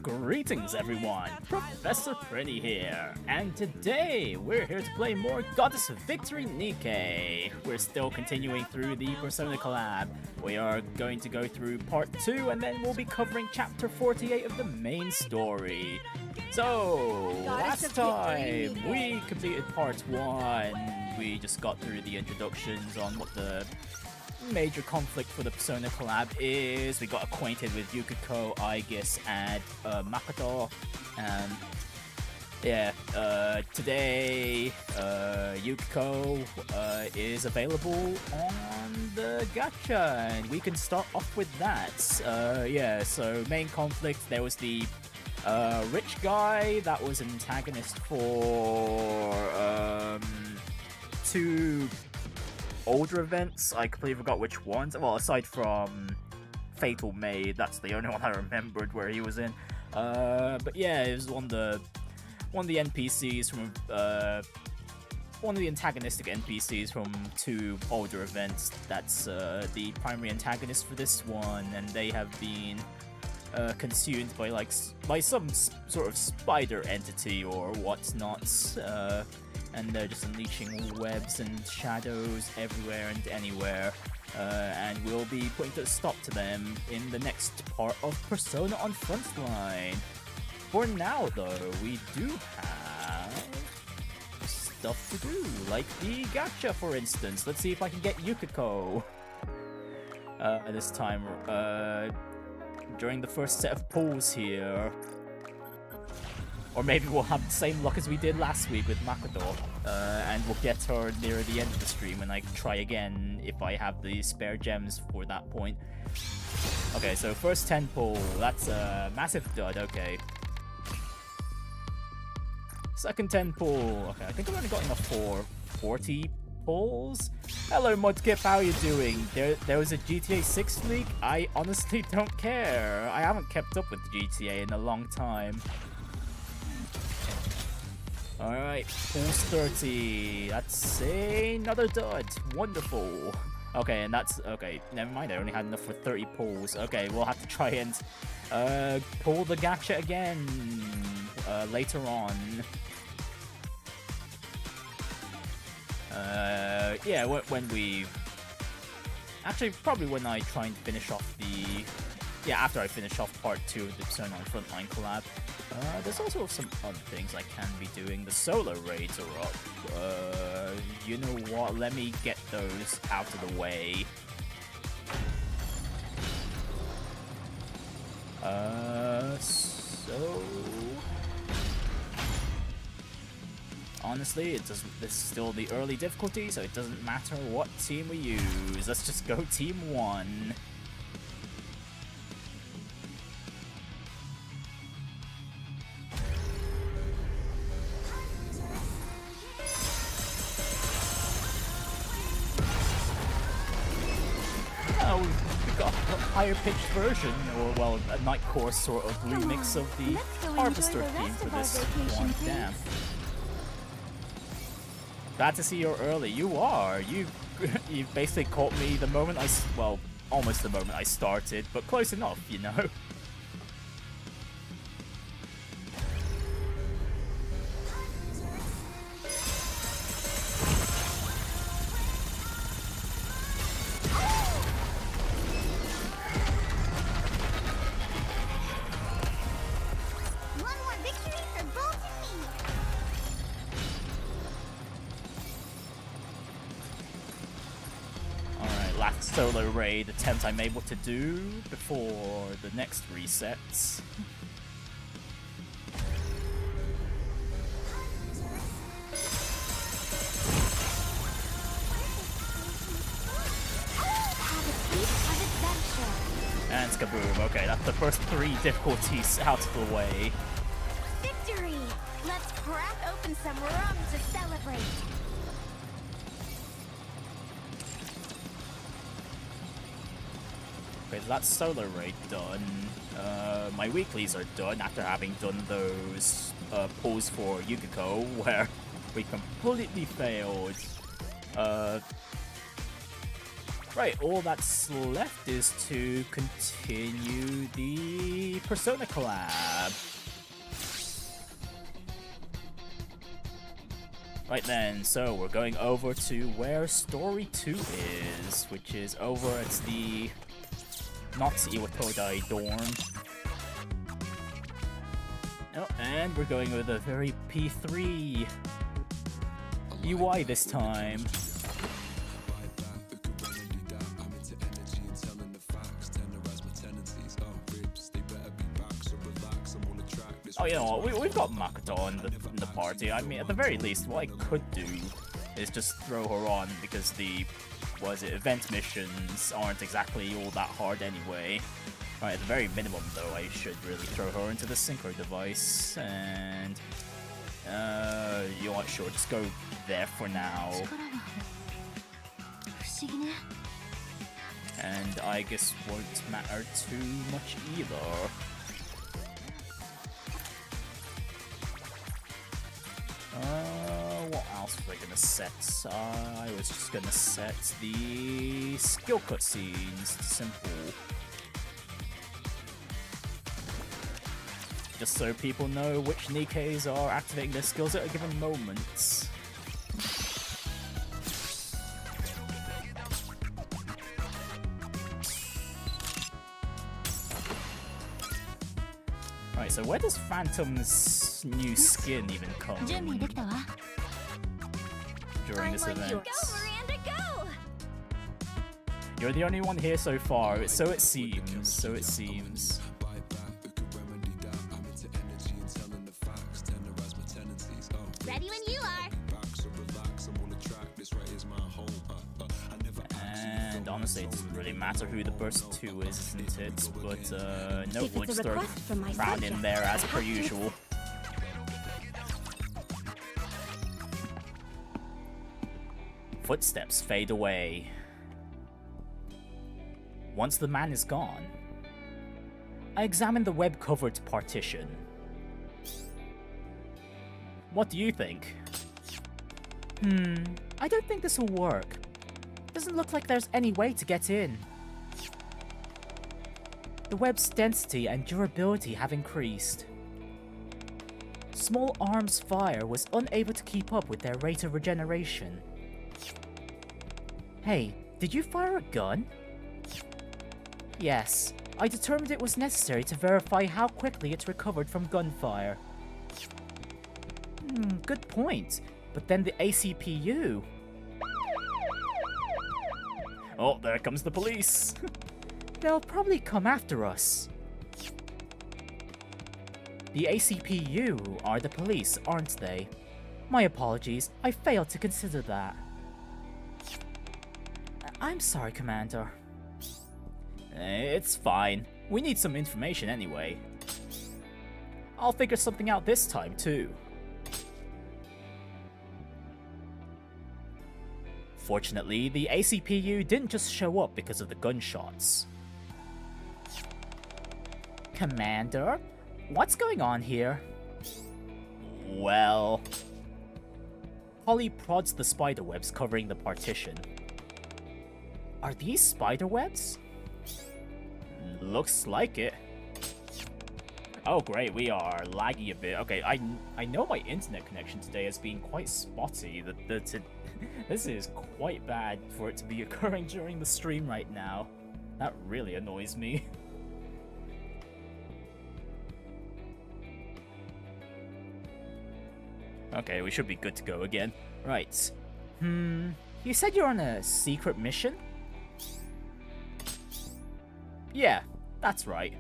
Greetings everyone, Professor Prinny here, and today we're here to play more Goddess of Victory Nikke. We're still continuing through the Persona Collab. We are going to go through part 2 and then we'll be covering chapter 48 of the main story. So, last time we completed part 1, we just got through the introductions on what the major conflict for the Persona Collab is. We got acquainted with Yukiko, Aegis, and Makoto. Today Yukiko is available on the Gacha, and we can start off with that. So main conflict, there was the rich guy that was an antagonist for two older events. I completely forgot which ones. Well, aside from Fatal Maid, that's the only one I remembered where he was in. But yeah, it was one of the NPCs from one of the antagonistic NPCs from two older events. That's the primary antagonist for this one, and they have been consumed by some sort of spider entity or whatnot. And they're just unleashing webs and shadows everywhere and anywhere. And we'll be putting a stop to them in the next part of Persona on Frontline. For now, though, we do have stuff to do, like the Gacha, for instance. Let's see if I can get Yukiko this time during the first set of pulls here. Or maybe we'll have the same luck as we did last week with Makoto, and we'll get her near the end of the stream and I can try again if I have the spare gems for that point. Okay, so first 10 pull, that's a massive dud, okay. Second 10 pull, okay, I think I've only got enough for 40 pulls. Hello Mudkip, how are you doing? There was a GTA 6 leak? I honestly don't care. I haven't kept up with GTA in a long time. Alright, pulls 30. That's another dud. Wonderful. Okay, and that's... Okay, never mind. I only had enough for 30 pulls. Okay, we'll have to try and pull the Gacha again later on. Yeah, when we... Actually, probably when I try and finish off the... Yeah, after I finish off part 2 of the Persona on Frontline collab. There's also some other things I can be doing. The solo raids are up. You know what? Let me get those out of the way. So... Honestly, this is still the early difficulty, so it doesn't matter what team we use. Let's just go Team 1. Higher pitched version, or well, a Night Course sort of remix of the Harvester theme for this one. Damn. Glad to see you're early. You are. You basically caught me the moment well, almost the moment I started, but close enough, you know. Solo raid attempt I'm able to do before the next resets. And skaboom. Okay, that's the first 3 difficulties out of the way. Victory! Let's crack open some rum to celebrate. Okay, that's solo raid done. My weeklies are done after having done those pulls for Yukiko, where we completely failed Right, all that's left is to continue the Persona collab. Right then, so we're going over to where Story 2 is, which is over at the not Iwatodai dorm. Oh, and we're going with a very P3 UI this time. Oh, you know what, we've got Makoto in the party. I mean, at the very least, what I could do is just throw her on, because the, event missions aren't exactly all that hard anyway. Right, at the very minimum, though, I should really throw her into the synchro device, and... you know what, sure, just go there for now. And I guess won't matter too much either. What else was I gonna set? I was just gonna set the skill cutscenes to simple. Just so people know which Nikkes are activating their skills at a given moment. Right, so where does Phantom's new skin even come in during this event? Go, Miranda, go! You're the only one here so far, so it seems, so it seems. Ready when you are. And honestly, it doesn't really matter who the person 2 is, isn't it? But no, we'll just throw Crown in there as per usual. Footsteps fade away. Once the man is gone, I examine the web-covered partition. What do you think? I don't think this will work. Doesn't look like there's any way to get in. The web's density and durability have increased. Small arms fire was unable to keep up with their rate of regeneration. Hey, did you fire a gun? Yes, I determined it was necessary to verify how quickly it recovered from gunfire. Good point. But then the ACPU... Oh, there comes the police. They'll probably come after us. The ACPU are the police, aren't they? My apologies, I failed to consider that. I'm sorry, Commander. It's fine. We need some information anyway. I'll figure something out this time, too. Fortunately, the ACPU didn't just show up because of the gunshots. Commander, what's going on here? Well... Polly prods the spiderwebs covering the partition. Are these spiderwebs? Looks like it. Oh great, we are laggy a bit. Okay, I know my internet connection today has been quite spotty. This is quite bad for it to be occurring during the stream right now. That really annoys me. Okay, we should be good to go again. Right. You said you're on a secret mission? Yeah, that's right.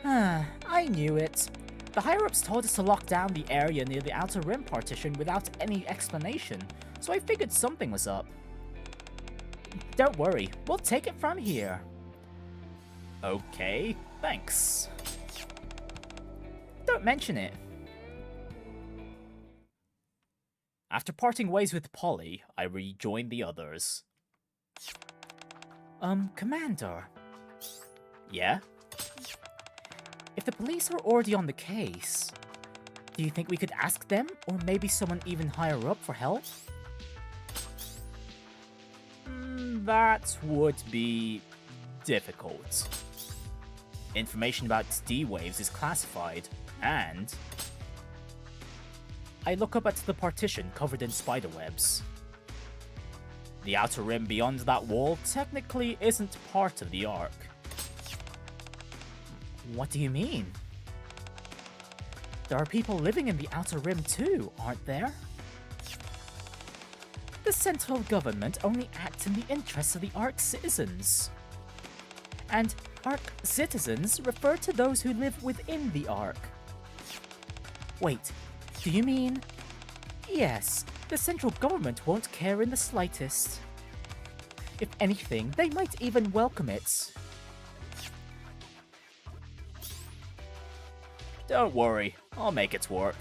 I knew it. The higher-ups told us to lock down the area near the Outer Rim partition without any explanation, so I figured something was up. Don't worry, we'll take it from here. Okay, thanks. Don't mention it. After parting ways with Polly, I rejoined the others. Commander. Yeah? If the police are already on the case, do you think we could ask them, or maybe someone even higher up, for help? That would be difficult. Information about D-Waves is classified, and I look up at the partition covered in spiderwebs. The outer rim beyond that wall technically isn't part of the arc. What do you mean? There are people living in the outer rim too, aren't there? The central government only acts in the interests of the Ark citizens. And Ark citizens refer to those who live within the Ark. Wait, do you mean... Yes, the central government won't care in the slightest. If anything, they might even welcome it. Don't worry, I'll make it work.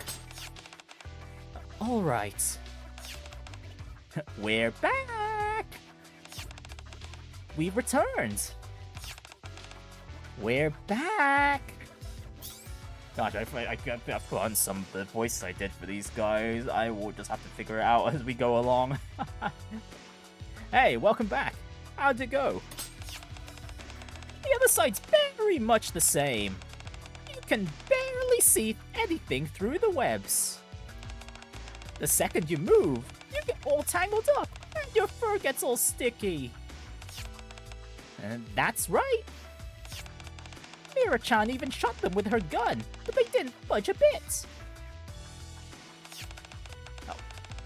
Alright. We're back! We've returned! We're back! Gosh, I put on some of the voices I did for these guys. I will just have to figure it out as we go along. Hey, welcome back! How'd it go? The other side's very much the same. You can barely see anything through the webs. The second you move, you get all tangled up, and your fur gets all sticky. And that's right. Mira-chan even shot them with her gun, but they didn't budge a bit. Oh.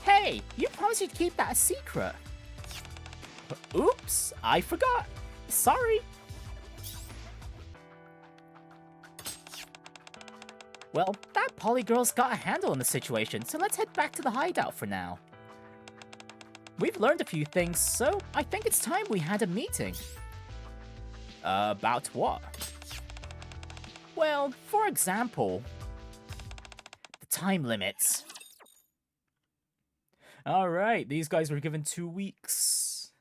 Hey, you promised you'd keep that a secret. Oops, I forgot. Sorry. Well, that polygirl's got a handle on the situation, so let's head back to the hideout for now. We've learned a few things, so I think it's time we had a meeting. About what? Well, for example, the time limits. Alright, these guys were given 2 weeks.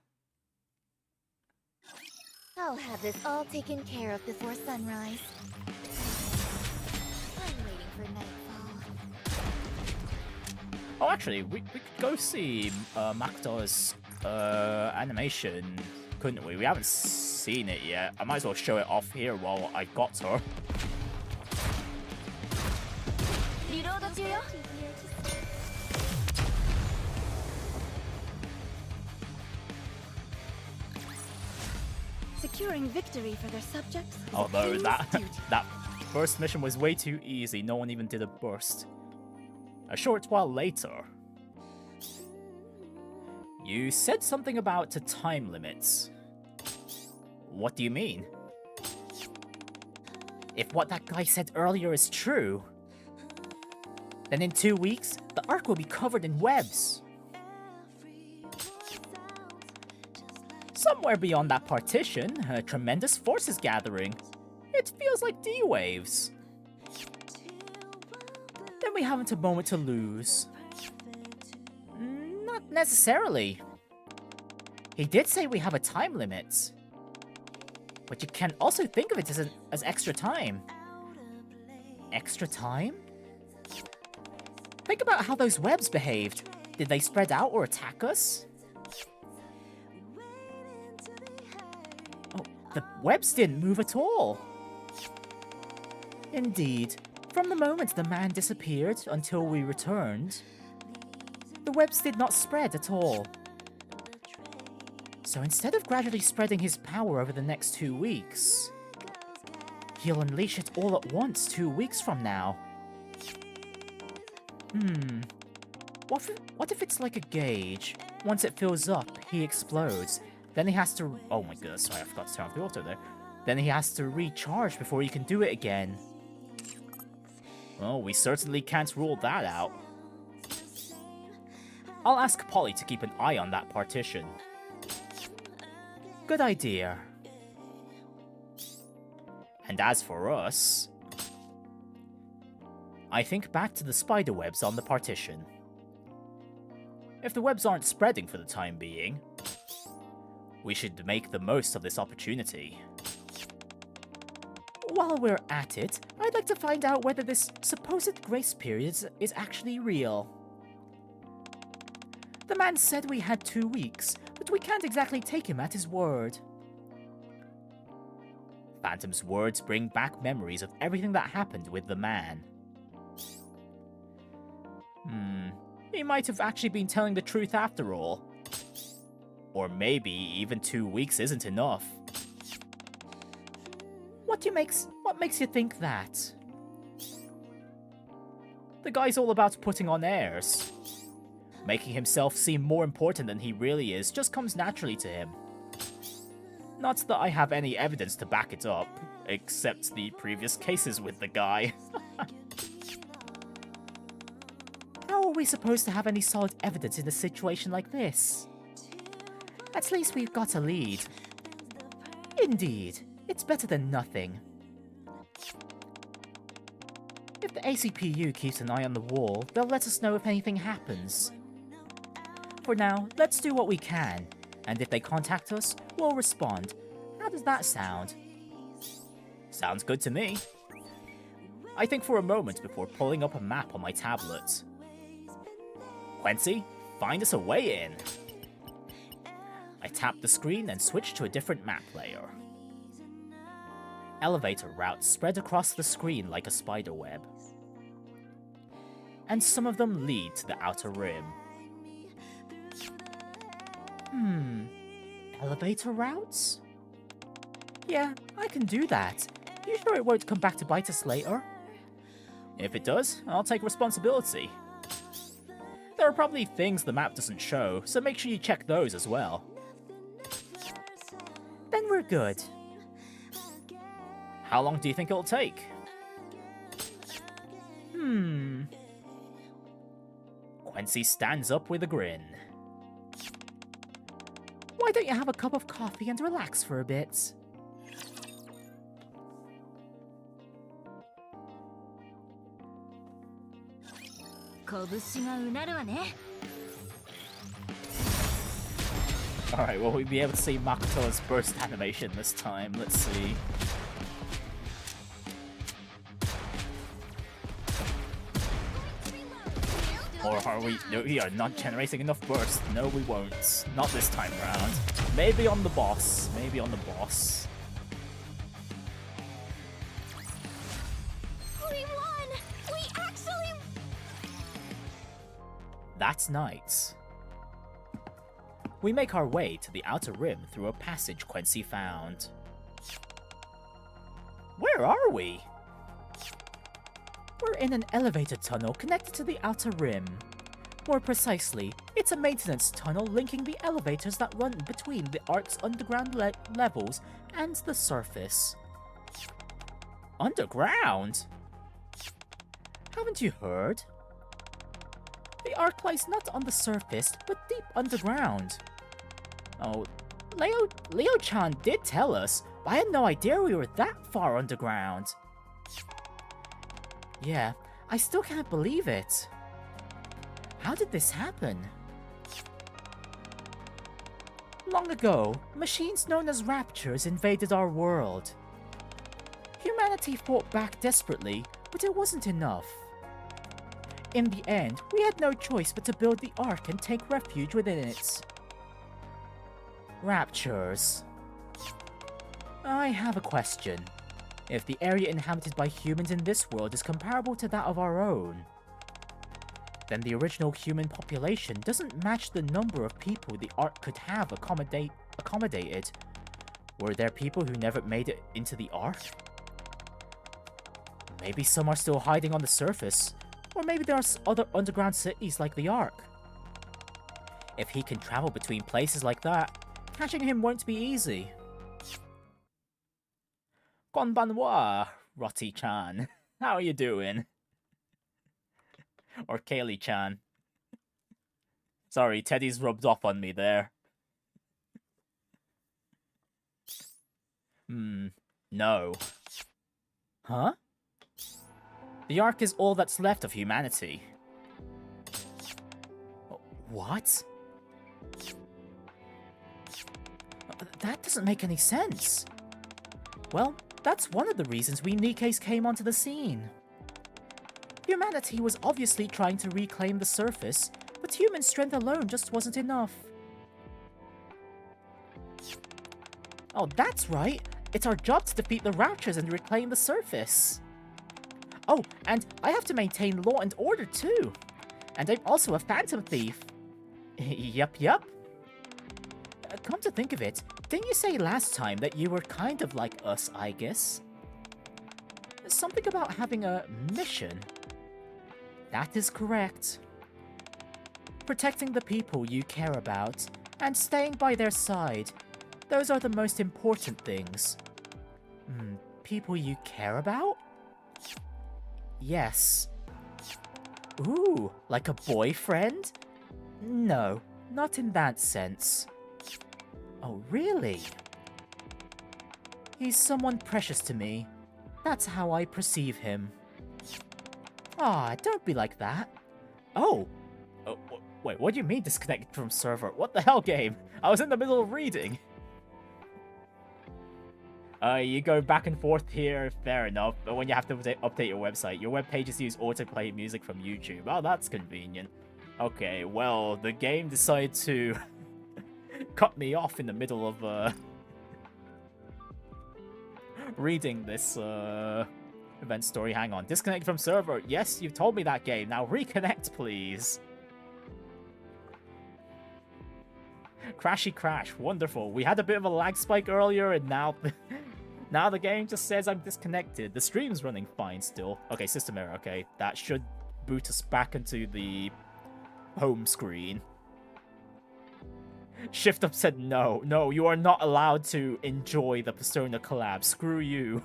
I'll have this all taken care of before sunrise. I'm waiting for nightfall. Oh, actually, we could go see Makoto's animation, couldn't we? We haven't seen it yet. I might as well show it off here while I got her. Securing victory for their subjects. Although that first mission was way too easy, no one even did a burst. A short while later, you said something about the time limits. What do you mean? If what that guy said earlier is true, then in 2 weeks, the Ark will be covered in webs. Somewhere beyond that partition, a tremendous force is gathering. It feels like D-Waves. Then we haven't a moment to lose. Not necessarily. He did say we have a time limit. But you can also think of it as extra time. Extra time? Think about how those webs behaved. Did they spread out or attack us? Oh, the webs didn't move at all. Indeed, from the moment the man disappeared until we returned, the webs did not spread at all. So instead of gradually spreading his power over the next 2 weeks, he'll unleash it all at once 2 weeks from now. What if it's like a gauge? Once it fills up, he explodes. Then he has to... Oh my goodness, sorry, I forgot to turn off the auto there. Then he has to recharge before he can do it again. Well, we certainly can't rule that out. I'll ask Polly to keep an eye on that partition. Good idea. And as for us... I think back to the spider webs on the partition. If the webs aren't spreading for the time being, we should make the most of this opportunity. While we're at it, I'd like to find out whether this supposed grace period is actually real. The man said we had 2 weeks, but but we can't exactly take him at his word. Phantom's words bring back memories of everything that happened with the man. He might have actually been telling the truth after all. Or maybe even 2 weeks isn't enough. What makes you think that? The guy's all about putting on airs. Making himself seem more important than he really is just comes naturally to him. Not that I have any evidence to back it up, except the previous cases with the guy. How are we supposed to have any solid evidence in a situation like this? At least we've got a lead. Indeed, it's better than nothing. If the ACPU keeps an eye on the wall, they'll let us know if anything happens. For now, let's do what we can, and if they contact us, we'll respond. How does that sound? Sounds good to me. I think for a moment before pulling up a map on my tablet. Quincy, find us a way in. I tap the screen and switch to a different map layer. Elevator routes spread across the screen like a spider web. And some of them lead to the outer rim. Elevator routes? Yeah, I can do that. You sure it won't come back to bite us later? If it does, I'll take responsibility. There are probably things the map doesn't show, so make sure you check those as well. Then we're good. How long do you think it'll take? Quincy stands up with a grin. Why don't you have a cup of coffee and relax for a bit? Alright, will we be able to see Makoto's burst animation this time? Let's see. Or are we? No, we are not generating enough burst. No, we won't. Not this time around. Maybe on the boss. Maybe on the boss. We won! We actually... That night, we make our way to the outer rim through a passage Quincy found. Where are we? We're in an elevator tunnel connected to the outer rim. More precisely, it's a maintenance tunnel linking the elevators that run between the Ark's underground levels and the surface. Underground? Haven't you heard? The Ark lies not on the surface, but deep underground. Oh, Leo-chan did tell us, but I had no idea we were that far underground. Yeah, I still can't believe it. How did this happen? Long ago, machines known as Raptures invaded our world. Humanity fought back desperately, but it wasn't enough. In the end, we had no choice but to build the Ark and take refuge within it. Raptures. I have a question. If the area inhabited by humans in this world is comparable to that of our own, then the original human population doesn't match the number of people the Ark could have accommodated. Were there people who never made it into the Ark? Maybe some are still hiding on the surface, or maybe there are other underground cities like the Ark. If he can travel between places like that, catching him won't be easy. Konbanwa, Roti-chan. How are you doing? Or Kaylee-chan. Sorry, Teddy's rubbed off on me there. No. Huh? The Ark is all that's left of humanity. What? That doesn't make any sense. Well, that's one of the reasons we Nikkes came onto the scene. Humanity was obviously trying to reclaim the surface, but human strength alone just wasn't enough. Oh, that's right. It's our job to defeat the Raptures and reclaim the surface. Oh, and I have to maintain law and order too. And I'm also a phantom thief. Yup. Come to think of it, didn't you say last time that you were kind of like us, I guess? Something about having a mission. That is correct. Protecting the people you care about, and staying by their side. Those are the most important things. People you care about? Yes. Ooh, like a boyfriend? No, not in that sense. Oh, really? He's someone precious to me. That's how I perceive him. Ah, don't be like that. Oh! Wait, what do you mean disconnected from server? What the hell, game? I was in the middle of reading. You go back and forth here, fair enough, but when you have to update your website, your web pages use autoplay music from YouTube. Oh, that's convenient. Okay, well, the game decided to cut me off in the middle of reading this event story. Hang on, disconnect from server. Yes, you've told me that, game. Now reconnect, please. Crashy crash, wonderful. We had a bit of a lag spike earlier, and now now the game just says I'm disconnected. The stream's running fine still. Okay, system error. Okay, that should boot us back into the home screen. Shift Up said no. No, you are not allowed to enjoy the Persona collab. Screw you.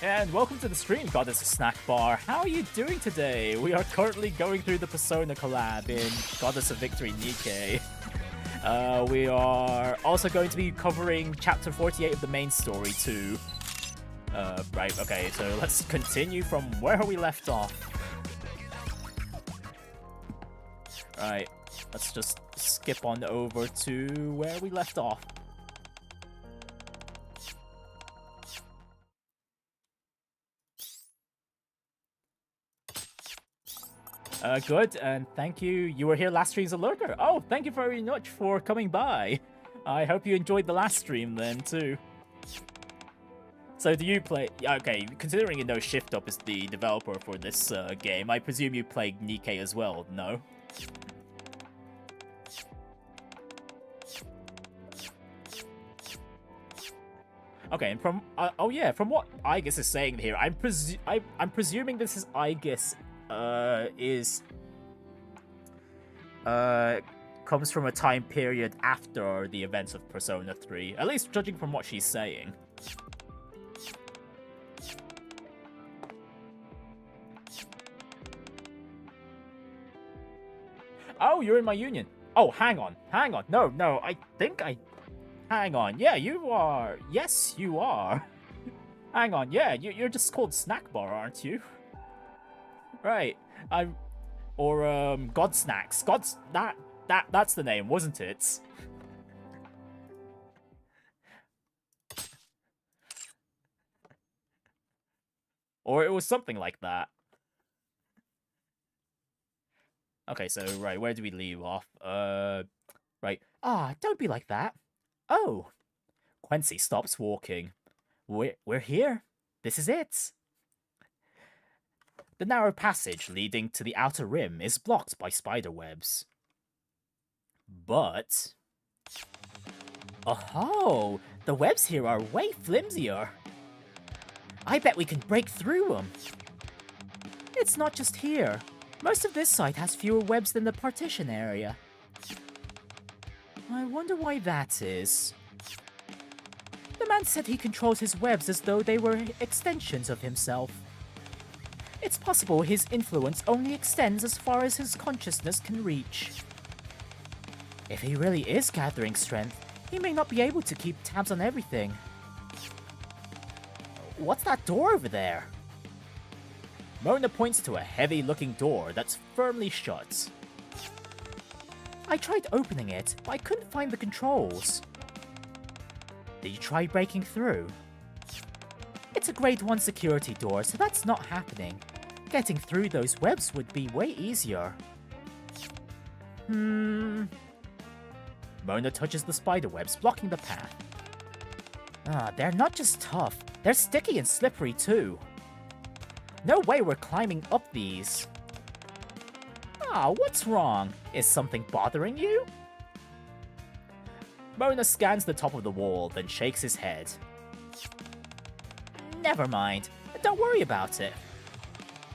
And welcome to the stream, Goddess Snack Bar. How are you doing today? We are currently going through the Persona collab in Goddess of Victory Nikke. We are also going to be covering Chapter 48 of the main story too. Right, okay, so let's continue from where we left off. Right, let's just skip on over to where we left off. Good, and thank you. You were here last stream as a lurker. Oh, thank you very much for coming by. I hope you enjoyed the last stream then, too. So do you play... Okay, considering you know Shift Up is the developer for this game, I presume you played Nikke as well, no? Okay, and from... oh yeah, from what Aegis is saying here, I'm presuming this is Aegis... comes from a time period after the events of Persona 3, at least judging from what she's saying. Oh, you're in my union. Oh, hang on. No, I think I... Hang on, yeah, you are. Yes, you are. Hang on, yeah, you're just called Snack Bar, aren't you? Right, or God Snacks. That's the name, wasn't it? Or it was something like that. Okay, so right, where do we leave off? Right. Ah, don't be like that. Oh, Quincy stops walking. We're here. This is it. The narrow passage leading to the outer rim is blocked by spider webs. But... Oh, the webs here are way flimsier. I bet we can break through them. It's not just here. Most of this site has fewer webs than the partition area. I wonder why that is. The man said he controls his webs as though they were extensions of himself. It's possible his influence only extends as far as his consciousness can reach. If he really is gathering strength, he may not be able to keep tabs on everything. What's that door over there? Mona points to a heavy-looking door that's firmly shut. I tried opening it, but I couldn't find the controls. Did you try breaking through? It's a grade 1 security door, so that's not happening. Getting through those webs would be way easier. Mona touches the spiderwebs, blocking the path. They're not just tough, they're sticky and slippery too. No way we're climbing up these. What's wrong? Is something bothering you? Mona scans the top of the wall, then shakes his head. Never mind. Don't worry about it.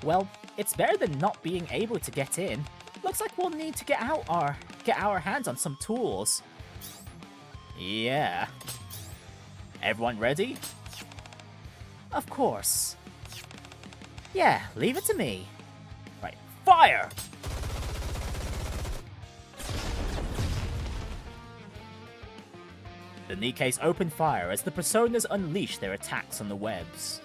Well, it's better than not being able to get in. Looks like we'll need to get our hands on some tools. Yeah. Everyone ready? Of course. Yeah, leave it to me. Right, fire! The Nikkes open fire as the personas unleash their attacks on the webs.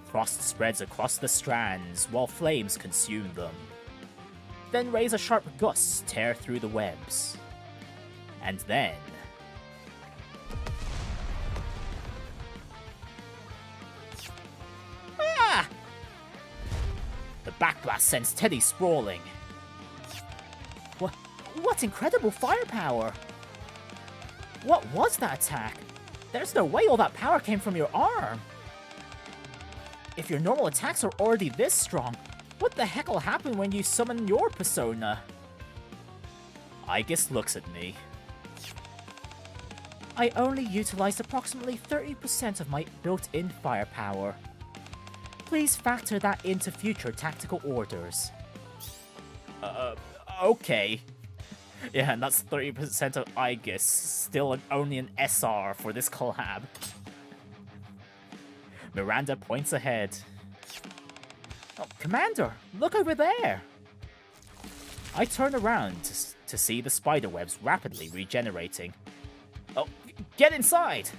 Frost spreads across the strands while flames consume them. Then razor-sharp gusts tear through the webs. And then... The backblast sends Teddy sprawling. What incredible firepower! What was that attack? There's no way all that power came from your arm. If your normal attacks are already this strong, what the heck will happen when you summon your persona? Aigis looks at me. I only utilized approximately 30% of my built-in firepower. Please factor that into future tactical orders. Okay. Yeah, and that's 30% of Aigis, still only an SR for this collab. Miranda points ahead. Oh, Commander, look over there! I turn around to see the spiderwebs rapidly regenerating. Oh, get inside!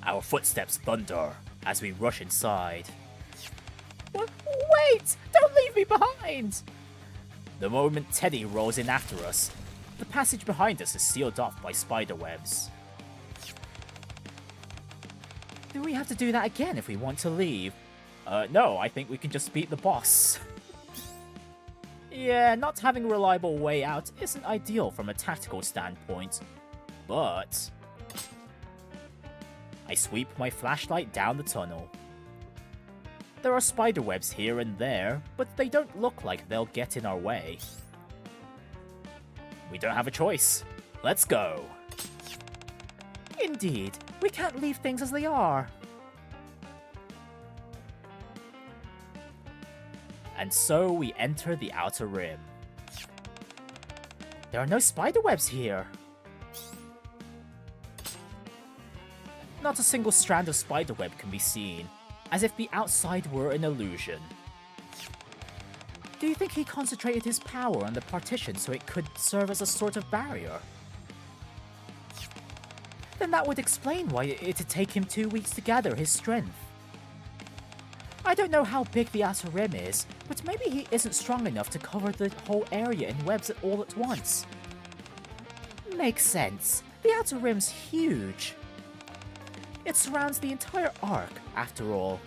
Our footsteps thunder as we rush inside. Wait! Don't leave me behind! The moment Teddy rolls in after us, the passage behind us is sealed off by spiderwebs. Do we have to do that again if we want to leave? No, I think we can just beat the boss. Yeah, not having a reliable way out isn't ideal from a tactical standpoint, but... I sweep my flashlight down the tunnel. There are spiderwebs here and there, but they don't look like they'll get in our way. We don't have a choice. Let's go. Indeed, we can't leave things as they are. And so we enter the Outer Rim. There are no spiderwebs here. Not a single strand of spiderweb can be seen, as if the outside were an illusion. Do you think he concentrated his power on the partition so it could serve as a sort of barrier? Then that would explain why it'd take him 2 weeks to gather his strength. I don't know how big the Outer Rim is, but maybe he isn't strong enough to cover the whole area in webs all at once. Makes sense. The Outer Rim's huge. It surrounds the entire arc, after all.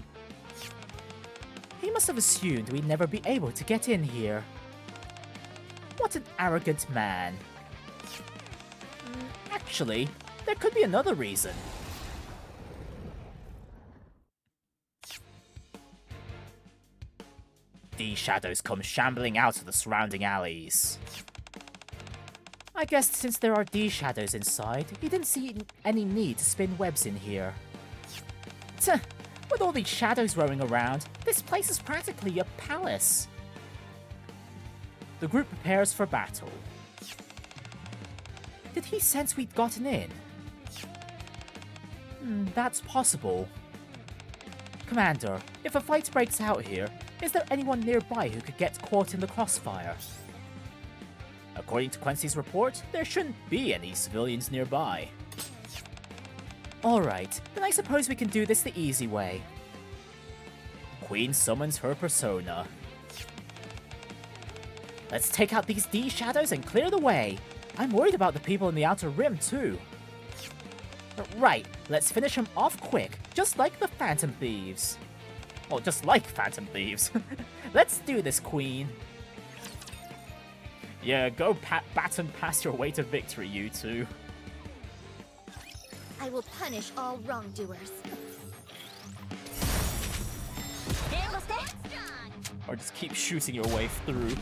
He must have assumed we'd never be able to get in here. What an arrogant man. Actually, there could be another reason. These shadows come shambling out of the surrounding alleys. I guess since there are these shadows inside, he didn't see any need to spin webs in here. Tuh, with all these shadows roaming around, this place is practically a palace. The group prepares for battle. Did he sense we'd gotten in? That's possible. Commander, if a fight breaks out here, is there anyone nearby who could get caught in the crossfire? According to Quincy's report, there shouldn't be any civilians nearby. Alright, then I suppose we can do this the easy way. Queen summons her persona. Let's take out these D shadows and clear the way. I'm worried about the people in the Outer Rim too. Right, let's finish them off quick, just like the Phantom Thieves. Well, just like Phantom Thieves. Let's do this, Queen. Yeah, go batten past your way to victory, you two. I will punish all wrongdoers. Or just keep shooting your way through.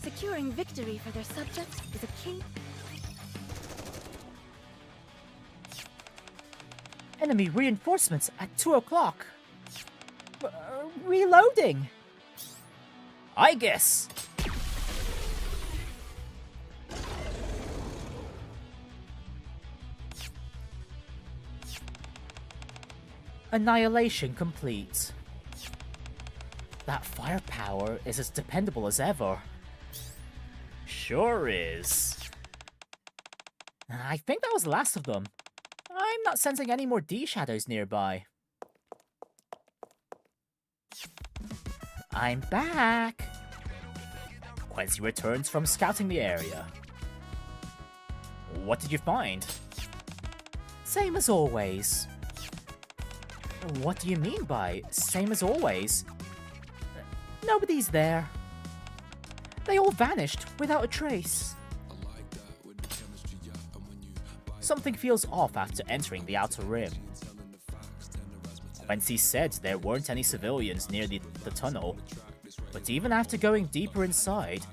Securing victory for their subjects is a key. Enemy reinforcements at 2 o'clock. Reloading. I guess. Annihilation complete. That firepower is as dependable as ever. Sure is. I think that was the last of them. I'm not sensing any more D-shadows nearby. I'm back! Quincy returns from scouting the area. What did you find? Same as always. What do you mean by same as always? Nobody's there. They all vanished without a trace. Something feels off after entering the Outer Rim. Quincy said there weren't any civilians near the tunnel, but even after going deeper inside,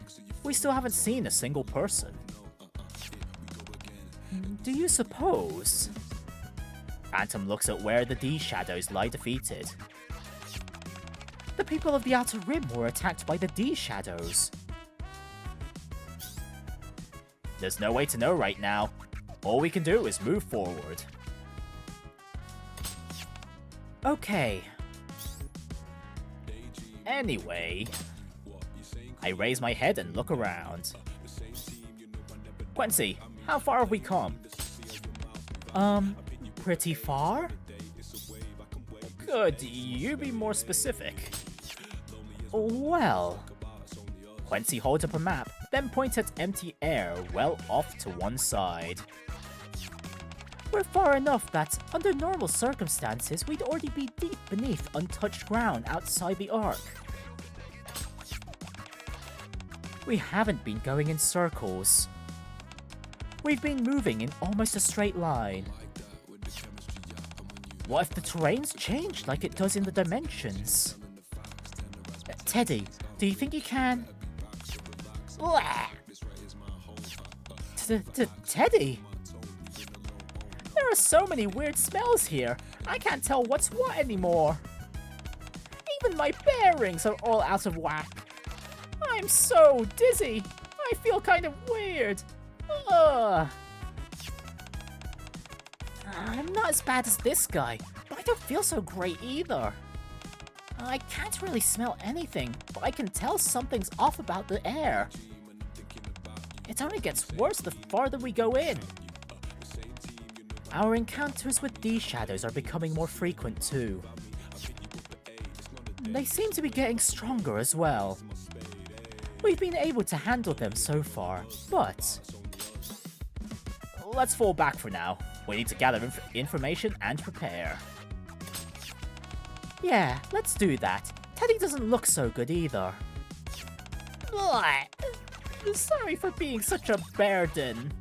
we still haven't seen a single person. Do you suppose? Phantom looks at where the D-shadows lie defeated. The people of the Outer Rim were attacked by the D-shadows. There's no way to know right now. All we can do is move forward. Okay. Anyway, I raise my head and look around. Quincy, how far have we come? Pretty far? Could you be more specific? Well... Quincy holds up a map, then points at empty air well off to one side. We're far enough that, under normal circumstances, we'd already be deep beneath untouched ground outside the Ark. We haven't been going in circles. We've been moving in almost a straight line. What if the terrain's changed like it does in the dimensions? Teddy, do you think you can... Teddy? There are so many weird smells here, I can't tell what's what anymore. Even my bearings are all out of whack. I'm so dizzy. I feel kind of weird. Ugh. I'm not as bad as this guy, but I don't feel so great either. I can't really smell anything, but I can tell something's off about the air. It only gets worse the farther we go in. Our encounters with these shadows are becoming more frequent too. They seem to be getting stronger as well. We've been able to handle them so far, but... Let's fall back for now. We need to gather information and prepare. Yeah, let's do that. Teddy doesn't look so good either. Sorry for being such a burden.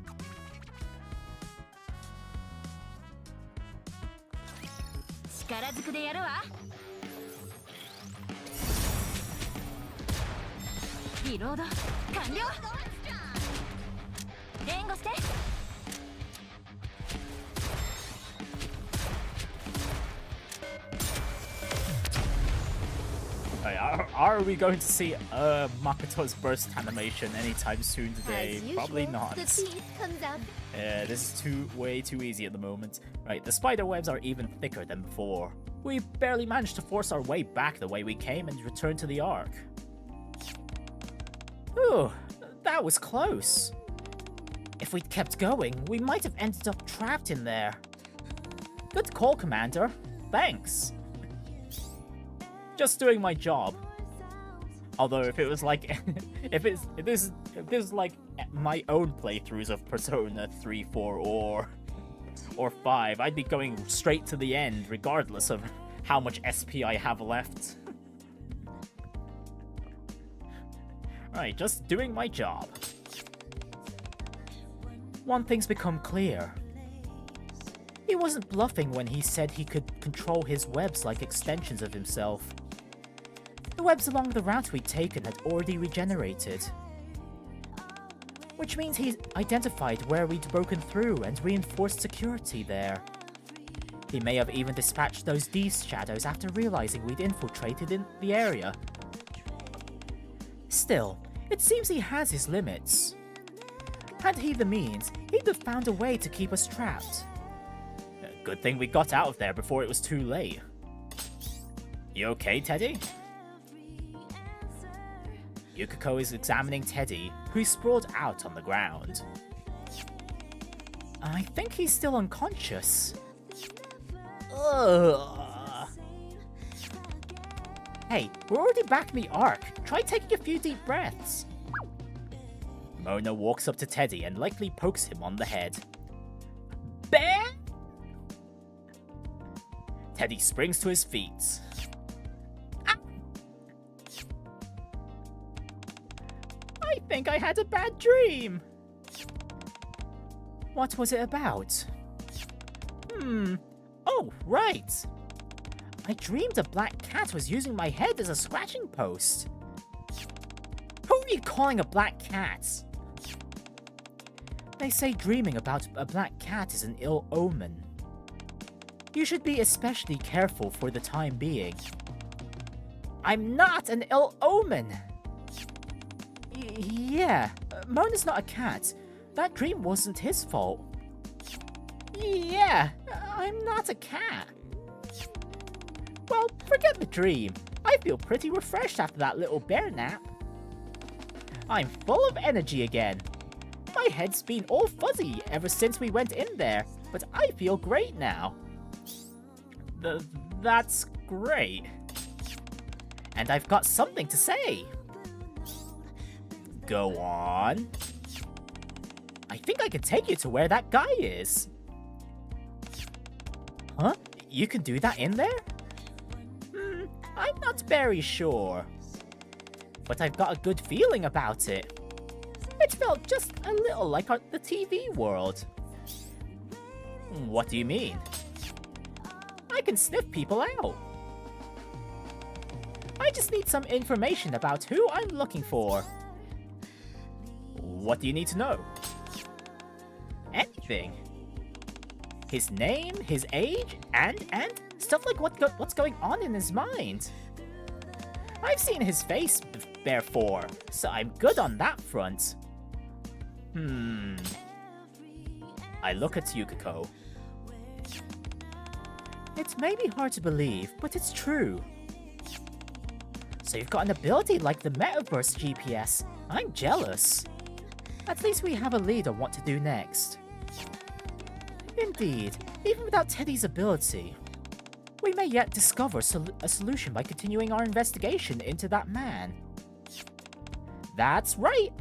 Are we going to see Makoto's burst animation anytime soon today? As usual, Probably not. the beast comes out. This is way too easy at the moment. Right, the spider webs are even thicker than before. We barely managed to force our way back the way we came and return to the Ark. Ooh, that was close. If we'd kept going, we might have ended up trapped in there. Good call, Commander. Thanks. Just doing my job. Although if it was like, if this was like my own playthroughs of Persona 3, 4, or 5, I'd be going straight to the end, regardless of how much SP I have left. Right, just doing my job. One thing's become clear. He wasn't bluffing when he said he could control his webs like extensions of himself. The webs along the route we'd taken had already regenerated. Which means he'd identified where we'd broken through and reinforced security there. He may have even dispatched those D-shadows after realizing we'd infiltrated in the area. Still, it seems he has his limits. Had he the means, he'd have found a way to keep us trapped. Good thing we got out of there before it was too late. You okay, Teddy? Yukiko is examining Teddy, who's sprawled out on the ground. I think he's still unconscious. Ugh. Hey, we're already back in the arc. Try taking a few deep breaths. Mona walks up to Teddy and likely pokes him on the head. Bear! Teddy springs to his feet. I think I had a bad dream. What was it about? Oh, right. I dreamed a black cat was using my head as a scratching post. Who are you calling a black cat? They say dreaming about a black cat is an ill omen. You should be especially careful for the time being. I'm not an ill omen! Yeah, Mona's not a cat. That dream wasn't his fault. Yeah, I'm not a cat. Well, forget the dream. I feel pretty refreshed after that little bear nap. I'm full of energy again. My head's been all fuzzy ever since we went in there, but I feel great now. That's great. And I've got something to say. Go on. I think I can take you to where that guy is. Huh? You can do that in there? I'm not very sure. But I've got a good feeling about it. It felt just a little like the TV world. What do you mean? I can sniff people out. I just need some information about who I'm looking for. What do you need to know? Anything. His name, his age, and stuff like what's going on in his mind. I've seen his face before, so I'm good on that front. I look at Yukiko. It may be hard to believe, but it's true. So you've got an ability like the Metaverse GPS. I'm jealous. At least we have a lead on what to do next. Indeed, even without Teddy's ability, we may yet discover a solution by continuing our investigation into that man. That's right!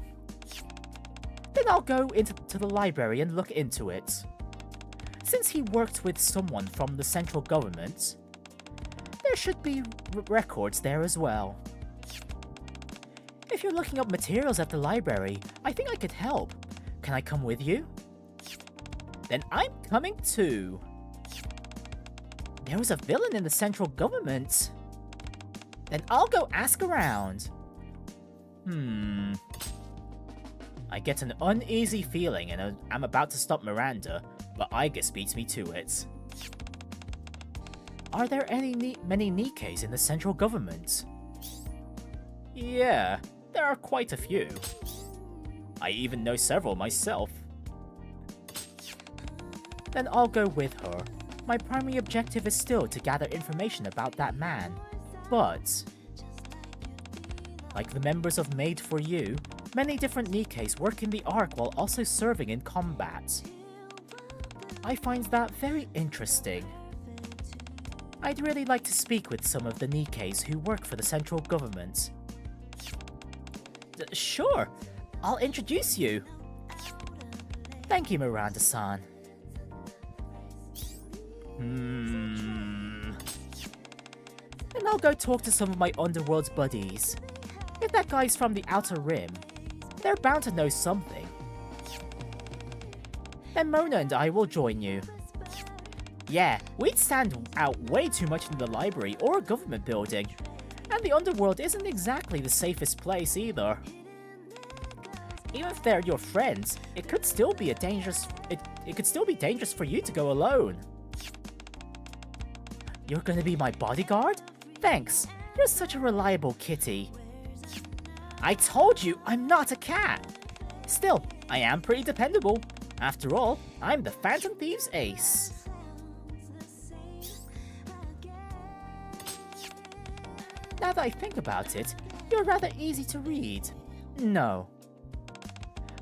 Then I'll go to the library and look into it. Since he worked with someone from the central government, there should be records there as well. If you're looking up materials at the library, I think I could help. Can I come with you? Then I'm coming too. There was a villain in the central government. Then I'll go ask around. I get an uneasy feeling and I'm about to stop Miranda, but Igus beats me to it. Are there many Nikkes in the central government? Yeah, there are quite a few. I even know several myself. Then I'll go with her. My primary objective is still to gather information about that man. But, like the members of Made for You, many different Nikkes work in the Ark while also serving in combat. I find that very interesting. I'd really like to speak with some of the Nikkes who work for the central government. Sure. I'll introduce you. Thank you, Miranda-san. Then I'll go talk to some of my Underworld's buddies. If that guy's from the Outer Rim, they're bound to know something. Then Mona and I will join you. Yeah, we'd stand out way too much in the library or a government building. And the Underworld isn't exactly the safest place either. Even if they're your friends, it could still be dangerous for you to go alone. You're gonna be my bodyguard? Thanks. You're such a reliable kitty. I told you I'm not a cat. Still, I am pretty dependable. After all, I'm the Phantom Thieves' ace. Now that I think about it, you're rather easy to read. No.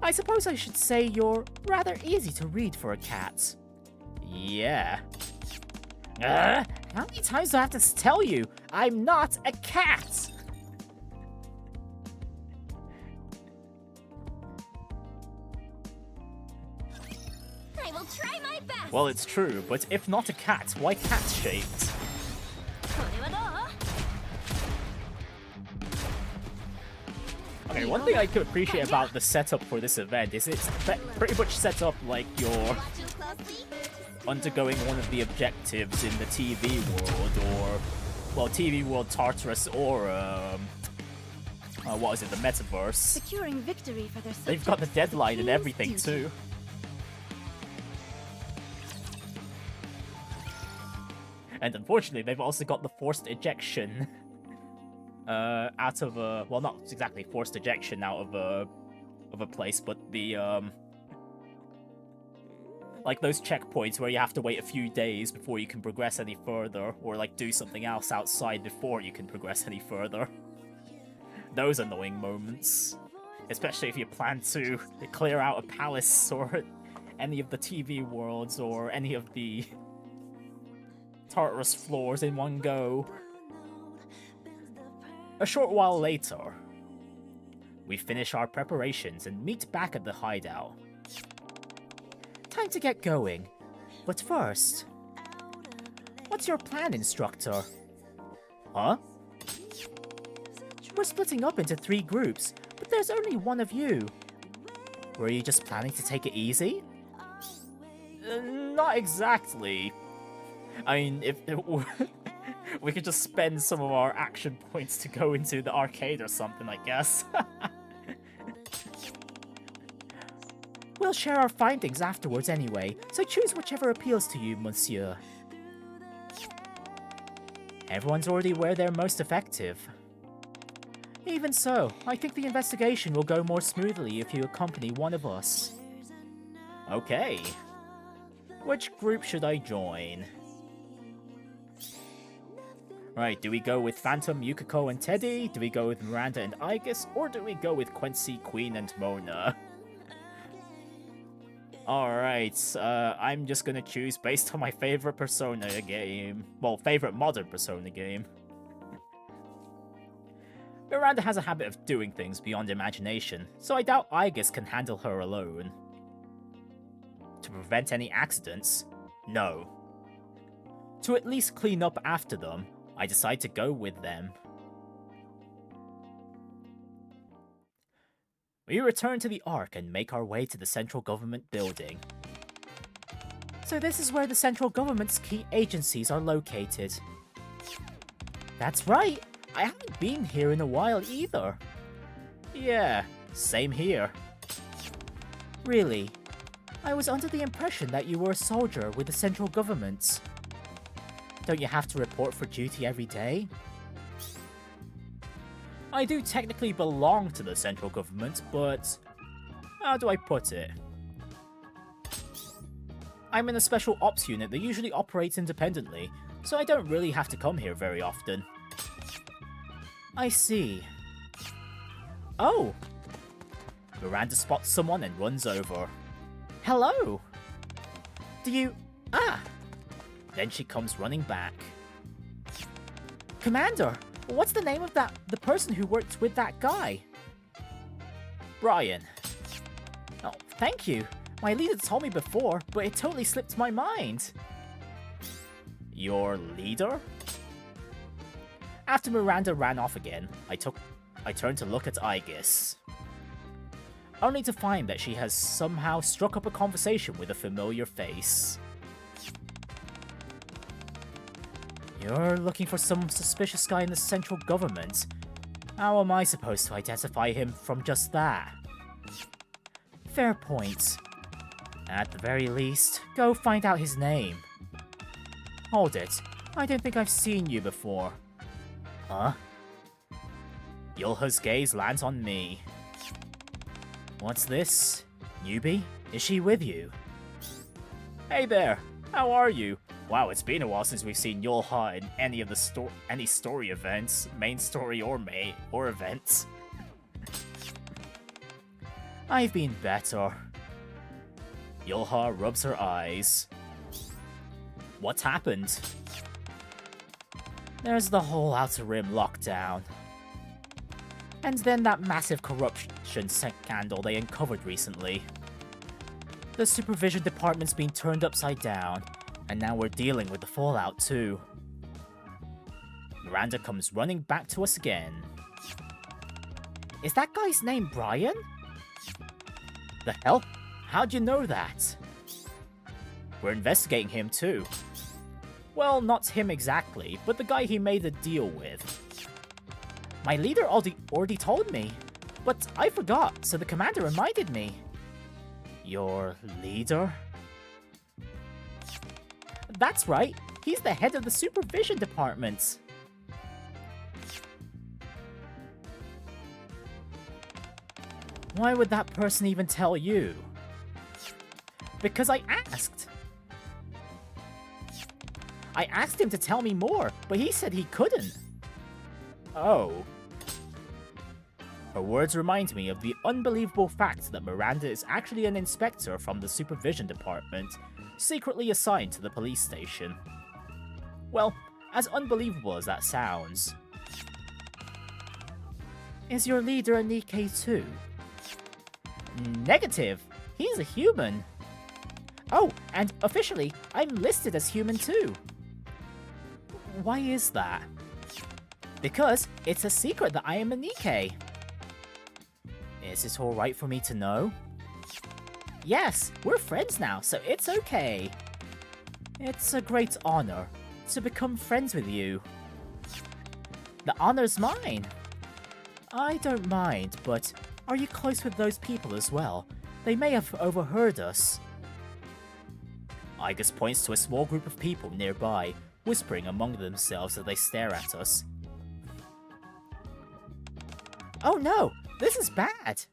I suppose I should say you're rather easy to read for a cat. Yeah. How many times do I have to tell you? I'm not a cat! I will try my best. Well, it's true, but if not a cat, why cat-shaped? Okay, one thing I could appreciate about the setup for this event is it's pretty much set up like you're undergoing one of the objectives in the TV world, or, well, TV world Tartarus, or, what is it, the Metaverse. Securing victory for their They've got the deadline and everything, too. And unfortunately, they've also got the forced ejection out of a, well, not exactly forced ejection out of a place, but the like those checkpoints where you have to wait a few days before you can progress any further, or like do something else outside before you can progress any further. Those annoying moments, especially if you plan to clear out a palace or any of the TV worlds or any of the Tartarus floors in one go. A short while later, we finish our preparations and meet back at the hideout. Time to get going, but first, what's your plan, instructor? Huh? We're splitting up into 3 groups, but there's only one of you. Were you just planning to take it easy? Not exactly. I mean, if we could just spend some of our action points to go into the arcade or something, I guess. We'll share our findings afterwards anyway, so choose whichever appeals to you, monsieur. Everyone's already where they're most effective. Even so, I think the investigation will go more smoothly if you accompany one of us. Okay. Which group should I join? Right, do we go with Phantom, Yukiko, and Teddy? Do we go with Miranda and Aegis? Or do we go with Quincy, Queen, and Mona? Alright, I'm just gonna choose based on my favorite Persona game. Well, favorite modern Persona game. Miranda has a habit of doing things beyond imagination, so I doubt Aegis can handle her alone. To prevent any accidents? No. To at least clean up after them, I decide to go with them. We return to the Ark and make our way to the central government building. So this is where the central government's key agencies are located. That's right! I haven't been here in a while either. Yeah, same here. Really? I was under the impression that you were a soldier with the central government. Don't you have to report for duty every day? I do technically belong to the central government, but how do I put it? I'm in a special ops unit that usually operates independently, so I don't really have to come here very often. I see. Oh! Miranda spots someone and runs over. Hello! Do you... Ah! Then she comes running back. Commander, what's the name of the person who worked with that guy? Brian. Oh, thank you. My leader told me before, but it totally slipped my mind. Your leader? After Miranda ran off again, I turned to look at Aegis. Only to find that she has somehow struck up a conversation with a familiar face. You're looking for some suspicious guy in the central government. How am I supposed to identify him from just that? Fair point. At the very least, go find out his name. Hold it. I don't think I've seen you before. Huh? Yulha's gaze lands on me. What's this? Newbie? Is she with you? Hey there! How are you? Wow, it's been a while since we've seen Yulha in any of the any story events, main story or events. I've been better. Yulha rubs her eyes. What's happened? There's the whole Outer Rim lockdown. And then that massive corruption scandal they uncovered recently. The supervision department's been turned upside down, and now we're dealing with the fallout too. Miranda comes running back to us again. Is that guy's name Brian? The hell? How'd you know that? We're investigating him too. Well, not him exactly, but the guy he made a deal with. My leader already told me, but I forgot, so the commander reminded me. Your leader? That's right, he's the head of the supervision department. Why would that person even tell you? Because I asked. I asked him to tell me more, but he said he couldn't. Oh. Her words remind me of the unbelievable fact that Miranda is actually an inspector from the supervision department, secretly assigned to the police station. Well, as unbelievable as that sounds. Is your leader a Nikke too? Negative! He's a human! Oh, and officially, I'm listed as human too. Why is that? Because it's a secret that I am a Nikke. Is it alright for me to know? Yes, we're friends now, so it's okay. It's a great honor to become friends with you. The honor's mine. I don't mind, but are you close with those people as well? They may have overheard us. Aegis points to a small group of people nearby, whispering among themselves as they stare at us. Oh no! This is bad!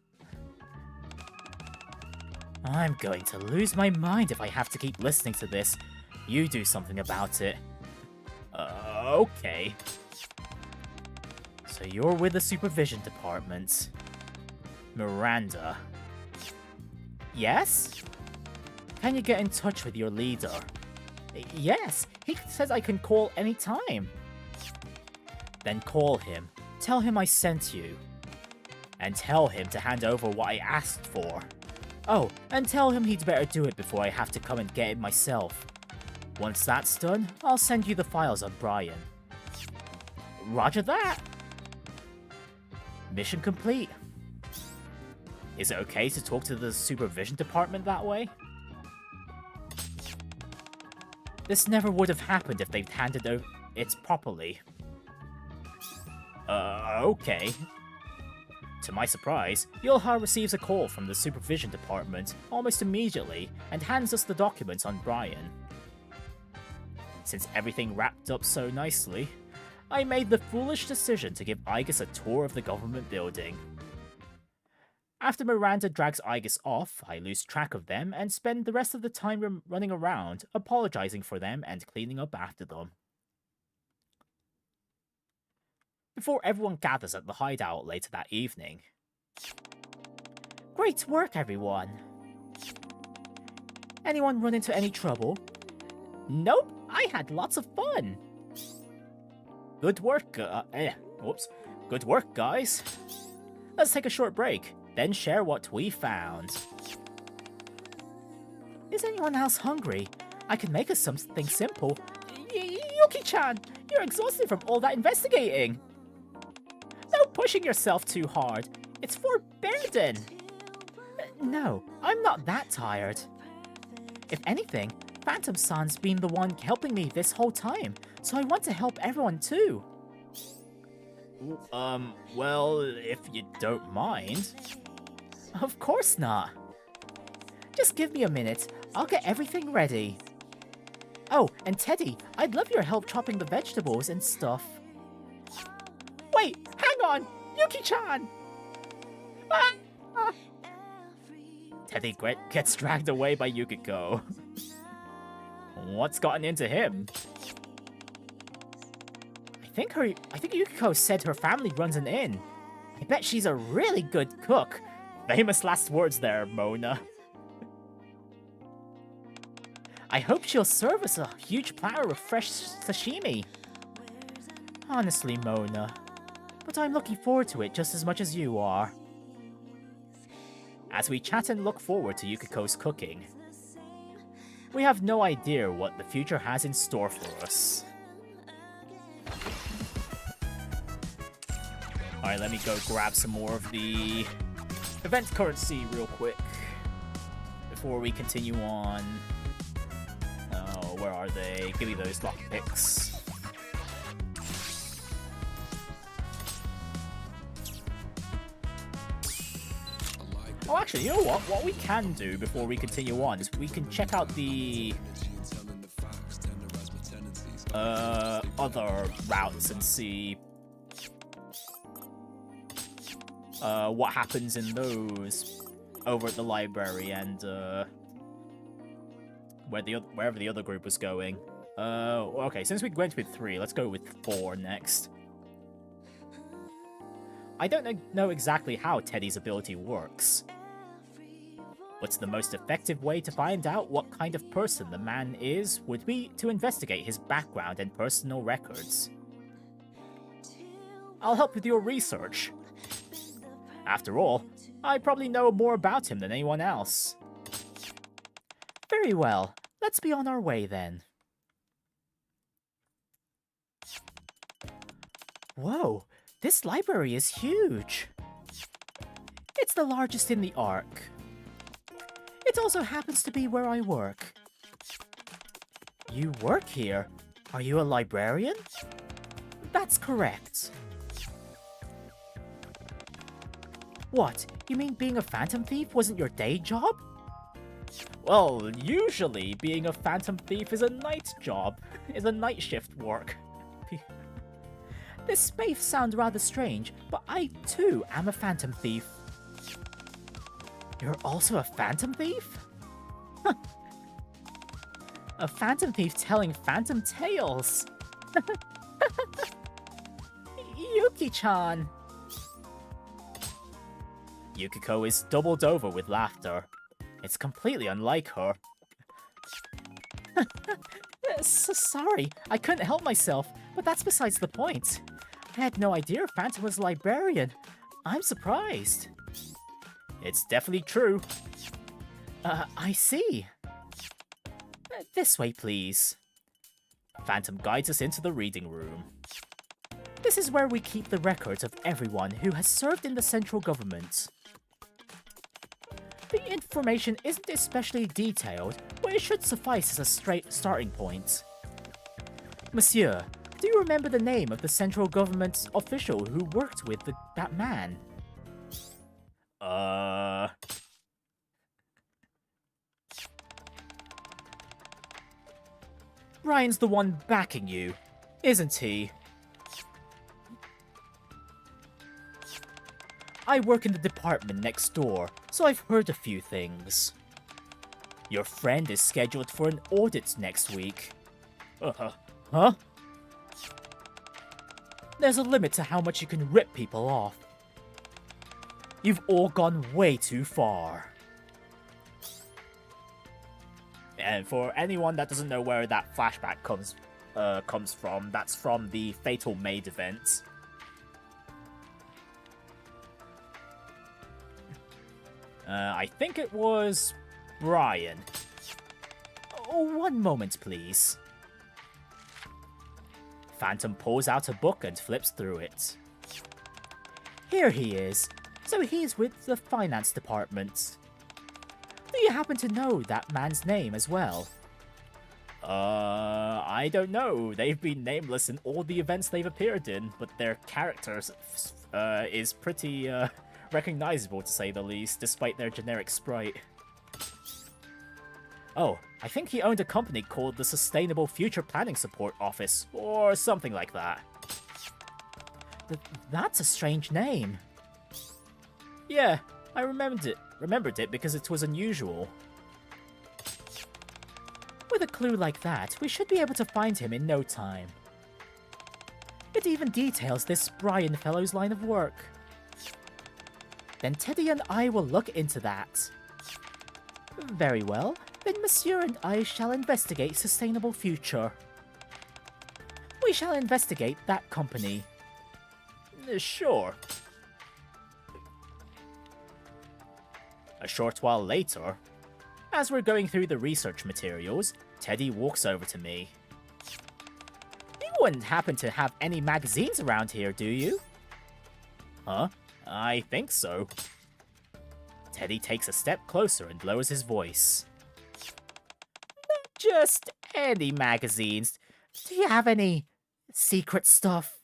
I'm going to lose my mind if I have to keep listening to this. You do something about it. Okay. So you're with the supervision department. Miranda. Yes? Can you get in touch with your leader? Yes, he says I can call anytime. Then call him. Tell him I sent you. And tell him to hand over what I asked for. Oh, and tell him he'd better do it before I have to come and get it myself. Once that's done, I'll send you the files on Brian. Roger that! Mission complete. Is it okay to talk to the supervision department that way? This never would have happened if they'd handed it properly. Okay. To my surprise, Yulha receives a call from the supervision department almost immediately and hands us the documents on Brian. Since everything wrapped up so nicely, I made the foolish decision to give Aegis a tour of the government building. After Miranda drags Aegis off, I lose track of them and spend the rest of the time running around, apologizing for them and cleaning up after them. Before everyone gathers at the hideout later that evening. Great work, everyone! Anyone run into any trouble? Nope, I had lots of fun! Good work, Good work, guys! Let's take a short break. then share what we found. Is anyone else hungry? I can make us something simple. Yuki-chan, you're exhausted from all that investigating. No pushing yourself too hard. It's for Burden. No, I'm not that tired. If anything, Phantom-san's been the one helping me this whole time, so I want to help everyone too. Well, if you don't mind. Of course not. Just give me a minute, I'll get everything ready. Oh, and Teddy, I'd love your help chopping the vegetables and stuff. Wait, hang on! Yuki-chan! Ah! Teddy gets dragged away by Yukiko. What's gotten into him? I think Yukiko said her family runs an inn. I bet she's a really good cook. Famous last words there, Mona. I hope she'll serve us a huge platter of fresh sashimi. Honestly, Mona. But I'm looking forward to it just as much as you are. As we chat and look forward to Yukiko's cooking, we have no idea what the future has in store for us. Alright, let me go grab some more of the event currency real quick before we continue on. Oh, where are they? Give me those lockpicks. Oh, actually, you know what? What we can do before we continue on is we can check out the other routes and see what happens in those over at the library and wherever the other group was going. Okay, since we went with 3, let's go with 4 next. I don't know exactly how Teddy's ability works. What's the most effective way to find out what kind of person the man is would be to investigate his background and personal records. I'll help with your research. After all, I probably know more about him than anyone else. Very well, let's be on our way then. Whoa, this library is huge. It's the largest in the Ark. It also happens to be where I work. You work here? Are you a librarian? That's correct. What, you mean being a phantom thief wasn't your day job? Well, usually being a phantom thief is a night job, is a night shift work. This may sound rather strange, but I too am a phantom thief. You're also a phantom thief? A phantom thief telling phantom tales. Yuki-chan. Yukiko is doubled over with laughter. It's completely unlike her. Sorry, I couldn't help myself, but that's besides the point. I had no idea Phantom was a librarian. I'm surprised. It's definitely true. I see. This way, please. Phantom guides us into the reading room. This is where we keep the records of everyone who has served in the central government. The information isn't especially detailed, but it should suffice as a straight starting point. Monsieur, do you remember the name of the central government official who worked with that man? Brian's the one backing you, isn't he? I work in the department next door, so I've heard a few things. Your friend is scheduled for an audit next week. Huh? There's a limit to how much you can rip people off. You've all gone way too far. And for anyone that doesn't know where that flashback comes from, that's from the Fatal Maid event. I think it was Brian. Oh, one moment, please. Phantom pulls out a book and flips through it. Here he is. So he's with the finance department. Do you happen to know that man's name as well? I don't know. They've been nameless in all the events they've appeared in, but their characters is pretty recognizable to say the least, despite their generic sprite. Oh, I think he owned a company called the Sustainable Future Planning Support Office, or something like that. That's a strange name. Yeah, I remembered it because it was unusual. With a clue like that, we should be able to find him in no time. It even details this Brian fellow's line of work. Then Teddy and I will look into that. Very well, then Monsieur and I shall investigate Sustainable Future. We shall investigate that company. Sure. A short while later, as we're going through the research materials, Teddy walks over to me. You wouldn't happen to have any magazines around here, do you? Huh? I think so. Teddy takes a step closer and lowers his voice. Not just any magazines. Do you have any secret stuff?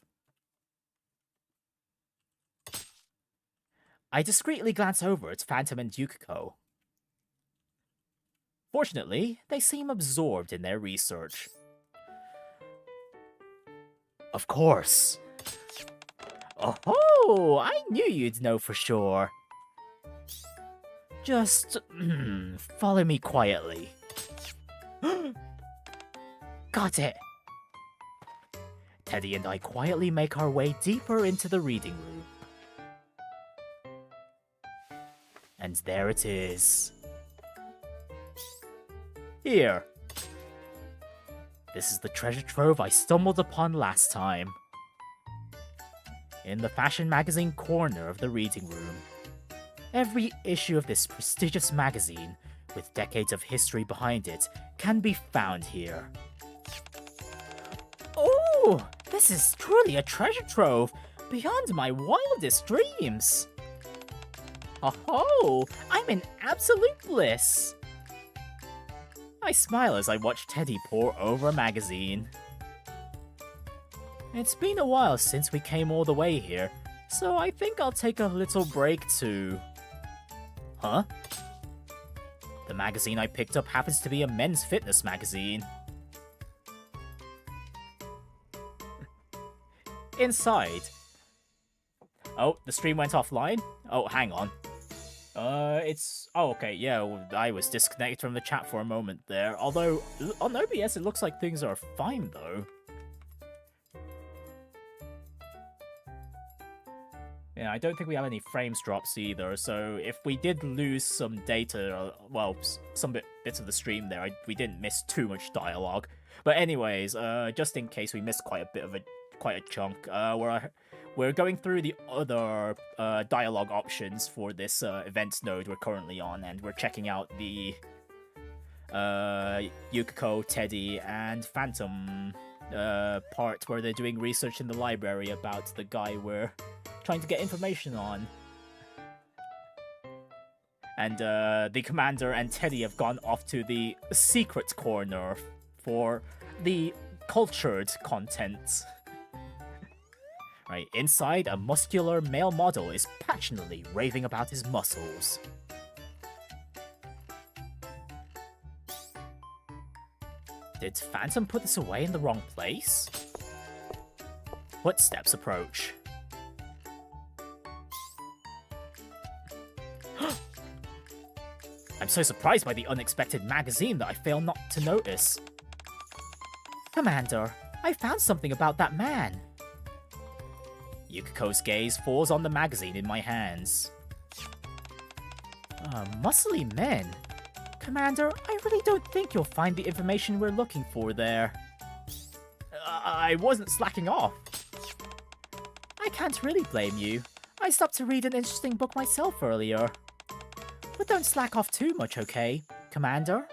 I discreetly glance over at Phantom and Yukiko. Fortunately, they seem absorbed in their research. Of course. Oh, I knew you'd know for sure. Just follow me quietly. Got it. Teddy and I quietly make our way deeper into the reading room. And there it is. Here. This is the treasure trove I stumbled upon last time. In the fashion magazine corner of the reading room. Every issue of this prestigious magazine, with decades of history behind it, can be found here. Oh, this is truly a treasure trove, beyond my wildest dreams. Oh, I'm in absolute bliss. I smile as I watch Teddy pore over a magazine. It's been a while since we came all the way here, so I think I'll take a little break to... Huh? The magazine I picked up happens to be a men's fitness magazine. Inside. Oh, the stream went offline? Oh, hang on. Oh, okay, yeah, well, I was disconnected from the chat for a moment there. Although, on OBS it looks like things are fine, though. Yeah, I don't think we have any frames drops either, so if we did lose some data, well, some bits of the stream there, we didn't miss too much dialogue. But anyways, just in case we missed quite a chunk, we're going through the other dialogue options for this events node we're currently on, and we're checking out the Yukiko, Teddy, and Phantom part where they're doing research in the library about the guy we're trying to get information on. And the commander and Teddy have gone off to the secret corner for the cultured content. Right, inside, a muscular male model is passionately raving about his muscles. Did Phantom put this away in the wrong place? Footsteps approach. I'm so surprised by the unexpected magazine that I failed not to notice. Commander, I found something about that man. Yukiko's gaze falls on the magazine in my hands. Muscly men. Commander, I really don't think you'll find the information we're looking for there. I wasn't slacking off. I can't really blame you. I stopped to read an interesting book myself earlier. But don't slack off too much, okay, Commander?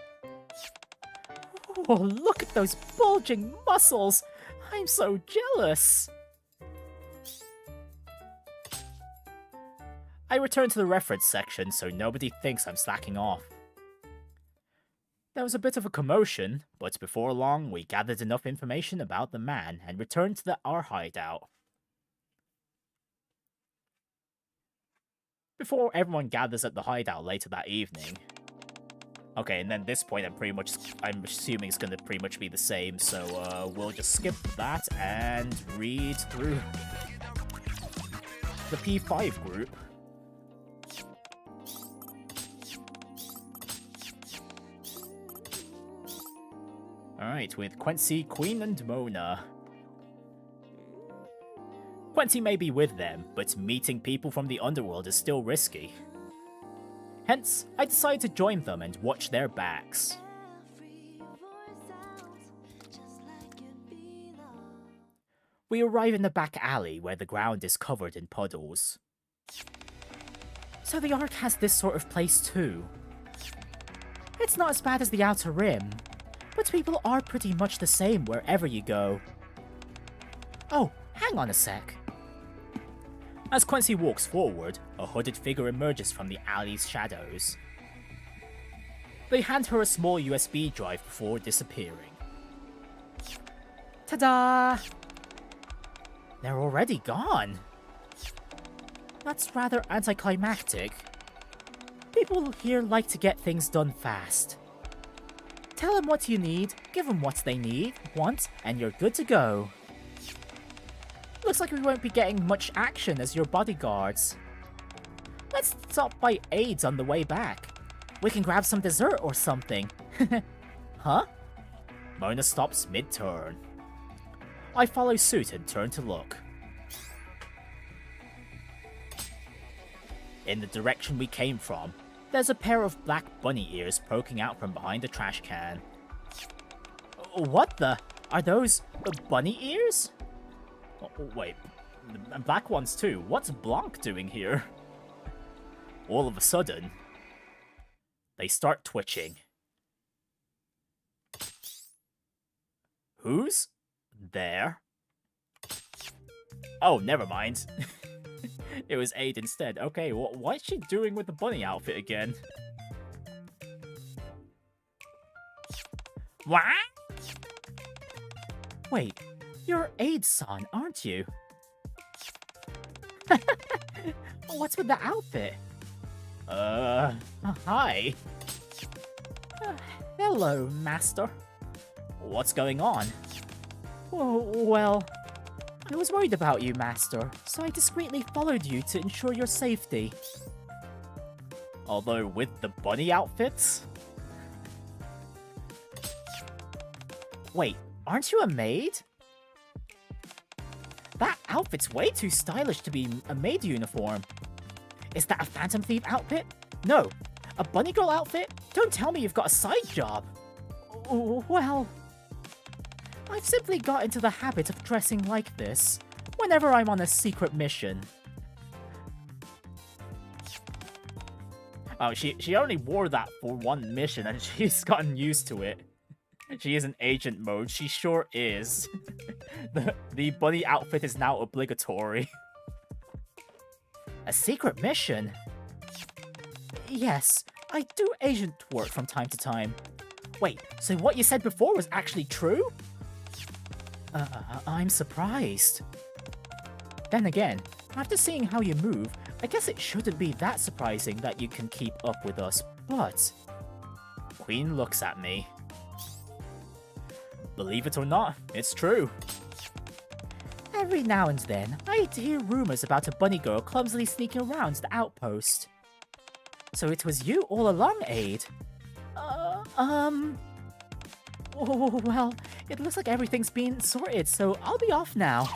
Oh, look at those bulging muscles! I'm so jealous! I return to the reference section so nobody thinks I'm slacking off. There was a bit of a commotion, but before long we gathered enough information about the man and returned to our hideout. Before everyone gathers at the hideout later that evening. Okay, and then this point I'm assuming it's gonna pretty much be the same, so we'll just skip that and read through the P5 group. Alright, with Quincy, Queen, and Mona. Quincy may be with them, but meeting people from the underworld is still risky. Hence, I decided to join them and watch their backs. We arrive in the back alley where the ground is covered in puddles. So the Ark has this sort of place too. It's not as bad as the Outer Rim, but people are pretty much the same wherever you go. Oh, hang on a sec. As Quincy walks forward, a hooded figure emerges from the alley's shadows. They hand her a small USB drive before disappearing. Ta-da! They're already gone. That's rather anticlimactic. People here like to get things done fast. Tell them what you need, give them what they want, and you're good to go. Looks like we won't be getting much action as your bodyguards. Let's stop by Aids on the way back. We can grab some dessert or something. Huh? Mona stops mid-turn. I follow suit and turn to look. In the direction we came from, there's a pair of black bunny ears poking out from behind a trash can. What the? Are those bunny ears? Oh, wait, black ones too. What's Blanc doing here? All of a sudden, they start twitching. Who's there? Oh, never mind. It was Aid instead. Okay, what is she doing with the bunny outfit again? What? Wait, you're Aid-san, aren't you? What's with the outfit? Hi. Hello, Master. What's going on? Oh, well, I was worried about you, Master, so I discreetly followed you to ensure your safety. Although with the bunny outfits? Wait, aren't you a maid? That outfit's way too stylish to be a maid uniform. Is that a Phantom Thief outfit? No. A bunny girl outfit? Don't tell me you've got a side job. Well, I've simply got into the habit of dressing like this whenever I'm on a secret mission. Oh, she only wore that for one mission and she's gotten used to it. She is in agent mode, she sure is. The bunny outfit is now obligatory. A secret mission? Yes, I do agent work from time to time. Wait, so what you said before was actually true? I'm surprised. Then again, after seeing how you move, I guess it shouldn't be that surprising that you can keep up with us, but... Queen looks at me. Believe it or not, it's true. Every now and then, I hear rumors about a bunny girl clumsily sneaking around the outpost. So it was you all along, Aid? Oh, well, it looks like everything's been sorted, so I'll be off now.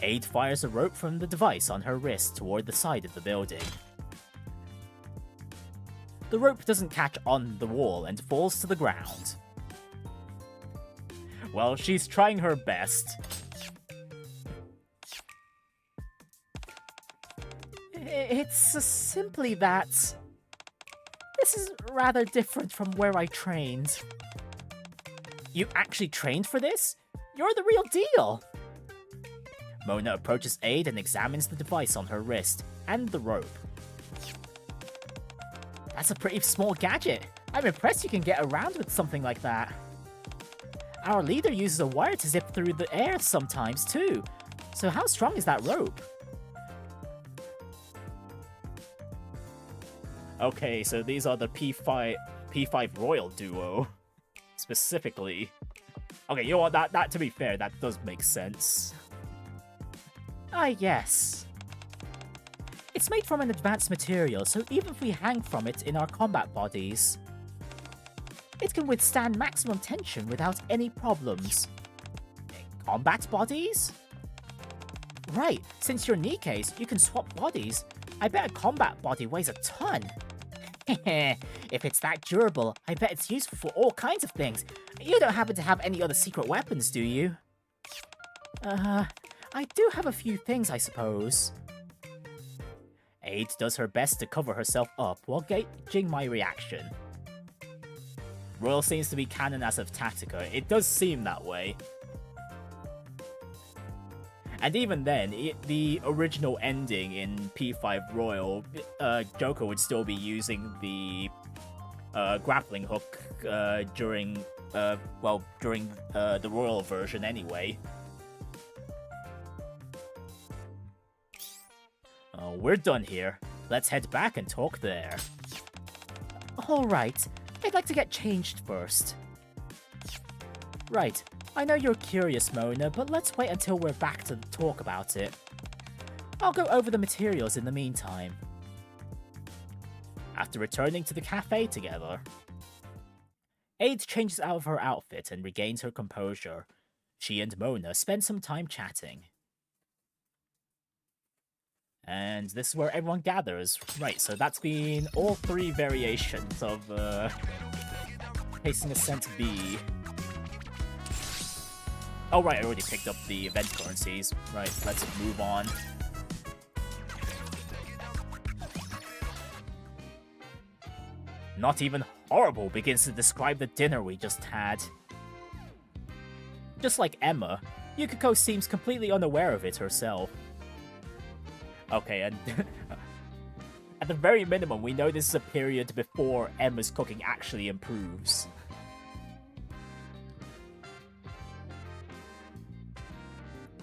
Aid fires a rope from the device on her wrist toward the side of the building. The rope doesn't catch on the wall and falls to the ground. Well, she's trying her best. It's simply that this is rather different from where I trained. You actually trained for this? You're the real deal! Mona approaches Aid and examines the device on her wrist, and the rope. That's a pretty small gadget. I'm impressed you can get around with something like that. Our leader uses a wire to zip through the air sometimes, too. So how strong is that rope? Okay, so these are the P5 Royal duo, specifically. Okay, you know what, that to be fair, that does make sense. Ah, yes. It's made from an advanced material, so even if we hang from it in our combat bodies, it can withstand maximum tension without any problems. Combat bodies? Right, since you're Nikke's, you can swap bodies. I bet a combat body weighs a ton. If it's that durable, I bet it's useful for all kinds of things. You don't happen to have any other secret weapons, do you? I do have a few things, I suppose. Aid does her best to cover herself up while gauging my reaction. Royal seems to be canon as of Tactica. It does seem that way. And even then, the original ending in P5 Royal, Joker would still be using the grappling hook during the Royal version anyway. We're done here. Let's head back and talk there. Alright, I'd like to get changed first. Right, I know you're curious, Mona, but let's wait until we're back to talk about it. I'll go over the materials in the meantime. After returning to the cafe together, Aid changes out of her outfit and regains her composure. She and Mona spend some time chatting. And this is where everyone gathers. Right, so that's been all three variations of Tasting Ascent B. Oh right, I already picked up the event currencies. Right, let's move on. Not even horrible begins to describe the dinner we just had. Just like Emma, Yukiko seems completely unaware of it herself. Okay, and at the very minimum, we know this is a period before Emma's cooking actually improves.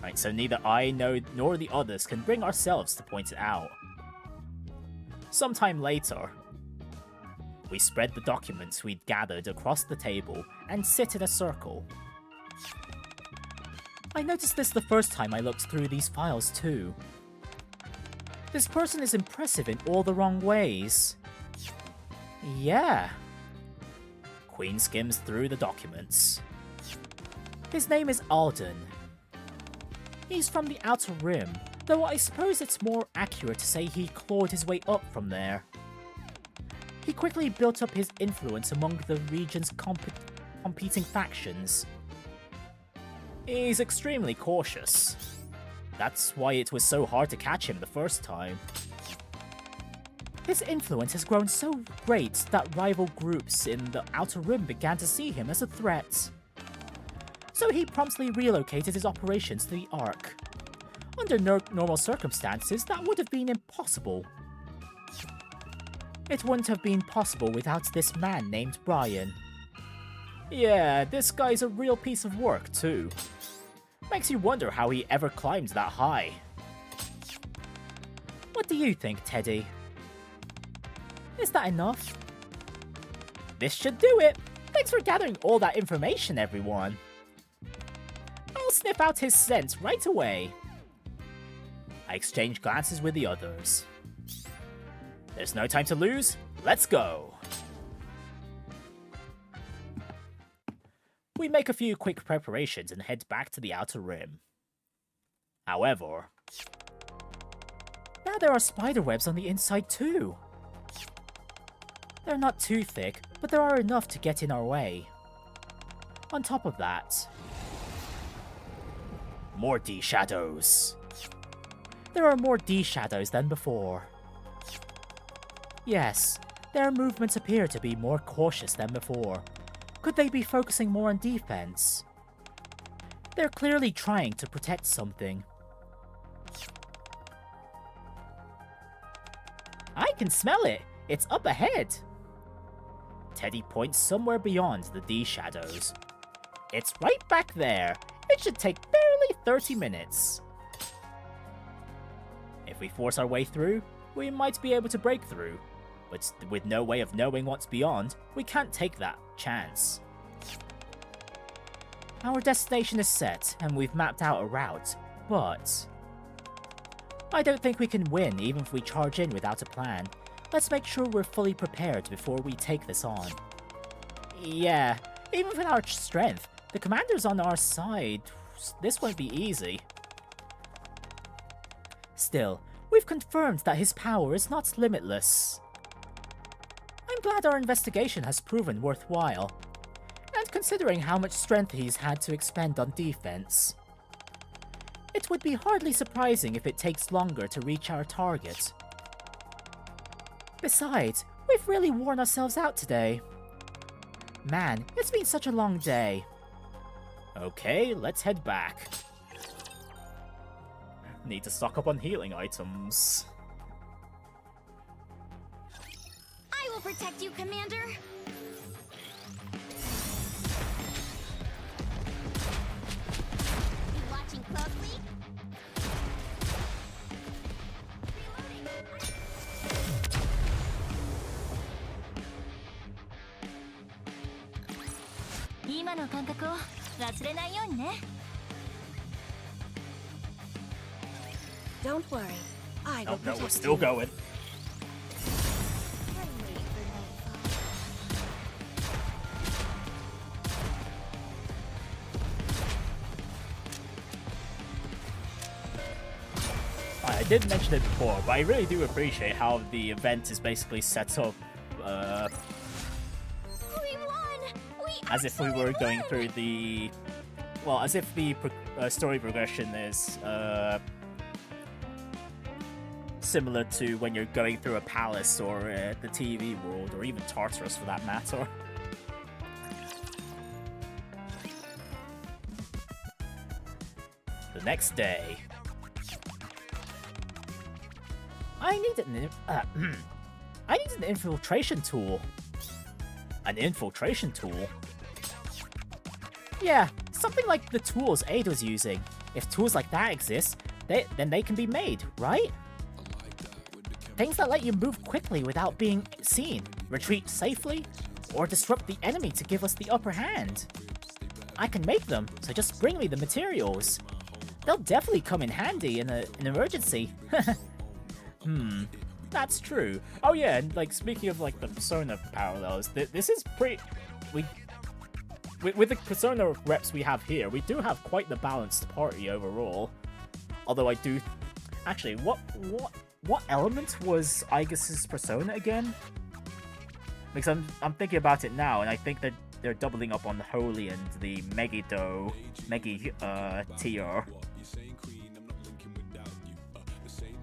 Right, so neither I nor the others can bring ourselves to point it out. Sometime later, we spread the documents we'd gathered across the table and sit in a circle. I noticed this the first time I looked through these files too. This person is impressive in all the wrong ways. Yeah. Queen skims through the documents. His name is Alden. He's from the Outer Rim, though I suppose it's more accurate to say he clawed his way up from there. He quickly built up his influence among the region's competing factions. He's extremely cautious. That's why it was so hard to catch him the first time. His influence has grown so great that rival groups in the Outer Rim began to see him as a threat. So he promptly relocated his operations to the Ark. Under normal circumstances, that would have been impossible. It wouldn't have been possible without this man named Brian. Yeah, this guy's a real piece of work too. Makes you wonder how he ever climbed that high. What do you think, Teddy? Is that enough? This should do it! Thanks for gathering all that information, everyone. I'll sniff out his scent right away. I exchange glances with the others. There's no time to lose, let's go! We make a few quick preparations and head back to the Outer Rim. However, now there are spider webs on the inside too. They're not too thick, but there are enough to get in our way. On top of that, more D-shadows. There are more D-shadows than before. Yes, their movements appear to be more cautious than before. Could they be focusing more on defense? They're clearly trying to protect something. I can smell it! It's up ahead! Teddy points somewhere beyond the D shadows. It's right back there. It should take barely 30 minutes. If we force our way through, we might be able to break through. But with no way of knowing what's beyond, we can't take that chance. Our destination is set, and we've mapped out a route, but I don't think we can win even if we charge in without a plan. Let's make sure we're fully prepared before we take this on. Yeah, even with our strength, the commander's on our side. This won't be easy. Still, we've confirmed that his power is not limitless. I'm glad our investigation has proven worthwhile, and considering how much strength he's had to expend on defense, it would be hardly surprising if it takes longer to reach our target. Besides, we've really worn ourselves out today. Man, it's been such a long day. Okay, let's head back. Need to stock up on healing items. I will protect you, Commander. You watching closely? Don't worry. I will Oh no, we're protect still you. going. I did mention it before, but I really do appreciate how the event is basically set up We won! as if we were going through the... Well, as if the story progression is similar to when you're going through a palace or the TV world, or even Tartarus for that matter. The next day... I need an infiltration tool. An infiltration tool? Yeah, something like the tools Aid was using. If tools like that exist, then they can be made, right? Things that let you move quickly without being seen, retreat safely, or disrupt the enemy to give us the upper hand. I can make them, so just bring me the materials. They'll definitely come in handy in an emergency. That's true. Oh yeah, and like speaking of like the Persona parallels, this is pretty... With the Persona reps we have here, we do have quite the balanced party overall. Although I do... Actually, what element was Aigis' Persona again? Because I'm thinking about it now, and I think that they're doubling up on the Holy and the Megiddo tier.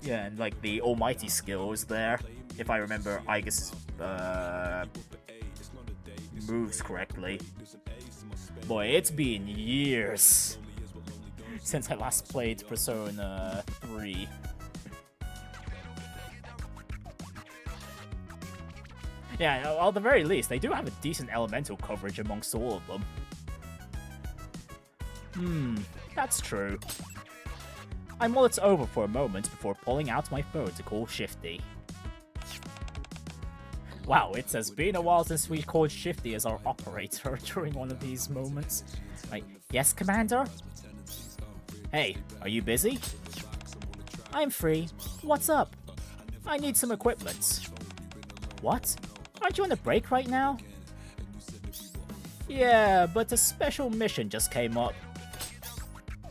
Yeah, and like the almighty skills there, if I remember Aigis' moves correctly. Boy, it's been years since I last played Persona 3. Yeah, at the very least, they do have a decent elemental coverage amongst all of them. That's true. I mull it over for a moment before pulling out my phone to call Shifty. Wow, it has been a while since we called Shifty as our operator during one of these moments. Right, yes, Commander? Hey, are you busy? I'm free. What's up? I need some equipment. What? Aren't you on a break right now? Yeah, but a special mission just came up.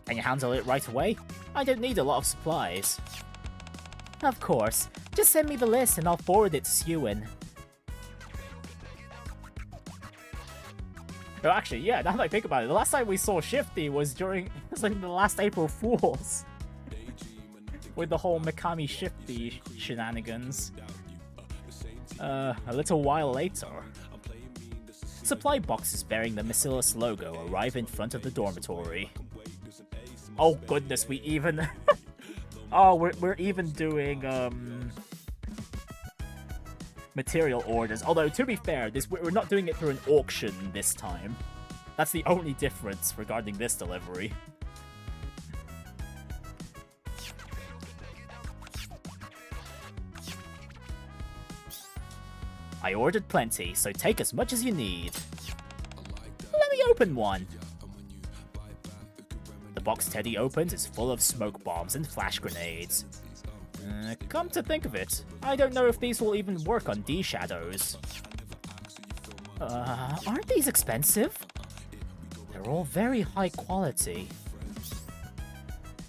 Can you handle it right away? I don't need a lot of supplies. Of course. Just send me the list and I'll forward it to Sewin. Oh, actually, yeah, now that I think about it, the last time we saw Shifty was like the last April Fools. With the whole Mikami Shifty shenanigans. A little while later, supply boxes bearing the Bacillus logo arrive in front of the dormitory. Oh goodness, we even... oh, we're even doing, material orders. Although, to be fair, we're not doing it through an auction this time. That's the only difference regarding this delivery. I ordered plenty, so take as much as you need. Let me open one. The box Teddy opens is full of smoke bombs and flash grenades. Come to think of it, I don't know if these will even work on D-shadows. Aren't these expensive? They're all very high quality.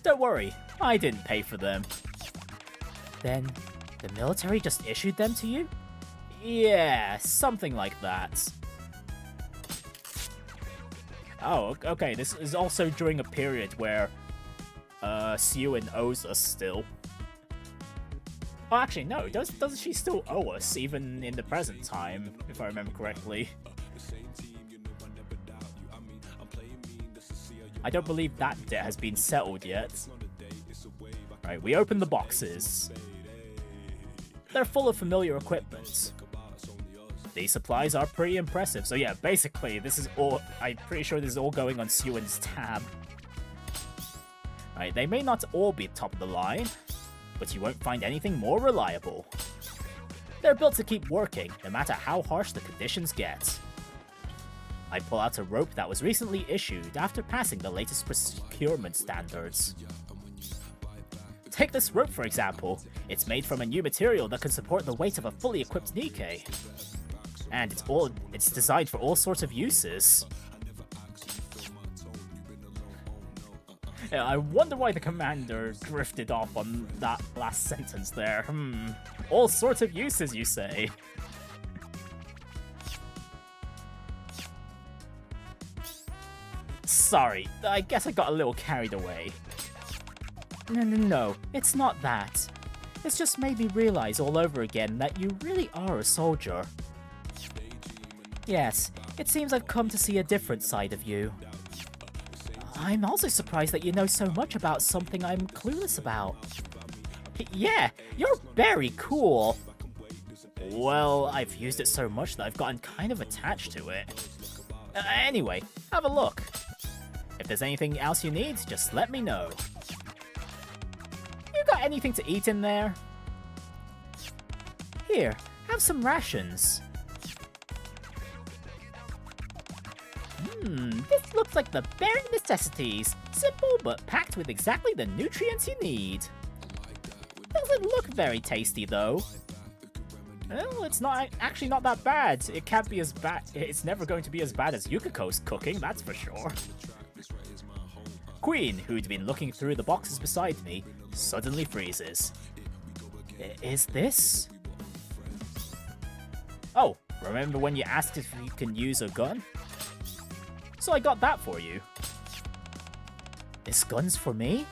Don't worry, I didn't pay for them. Then, the military just issued them to you? Yeah, something like that. Oh, okay, this is also during a period where, Sewin owes us still. Oh, actually, no, doesn't she still owe us, even in the present time, if I remember correctly? I don't believe that debt has been settled yet. Right, we open the boxes. They're full of familiar equipment. These supplies are pretty impressive, so yeah, basically, this is all... I'm pretty sure this is all going on Sewin's tab. Right, they may not all be top of the line, but you won't find anything more reliable. They're built to keep working, no matter how harsh the conditions get. I pull out a rope that was recently issued after passing the latest procurement standards. Take this rope, for example. It's made from a new material that can support the weight of a fully equipped Nikke. And it's designed for all sorts of uses. Yeah, I wonder why the commander drifted off on that last sentence there. All sorts of uses, you say? Sorry, I guess I got a little carried away. No, it's not that. It's just made me realize all over again that you really are a soldier. Yes, it seems I've come to see a different side of you. I'm also surprised that you know so much about something I'm clueless about. Yeah, you're very cool. Well, I've used it so much that I've gotten kind of attached to it. Anyway, have a look. If there's anything else you need, just let me know. You got anything to eat in there? Here, have some rations. This looks like the bare necessities. Simple, but packed with exactly the nutrients you need. Doesn't look very tasty, though. Well, it's actually not that bad. It can't be as bad. It's never going to be as bad as Yukiko's cooking, that's for sure. Queen, who'd been looking through the boxes beside me, suddenly freezes. Is this? Oh, remember when you asked if you can use a gun? So I got that for you. This gun's for me?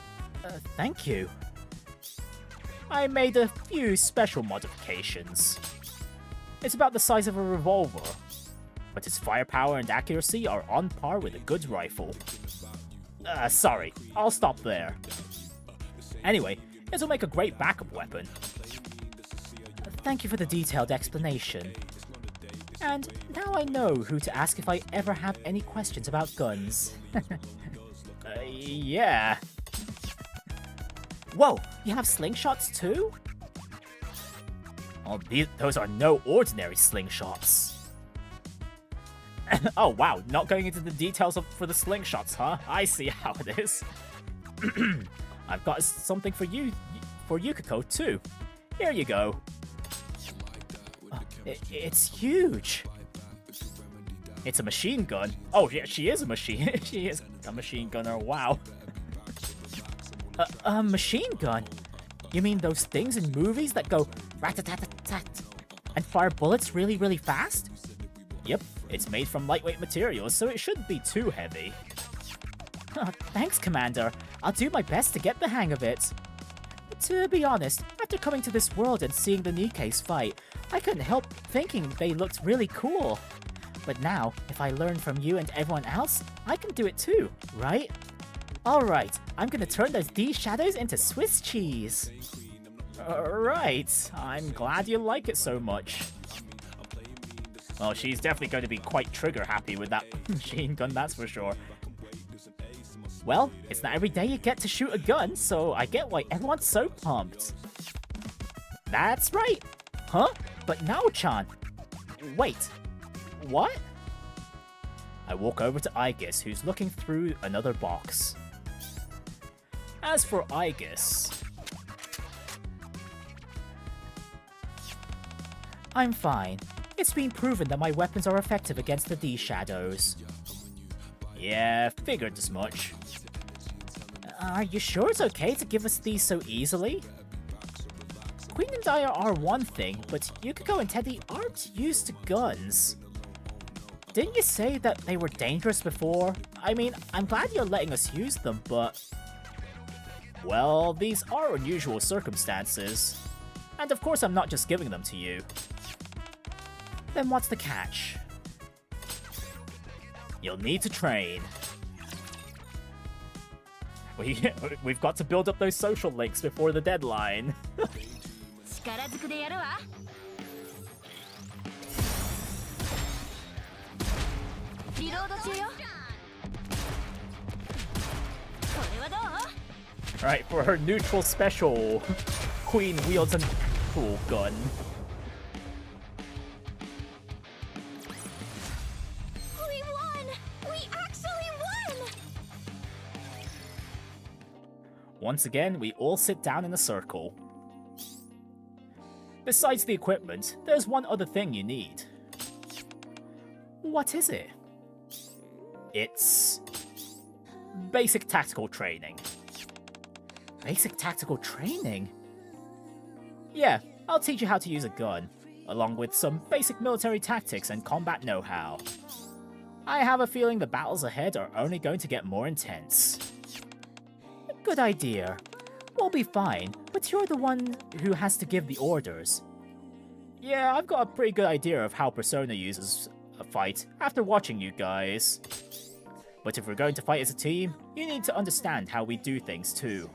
Thank you. I made a few special modifications. It's about the size of a revolver, but its firepower and accuracy are on par with a good rifle. Sorry, I'll stop there. Anyway, it'll make a great backup weapon. Thank you for the detailed explanation. And now I know who to ask if I ever have any questions about guns. Yeah. Whoa, you have slingshots too? Oh, those are no ordinary slingshots. Oh wow, not going into the details for the slingshots, huh? I see how it is. I've got something for you, for Yukiko too. Here you go. It's huge. It's a machine gun. Oh yeah, she is a machine. She is a machine gunner. Wow. A machine gun? You mean those things in movies that go rat-a-tat-tat-tat and fire bullets really, really fast? Yep, it's made from lightweight materials, so it shouldn't be too heavy. Oh, thanks, Commander. I'll do my best to get the hang of it. To be honest, after coming to this world and seeing the Nikke's fight, I couldn't help thinking they looked really cool. But now, if I learn from you and everyone else, I can do it too, right? Alright, I'm gonna turn those D shadows into Swiss cheese. Right, I'm glad you like it so much. Well, she's definitely going to be quite trigger happy with that machine gun, that's for sure. Well, it's not every day you get to shoot a gun, so I get why everyone's so pumped. That's right! Huh? But Nao-chan... Wait, what? I walk over to Aegis, who's looking through another box. As for Aegis... I'm fine. It's been proven that my weapons are effective against the D-shadows. Yeah, figured as much. Are you sure it's okay to give us these so easily? Queen and I are one thing, but Yukiko and Teddy aren't used to guns. Didn't you say that they were dangerous before? I mean, I'm glad you're letting us use them, but... Well, these are unusual circumstances. And of course I'm not just giving them to you. Then what's the catch? You'll need to train. We've got to build up those social links before the deadline. Alright, for her neutral special, Queen wields an cool gun. We won! We actually won! Once again, we all sit down in a circle. Besides the equipment, there's one other thing you need. What is it? It's... basic tactical training. Basic tactical training? Yeah, I'll teach you how to use a gun, along with some basic military tactics and combat know-how. I have a feeling the battles ahead are only going to get more intense. Good idea. We'll be fine, but you're the one who has to give the orders. Yeah, I've got a pretty good idea of how Persona uses a fight after watching you guys. But if we're going to fight as a team, you need to understand how we do things too.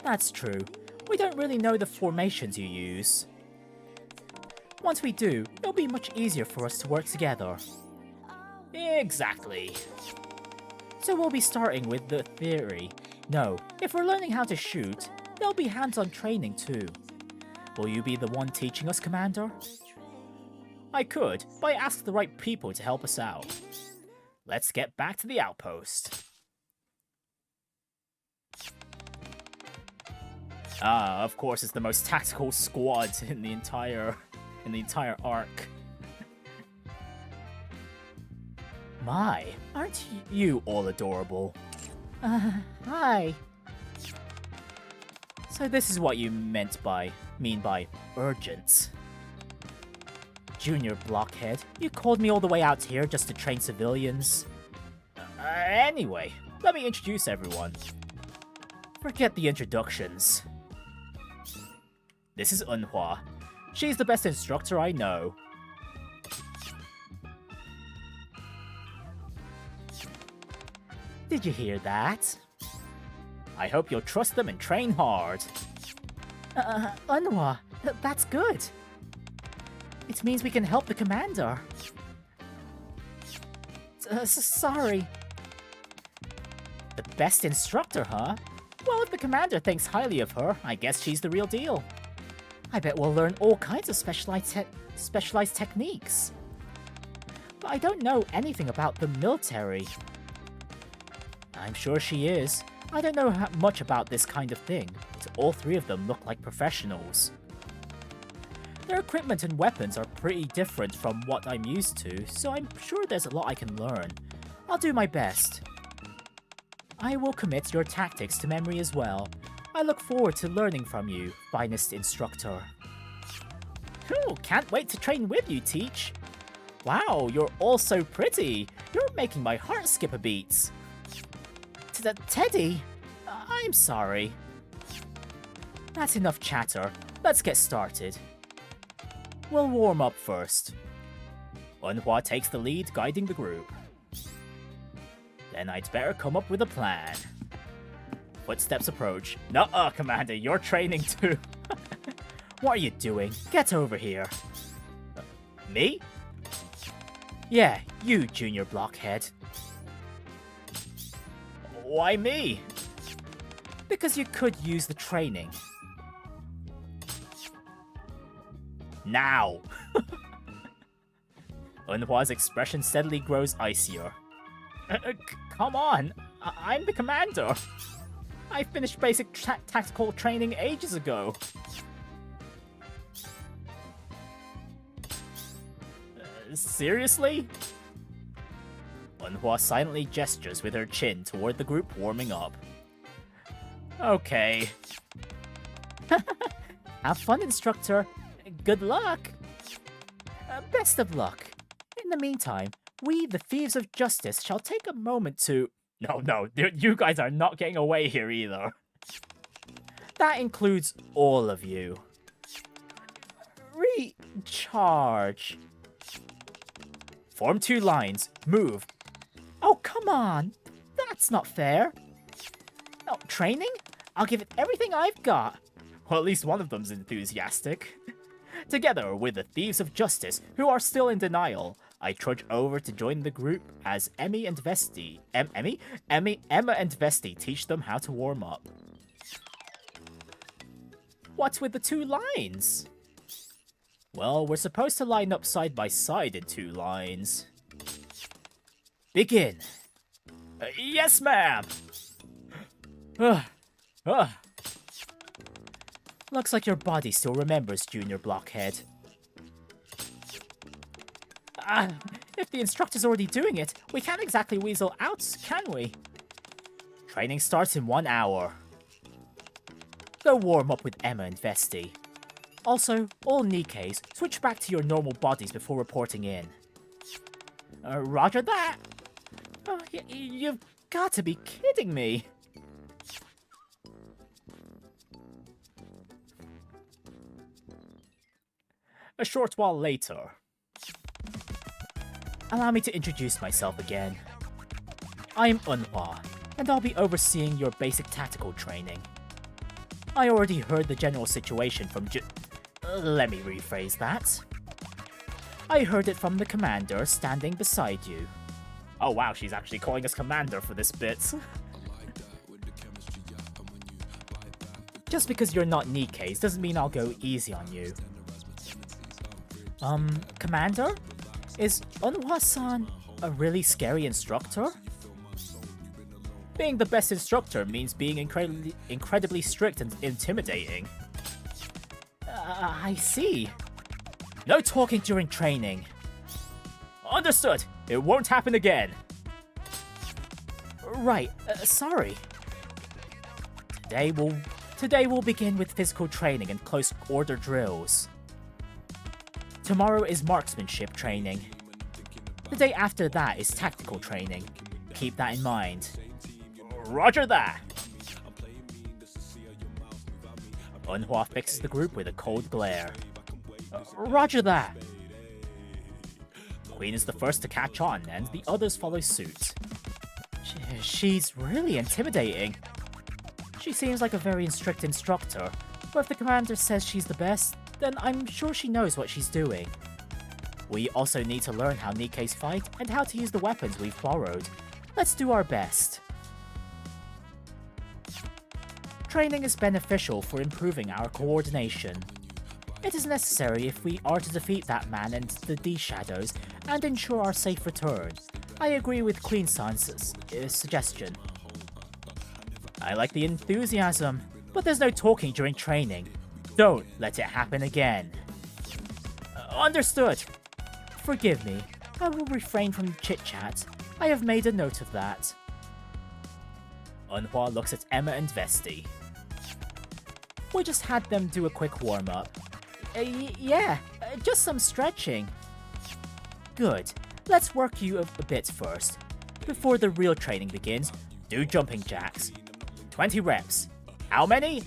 That's true. We don't really know the formations you use. Once we do, it'll be much easier for us to work together. Exactly. So we'll be starting with the theory. No, if we're learning how to shoot, there'll be hands-on training too. Will you be the one teaching us, Commander? I could, but I asked the right people to help us out. Let's get back to the outpost. Ah, of course it's the most tactical squad in the entire arc. My, aren't you all adorable? Hi. So this is what you mean by urgent. Junior blockhead, you called me all the way out here just to train civilians. Anyway, let me introduce everyone. Forget the introductions. This is Eunhwa. She's the best instructor I know. Did you hear that? I hope you'll trust them and train hard. Eunhwa, that's good. It means we can help the commander. Sorry. The best instructor, huh? Well, if the commander thinks highly of her, I guess she's the real deal. I bet we'll learn all kinds of specialized techniques. But I don't know anything about the military. I'm sure she is. I don't know much about this kind of thing, but all three of them look like professionals. Their equipment and weapons are pretty different from what I'm used to, so I'm sure there's a lot I can learn. I'll do my best. I will commit your tactics to memory as well. I look forward to learning from you, finest instructor. Ooh, can't wait to train with you, Teach. Wow, you're all so pretty. You're making my heart skip a beat. Teddy, I'm sorry. That's enough chatter. Let's get started. We'll warm up first. Eunhwa takes the lead, guiding the group. Then I'd better come up with a plan. Footsteps approach. Nuh-uh, Commander, you're training too. What are you doing? Get over here. Me? Yeah, you, junior blockhead. Why me? Because you could use the training. Now! Eunhwa's expression steadily grows icier. Come on, I'm the commander. I finished basic tactical training ages ago. Seriously? Eunhwa silently gestures with her chin toward the group warming up. Okay. Have fun, instructor. Good luck. Best of luck. In the meantime, we, the Thieves of Justice, shall take a moment to... No, you guys are not getting away here either. That includes all of you. Recharge. Form 2 lines. Move. Oh, come on. That's not fair. Oh, training? I'll give it everything I've got. Well, at least one of them's enthusiastic. Together with the Thieves of Justice, who are still in denial, I trudge over to join the group as Emma and Vesti teach them how to warm up. What's with the 2 lines? Well, we're supposed to line up side by side in 2 lines. Begin. Yes, ma'am. Looks like your body still remembers, Junior Blockhead. If the instructor's already doing it, we can't exactly weasel out, can we? Training starts in 1 hour. Go warm up with Emma and Vesti. Also, all Nikkes, switch back to your normal bodies before reporting in. Roger that. You've got to be kidding me. A short while later. Allow me to introduce myself again. I'm Eunhwa, and I'll be overseeing your basic tactical training. I already heard the general situation from let me rephrase that. I heard it from the commander standing beside you. Oh wow, she's actually calling us commander for this bit. Just because you're not Nikkes doesn't mean I'll go easy on you. Commander? Is Eunhwa-san a really scary instructor? Being the best instructor means being incredibly strict and intimidating. I see. No talking during training. Understood. It won't happen again. Right. Sorry. Today we'll begin with physical training and close order drills. Tomorrow is marksmanship training. The day after that is tactical training. Keep that in mind. Roger that! Eunhwa fixes the group with a cold glare. Roger that! Queen is the first to catch on, and the others follow suit. She's really intimidating. She seems like a very strict instructor, but if the commander says she's the best, then I'm sure she knows what she's doing. We also need to learn how Nikkes fight and how to use the weapons we've borrowed. Let's do our best. Training is beneficial for improving our coordination. It is necessary if we are to defeat that man and the D-Shadows and ensure our safe return. I agree with Queen-san's suggestion. I like the enthusiasm, but there's no talking during training. Don't let it happen again. Understood. Forgive me. I will refrain from chit-chat. I have made a note of that. Eunhwa looks at Emma and Vesti. We just had them do a quick warm-up. Yeah, just some stretching. Good. Let's work you a bit first. Before the real training begins, do jumping jacks. 20 reps. How many?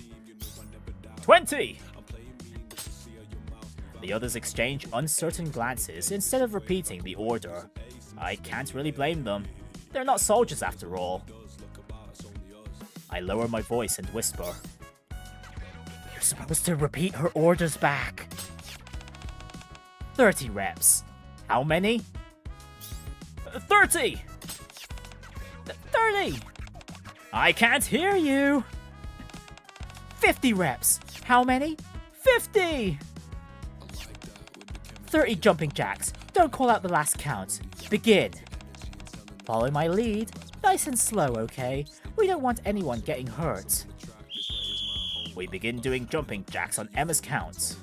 20! The others exchange uncertain glances instead of repeating the order. I can't really blame them. They're not soldiers after all. I lower my voice and whisper. You're supposed to repeat her orders back. 30 reps. How many? 30! 30! I can't hear you! 50 reps. How many? 50! 30 jumping jacks. Don't call out the last count. Begin. Follow my lead. Nice and slow, okay? We don't want anyone getting hurt. We begin doing jumping jacks on Emma's count.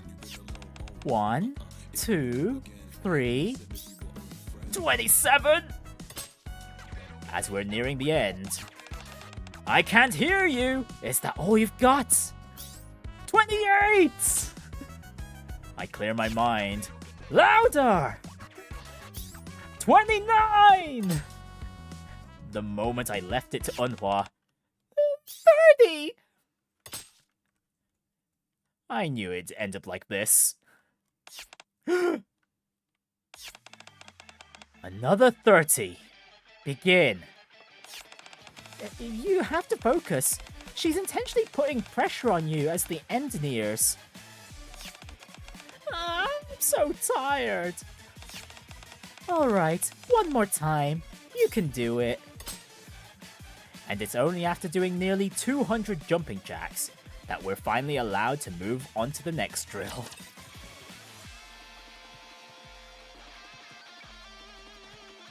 1, 2, 3... 27! As we're nearing the end. I can't hear you! Is that all you've got? 28! I clear my mind. Louder! 29! The moment I left it to Unhwa. 30! I knew it'd end up like this. Another 30. Begin. You have to focus. She's intentionally putting pressure on you as the end nears. I'm so tired. Alright, one more time. You can do it. And it's only after doing nearly 200 jumping jacks that we're finally allowed to move on to the next drill.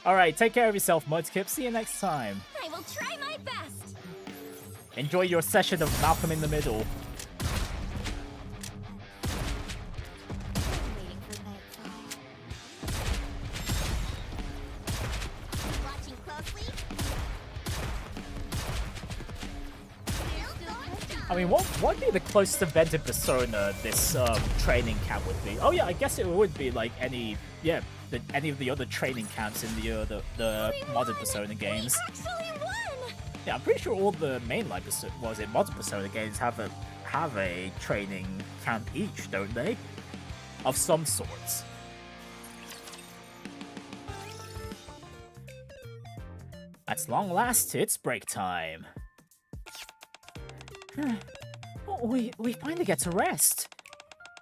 Alright, take care of yourself, Mudskip. See you next time. I will try my best. Enjoy your session of Malcolm in the Middle. Waiting for nightfall. Watching closely. I mean, what would be the closest event in Persona this training camp would be? Oh yeah, I guess it would be like any of the other training camps in the modern Persona games. We actually won! Yeah, I'm pretty sure all the mainline modern Persona games have a training camp each, don't they? Of some sorts. At long last, it's break time. We finally get to rest.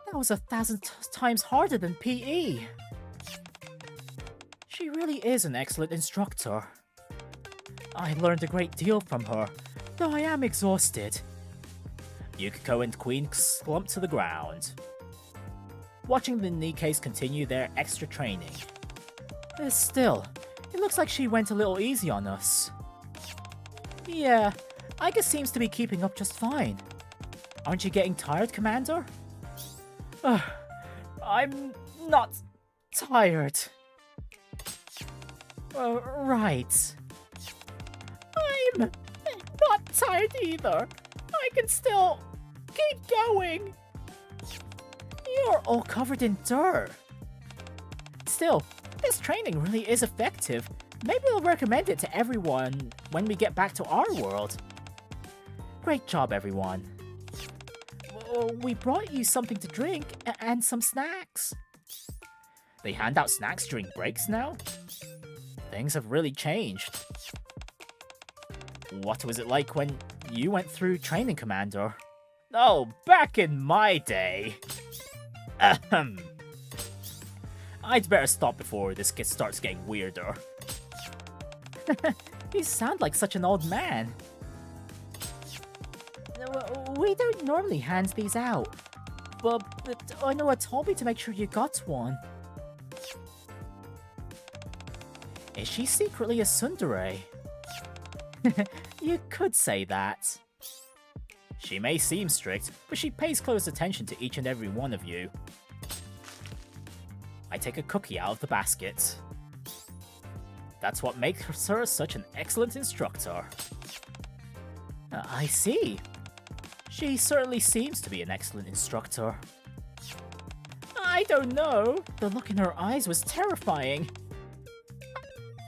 That was 1,000 times harder than PE. She really is an excellent instructor. I learned a great deal from her, though I am exhausted. Yukiko and Queen slump to the ground, watching the Nikkes continue their extra training. Still, it looks like she went a little easy on us. Yeah, Aika seems to be keeping up just fine. Aren't you getting tired, Commander? I'm not tired. Right. I'm not tired either. I can still keep going. You're all covered in dirt. Still, this training really is effective. Maybe I'll recommend it to everyone when we get back to our world. Great job, everyone. We brought you something to drink and some snacks. They hand out snacks during breaks now? Things have really changed. What was it like when you went through training, Commander? Oh, back in my day. Ahem. I'd better stop before this starts getting weirder. You sound like such an old man. We don't normally hand these out, but Onoa told me to make sure you got one. Is she secretly a tsundere? You could say that. She may seem strict, but she pays close attention to each and every one of you. I take a cookie out of the basket. That's what makes her such an excellent instructor. I see. She certainly seems to be an excellent instructor. I don't know. The look in her eyes was terrifying.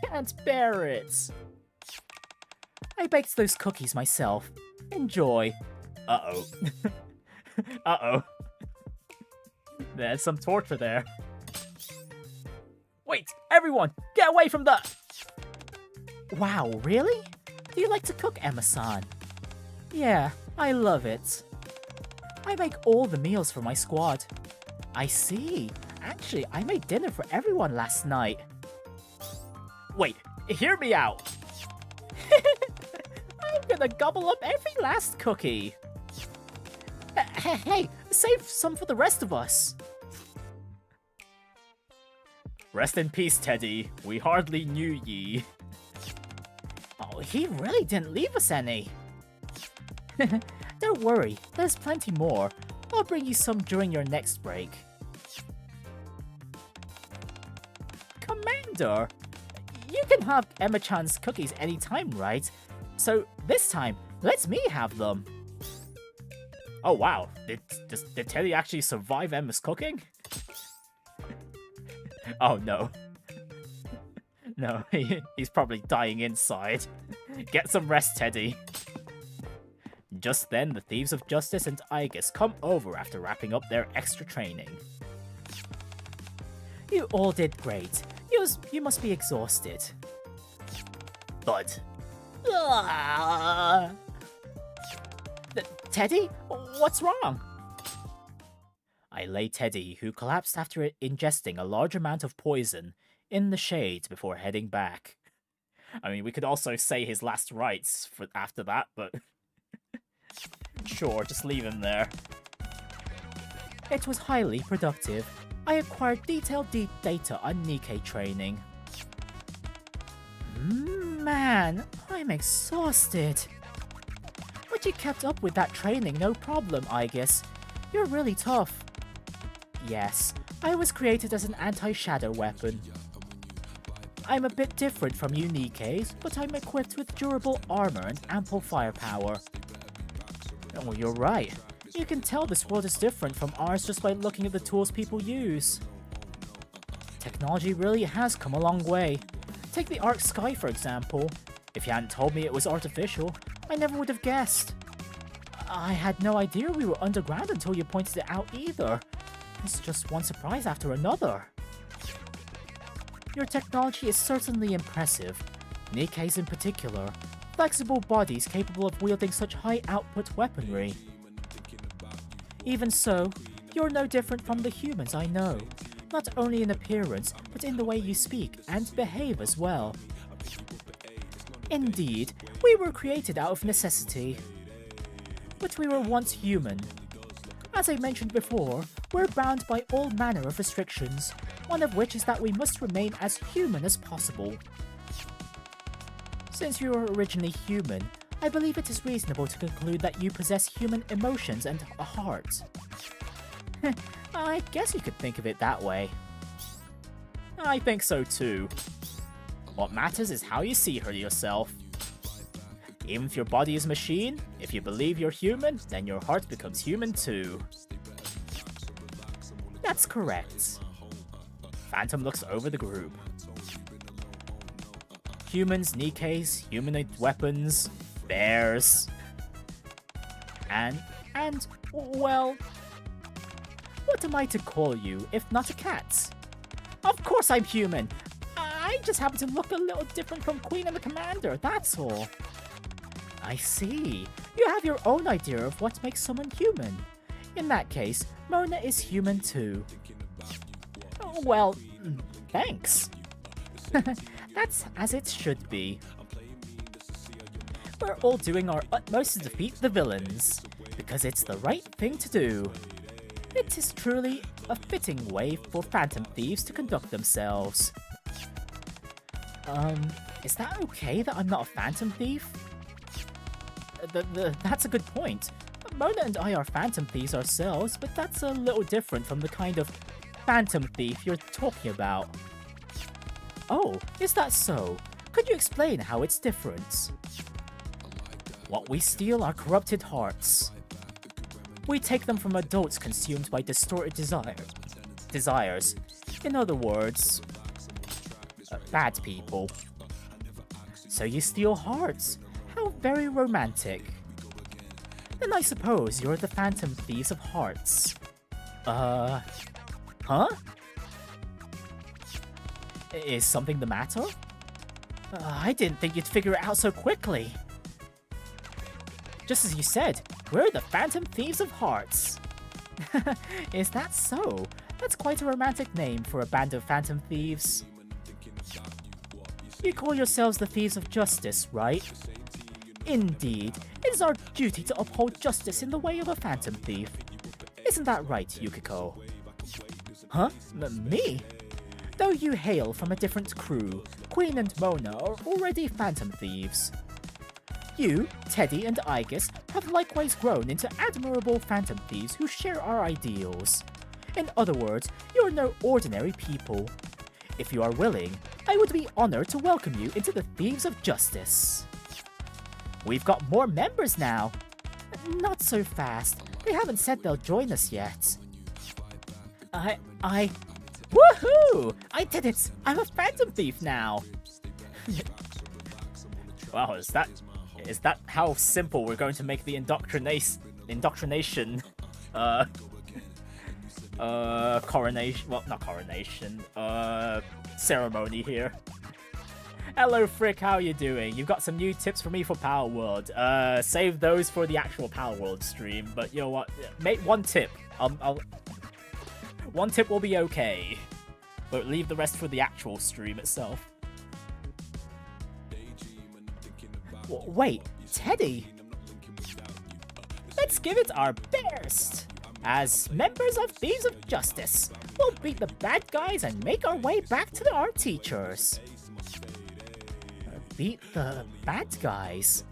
I can't bear it. I baked those cookies myself. Enjoy. Uh-oh. Uh-oh. There's some torture there. Wait, everyone, get away from the... Wow, really? Do you like to cook, Emma-san? Yeah, I love it. I make all the meals for my squad. I see. Actually, I made dinner for everyone last night. Wait, hear me out. I'm gonna gobble up every last cookie. Hey, save some for the rest of us. Rest in peace, Teddy. We hardly knew ye. Oh, he really didn't leave us any. Don't worry, there's plenty more. I'll bring you some during your next break. Commander! You can have Emma-chan's cookies anytime, right? So this time, let me have them. Oh wow, did Teddy actually survive Emma's cooking? Oh no. No, he's probably dying inside. Get some rest, Teddy. Just then, the Thieves of Justice and Aegis come over after wrapping up their extra training. You all did great. You must be exhausted. Bud. Teddy? What's wrong? I lay Teddy, who collapsed after ingesting a large amount of poison, in the shade before heading back. I mean, we could also say his last rites for after that, but... Sure, just leave him there. It was highly productive. I acquired detailed data on Nikke training. Man, I'm exhausted. But you kept up with that training, no problem, Aegis. You're really tough. Yes, I was created as an anti-shadow weapon. I'm a bit different from you Nikkes, but I'm equipped with durable armor and ample firepower. Oh, you're right. You can tell this world is different from ours just by looking at the tools people use. Technology really has come a long way. Take the Arc Sky, for example. If you hadn't told me it was artificial, I never would have guessed. I had no idea we were underground until you pointed it out either. It's just one surprise after another. Your technology is certainly impressive. Nikke's in particular. Flexible bodies capable of wielding such high-output weaponry. Even so, you're no different from the humans I know. Not only in appearance, but in the way you speak and behave as well. Indeed, we were created out of necessity. But we were once human. As I mentioned before, we're bound by all manner of restrictions, one of which is that we must remain as human as possible. Since you were originally human, I believe it is reasonable to conclude that you possess human emotions and a heart. I guess you could think of it that way. I think so too. What matters is how you see her yourself. Even if your body is machine, if you believe you're human, then your heart becomes human too. That's correct. Phantom looks over the group. Humans, Nikkes, humanoid weapons, bears. And, well... What am I to call you, if not a cat? Of course I'm human! I just happen to look a little different from Queen and the Commander, that's all. I see. You have your own idea of what makes someone human. In that case, Mona is human too. Well, thanks. That's as it should be. We're all doing our utmost to defeat the villains, because it's the right thing to do. It is truly a fitting way for Phantom Thieves to conduct themselves. Is that okay that I'm not a Phantom Thief? That's a good point. Mona and I are Phantom Thieves ourselves, but that's a little different from the kind of Phantom Thief you're talking about. Oh, is that so? Could you explain how it's different? What we steal are corrupted hearts. We take them from adults consumed by distorted desires. In other words, bad people. So you steal hearts. How very romantic. Then I suppose you're the Phantom Thieves of Hearts. Huh? Is something the matter? I didn't think you'd figure it out so quickly. Just as you said, we're the Phantom Thieves of Hearts. Is that so? That's quite a romantic name for a band of phantom thieves. You call yourselves the Thieves of Justice, right? Indeed, it is our duty to uphold justice in the way of a phantom thief. Isn't that right, Yukiko? Huh? Me? Though you hail from a different crew, Queen and Mona are already phantom thieves. You, Teddy, and Aigis have likewise grown into admirable phantom thieves who share our ideals. In other words, you're no ordinary people. If you are willing, I would be honored to welcome you into the Thieves of Justice. We've got more members now. Not so fast. They haven't said they'll join us yet. Woohoo! I did it! I'm a phantom thief now! Wow, is that how simple we're going to make the indoctrination coronation, well, not coronation, ceremony here? Hello Frick, how you doing? You've got some new tips for me for Power World. Save those for the actual Power World stream, but you know what? Make one tip. One tip will be okay, but leave the rest for the actual stream itself. Wait, Teddy? Let's give it our best! As members of Thieves of Justice, we'll beat the bad guys and make our way back to our teachers. Beat the bad guys?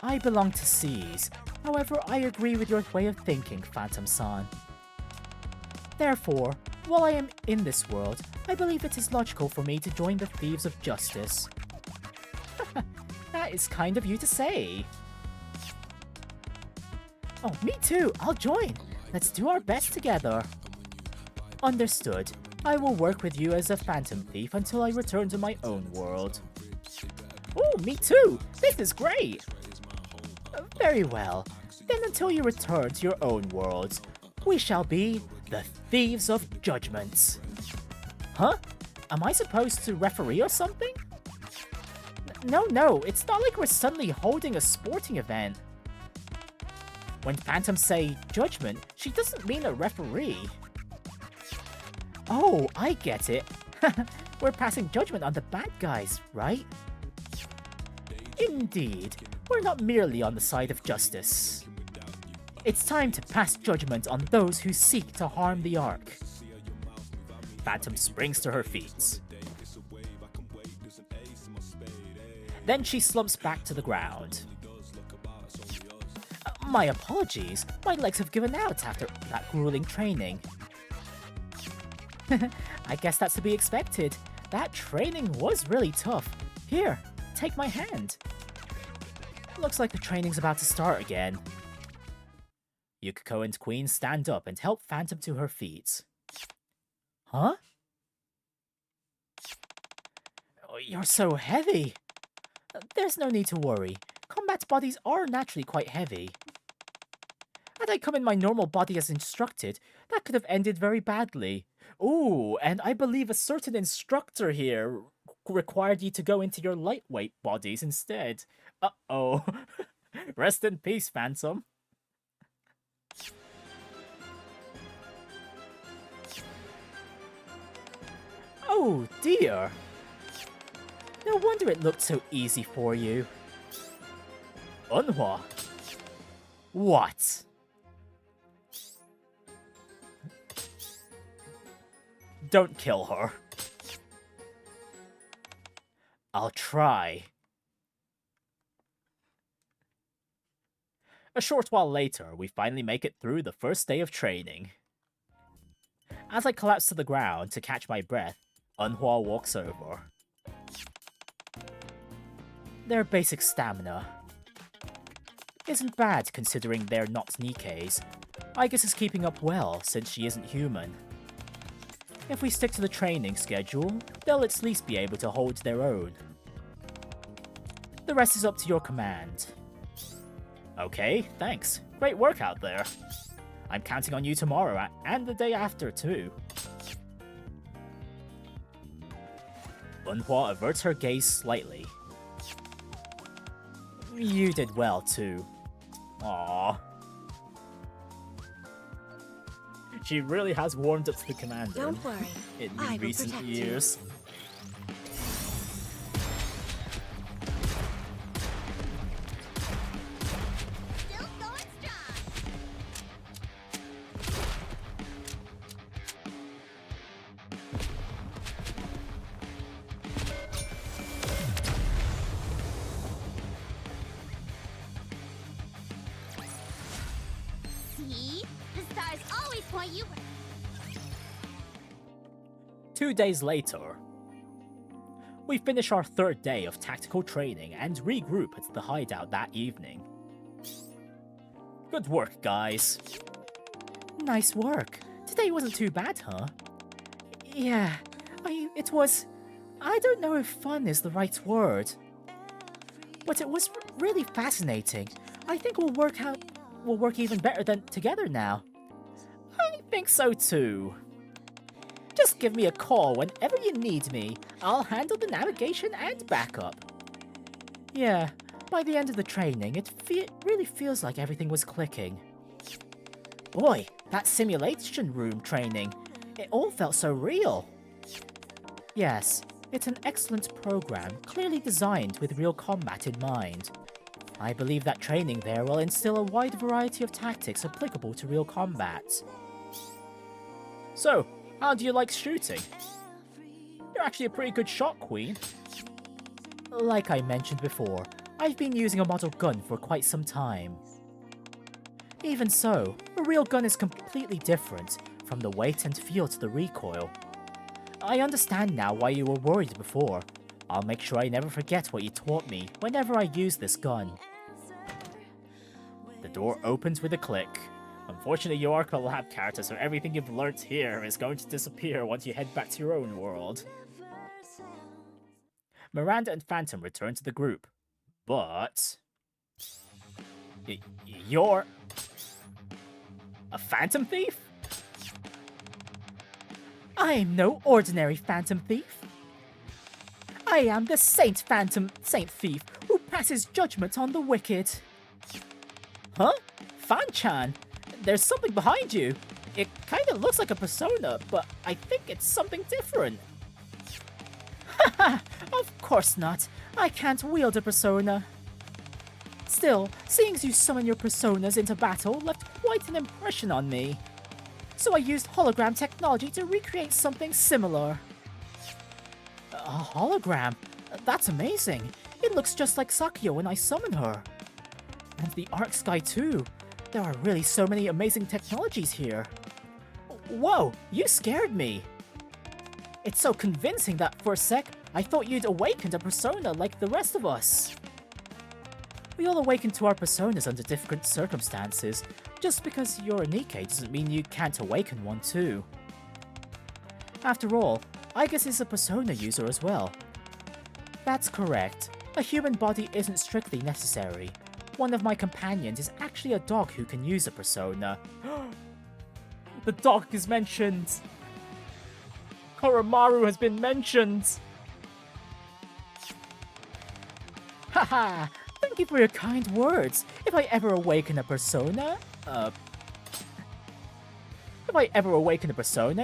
I belong to Seas. However, I agree with your way of thinking, Phantom-san. Therefore, while I am in this world, I believe it is logical for me to join the Thieves of Justice. That is kind of you to say. Oh, me too! I'll join! Let's do our best together. Understood. I will work with you as a phantom thief until I return to my own world. Oh, me too! This is great! Very well. Then until you return to your own worlds, we shall be the Thieves of Judgment. Huh? Am I supposed to referee or something? No, it's not like we're suddenly holding a sporting event. When phantoms say judgment, she doesn't mean a referee. Oh, I get it. We're passing judgment on the bad guys, right? Indeed, we're not merely on the side of justice. It's time to pass judgment on those who seek to harm the Ark. Phantom springs to her feet. Then she slumps back to the ground. My apologies, my legs have given out after that grueling training. I guess that's to be expected. That training was really tough. Here, take my hand. Looks like the training's about to start again. Yukiko and Queen stand up and help Phantom to her feet. Huh? Oh, you're so heavy. There's no need to worry. Combat bodies are naturally quite heavy. Had I come in my normal body as instructed, that could have ended very badly. Ooh, and I believe a certain instructor here required you to go into your lightweight bodies instead. Uh-oh. Rest in peace, Phantom. Oh dear. No wonder it looked so easy for you. Eunhwa. What? Don't kill her. I'll try. A short while later, we finally make it through the first day of training. As I collapse to the ground to catch my breath, Eunhwa walks over. Their basic stamina isn't bad considering they're not Nikke's. I guess is keeping up well since she isn't human. If we stick to the training schedule, they'll at least be able to hold their own. The rest is up to your command. Okay, thanks. Great work out there. I'm counting on you tomorrow and the day after too. Eunhwa averts her gaze slightly. You did well too. Aww. She really has warmed up to the commander. Don't worry. In I will recent protect you. years. Still going strong. See? The stars always point you. 2 days later, we finish our 3rd day of tactical training and regroup at the hideout that evening. Good work, guys. Nice work. Today wasn't too bad, huh? Yeah, it was... I don't know if fun is the right word. But it was really fascinating. I think we'll work even better than together now. I think so too. Just give me a call whenever you need me. I'll handle the navigation and backup. Yeah, by the end of the training, it really feels like everything was clicking. Boy, that simulation room training, it all felt so real. Yes, it's an excellent program, clearly designed with real combat in mind. I believe that training there will instill a wide variety of tactics applicable to real combat. So, how do you like shooting? You're actually a pretty good shot, Queen. Like I mentioned before, I've been using a model gun for quite some time. Even so, a real gun is completely different, from the weight and feel to the recoil. I understand now why you were worried before. I'll make sure I never forget what you taught me whenever I use this gun. The door opens with a click. Unfortunately, you are Collab character, so everything you've learnt here is going to disappear once you head back to your own world. Miranda and Phantom return to the group, but... You're... a Phantom Thief? I'm no ordinary Phantom Thief. I am the Saint Thief, who passes judgment on the wicked. Huh? Fan-chan? There's something behind you. It kinda looks like a persona, but I think it's something different. Haha, of course not. I can't wield a persona. Still, seeing as you summon your personas into battle left quite an impression on me. So I used hologram technology to recreate something similar. A hologram? That's amazing. It looks just like Sakuya when I summon her. And the Arc Sky too. There are really so many amazing technologies here. Whoa, you scared me. It's so convincing that for a sec, I thought you'd awakened a persona like the rest of us. We all awaken to our personas under different circumstances. Just because you're a Nikke doesn't mean you can't awaken one too. After all, Igus is a persona user as well. That's correct. A human body isn't strictly necessary. One of my companions is actually a dog who can use a persona. The dog is mentioned! Koromaru has been mentioned! Haha! Thank you for your kind words. If I ever awaken a persona,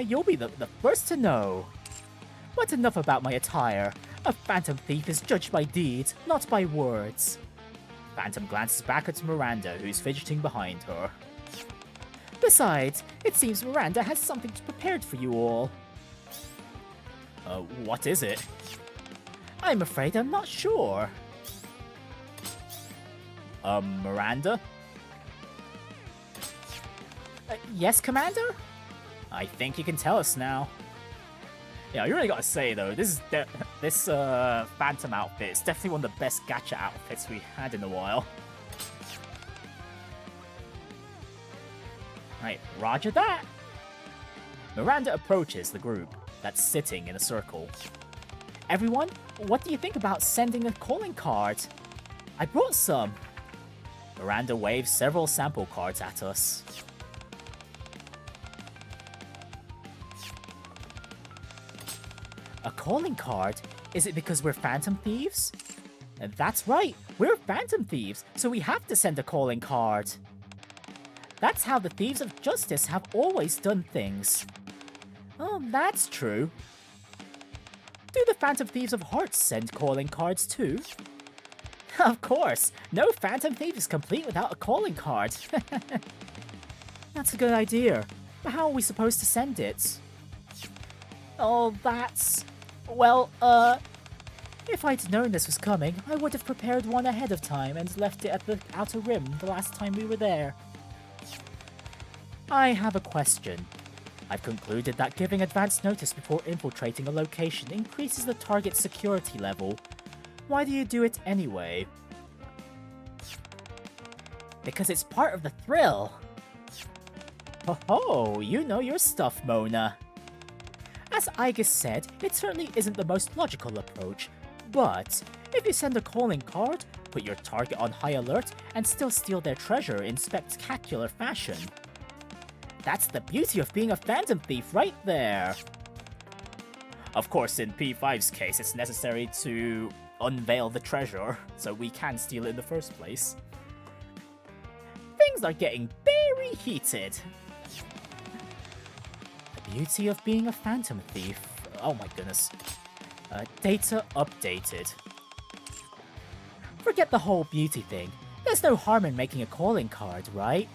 you'll be the first to know. But enough about my attire. A Phantom Thief is judged by deeds, not by words. Phantom glances back at Miranda, who's fidgeting behind her. Besides, it seems Miranda has something prepared for you all. What is it? I'm afraid I'm not sure. Miranda? Yes, Commander? I think you can tell us now. Yeah, you really gotta say though, this Phantom outfit is definitely one of the best gacha outfits we had in a while. Right, roger that! Miranda approaches the group that's sitting in a circle. Everyone, what do you think about sending a calling card? I brought some. Miranda waves several sample cards at us. A calling card? Is it because we're Phantom Thieves? And that's right, we're Phantom Thieves, so we have to send a calling card. That's how the Thieves of Justice have always done things. Oh, that's true. Do the Phantom Thieves of Hearts send calling cards too? Of course! No Phantom Thief is complete without a calling card. That's a good idea. But how are we supposed to send it? Oh, that's... Well, if I'd known this was coming, I would have prepared one ahead of time and left it at the outer rim the last time we were there. I have a question. I've concluded that giving advance notice before infiltrating a location increases the target's security level. Why do you do it anyway? Because it's part of the thrill. Ho-ho, you know your stuff, Mona. As Aegis said, it certainly isn't the most logical approach, but if you send a calling card, put your target on high alert, and still steal their treasure in spectacular fashion. That's the beauty of being a Phantom Thief right there! Of course, in P5's case, it's necessary to unveil the treasure, so we can steal it in the first place. Things are getting very heated. The beauty of being a Phantom Thief. Oh my goodness. Data updated. Forget the whole beauty thing. There's no harm in making a calling card, right?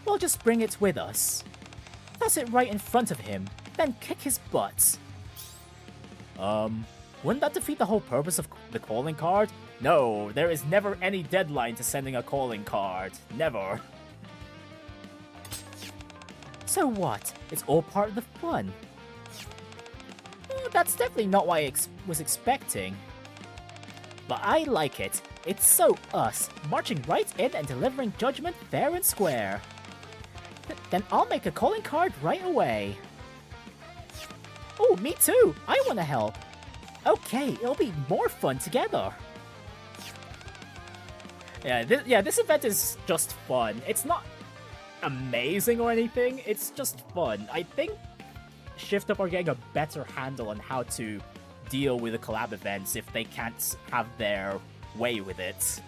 We'll just bring it with us. Toss it right in front of him, then kick his butt. Wouldn't that defeat the whole purpose of the calling card? No, there is never any deadline to sending a calling card. Never. So what? It's all part of the fun. That's definitely not what I was expecting. But I like it. It's so us, marching right in and delivering judgment fair and square. Then I'll make a calling card right away. Oh, me too! I want to help! Okay, it'll be more fun together. Yeah, this event is just fun. It's not amazing or anything, it's just fun. I think Shift Up are getting a better handle on how to deal with the collab events if they can't have their way with it.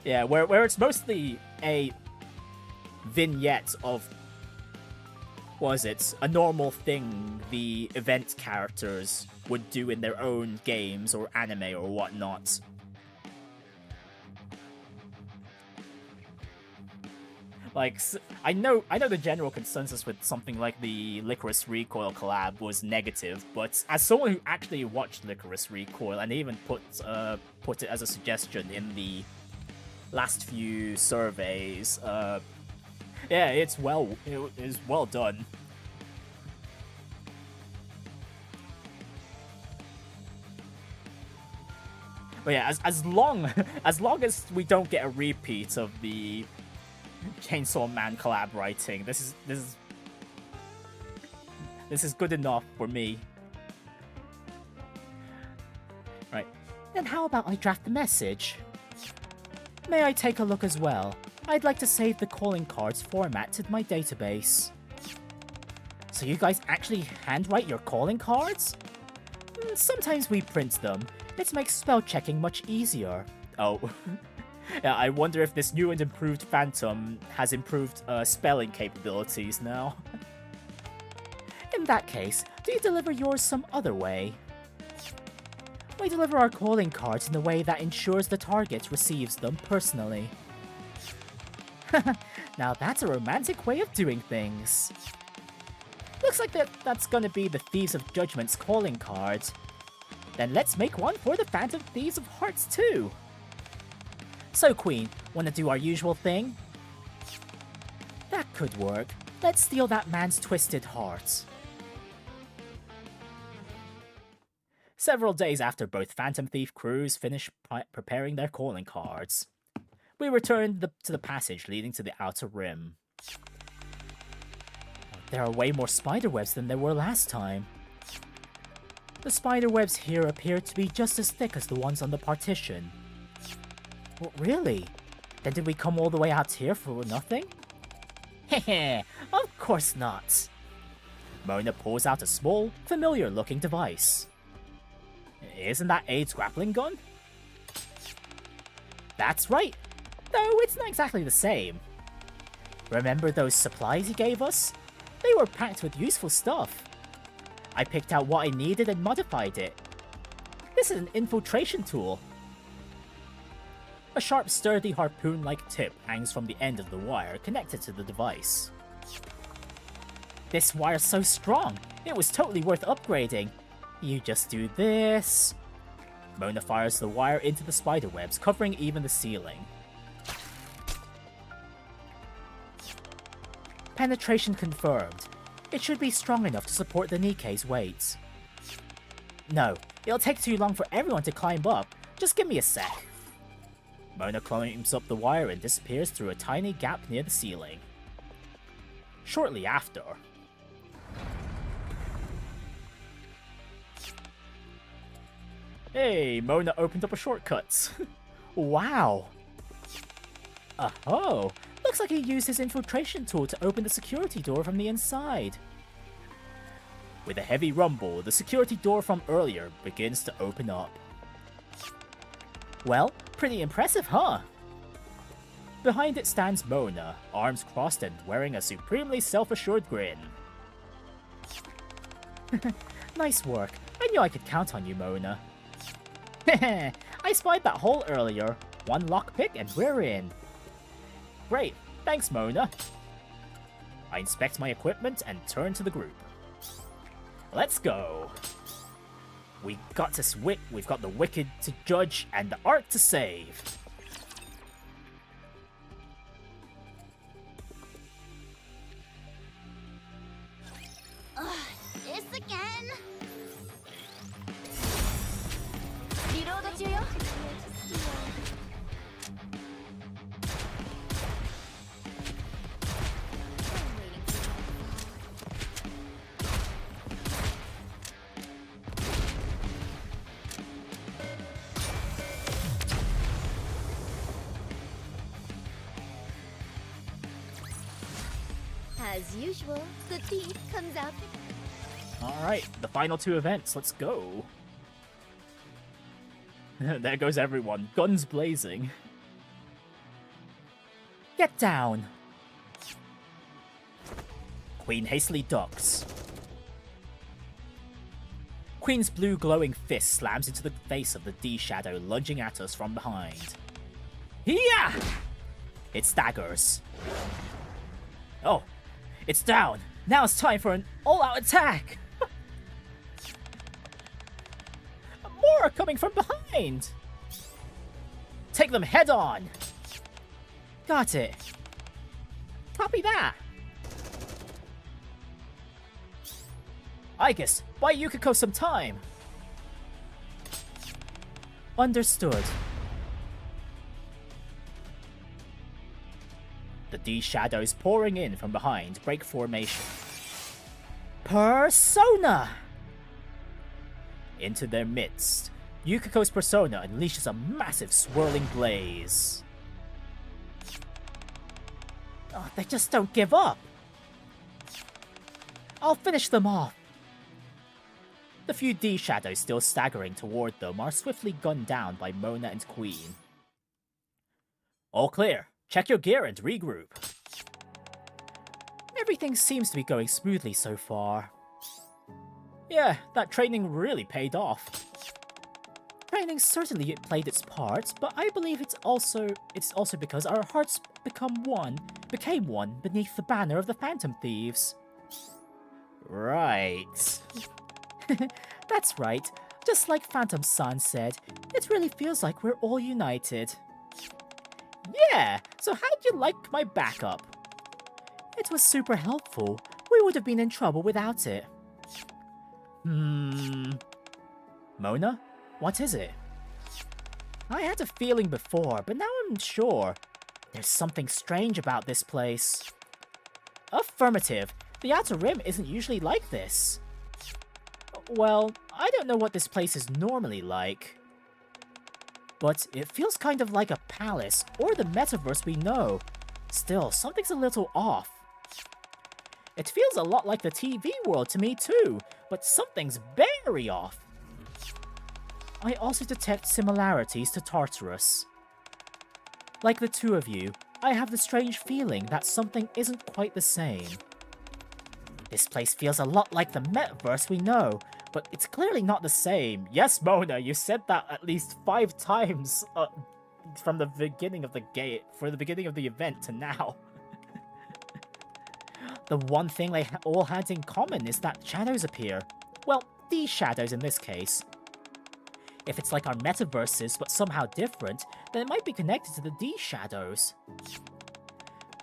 Yeah, where it's mostly a vignette of, what is it, a normal thing the event characters would do in their own games or anime or whatnot. Like, I know the general consensus with something like the Licorice Recoil collab was negative, but as someone who actually watched Licorice Recoil and even put it as a suggestion in the last few surveys, yeah, it is well done. But yeah, as long as we don't get a repeat of the Chainsaw Man collab writing, this is good enough for me. Right. Then how about I draft the message? May I take a look as well? I'd like to save the calling cards format to my database. So you guys actually handwrite your calling cards? Sometimes we print them. It makes spell checking much easier. Oh. Yeah, I wonder if this new and improved Phantom has improved spelling capabilities now. In that case, do you deliver yours some other way? We deliver our calling cards in a way that ensures the target receives them personally. Now that's a romantic way of doing things. Looks like that's gonna be the Thieves of Judgment's calling card. Then let's make one for the Phantom Thieves of Hearts too. So Queen, wanna do our usual thing? That could work. Let's steal that man's twisted heart. Several days after both Phantom Thief crews finish preparing their calling cards, we return to the passage leading to the Outer Rim. There are way more spiderwebs than there were last time. The spider webs here appear to be just as thick as the ones on the partition. Well, really? Then did we come all the way out here for nothing? Heh, of course not. Mona pulls out a small, familiar-looking device. Isn't that Ade's grappling gun? That's right, though it's not exactly the same. Remember those supplies he gave us? They were packed with useful stuff. I picked out what I needed and modified it. This is an infiltration tool. A sharp, sturdy harpoon-like tip hangs from the end of the wire connected to the device. This wire's so strong, it was totally worth upgrading. You just do this. Mona fires the wire into the spider webs, covering even the ceiling. Penetration confirmed. It should be strong enough to support the Nikke's weight. No, it'll take too long for everyone to climb up. Just give me a sec. Mona climbs up the wire and disappears through a tiny gap near the ceiling. Shortly after... Hey, Mona opened up a shortcut. Wow. Oh, looks like he used his infiltration tool to open the security door from the inside. With a heavy rumble, the security door from earlier begins to open up. Well, pretty impressive, huh? Behind it stands Mona, arms crossed and wearing a supremely self-assured grin. Nice work. I knew I could count on you, Mona. I spied that hole earlier. One lockpick and we're in. Great, thanks Mona. I inspect my equipment and turn to the group. Let's go. We've got the wicked to judge and the art to save. This again? As usual, the thief comes out. Alright, the final two events, let's go. There goes everyone, guns blazing. Get down. Queen hastily ducks. Queen's blue glowing fist slams into the face of the D-Shadow lunging at us from behind. Yeah! It staggers. Oh, it's down. Now it's time for an all-out attack. More are coming from behind. Take them head on. Got it. Copy that. Aigis, buy Yukiko some time. Understood. The D-Shadows pouring in from behind break formation. Persona! Into their midst, Yukiko's persona unleashes a massive swirling blaze. Oh, they just don't give up. I'll finish them off. The few D-Shadows still staggering toward them are swiftly gunned down by Mona and Queen. All clear. Check your gear and regroup. Everything seems to be going smoothly so far. Yeah, that training really paid off. Training certainly played its part, but I believe it's also because our hearts became one beneath the banner of the Phantom Thieves. Right. That's right. Just like Phantom-san said, it really feels like we're all united. Yeah, so how'd you like my backup? It was super helpful. We would have been in trouble without it. Mona? What is it? I had a feeling before, but now I'm sure. There's something strange about this place. Affirmative. The Outer Rim isn't usually like this. Well, I don't know what this place is normally like, but it feels kind of like a palace or the metaverse we know. Still, something's a little off. It feels a lot like the TV world to me too, but something's very off. I also detect similarities to Tartarus. Like the two of you, I have the strange feeling that something isn't quite the same. This place feels a lot like the metaverse we know, but it's clearly not the same. Yes, Mona, you said that at least 5 times from the beginning of the event to now. The one thing they all had in common is that shadows appear. Well, these shadows in this case. If it's like our metaverses but somehow different, then it might be connected to the D shadows.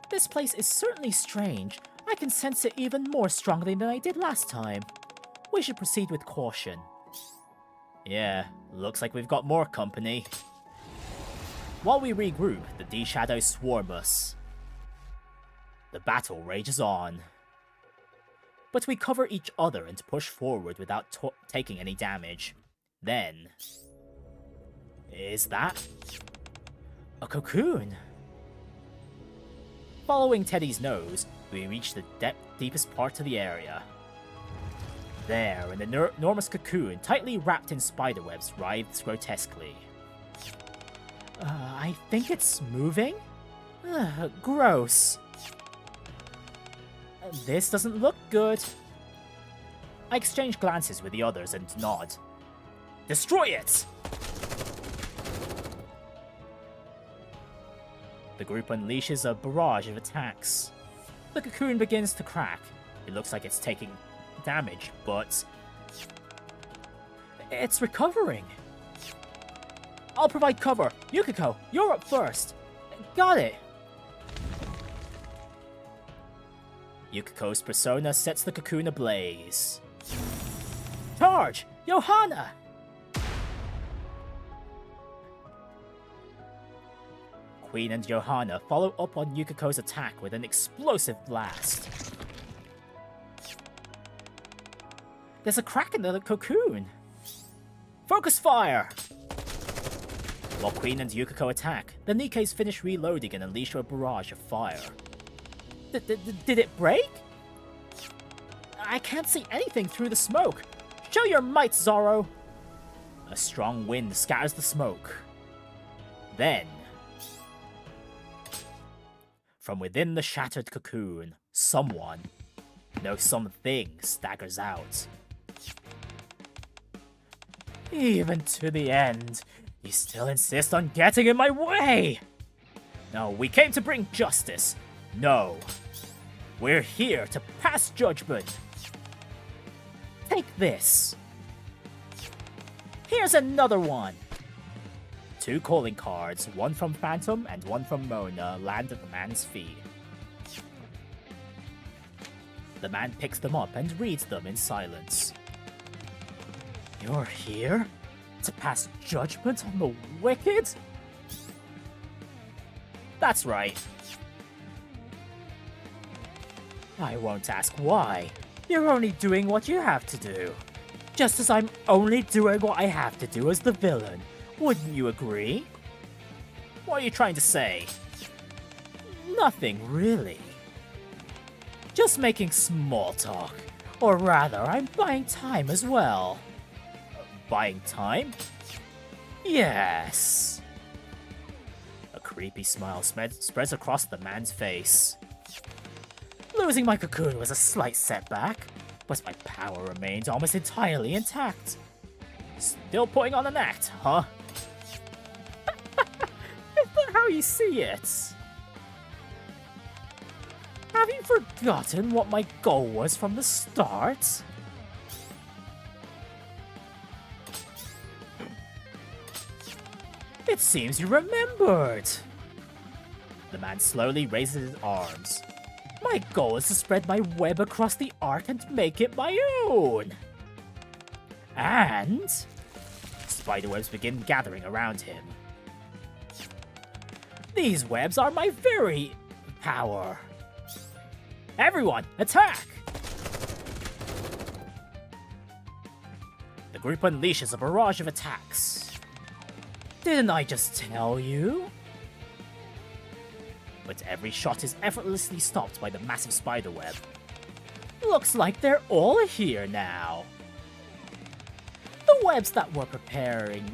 This place is certainly strange. I can sense it even more strongly than I did last time. We should proceed with caution. Yeah, looks like we've got more company. While we regroup, the D shadows swarm us. The battle rages on. But we cover each other and push forward without taking any damage. Then... is that... a cocoon? Following Teddy's nose, we reach the deepest part of the area. There, an enormous cocoon, tightly wrapped in spiderwebs, writhes grotesquely. I think it's moving? Gross. This doesn't look good. I exchange glances with the others and nod. Destroy it! The group unleashes a barrage of attacks. The cocoon begins to crack. It looks like it's taking damage, but... it's recovering. I'll provide cover. Yukiko, you're up first. Got it. Yukiko's persona sets the cocoon ablaze. Charge! Johanna! Queen and Johanna follow up on Yukiko's attack with an explosive blast. There's a crack in the cocoon. Focus fire! While Queen and Yukiko attack, the Nikkes finish reloading and unleash a barrage of fire. Did it break? I can't see anything through the smoke. Show your might, Zoro! A strong wind scatters the smoke. Then... from within the shattered cocoon, someone, no something, staggers out. Even to the end, you still insist on getting in my way! No, we came to bring justice. No. We're here to pass judgment. Take this. Here's another one. 2 calling cards, one from Phantom and one from Mona, land at the man's feet. The man picks them up and reads them in silence. You're here? To pass judgment on the wicked? That's right. I won't ask why. You're only doing what you have to do. Just as I'm only doing what I have to do as the villain. Wouldn't you agree? What are you trying to say? Nothing, really. Just making small talk. Or rather, I'm buying time as well. Buying time? Yes. A creepy smile spreads across the man's face. Losing my cocoon was a slight setback, but my power remained almost entirely intact. Still putting on an act, huh? Is that how you see it? Have you forgotten what my goal was from the start? It seems you remembered. The man slowly raises his arms. My goal is to spread my web across the arc and make it my own. And spiderwebs begin gathering around him. These webs are my very power. Everyone, attack! The group unleashes a barrage of attacks. Didn't I just tell you? But every shot is effortlessly stopped by the massive spiderweb. Looks like they're all here now. The webs that were preparing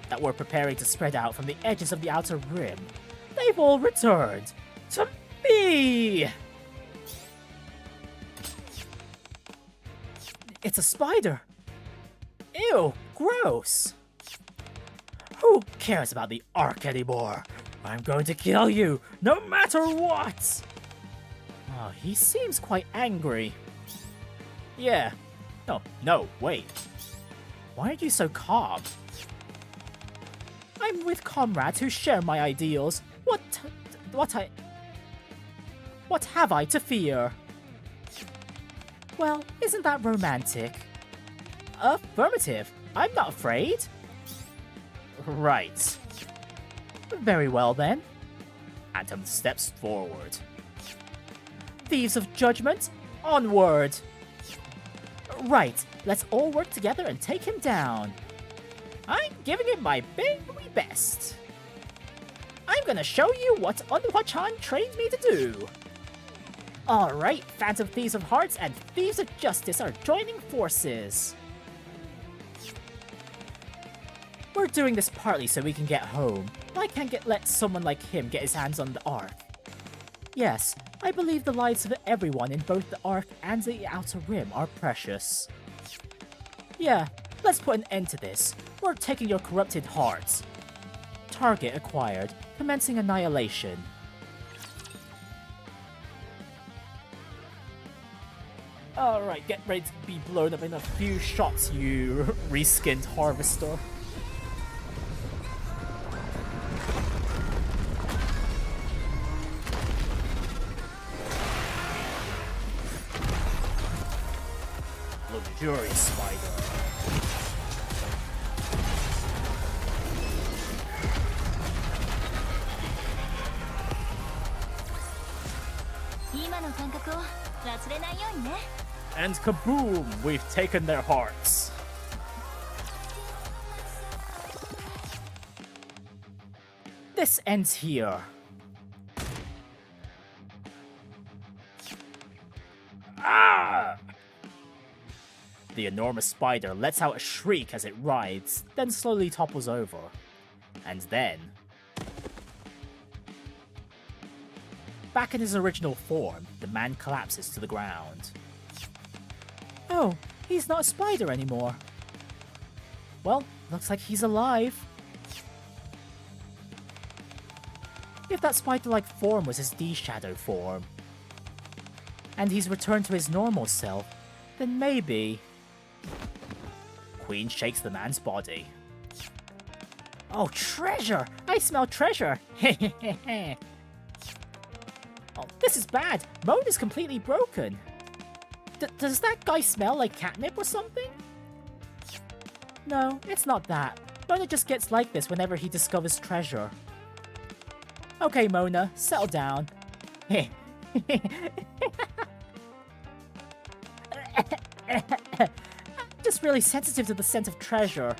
to spread out from the edges of the outer rim, they've all returned to me! It's a spider! Ew, gross! Who cares about the Ark anymore? I'm going to kill you, no matter what! Oh, he seems quite angry. Yeah. No, wait. Why are you so calm? I'm with comrades who share my ideals. What have I to fear? Well, isn't that romantic? Affirmative. I'm not afraid. Right. Very well then. Atom steps forward. Thieves of Judgment, onward! Right, let's all work together and take him down. I'm giving it my very best. I'm gonna show you what Onwa-chan trained me to do. Alright, Phantom Thieves of Hearts and Thieves of Justice are joining forces. We're doing this partly so we can get home. I can't let someone like him get his hands on the Ark. Yes, I believe the lives of everyone in both the Ark and the Outer Rim are precious. Yeah, let's put an end to this. We're taking your corrupted hearts. Target acquired, commencing annihilation. Alright, get ready to be blown up in a few shots, you reskinned harvester. Luxurious spider. And kaboom! We've taken their hearts. This ends here. Ah! The enormous spider lets out a shriek as it writhes, then slowly topples over. And then... back in his original form, the man collapses to the ground. Oh, he's not a spider anymore. Well, looks like he's alive. If that spider-like form was his D-Shadow form, and he's returned to his normal self, then maybe... Queen shakes the man's body. Oh, treasure! I smell treasure! Hehehehe. Oh, this is bad! Mode is completely broken! Does that guy smell like catnip or something? No, it's not that. Mona just gets like this whenever he discovers treasure. Okay, Mona, settle down. Just really sensitive to the scent of treasure.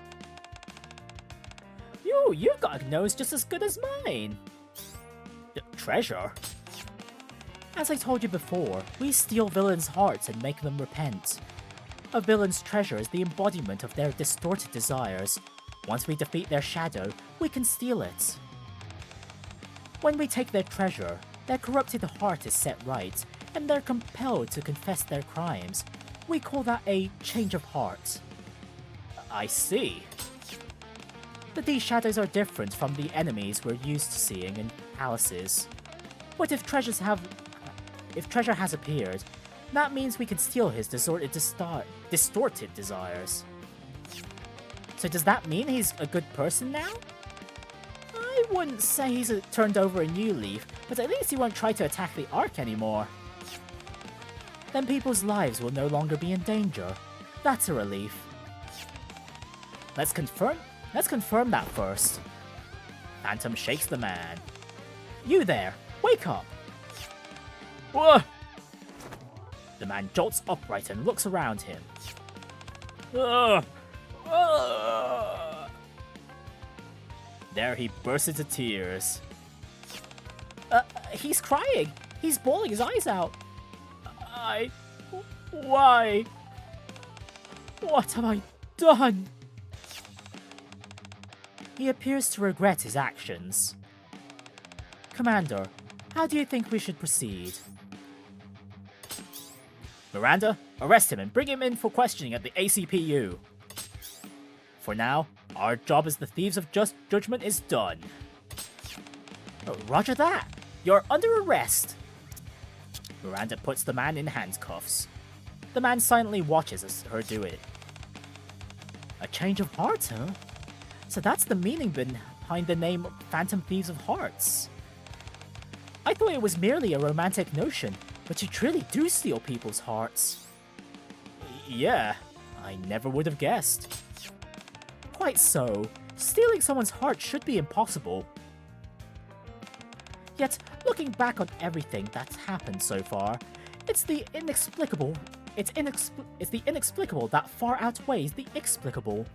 You've got a nose just as good as mine. Treasure? As I told you before, we steal villains' hearts and make them repent. A villain's treasure is the embodiment of their distorted desires. Once we defeat their shadow, we can steal it. When we take their treasure, their corrupted heart is set right, and they're compelled to confess their crimes. We call that a change of heart. I see. The D-Shadows are different from the enemies we're used to seeing in palaces. But if treasure has appeared, that means we can steal his distorted desires. So does that mean he's a good person now? I wouldn't say he's turned over a new leaf, but at least he won't try to attack the Ark anymore. Then people's lives will no longer be in danger. That's a relief. Let's confirm that first. Phantom shakes the man. You there, wake up! Whoa! The man jolts upright and looks around him. There he bursts into tears. He's crying. He's bawling his eyes out. Why? What have I done? He appears to regret his actions. Commander, how do you think we should proceed? Miranda, arrest him and bring him in for questioning at the ACPU. For now, our job as the Thieves of Judgment is done. Roger that. You're under arrest. Miranda puts the man in handcuffs. The man silently watches her do it. A change of heart, huh? So that's the meaning behind the name Phantom Thieves of Hearts. I thought it was merely a romantic notion, but you truly do steal people's hearts. Yeah, I never would have guessed. Quite so. Stealing someone's heart should be impossible. Yet, looking back on everything that's happened so far, it's the inexplicable that far outweighs the explicable.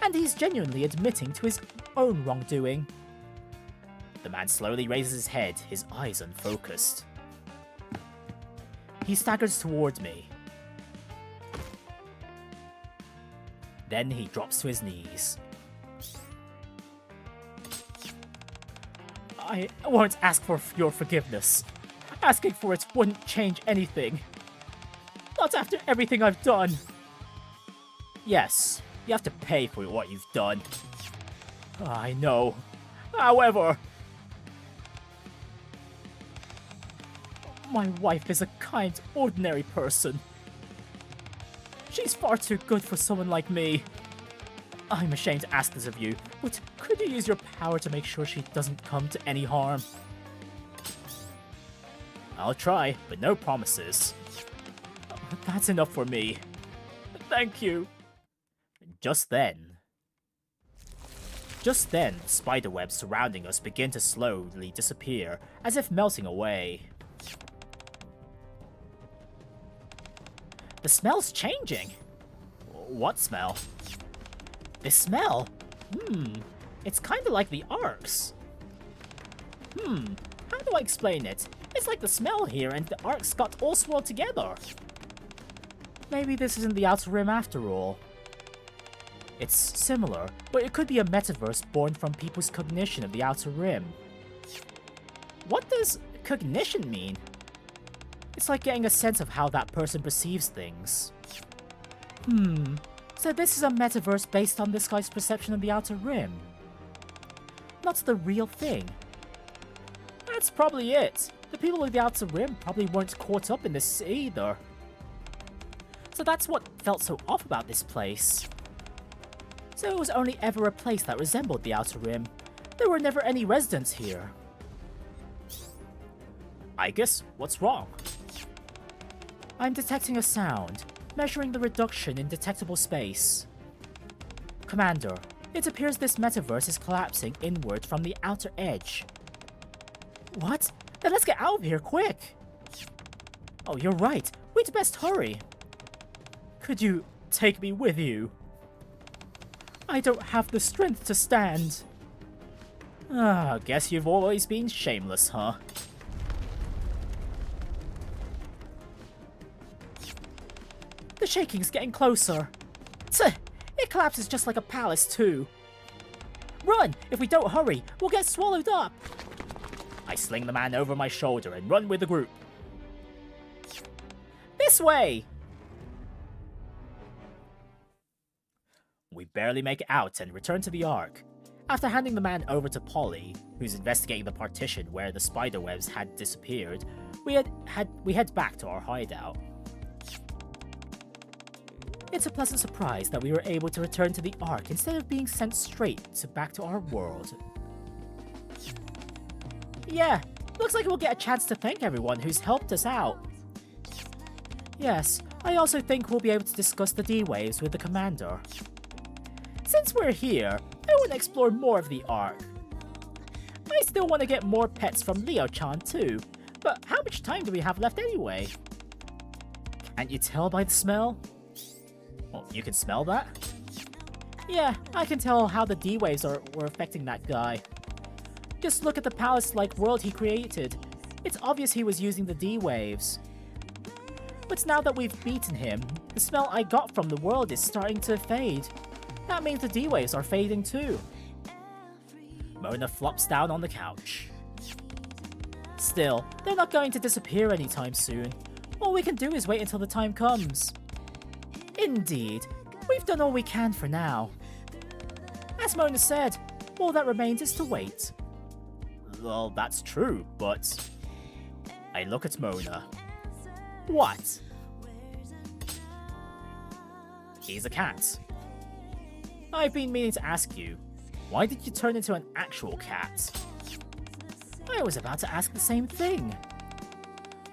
And he's genuinely admitting to his own wrongdoing. The man slowly raises his head, his eyes unfocused. He staggers toward me. Then he drops to his knees. I won't ask for your forgiveness. Asking for it wouldn't change anything. Not after everything I've done. Yes, you have to pay for what you've done. I know. However, my wife is a kind, ordinary person. She's far too good for someone like me. I'm ashamed to ask this of you, but could you use your power to make sure she doesn't come to any harm? I'll try, but no promises. That's enough for me. Thank you. Just then, the spiderwebs surrounding us begin to slowly disappear, as if melting away. The smell's changing. What smell? This smell? It's kinda like the arcs. How do I explain it? It's like the smell here and the arcs got all swirled together. Maybe this isn't the Outer Rim after all. It's similar, but it could be a metaverse born from people's cognition of the Outer Rim. What does cognition mean? It's like getting a sense of how that person perceives things. So this is a metaverse based on this guy's perception of the Outer Rim. Not the real thing. That's probably it. The people of the Outer Rim probably weren't caught up in this either. So that's what felt so off about this place. So it was only ever a place that resembled the Outer Rim. There were never any residents here. I guess, what's wrong? I'm detecting a sound, measuring the reduction in detectable space. Commander, it appears this metaverse is collapsing inward from the outer edge. What? Then let's get out of here, quick! Oh, you're right. We'd best hurry. Could you take me with you? I don't have the strength to stand. Guess you've always been shameless, huh? The shaking's getting closer. Tch, it collapses just like a palace, too. Run! If we don't hurry, we'll get swallowed up! I sling the man over my shoulder and run with the group. This way! We barely make it out and return to the Ark. After handing the man over to Polly, who's investigating the partition where the spiderwebs had disappeared, we head back to our hideout. It's a pleasant surprise that we were able to return to the Ark instead of being sent back to our world. Yeah, looks like we'll get a chance to thank everyone who's helped us out. Yes, I also think we'll be able to discuss the D-Waves with the Commander. Since we're here, I want to explore more of the Ark. I still want to get more pets from Leo-chan too, but how much time do we have left anyway? Can't you tell by the smell? Oh, you can smell that? Yeah, I can tell how the D-Waves were affecting that guy. Just look at the palace-like world he created. It's obvious he was using the D-Waves. But now that we've beaten him, the smell I got from the world is starting to fade. That means the D-Waves are fading too. Mona flops down on the couch. Still, they're not going to disappear anytime soon. All we can do is wait until the time comes. Indeed, we've done all we can for now. As Mona said, all that remains is to wait. Well, that's true, but... I look at Mona. What? He's a cat. I've been meaning to ask you, why did you turn into an actual cat? I was about to ask the same thing.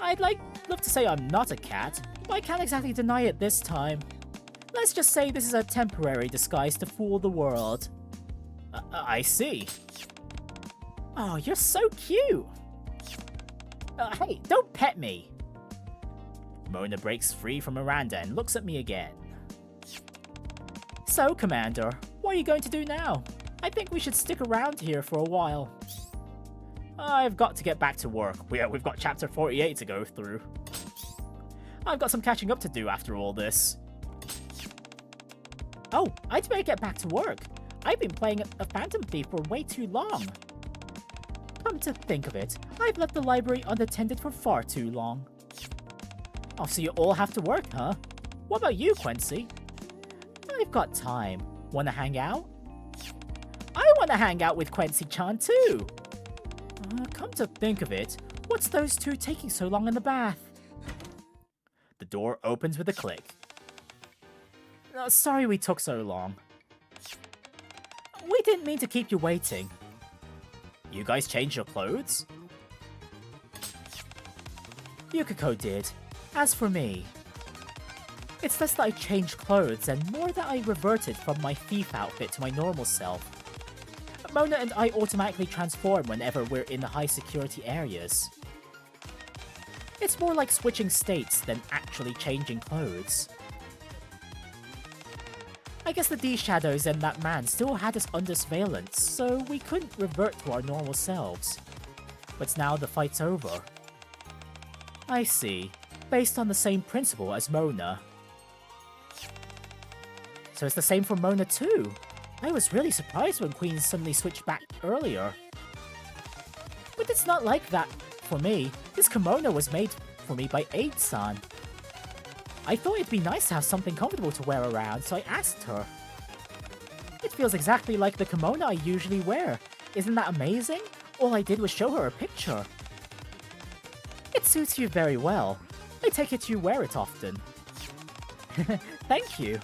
I'd love to say I'm not a cat, but I can't exactly deny it this time. Let's just say this is a temporary disguise to fool the world. I see. Oh, you're so cute! Hey, don't pet me! Mona breaks free from Miranda and looks at me again. So, Commander, what are you going to do now? I think we should stick around here for a while. I've got to get back to work. We've got chapter 48 to go through. I've got some catching up to do after all this. Oh, I'd better get back to work. I've been playing a Phantom Thief for way too long. Come to think of it, I've left the library unattended for far too long. Oh, so you all have to work, huh? What about you, Quincy? I've got time. Wanna hang out? I wanna hang out with Quincy-chan too! Come to think of it, what's those two taking so long in the bath? The door opens with a click. Sorry we took so long. We didn't mean to keep you waiting. You guys changed your clothes? Yukiko did. As for me, it's less that I changed clothes and more that I reverted from my thief outfit to my normal self. Mona and I automatically transform whenever we're in the high security areas. It's more like switching states than actually changing clothes. I guess the D-Shadows and that man still had us under surveillance, so we couldn't revert to our normal selves. But now the fight's over. I see. Based on the same principle as Mona. So it's the same for Mona too. I was really surprised when Queen suddenly switched back earlier. But it's not like that for me. This kimono was made for me by Aid-san. I thought it'd be nice to have something comfortable to wear around, so I asked her. It feels exactly like the kimono I usually wear. Isn't that amazing? All I did was show her a picture. It suits you very well. I take it you wear it often. Thank you.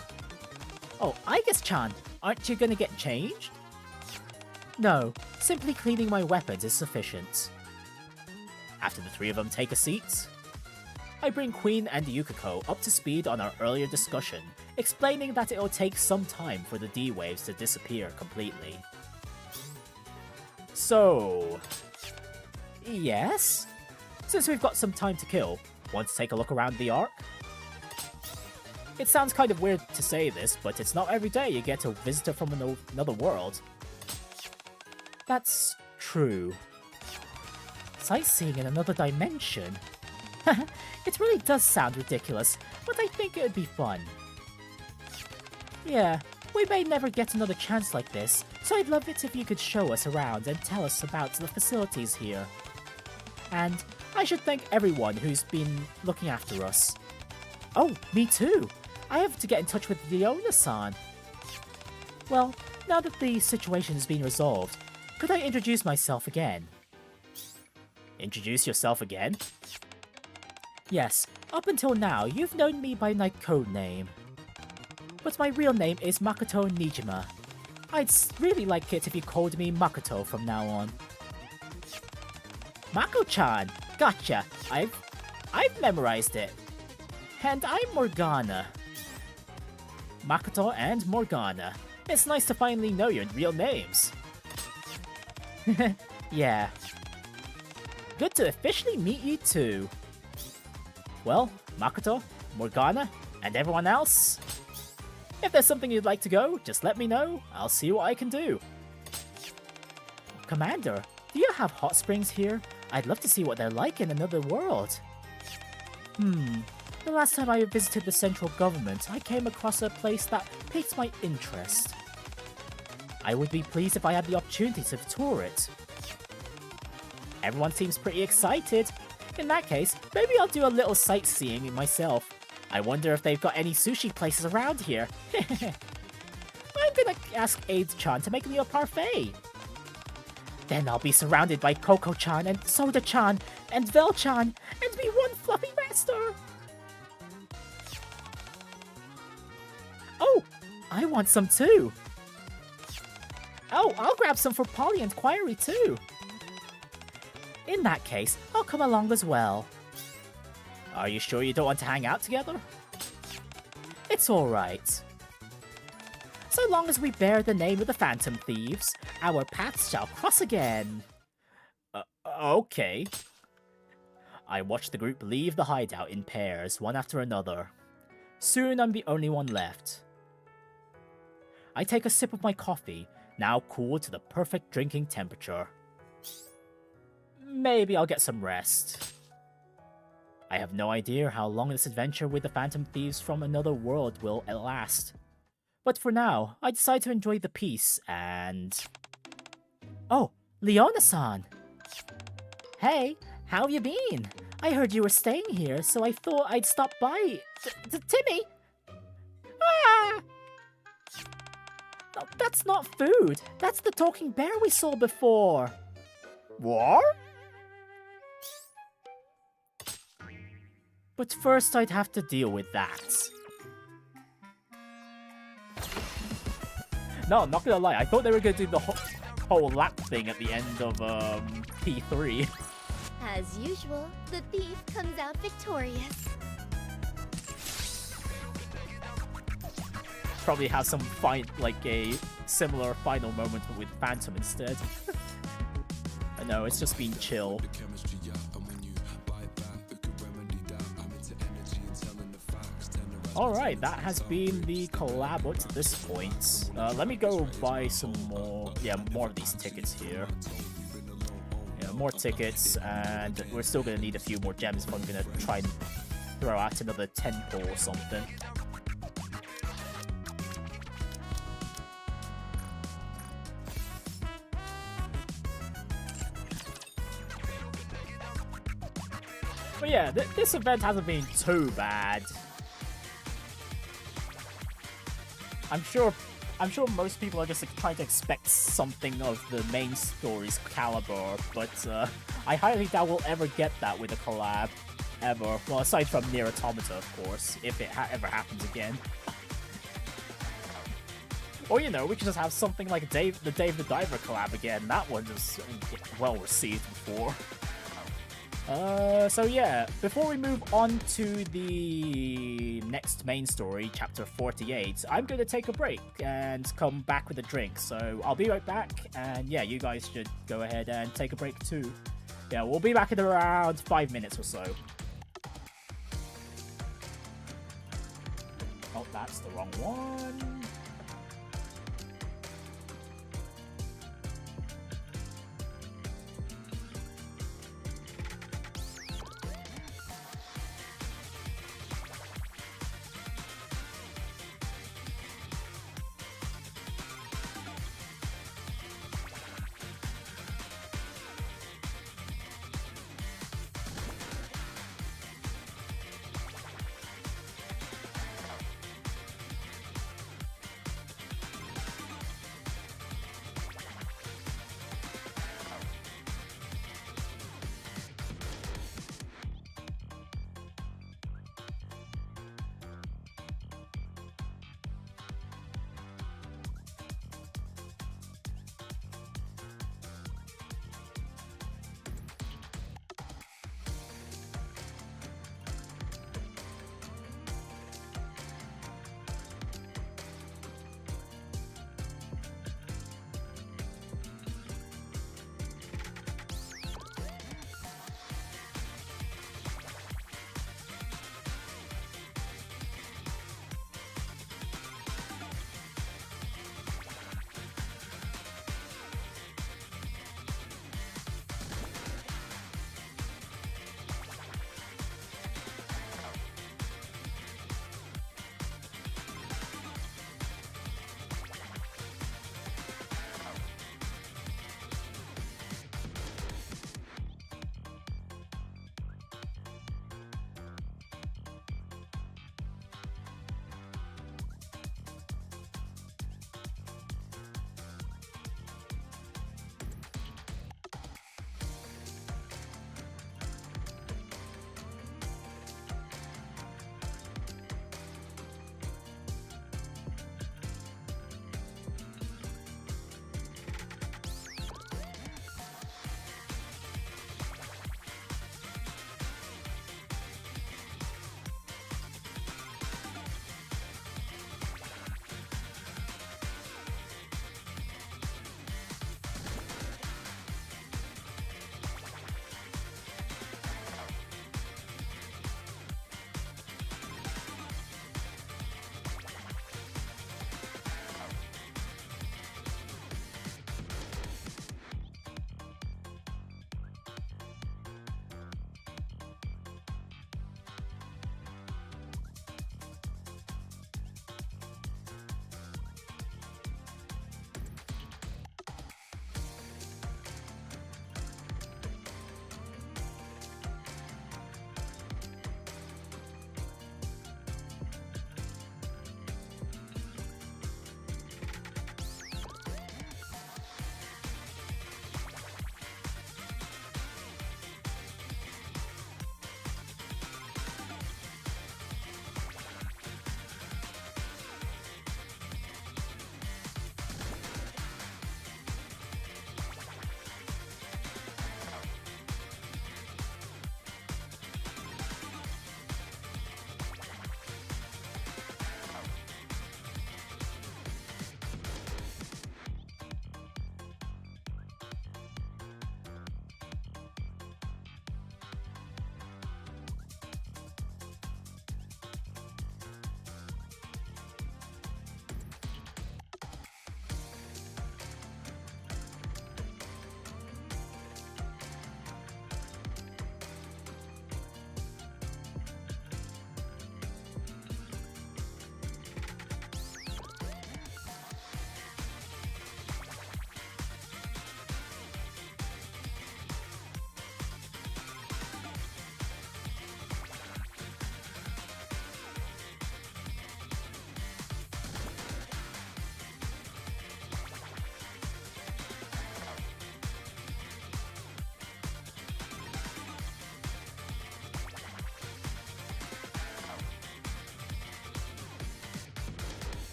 Oh, I guess, Chan, aren't you gonna get changed? No, simply cleaning my weapons is sufficient. After the three of them take a seat, I bring Queen and Yukiko up to speed on our earlier discussion, explaining that it will take some time for the D-Waves to disappear completely. So... yes? Since we've got some time to kill, want to take a look around the Ark? It sounds kind of weird to say this, but it's not every day you get a visitor from another world. That's true. Sightseeing in another dimension? It really does sound ridiculous, but I think it would be fun. Yeah, we may never get another chance like this, so I'd love it if you could show us around and tell us about the facilities here. And I should thank everyone who's been looking after us. Oh, me too! I have to get in touch with Leona-san. Well, now that the situation has been resolved, could I introduce myself again? Introduce yourself again? Yes, up until now, you've known me by my code name. But my real name is Makoto Nijima. I'd really like it if you called me Makoto from now on. Mako-chan! Gotcha! I've memorized it. And I'm Morgana. Makoto and Morgana. It's nice to finally know your real names. Yeah. Good to officially meet you too. Well, Makoto, Morgana, and everyone else, If there's something you'd like to go, just let me know. I'll see what I can do. Commander, do you have hot springs here? I'd love to see what they're like in another world. The last time I visited the central government, I came across a place that piqued my interest. I would be pleased if I had the opportunity to tour it. Everyone seems pretty excited. In that case, maybe I'll do a little sightseeing myself. I wonder if they've got any sushi places around here. I'm gonna ask Aide-chan to make me a parfait. Then I'll be surrounded by Coco-chan and Soda-chan and Vel-chan and be one fluffy master. Oh, I want some too. Oh, I'll grab some for Polly and Query too. In that case, I'll come along as well. Are you sure you don't want to hang out together? It's alright. So long as we bear the name of the Phantom Thieves, our paths shall cross again. Okay. I watch the group leave the hideout in pairs, one after another. Soon I'm the only one left. I take a sip of my coffee, now cooled to the perfect drinking temperature. Maybe I'll get some rest. I have no idea how long this adventure with the Phantom Thieves from another world will last. But for now, I decide to enjoy the peace and... Oh, Leona-san! Hey, how have you been? I heard you were staying here, so I thought I'd stop by. Timmy! Ah! No, that's not food. That's the talking bear we saw before. What? But first I'd have to deal with that. No, I'm not gonna lie, I thought they were gonna do the whole lap thing at the end of P3. As usual, the thief comes out victorious. Probably have some like a similar final moment with Phantom instead. I know, it's just been chill. Alright, that has been the collab up to this point. Let me go buy some more, more of these tickets here. Yeah, more tickets, and we're still gonna need a few more gems if I'm gonna try and throw out another 10 pull or something. But yeah, this event hasn't been too bad. I'm sure most people are just trying to expect something of the main story's caliber, but I highly doubt we'll ever get that with a collab, ever. Well, aside from Nier Automata, of course, if it ever happens again. Or, you know, we could just have something like the Dave the Diver collab again. That one was well received before. So yeah, before we move on to the next main story, chapter 48, I'm going to take a break and come back with a drink. So I'll be right back, and yeah, you guys should go ahead and take a break too. Yeah, we'll be back in around 5 minutes or so. Oh, that's the wrong one.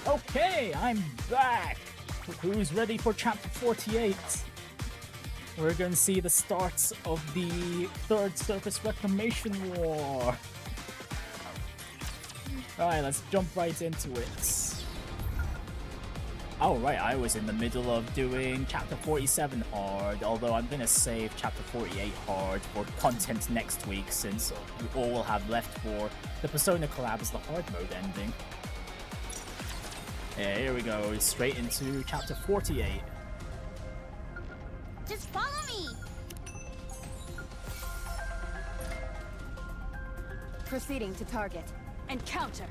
Okay, I'm back! Who's ready for chapter 48? We're gonna see the starts of the Third Surface Reclamation War. Alright, let's jump right into it. Oh right, I was in the middle of doing chapter 47 hard, although I'm gonna save chapter 48 hard for content next week, since all we'll have left for the Persona collab is the hard mode ending. Yeah, here we go, straight into chapter 48. Just follow me. Proceeding to target. Encounter.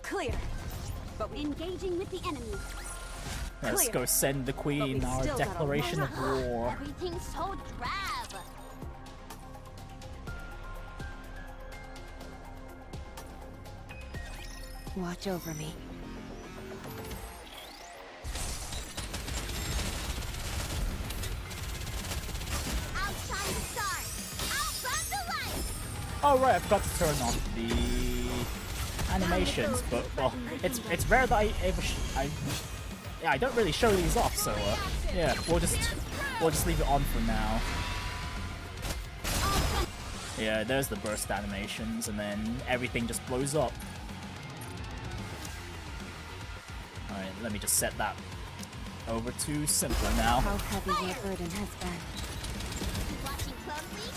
Clear. But we Engaging with the enemy. Let's Clear. go send the queen But we our still got a declaration of war. Everything's so drab. watch over me. Outshine the stars. Outburn the light. Oh right, I forgot to turn off the animations, but well, it's rare that I ever I don't really show these off, so yeah, we'll just leave it on for now. Yeah, there's the burst animations, and then everything just blows up. Alright, let me just set that over to simpler now. How heavy your burden has been. Watching closely.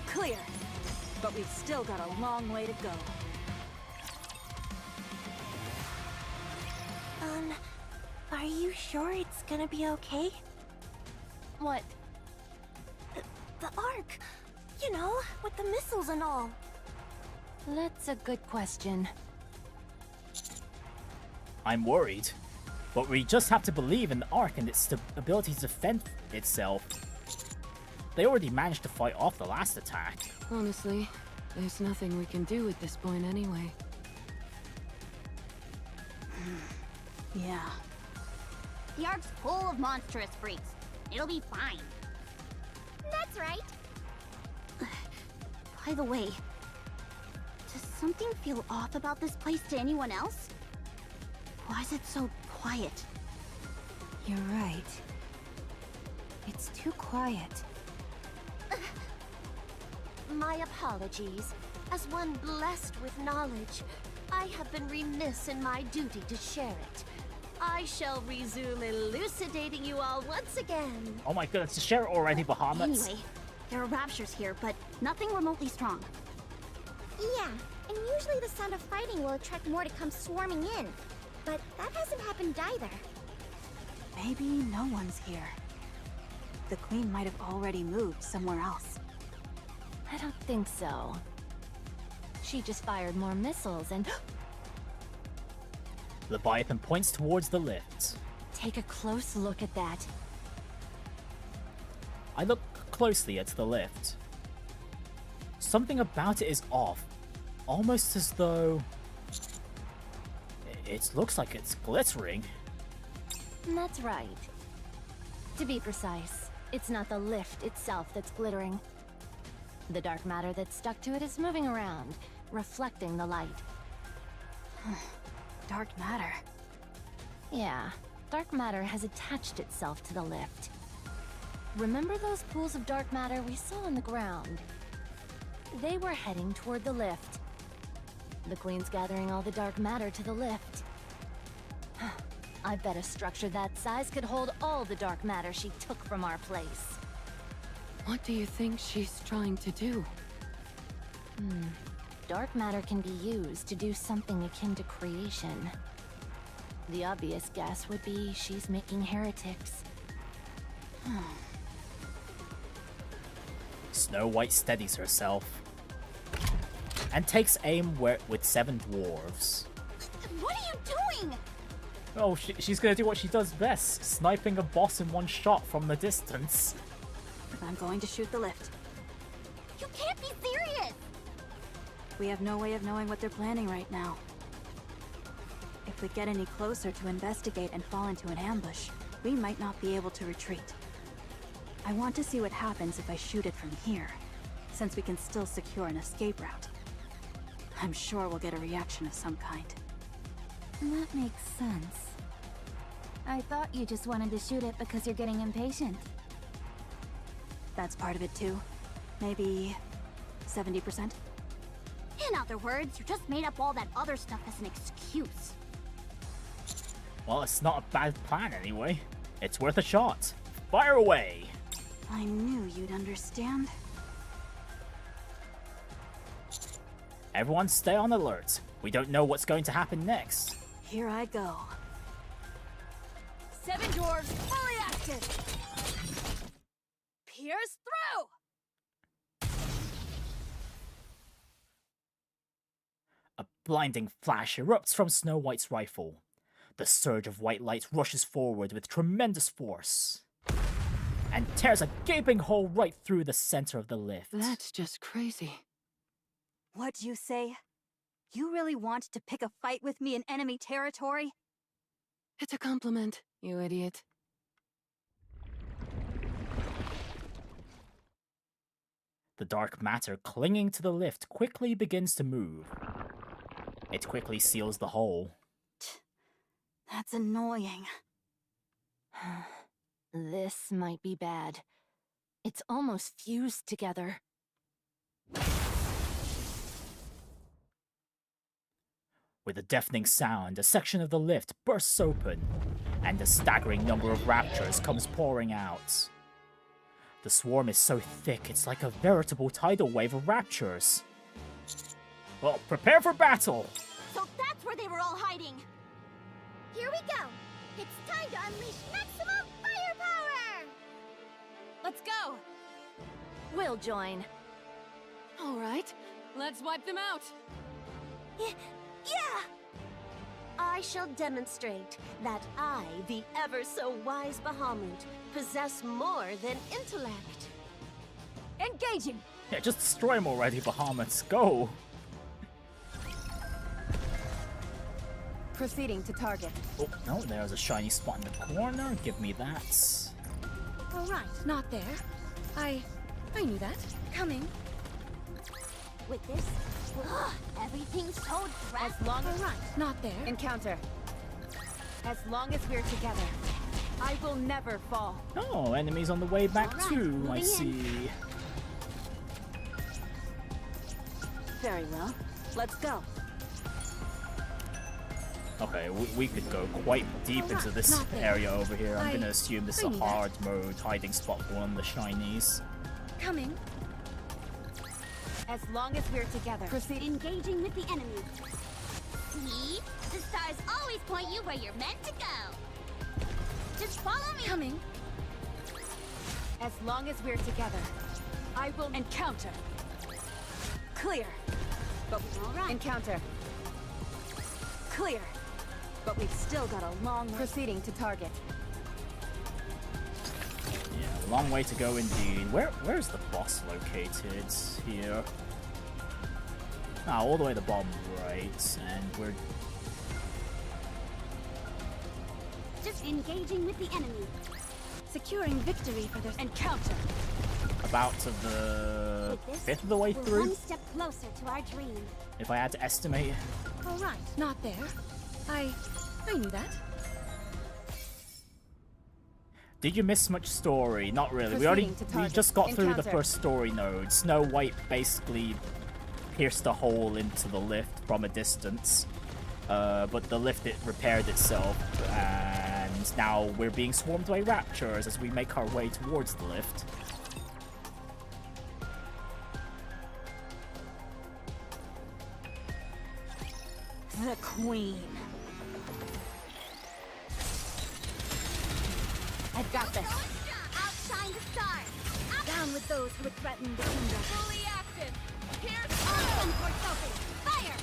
Clear. But we've still got a long way to go. Are you sure it's gonna be okay? What? The Ark. You know, with the missiles and all. That's a good question. I'm worried, but we just have to believe in the Ark and its ability to defend itself. They already managed to fight off the last attack. Honestly, there's nothing we can do at this point anyway. Yeah. The Ark's full of monstrous freaks. It'll be fine. That's right. By the way, does something feel off about this place to anyone else? Why is it so quiet? You're right. It's too quiet. My apologies. As one blessed with knowledge, I have been remiss in my duty to share it. I shall resume elucidating you all once again. Oh my goodness, share it already, Bahamut. Anyway, there are raptures here, but nothing remotely strong. Yeah, and usually the sound of fighting will attract more to come swarming in. But that hasn't happened either. Maybe no one's here. The Queen might have already moved somewhere else. I don't think so. She just fired more missiles and... Leviathan points towards the lift. Take a close look at that. I look closely at the lift. Something about it is off. Almost as though... It looks like it's glittering. That's right. To be precise, it's not the lift itself that's glittering. The dark matter that's stuck to it is moving around, reflecting the light. Dark matter. Yeah, dark matter has attached itself to the lift. Remember those pools of dark matter we saw on the ground? They were heading toward the lift. The Queen's gathering all the dark matter to the lift. I bet a structure that size could hold all the dark matter she took from our place. What do you think she's trying to do? Dark matter can be used to do something akin to creation. The obvious guess would be she's making heretics. Snow White steadies herself and takes aim with 7 dwarves. What are you doing? Oh, she's gonna do what she does best, sniping a boss in one shot from the distance. I'm going to shoot the lift. You can't be serious! We have no way of knowing what they're planning right now. If we get any closer to investigate and fall into an ambush, we might not be able to retreat. I want to see what happens if I shoot it from here, since we can still secure an escape route. I'm sure we'll get a reaction of some kind. That makes sense. I thought you just wanted to shoot it because you're getting impatient. That's part of it too. Maybe 70%? In other words, you just made up all that other stuff as an excuse. Well, it's not a bad plan anyway. It's worth a shot. Fire away! I knew you'd understand. Everyone stay on alert. We don't know what's going to happen next. Here I go. 7 dwarves fully active! Pierce through! A blinding flash erupts from Snow White's rifle. The surge of white light rushes forward with tremendous force and tears a gaping hole right through the center of the lift. That's just crazy. What'd you say? You really want to pick a fight with me in enemy territory? It's a compliment, you idiot. The dark matter clinging to the lift quickly begins to move. It quickly seals the hole. That's annoying. This might be bad. It's almost fused together. With a deafening sound, a section of the lift bursts open, and a staggering number of raptors comes pouring out. The swarm is so thick, it's like a veritable tidal wave of raptors. Well, prepare for battle! So that's where they were all hiding! Here we go! It's time to unleash maximum firepower! Let's go! We'll join. All right, let's wipe them out. Yeah! I shall demonstrate that I, the ever-so-wise Bahamut, possess more than intellect. Engaging! Yeah, just destroy them already, Bahamut. Go! Proceeding to target. Oh, no, there's a shiny spot in the corner. Give me that. All right, not there. I knew that. Coming. With this, everything's so drastic. As long as Not there. encounter. As long as we're together, I will never fall. Oh, enemies on the way back Alright, too, moving I in. see. Very well. Let's go. Okay, we could go quite deep into this not there. area over here. I'm I- gonna assume this is I a knew that. hard mode hiding spot for one of the shinies. Coming. As long as we're together. Proceed. Engaging with the enemy. See? The stars always point you where you're meant to go. Just follow me. Coming. As long as we're together, I will encounter. Clear. But All right. encounter. Clear. But we've still got a long way. Proceeding to target. Yeah, a long way to go indeed. Where's the boss located? Here. Ah, all the way to the bottom right, and we're Just engaging with the enemy. Securing victory for their encounter. about to the With this, fifth of the way we're through, one step closer to our dream. if I had to estimate. All right, not there. I knew that. Did you miss much story? Not really. Proceeding to We target. just got through the Encounter. first story node. Snow White basically pierced a hole into the lift from a distance, but the lift it repaired itself, and now we're being swarmed by raptors as we make our way towards the lift. The Queen. I've got this. Outshine the stars. Down with those who would threaten the kingdom. Fully active! Pierce All Sunport focus. Fire!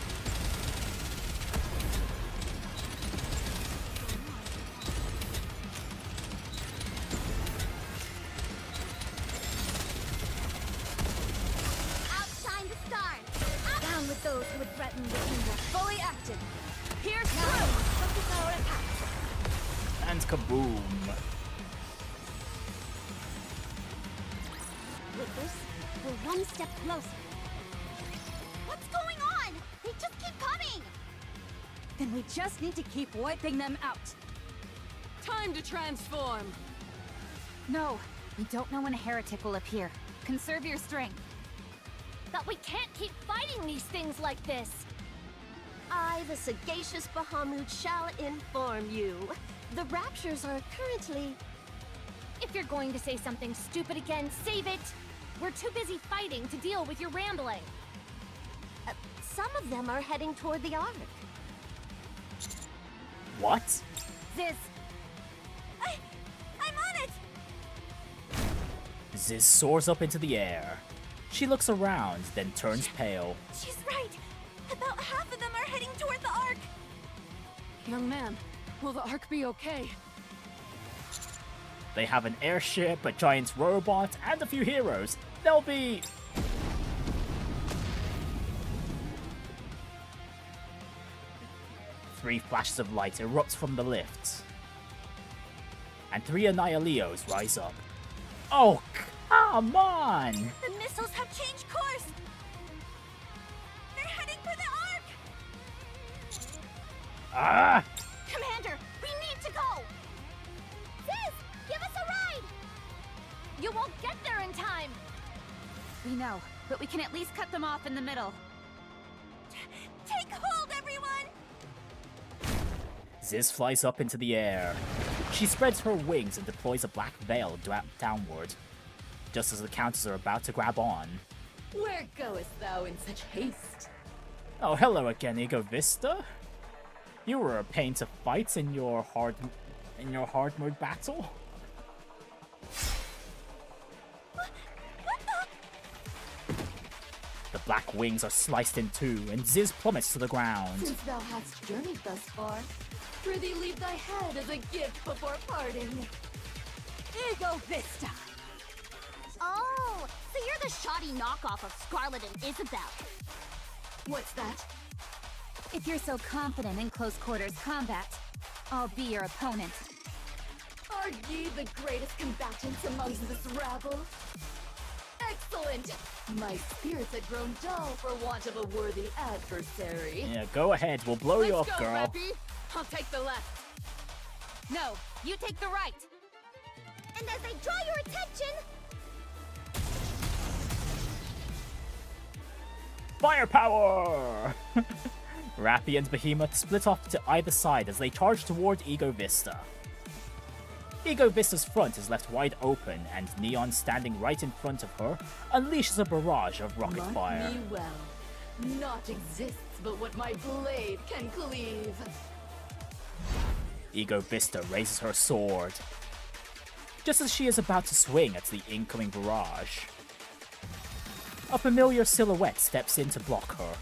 Outshine the stars. Down with those who would threaten the kingdom. fully active! Pierce Now, through! focus our attacks. And kaboom. With this, we're one step closer. What's going on? They just keep coming! Then we just need to keep wiping them out. Time to transform. No, we don't know when a heretic will appear. Conserve your strength. But we can't keep fighting these things like this. I, the sagacious Bahamut, shall inform you. The raptures are currently... If you're going to say something stupid again, save it. We're too busy fighting to deal with your rambling. some of them are heading toward the Ark. What? Ziz! I'm on it! Ziz soars up into the air. She looks around, then turns pale. She's right! About half of them are heading toward the Ark! Young man, will the Ark be okay? They have an airship, a giant robot, and a few heroes. They'll be... Three flashes of light erupt from the lift. And three Annihilios rise up. Oh, come on! The missiles have changed course! They're heading for the Ark! Ah! Commander, we need to go! Ziz, give us a ride! You won't get there in time! We know, but we can at least cut them off in the middle. Take hold, everyone! Ziz flies up into the air. She spreads her wings and deploys a black veil downward, just as the counters are about to grab on. Where goest thou in such haste? Oh, hello again, Ego Vista. You were a pain to fight in your hard mode battle. The black wings are sliced in two, and Ziz plummets to the ground. Since thou hast journeyed thus far, prithee leave thy head as a gift before parting. Ego Vista! Oh, so you're the shoddy knockoff of Scarlet and Isabel. What's that? If you're so confident in close quarters combat, I'll be your opponent. Are ye the greatest combatants amongst this rabble? Excellent! My spirits had grown dull for want of a worthy adversary. Yeah, go ahead, we'll blow you up, girl. Rappy. I'll take the left. No, you take the right. And as I draw your attention... Firepower! Rappy and Behemoth split off to either side as they charge toward Ego Vista. Ego Vista's front is left wide open, and Neon, standing right in front of her, unleashes a barrage of rocket Mark fire. me well. Naught exists but what my blade can cleave. Ego Vista raises her sword. Just as she is about to swing at the incoming barrage, a familiar silhouette steps in to block her.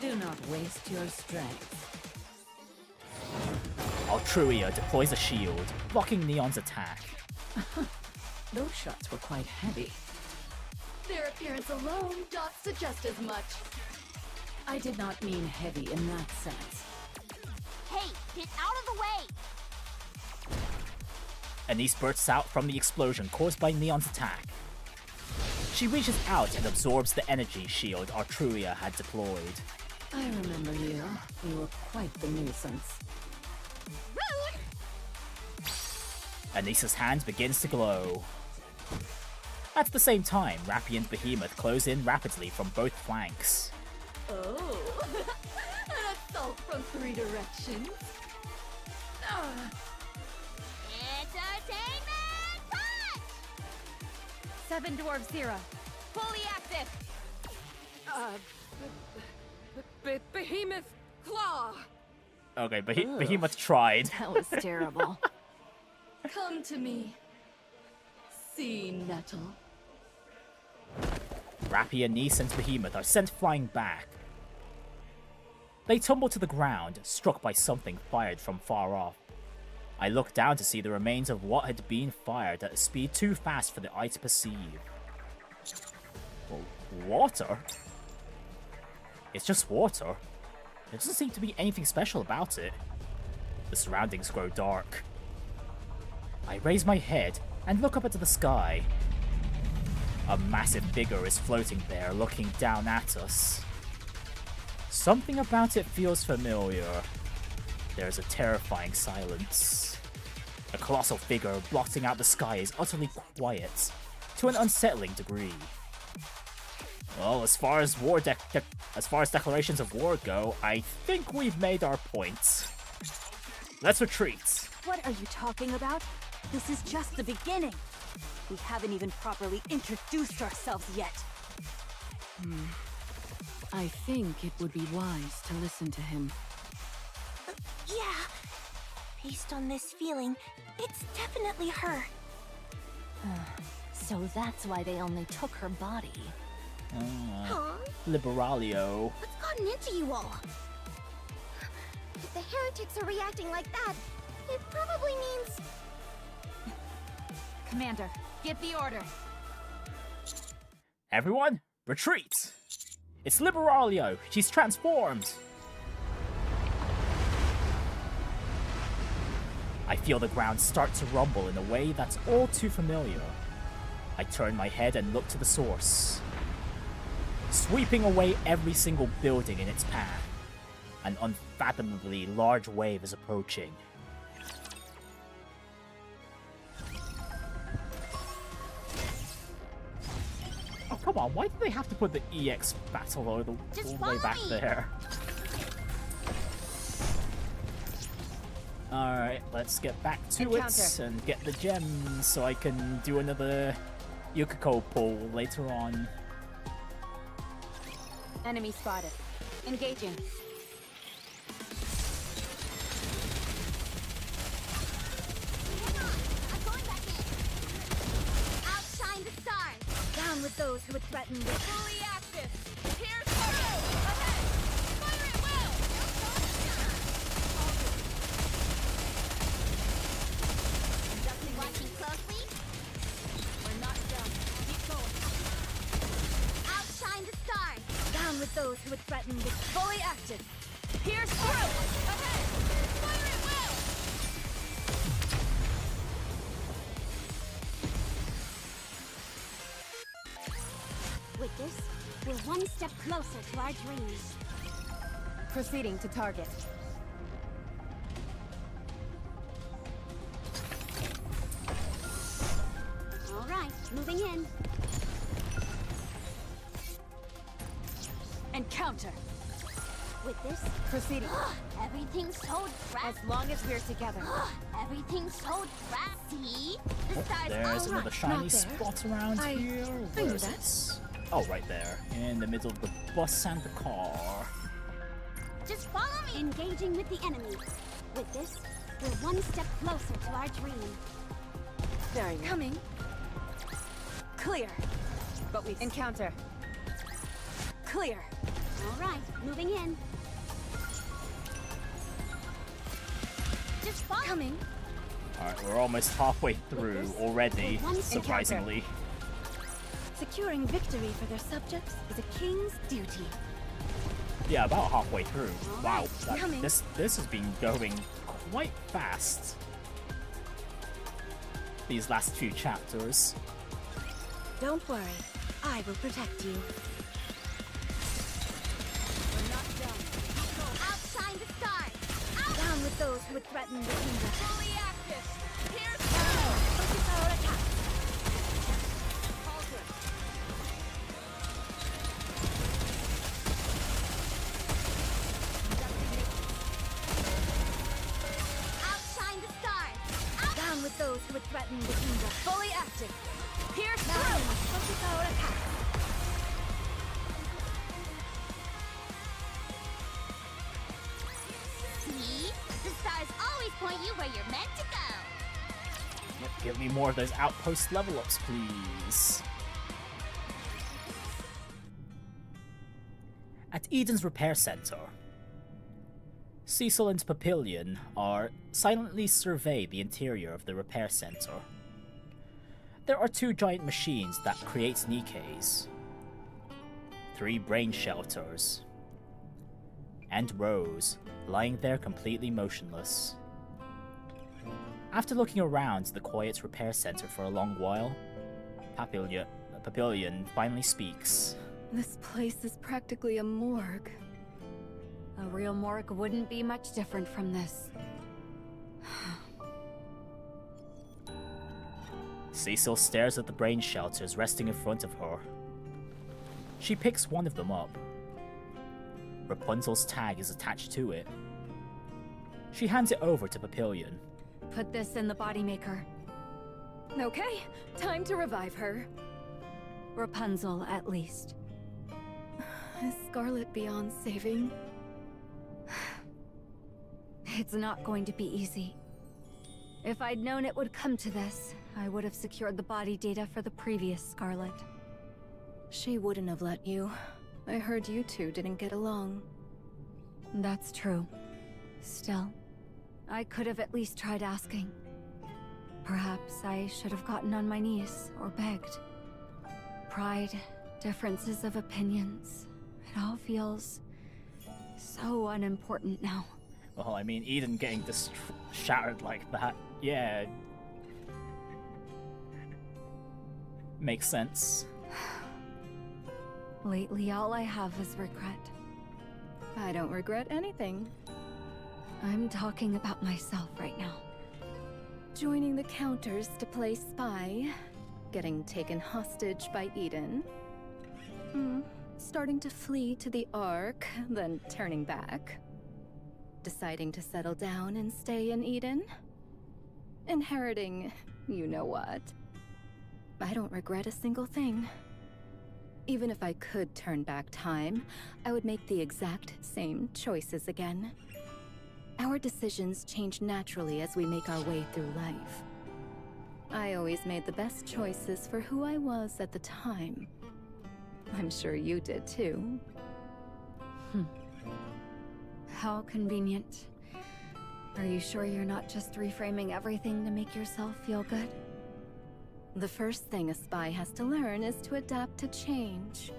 Do not waste your strength. Altruia deploys a shield, blocking Neon's attack. Those shots were quite heavy. Their appearance alone doth suggest as much. I did not mean heavy in that sense. Hey, get out of the way! Anise bursts out from the explosion caused by Neon's attack. She reaches out and absorbs the energy shield Altruia had deployed. I remember you. You were quite the nuisance. Rude! Anisa's hand begins to glow. At the same time, Rappy and Behemoth close in rapidly from both flanks. Oh, an assault from 3 directions. Entertainment punch! 7 Dwarves 0. Fully active! Behemoth Claw! Okay, Behemoth tried. That was terrible. Come to me, sea nettle. Rappy, Anise, and Behemoth are sent flying back. They tumble to the ground, struck by something fired from far off. I look down to see the remains of what had been fired at a speed too fast for the eye to perceive. Well, water? It's just water. There doesn't seem to be anything special about it. The surroundings grow dark. I raise my head and look up into the sky. A massive figure is floating there, looking down at us. Something about it feels familiar. There's a terrifying silence. A colossal figure blotting out the sky is utterly quiet, to an unsettling degree. Well, as far as declarations of war go, I think we've made our point. Let's retreat. What are you talking about? This is just the beginning. We haven't even properly introduced ourselves yet. I think it would be wise to listen to him. Yeah. Based on this feeling, it's definitely her. So that's why they only took her body. Huh? Liberalio. What's gotten into you all? If the heretics are reacting like that, it probably means... Commander, give the order. Everyone, retreat! It's Liberalio! She's transformed! I feel the ground start to rumble in a way that's all too familiar. I turn my head and look to the source. Sweeping away every single building in its path, an unfathomably large wave is approaching. Oh, come on, why do they have to put the EX battle all the way back there? Alright, let's get back to it and get the gems so I can do another Yukiko pull later on. Enemy spotted. Engaging. I'm going back in. Outshine the stars. Down with those who would threaten with... Fully active. Here's through. Ahead. Fire at will. Watching closely. We're not done. Keep going. Outshine the stars. Down with those who would threaten with... Fully active. Here's through. Ahead. Fire at will. With this, we're one step closer to our dreams. Proceeding to target. All right, moving in. Encounter. With this, Proceeding. everything's so As drastic. long as we're together. Everything's so drastic. See? The stars There's all another right. shiny not there. spot around I here. knew Where is that. it? Oh, right there. In the middle of the bus and the car. Just follow me. Engaging with the enemy. With this, we're one step closer to our dream. Very well. Coming. Clear. But we encounter. Clear. All right, moving in. Just follow. Coming. Alright, we're almost halfway through already, surprisingly. Securing victory for their subjects is a king's duty. Yeah, about halfway through. Wow, coming. this has been going quite fast. These last few chapters. Don't worry, I will protect you. Outshine the stars. Down with those who would threaten the kingdom. Fully active. Here's through. Focus our attack. Outshine the stars. Down with those who would threaten the kingdom. Fully active. Here's Now, through. focus our attack. See? The stars always point you where you're meant to go. Yep, give me more of those outpost level ups, please. At Eden's repair center, Cecil and Papillion are silently survey the interior of the repair center. There are 2 giant machines that create Nikkes, 3 brain shelters, and Rose lying there completely motionless. After looking around the quiet repair center for a long while, Papillion finally speaks. This place is practically a morgue. A real morgue wouldn't be much different from this. Cecil stares at the brain shelters resting in front of her. She picks one of them up. Rapunzel's tag is attached to it. She hands it over to Papillion. Put this in the body maker. Okay, time to revive her. Rapunzel, at least. Is Scarlet beyond saving? It's not going to be easy. If I'd known it would come to this, I would have secured the body data for the previous Scarlet. She wouldn't have let you. I heard you two didn't get along. That's true. Still, I could have at least tried asking. Perhaps I should have gotten on my knees or begged. Pride, differences of opinions, it all feels so unimportant now. Well, I mean, Eden getting shattered like that, yeah. Makes sense. Lately, all I have is regret. I don't regret anything. I'm talking about myself right now. Joining the counters to play spy. Getting taken hostage by Eden. Starting to flee to the Ark, then turning back. Deciding to settle down and stay in Eden. Inheriting you know what. I don't regret a single thing. Even if I could turn back time, I would make the exact same choices again. Our decisions change naturally as we make our way through life. I always made the best choices for who I was at the time. I'm sure you did too. How convenient. Are you sure you're not just reframing everything to make yourself feel good? The first thing a spy has to learn is to adapt to change.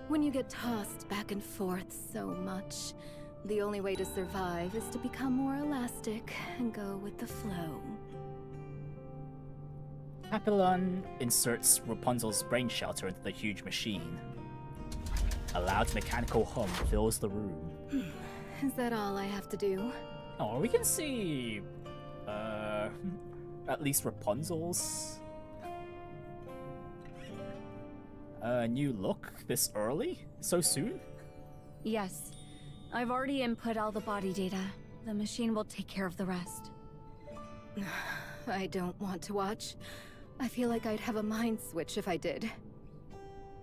When you get tossed back and forth so much, the only way to survive is to become more elastic and go with the flow. Papillon inserts Rapunzel's brain shelter into the huge machine. A loud mechanical hum fills the room. Is that all I have to do? Oh, we can see... at least Rapunzel's... new look this early? So soon? Yes. I've already input all the body data. The machine will take care of the rest. I don't want to watch. I feel like I'd have a mind switch if I did.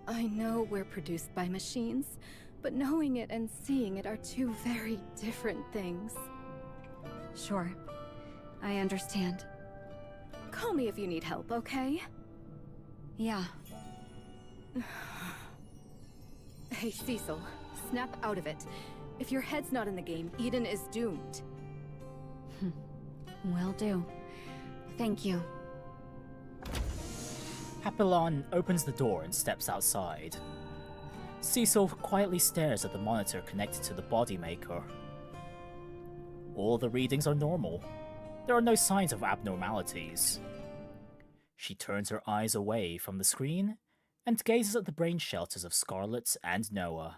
I know we're produced by machines, but knowing it and seeing it are two very different things. Sure. I understand. Call me if you need help, okay? Yeah. Hey, Cecil, snap out of it. If your head's not in the game, Eden is doomed. Will do. Thank you. Papillon opens the door and steps outside. Cecil quietly stares at the monitor connected to the body maker. All the readings are normal. There are no signs of abnormalities. She turns her eyes away from the screen and gazes at the brain shelters of Scarlet and Noah.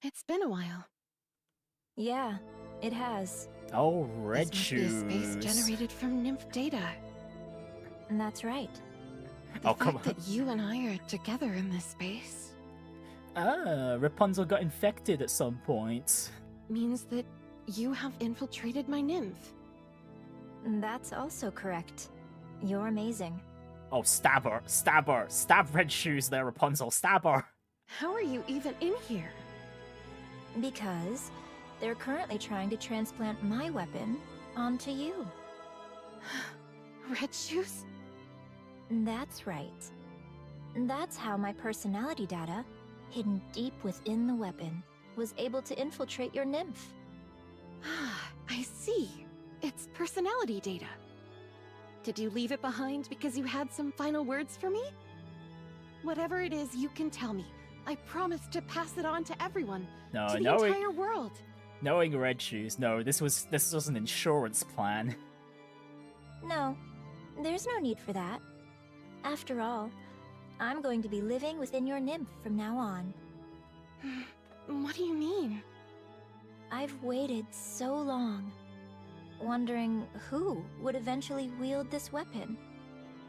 It's been a while. Yeah, it has. Oh, red This shoes. must be a space generated from nymph data. And that's right. The Oh, come fact on. that you and I are together in this space Ah, Rapunzel got infected at some point. means that you have infiltrated my nymph. That's also correct. You're amazing. Oh, stab her! Stab her! Stab red shoes there, Rapunzel! Stab her! How are you even in here? Because they're currently trying to transplant my weapon onto you. Red shoes? That's right. That's how my personality data, hidden deep within the weapon, was able to infiltrate your nymph. Ah, I see. It's personality data. Did you leave it behind because you had some final words for me? Whatever it is, you can tell me. I promise to pass it on to everyone. No, to the no, entire world. Knowing Red Shoes, no, this was an insurance plan. No, there's no need for that. After all, I'm going to be living within your nymph from now on. What do you mean? I've waited so long, wondering who would eventually wield this weapon.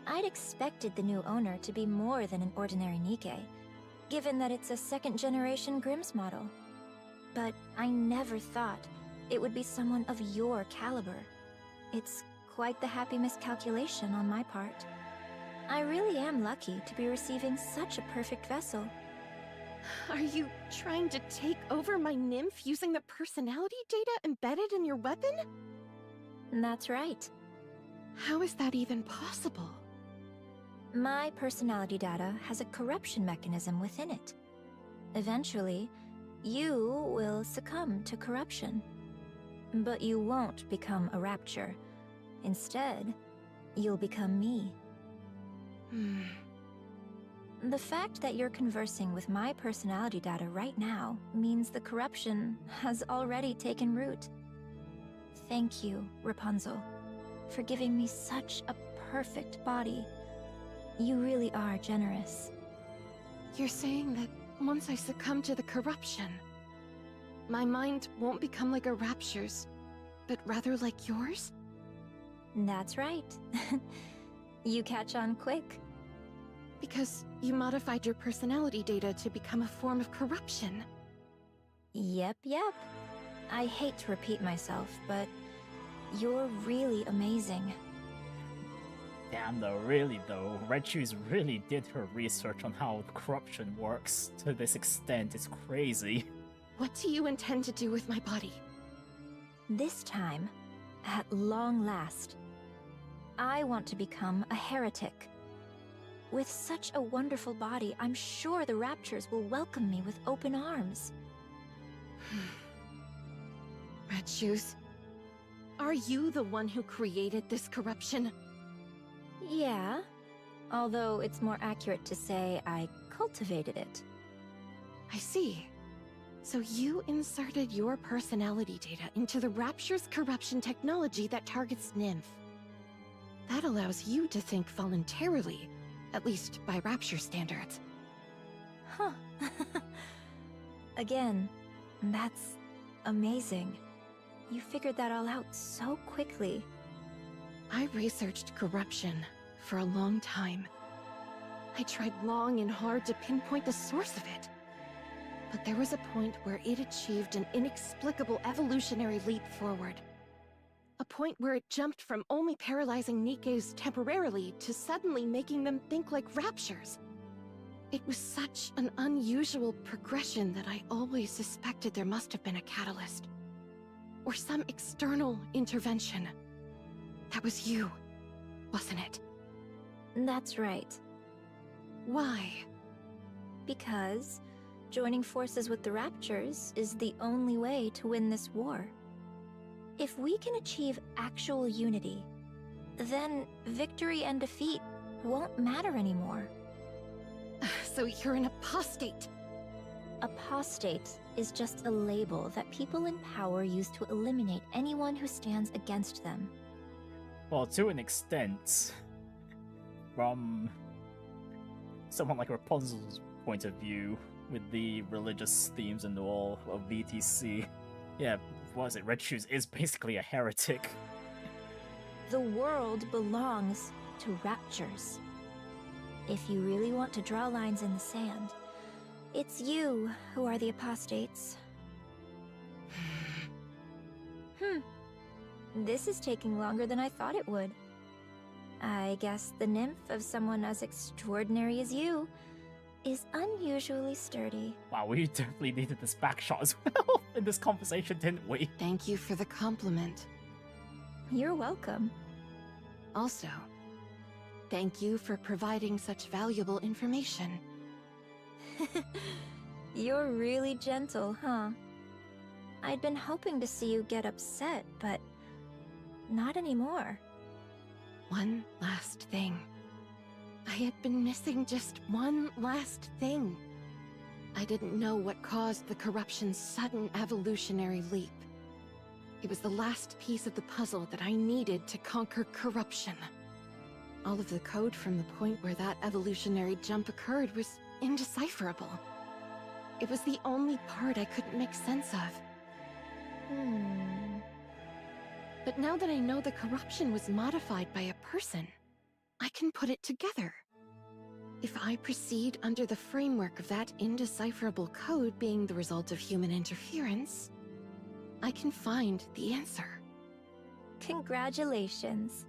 I'd expected the new owner to be more than an ordinary Nikke, given that it's a second-generation Grimm's model. But I never thought it would be someone of your caliber. It's quite the happy miscalculation on my part. I really am lucky to be receiving such a perfect vessel. Are you trying to take over my nymph using the personality data embedded in your weapon? That's right. How is that even possible? My personality data has a corruption mechanism within it. Eventually, you will succumb to corruption. But you won't become a rapture. Instead, you'll become me. The fact that you're conversing with my personality data right now means the corruption has already taken root. Thank you, Rapunzel, for giving me such a perfect body. You really are generous. You're saying that once I succumb to the corruption, my mind won't become like a rapture's, but rather like yours? That's right. You catch on quick. Because you modified your personality data to become a form of corruption. Yep. I hate to repeat myself, but you're really amazing. Damn though, really though, Red Shoes really did her research on how corruption works to this extent. It's crazy. What do you intend to do with my body? This time, at long last, I want to become a heretic. With such a wonderful body, I'm sure the Raptures will welcome me with open arms. Red Shoes, are you the one who created this corruption? Yeah, although it's more accurate to say I cultivated it. I see. So you inserted your personality data into the Rapture's corruption technology that targets Nymph. That allows you to think voluntarily, at least by Rapture standards. Huh. Again, that's amazing. You figured that all out so quickly. I researched corruption for a long time. I tried long and hard to pinpoint the source of it. But there was a point where it achieved an inexplicable evolutionary leap forward. A point where it jumped from only paralyzing Nikkes temporarily to suddenly making them think like Raptures. It was such an unusual progression that I always suspected there must have been a catalyst. Or some external intervention. That was you, wasn't it? That's right. Why? Because joining forces with the Raptures is the only way to win this war. If we can achieve actual unity, then victory and defeat won't matter anymore. So you're an apostate. Apostate is just a label that people in power use to eliminate anyone who stands against them. Well, to an extent, from someone like Rapunzel's point of view, with the religious themes and all of VTC, yeah, what is it? Red Shoes is basically a heretic. The world belongs to Raptures. If you really want to draw lines in the sand, it's you who are the apostates. This is taking longer than I thought it would. I guess the nymph of someone as extraordinary as you is unusually sturdy. Wow, we definitely needed this backshot as well in this conversation, didn't we? Thank you for the compliment. You're welcome. Also, thank you for providing such valuable information. You're really gentle, huh? I'd been hoping to see you get upset, but not anymore. One last thing. I had been missing just one last thing. I didn't know what caused the corruption's sudden evolutionary leap. It was the last piece of the puzzle that I needed to conquer corruption. All of the code from the point where that evolutionary jump occurred was indecipherable. It was the only part I couldn't make sense of. But now that I know the corruption was modified by a person, I can put it together. If I proceed under the framework of that indecipherable code being the result of human interference, I can find the answer. Congratulations.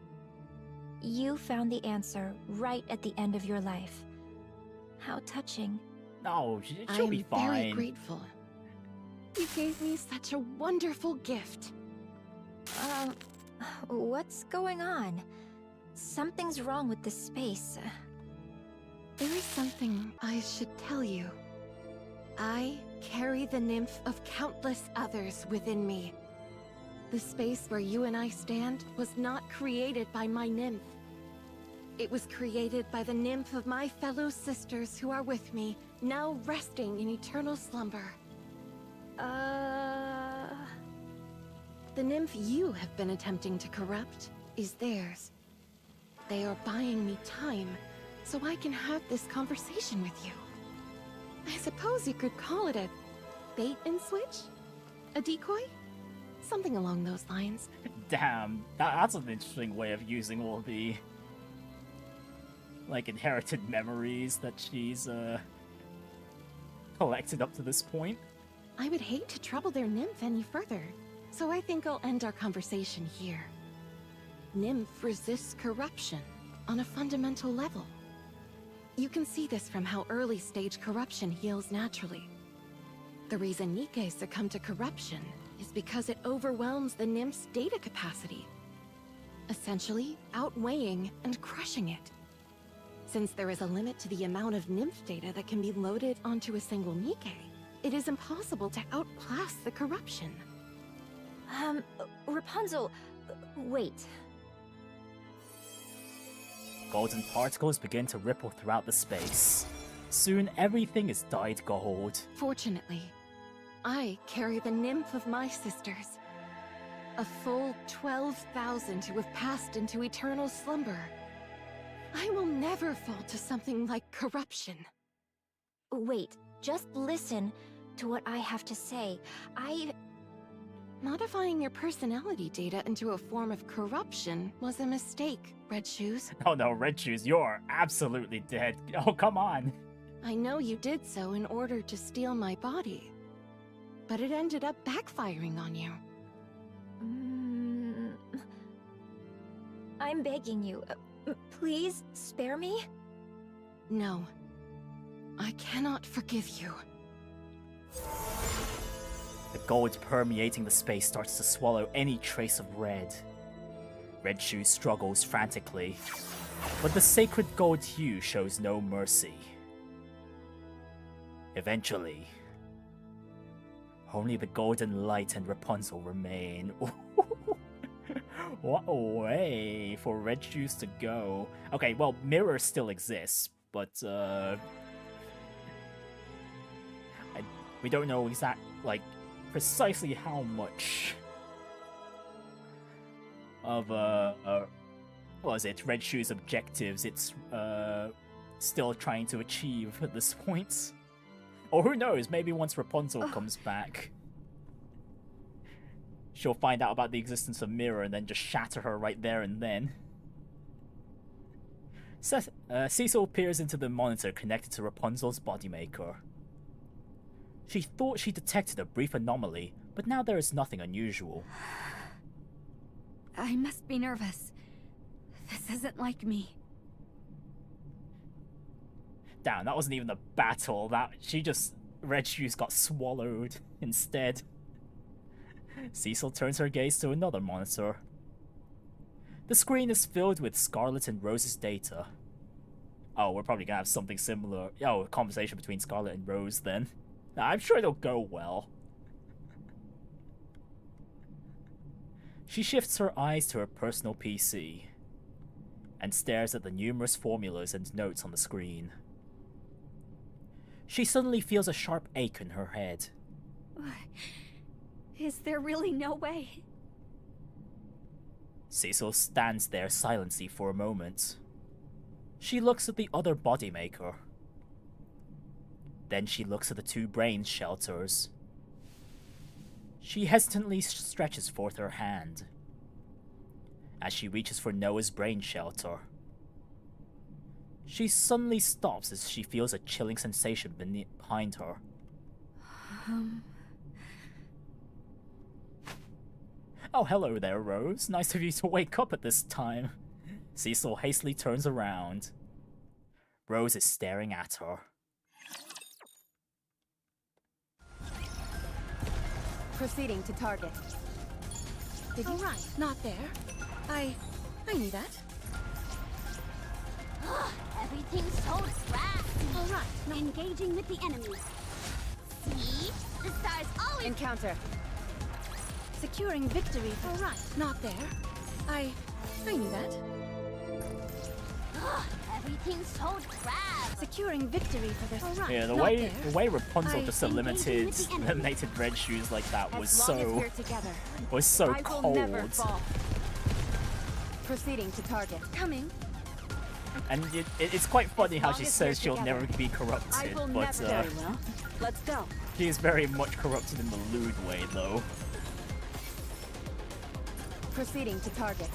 You found the answer right at the end of your life. How touching. No, she'll be fine. I am very grateful. You gave me such a wonderful gift. What's going on? Something's wrong with this space. There is something I should tell you. I carry the nymph of countless others within me. The space where you and I stand was not created by my nymph. It was created by the nymph of my fellow sisters who are with me, now resting in eternal slumber. The nymph you have been attempting to corrupt is theirs. They are buying me time, so I can have this conversation with you. I suppose you could call it a bait and switch? A decoy? Something along those lines. Damn, that's an interesting way of using all the like inherited memories that she's collected up to this point. I would hate to trouble their nymph any further, so I think I'll end our conversation here. Nymph resists corruption on a fundamental level. You can see this from how early stage corruption heals naturally. The reason Nikke succumbed to corruption is because it overwhelms the nymph's data capacity, essentially outweighing and crushing it. Since there is a limit to the amount of nymph data that can be loaded onto a single Nikke, it is impossible to outclass the corruption. Rapunzel, wait. Golden particles begin to ripple throughout the space. Soon everything is dyed gold. Fortunately, I carry the nymph of my sisters. A full 12,000 who have passed into eternal slumber. I will never fall to something like corruption. Wait, just listen to what I have to say. Modifying your personality data into a form of corruption was a mistake, Red Shoes. Oh no, Red Shoes, you're absolutely dead. Oh, come on. I know you did so in order to steal my body, but it ended up backfiring on you. I'm begging you, please spare me? No, I cannot forgive you. The gold permeating the space starts to swallow any trace of red. Red Shoes struggles frantically, but the sacred gold hue shows no mercy. Eventually, only the golden light and Rapunzel remain. What a way for Red Shoes to go. Okay, well, Mirror still exists, but we don't know precisely how much of what was it, Red Shoes' objectives it's still trying to achieve at this point. Or who knows, maybe once Rapunzel comes back, she'll find out about the existence of Mirror and then just shatter her right there and then. Cecil peers into the monitor connected to Rapunzel's bodymaker. She thought she detected a brief anomaly, but now there is nothing unusual. I must be nervous. This isn't like me. Damn, that wasn't even a battle. Red Shoes got swallowed instead. Cecil turns her gaze to another monitor. The screen is filled with Scarlet and Rose's data. Oh, we're probably gonna have something similar. Oh, a conversation between Scarlet and Rose then. I'm sure it'll go well. She shifts her eyes to her personal PC and stares at the numerous formulas and notes on the screen. She suddenly feels a sharp ache in her head. Is there really no way? Cecil stands there silently for a moment. She looks at the other bodymaker. Then she looks at the two brain shelters. She hesitantly stretches forth her hand. As she reaches for Noah's brain shelter, she suddenly stops as she feels a chilling sensation behind her. Oh, hello there, Rose. Nice of you to wake up at this time. Cecil hastily turns around. Rose is staring at her. Proceeding to target. Did you? Right, not there. I knew that. Everything's so fast. All right, engaging with the enemy. See? The stars always... Encounter. Securing victory. All right, not there. I knew that. Everything's so fast. Securing victory for this. All right, Yeah, the way Rapunzel just eliminated red shoes like that was so cold. Proceeding to target. Coming. And it's quite funny how she says she'll never be corrupted, but Let's go. she is very much corrupted in the lewd way, though. Proceeding to target.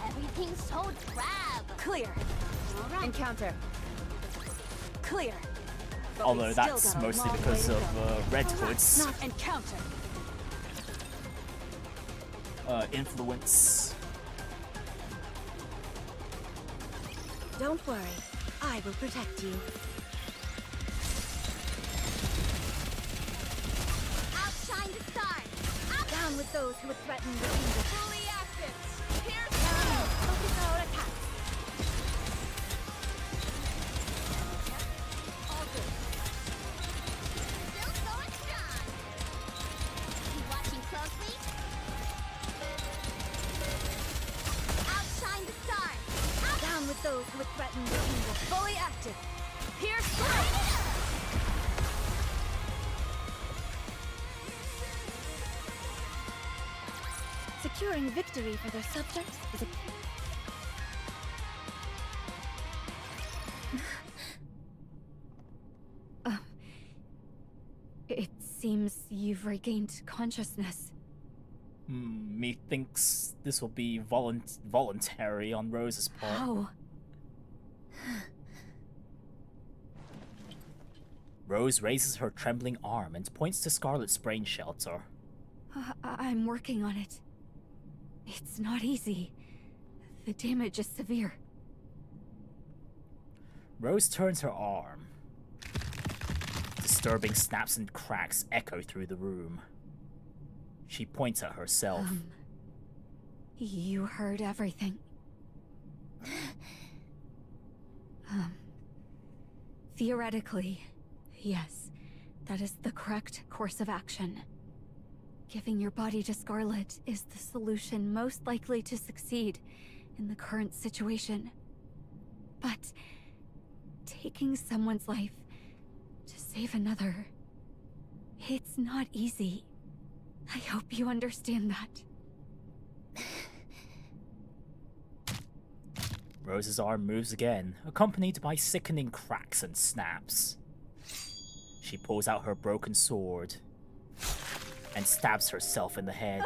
Everything's so drab. Clear. All right. Encounter. Clear. Although that's mostly because of Red Hood's Not encounter. influence. Don't worry. I will protect you. Outshine the stars. Down with those who would threaten the kingdom. Fully active. Here's Focus our attack. all good. Still going strong. You watching closely? Outshine the stars. Down with those who would threaten the kingdom. Fully active. Pierce Securing victory for their subjects is a... It seems you've regained consciousness. Methinks this will be voluntary on Rose's part. How? Rose raises her trembling arm and points to Scarlet's brain shelter. I'm working on it. It's not easy. The damage is severe. Rose turns her arm. Disturbing snaps and cracks echo through the room. She points at herself. You heard everything. Theoretically, yes, that is the correct course of action. Giving your body to Scarlet is the solution most likely to succeed in the current situation. But taking someone's life to save another, it's not easy. I hope you understand that. Rose's arm moves again, accompanied by sickening cracks and snaps. She pulls out her broken sword and stabs herself in the head.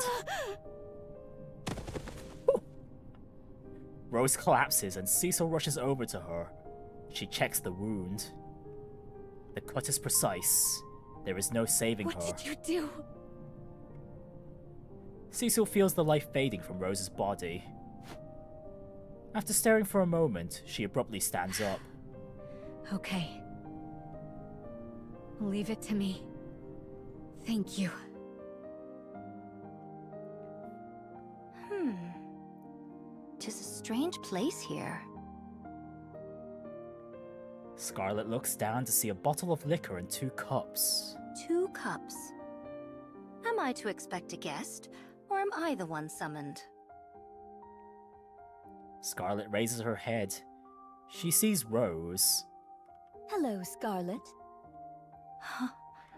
Rose collapses and Cecil rushes over to her. She checks the wound. The cut is precise. There is no saving her. What did you do? Cecil feels the life fading from Rose's body. After staring for a moment, she abruptly stands up. Okay. Leave it to me. Thank you. Tis a strange place here. Scarlet looks down to see a bottle of liquor and 2 cups. 2 cups. Am I to expect a guest, or am I the one summoned? Scarlet raises her head. She sees Rose. Hello, Scarlet.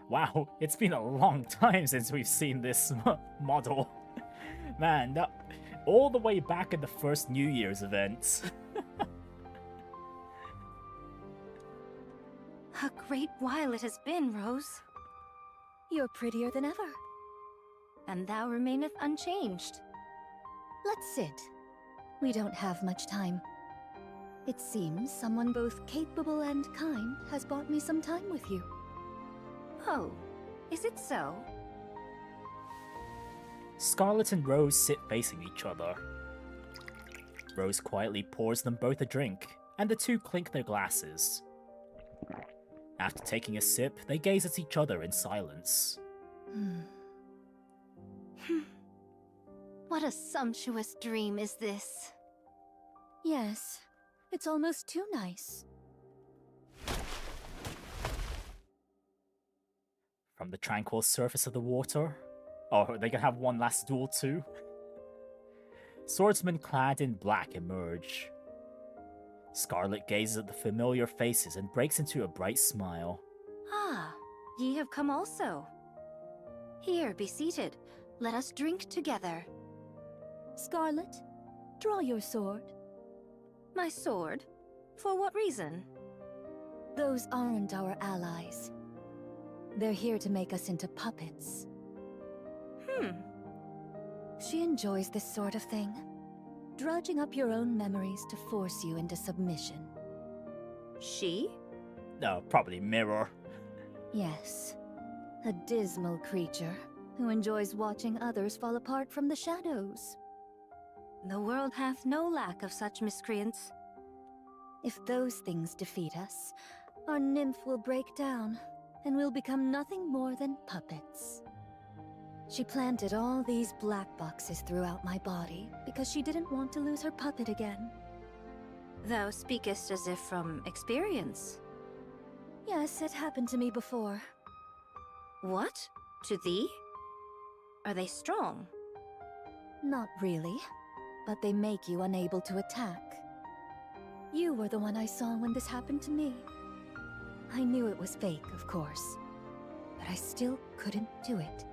Wow, it's been a long time since we've seen this model. Man, all the way back at the first New Year's event. A great while it has been, Rose. You're prettier than ever. And thou remaineth unchanged. Let's sit. We don't have much time. It seems someone both capable and kind has bought me some time with you. Oh, is it so? Scarlet and Rose sit facing each other. Rose quietly pours them both a drink, and the two clink their glasses. After taking a sip, they gaze at each other in silence. What a sumptuous dream is this? Yes, it's almost too nice. From the tranquil surface of the water... Oh, they can have one last duel too? Swordsmen clad in black emerge. Scarlet gazes at the familiar faces and breaks into a bright smile. Ah, ye have come also. Here, be seated. Let us drink together. Scarlet, draw your sword. My sword? For what reason? Those aren't our allies. They're here to make us into puppets. She enjoys this sort of thing. Drudging up your own memories to force you into submission. She? No, probably Mirror. Yes. A dismal creature who enjoys watching others fall apart from the shadows. The world hath no lack of such miscreants. If those things defeat us, our nymph will break down, and we'll become nothing more than puppets. She planted all these black boxes throughout my body because she didn't want to lose her puppet again. Thou speakest as if from experience. Yes, it happened to me before. What? To thee? Are they strong? Not really, but they make you unable to attack. You were the one I saw when this happened to me. I knew it was fake, of course, but I still couldn't do it.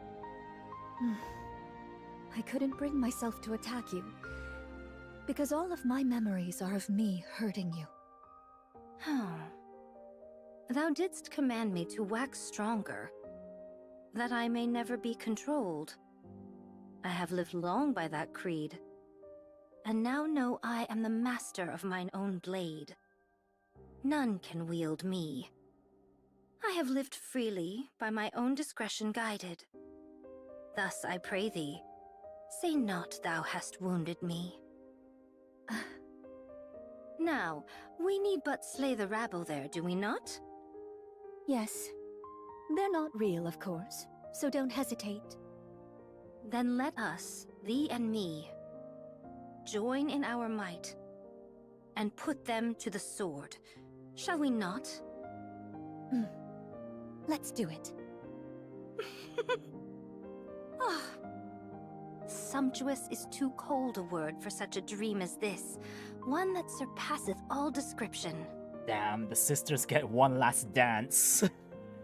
I couldn't bring myself to attack you, because all of my memories are of me hurting you. Thou didst command me to wax stronger, that I may never be controlled. I have lived long by that creed, and now know I am the master of mine own blade. None can wield me. I have lived freely, by my own discretion guided. Thus I pray thee, say not thou hast wounded me. Now, we need but slay the rabble there, do we not? Yes. They're not real, of course, so don't hesitate. Then let us, thee and me, join in our might, and put them to the sword, shall we not? Let's do it. Sumptuous is too cold a word for such a dream as this, one that surpasseth all description. Damn, the sisters get one last dance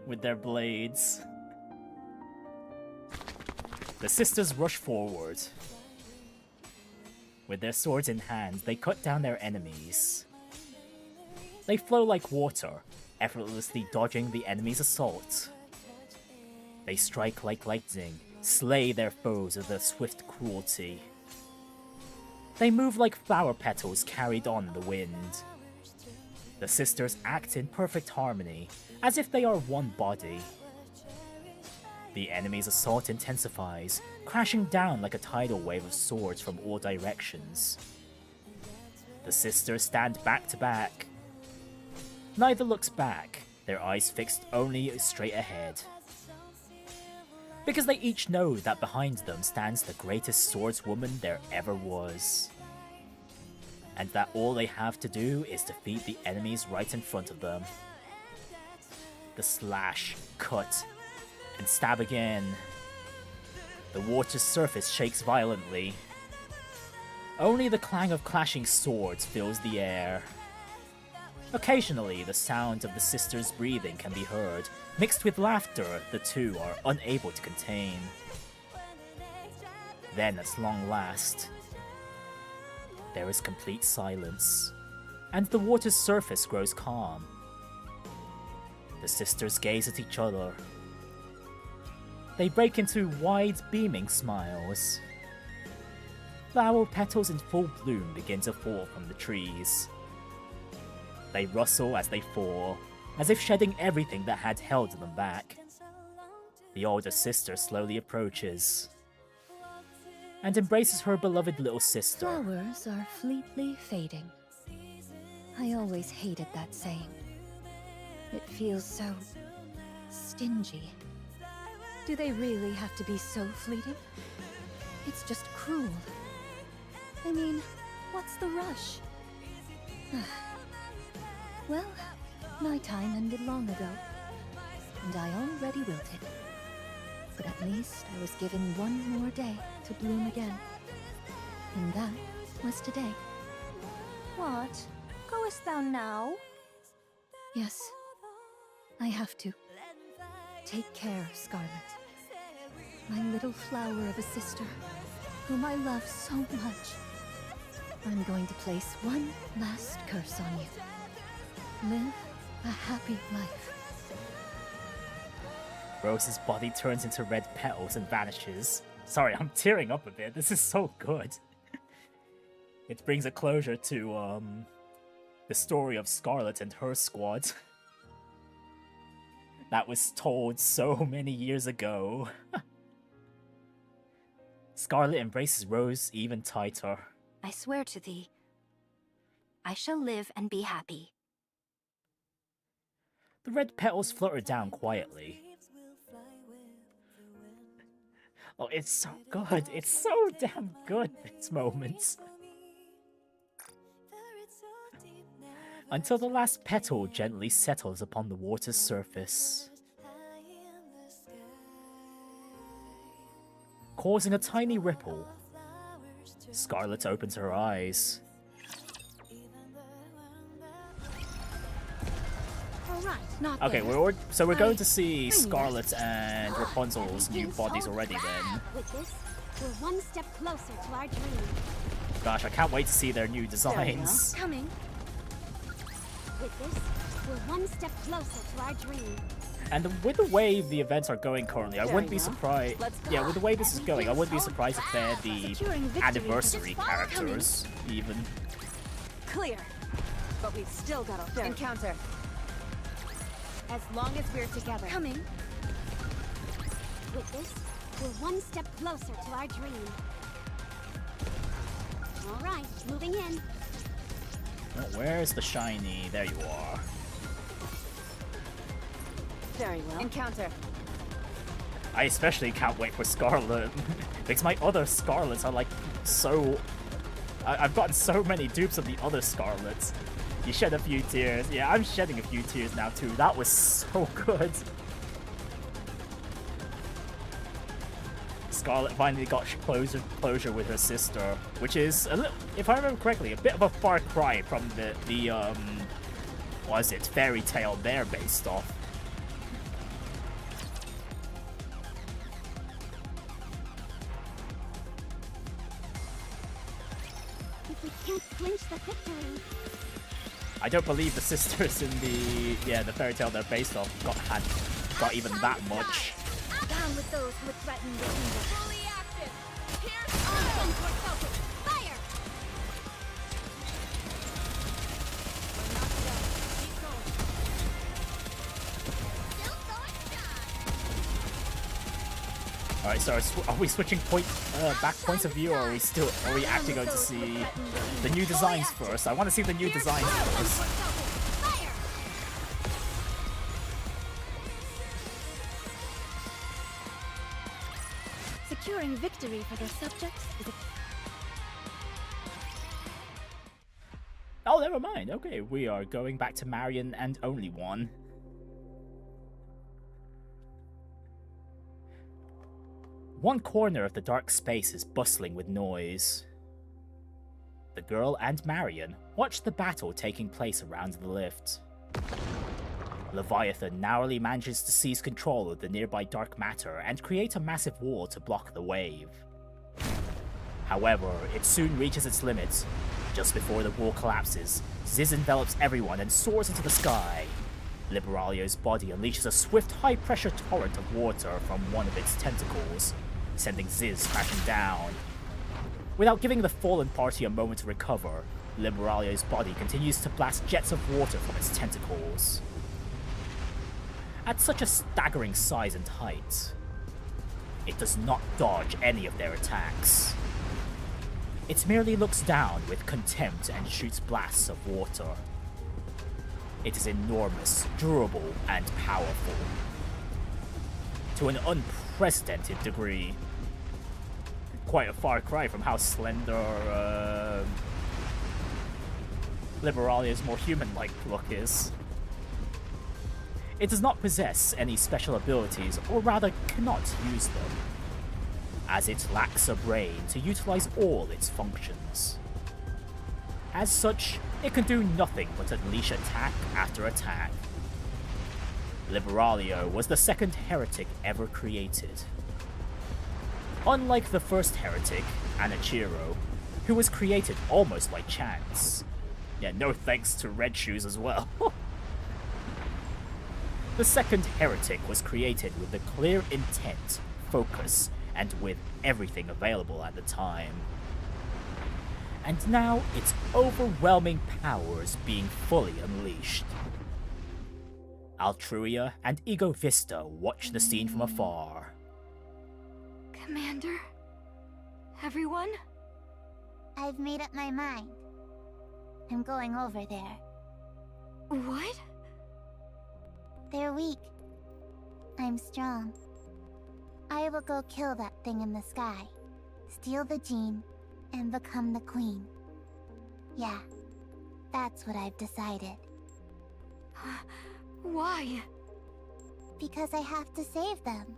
with their blades. The sisters rush forward. With their swords in hand, they cut down their enemies. They flow like water, effortlessly dodging the enemy's assault. They strike like lightning, slay their foes with their swift cruelty. They move like flower petals carried on the wind. The sisters act in perfect harmony, as if they are one body. The enemy's assault intensifies, crashing down like a tidal wave of swords from all directions. The sisters stand back to back. Neither looks back, their eyes fixed only straight ahead. Because they each know that behind them stands the greatest swordswoman there ever was. And that all they have to do is defeat the enemies right in front of them. The slash, cut, and stab again. The water's surface shakes violently. Only the clang of clashing swords fills the air. Occasionally, the sound of the sisters' breathing can be heard, mixed with laughter the two are unable to contain. Then, at long last, there is complete silence, and the water's surface grows calm. The sisters gaze at each other. They break into wide, beaming smiles. Flower petals in full bloom begin to fall from the trees. They rustle as they fall, as if shedding everything that had held them back. The older sister slowly approaches and embraces her beloved little sister. Flowers are fleetly fading. I always hated that saying. It feels so stingy. Do they really have to be so fleeting? It's just cruel. I mean, what's the rush? Well, my time ended long ago, and I already wilted. But at least I was given one more day to bloom again. And that was today. What? Goest thou now? Yes, I have to. Take care, Scarlet. My little flower of a sister, whom I love so much. I'm going to place one last curse on you. Live a happy life. Rose's body turns into red petals and vanishes. Sorry, I'm tearing up a bit. This is so good. It brings a closure to the story of Scarlet and her squad. That was told so many years ago. Scarlet embraces Rose even tighter. I swear to thee, I shall live and be happy. The red petals flutter down quietly. Oh, it's so good. It's so damn good, this moment. Until the last petal gently settles upon the water's surface, causing a tiny ripple. Scarlet opens her eyes. Okay, we're going to see Scarlet and Rapunzel's new bodies already then. With this, we're one step closer to our dream. Gosh, I can't wait to see their new designs. Coming. With this, we're one step closer to our dream. And with the way the events are going currently, I wouldn't be surprised. Yeah, with the way this is going, I wouldn't be surprised if they're the anniversary characters, even. Clear. But we've still got a encounter. As long as we're together. Coming. With this, we're one step closer to our dream. All right, moving in. Oh, where's the shiny? There you are. Very well. Encounter. I especially can't wait for Scarlet, because my other Scarlets are like so... I've gotten so many dupes of the other Scarlets. You shed a few tears. Yeah, I'm shedding a few tears now too. That was so good. Scarlet finally got closure with her sister, which is, a little, if I remember correctly, a bit of a far cry from the what is it, fairy tale they're based off. If we can't clinch the victory. I don't believe the sisters in the fairy tale they're based off got even that much. Down with those who would threaten the kingdom. Fully active. Here's our gun for focus. Fire! All right, so are we switching back points of view, or are we actually going to see the new designs first? I want to see the new designs first. Securing victory for their subjects is a... Oh, never mind. Okay, we are going back to Marion and only one. One corner of the dark space is bustling with noise. the girl and Marion watch the battle taking place around the lift. Leviathan narrowly manages to seize control of the nearby dark matter and create a massive wall to block the wave. However, it soon reaches its limits. Just before the wall collapses, Ziz envelops everyone and soars into the sky. Liberalio's body unleashes a swift, high-pressure torrent of water from one of its tentacles, sending Ziz crashing down. Without giving the fallen party a moment to recover, Liberalio's body continues to blast jets of water from its tentacles. At such a staggering size and height, it does not dodge any of their attacks. It merely looks down with contempt and shoots blasts of water. It is enormous, durable, and powerful. To an unprecedented degree. Quite a far cry from how slender Liberalia's more human-like look is. It does not possess any special abilities, or rather cannot use them, as it lacks a brain to utilize all its functions. As such, it can do nothing but unleash attack after attack. Liberalio was the second heretic ever created. Unlike the first heretic, Anichiro, who was created almost by chance. Yeah, no thanks to Red Shoes as well. The second heretic was created with the clear intent, focus, and with everything available at the time. And now its overwhelming powers being fully unleashed. Altruia and Ego Vista watch the scene from afar. Commander? Everyone? I've made up my mind. I'm going over there. What? They're weak. I'm strong. I will go kill that thing in the sky, steal the gene, and become the queen. Yeah, that's what I've decided. Why? Because I have to save them.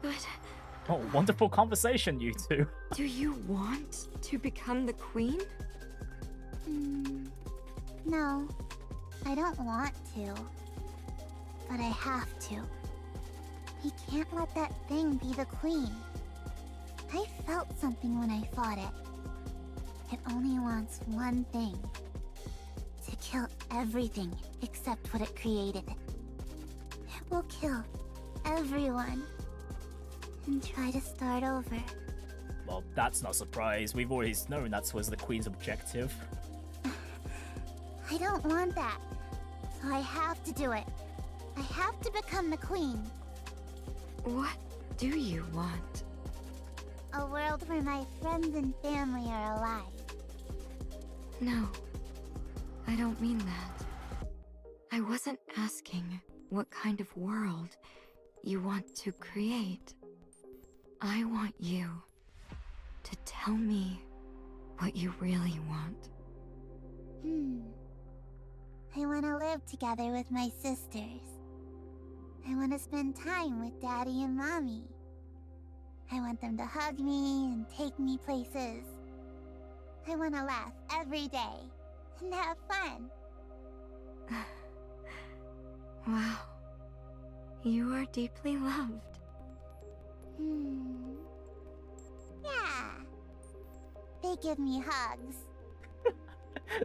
But... Oh, wonderful conversation, you two. do you want to become the queen? No, I don't want to. But I have to. He can't let that thing be the queen. I felt something when I fought it. It only wants one thing. To kill everything except what it created. It will kill everyone. And try to start over. Well, that's no surprise. We've always known that was the queen's objective. I don't want that. So I have to do it. I have to become the queen. What do you want? A world where my friends and family are alive. No, I don't mean that. I wasn't asking what kind of world you want to create. I want you to tell me what you really want. I want to live together with my sisters. I want to spend time with Daddy and Mommy. I want them to hug me and take me places. I want to laugh every day and have fun. Wow. You are deeply loved. Yeah. They give me hugs.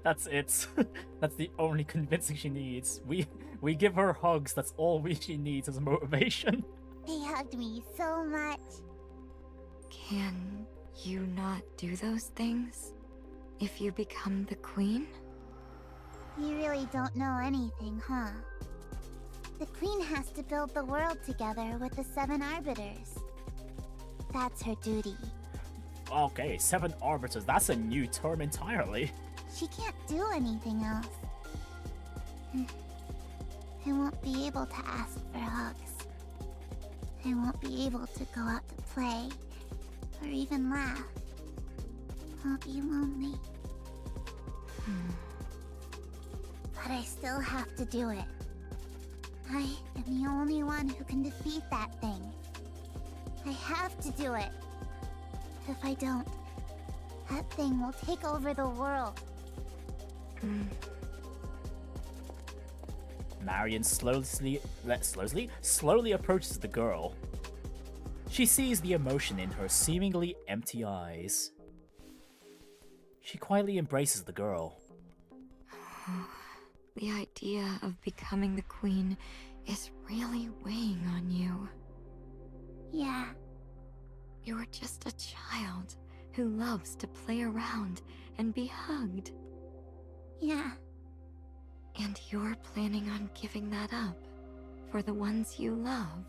That's it. That's the only convincing she needs. We give her hugs, that's all she needs as motivation. They hugged me so much. Can you not do those things if you become the queen? You really don't know anything, huh? The queen has to build the world together with the 7 arbiters. That's her duty. Okay, 7 arbiters, that's a new term entirely. She can't do anything else. I won't be able to ask for hugs. I won't be able to go out to play, or even laugh. I'll be lonely. But I still have to do it. I am the only one who can defeat that thing. I have to do it. If I don't, that thing will take over the world. Marion slowly approaches the girl. She sees the emotion in her seemingly empty eyes. She quietly embraces the girl. The idea of becoming the queen is really weighing on you. Yeah. You're just a child who loves to play around and be hugged. Yeah. And you're planning on giving that up for the ones you love.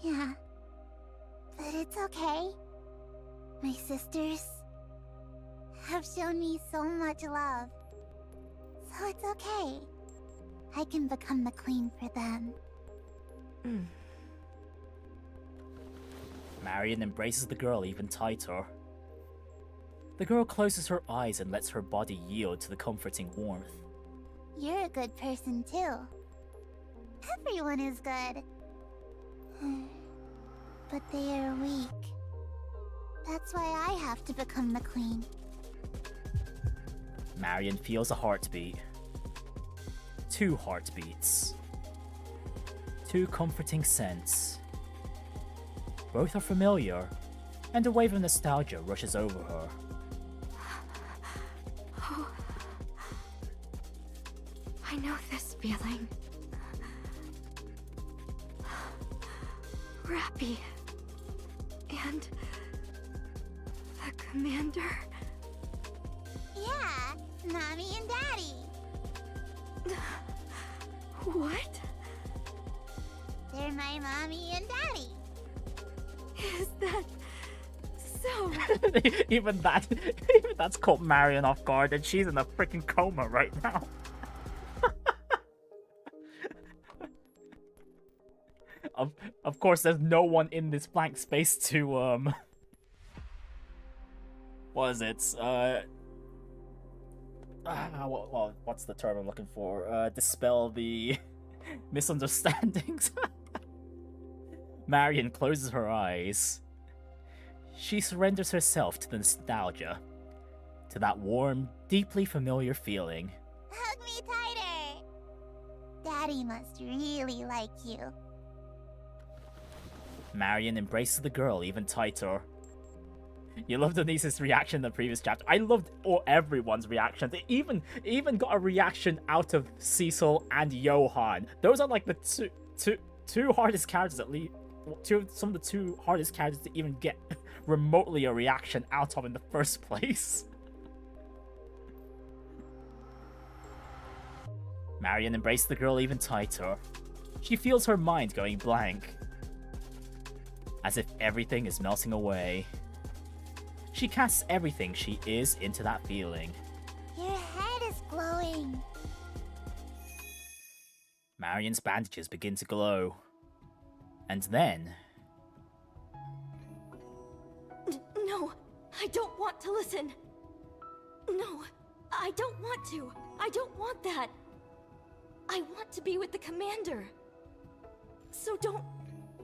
Yeah. But it's okay. My sisters have shown me so much love. So it's okay. I can become the queen for them. Marion embraces the girl even tighter. The girl closes her eyes and lets her body yield to the comforting warmth. You're a good person too. Everyone is good. But they are weak. That's why I have to become the queen. Marion feels a heartbeat. 2 heartbeats. 2 comforting scents. Both are familiar, and a wave of nostalgia rushes over her. I know this feeling. Rappy. And the commander. Yeah, Mommy and Daddy. What? They're my Mommy and Daddy. Is that so? even that's caught Marion off guard, and she's in a freaking coma right now. Of course, there's no one in this blank space to what is it? What's the term I'm looking for? Dispel the misunderstandings. Marion closes her eyes. She surrenders herself to the nostalgia, to that warm, deeply familiar feeling. Hug me tighter. Daddy must really like you. Marion embraces the girl even tighter. You loved Denise's reaction in the previous chapter. I loved everyone's reaction. They even got a reaction out of Cecil and Johan. Those are like the two hardest characters, at least. Some of the 2 hardest characters to even get remotely a reaction out of in the first place. Marion embraces the girl even tighter. She feels her mind going blank, as if everything is melting away. She casts everything she is into that feeling. Your head is glowing. Marion's bandages begin to glow. And then... No, I don't want to listen. No, I don't want to. I don't want that. I want to be with the commander. So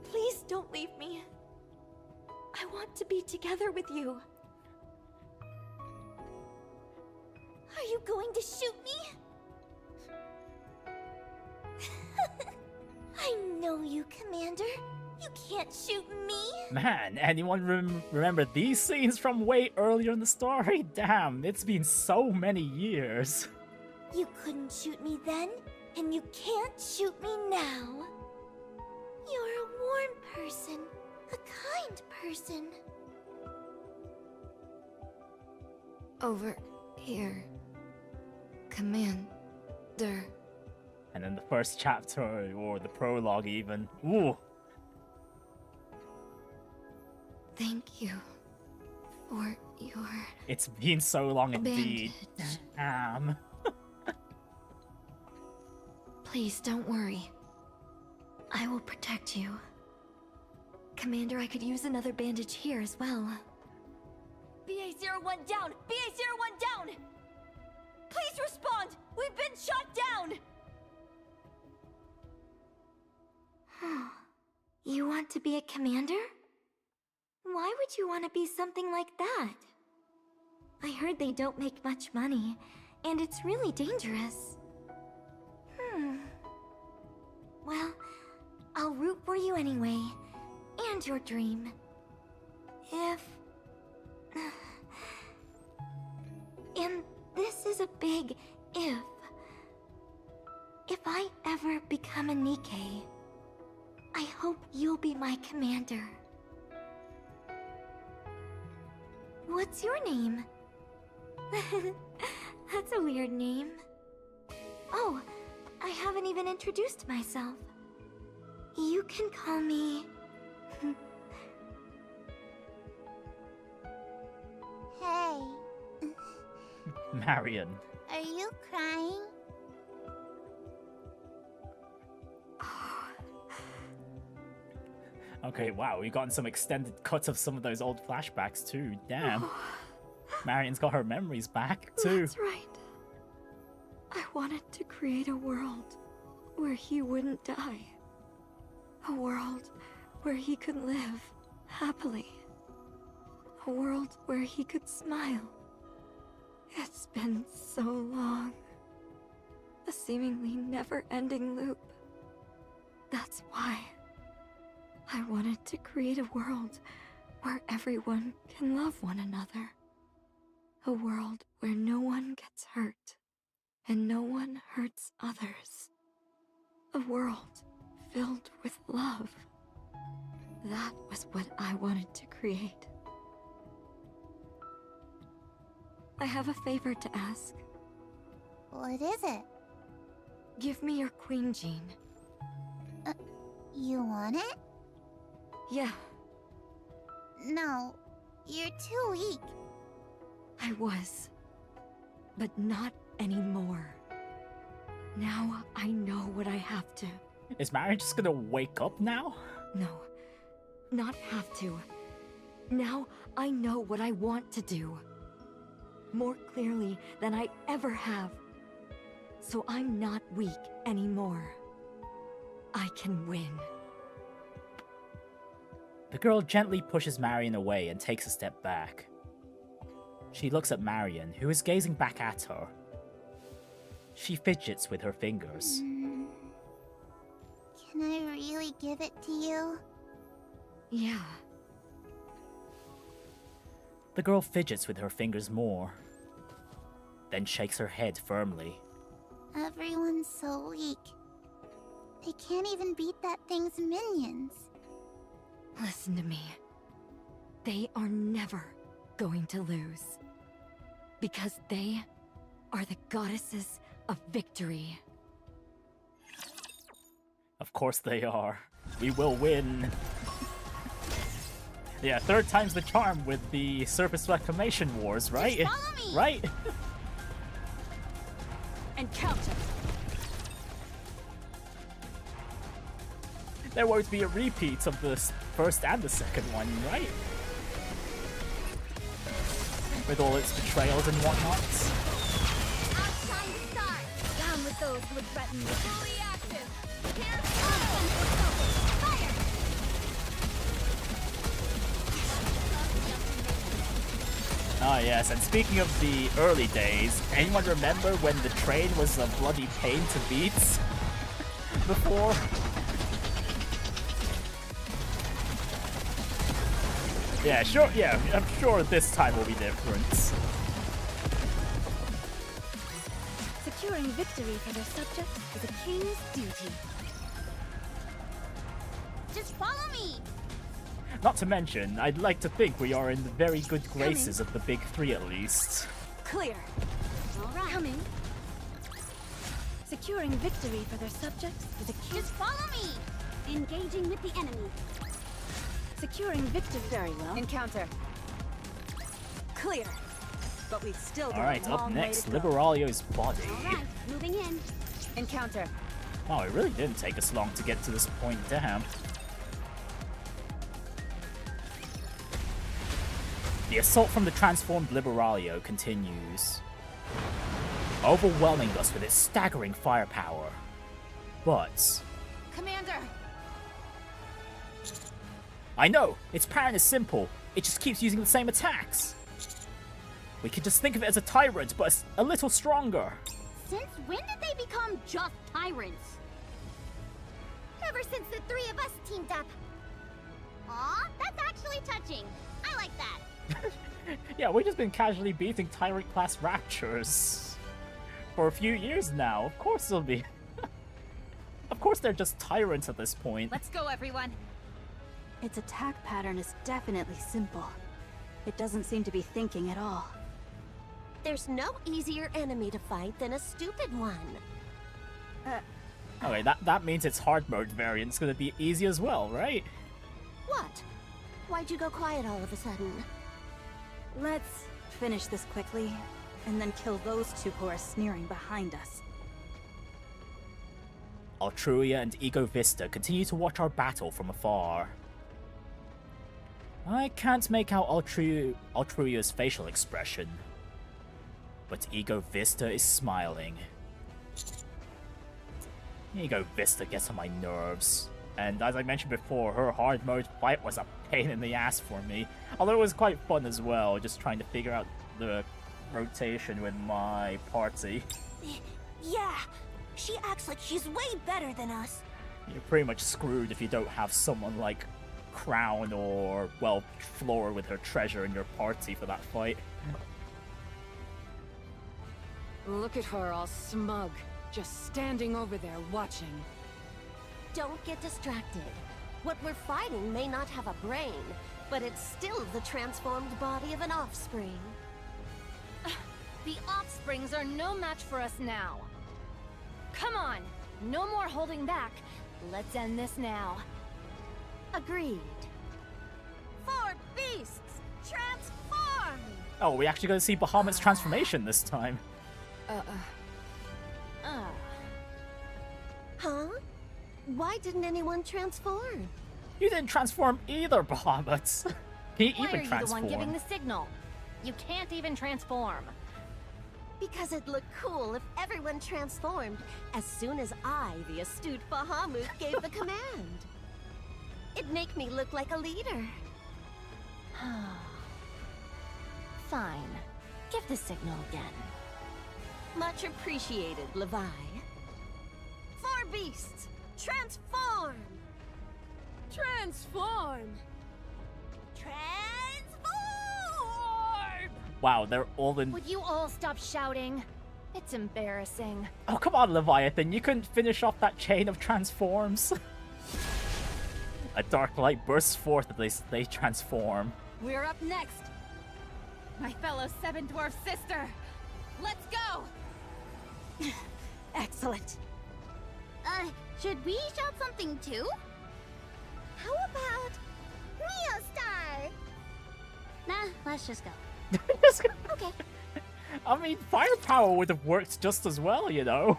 please don't leave me. I want to be together with you. Are you going to shoot me? I know you, Commander. You can't shoot me. Man, anyone remember these scenes from way earlier in the story? Damn, it's been so many years. You couldn't shoot me then, and you can't shoot me now. You're a warm person, a kind person. Over here, Commander. And then the first chapter, or the prologue even. Ooh. Thank you for your... It's been so long indeed. bandage. Damn. Please don't worry. I will protect you. Commander, I could use another bandage here as well. BA-01 down! BA-01 down! Please respond! We've been shot down! You want to be a commander? Why would you want to be something like that? I heard they don't make much money, and it's really dangerous. Well, I'll root for you anyway, and your dream. If... And this is a big if. If I ever become a Nikke, I hope you'll be my commander. What's your name? That's a weird name. Oh, I haven't even introduced myself. You can call me... Hey, Marion. are you crying? Okay, wow, we've gotten some extended cuts of some of those old flashbacks too. Damn. Marion's got her memories back too. That's right. I wanted to create a world where he wouldn't die. A world where he could live happily. A world where he could smile. It's been so long. A seemingly never-ending loop. That's why I wanted to create a world where everyone can love one another. A world where no one gets hurt and no one hurts others. A world filled with love. That was what I wanted to create. I have a favor to ask. What is it? Give me your queen gene. You want it? Yeah, No, you're too weak. I was. But not anymore. Now I know what I have to. Is Marion just gonna wake up now? No, not have to. Now I know what I want to do. More clearly than I ever have. So I'm not weak anymore. I can win. The girl gently pushes Marion away and takes a step back. She looks at Marion, who is gazing back at her. She fidgets with her fingers. Can I really give it to you? Yeah. The girl fidgets with her fingers more, then shakes her head firmly. Everyone's so weak. They can't even beat that thing's minions. Listen to me. They are never going to lose. Because they are the goddesses of victory. Of course they are. We will win. Yeah, third time's the charm with the Surface Reclamation Wars, right? Just follow me! Right? And counter. There won't be a repeat of the first and the second one, right? With all its betrayals and whatnot. Outshine the stars! Down with those who would threaten me. Fully active. Here. Fire! Ah yes, and speaking of the early days, anyone remember when the train was a bloody pain to beat? Before? Yeah, sure, yeah, I'm sure this time will be different. Securing victory for their subjects is a king's duty. Just follow me! Not to mention, I'd like to think we are in the very good graces of the big three at least. Clear. All right. Coming. Securing victory for their subjects is a king's... Just follow me! Engaging with the enemy. Securing victory. Very well. Encounter. Clear. But we've still got Alright, a up long next, way to go. Liberalio's body. Alright, moving in. Encounter. Oh, it really didn't take us long to get to this point, damn. The assault from the transformed Liberalio continues, overwhelming us with its staggering firepower. But Commander. I know, its pattern is simple. It just keeps using the same attacks. We could just think of it as a tyrant, but a little stronger. Since when did they become just tyrants? Ever since the three of us teamed up. Aw, that's actually touching. I like that. Yeah, we've just been casually beating tyrant-class raptures for a few years now. Of course they'll be. Of course they're just tyrants at this point. Let's go, everyone. Its attack pattern is definitely simple. It doesn't seem to be thinking at all. There's no easier enemy to fight than a stupid one. Okay, that means its hard mode variant's gonna be easy as well, right? What? Why'd you go quiet all of a sudden? Let's finish this quickly, and then kill those two who are sneering behind us. Altruia and Ego Vista continue to watch our battle from afar. I can't make out Altruia's facial expression, but Ego Vista is smiling. Ego Vista gets on my nerves, and as I mentioned before, her hard mode fight was a pain in the ass for me, although it was quite fun as well, just trying to figure out the rotation with my party. Yeah, she acts like she's way better than us. You're pretty much screwed if you don't have someone like Crown or, well, Flora with her treasure in your party for that fight. Look at her all smug, just standing over there watching. Don't get distracted. What we're fighting may not have a brain, but it's still the transformed body of an offspring. The offsprings are no match for us now. Come on, no more holding back. Let's end this now. Agreed. Four beasts, transform! Oh, we actually gonna see Bahamut's transformation this time. Huh? Why didn't anyone transform? You didn't transform either, Bahamut. Can you Why even are you transform? the one giving the signal? You can't even transform. Because it'd look cool if everyone transformed as soon as I, the astute Bahamut, gave the command. It'd make me look like a leader. Fine. Give the signal again. Much appreciated, Levi. Four beasts, transform! Transform! Transform! Wow, they're all in. Would you all stop shouting? It's embarrassing. Oh, come on, Leviathan. You couldn't finish off that chain of transforms. A dark light bursts forth as they transform. We're up next. My fellow Seven Dwarf sister. Let's go! Excellent. Should we shout something too? How about Neostar? Nah, let's just go. Okay. I mean, firepower would have worked just as well, you know.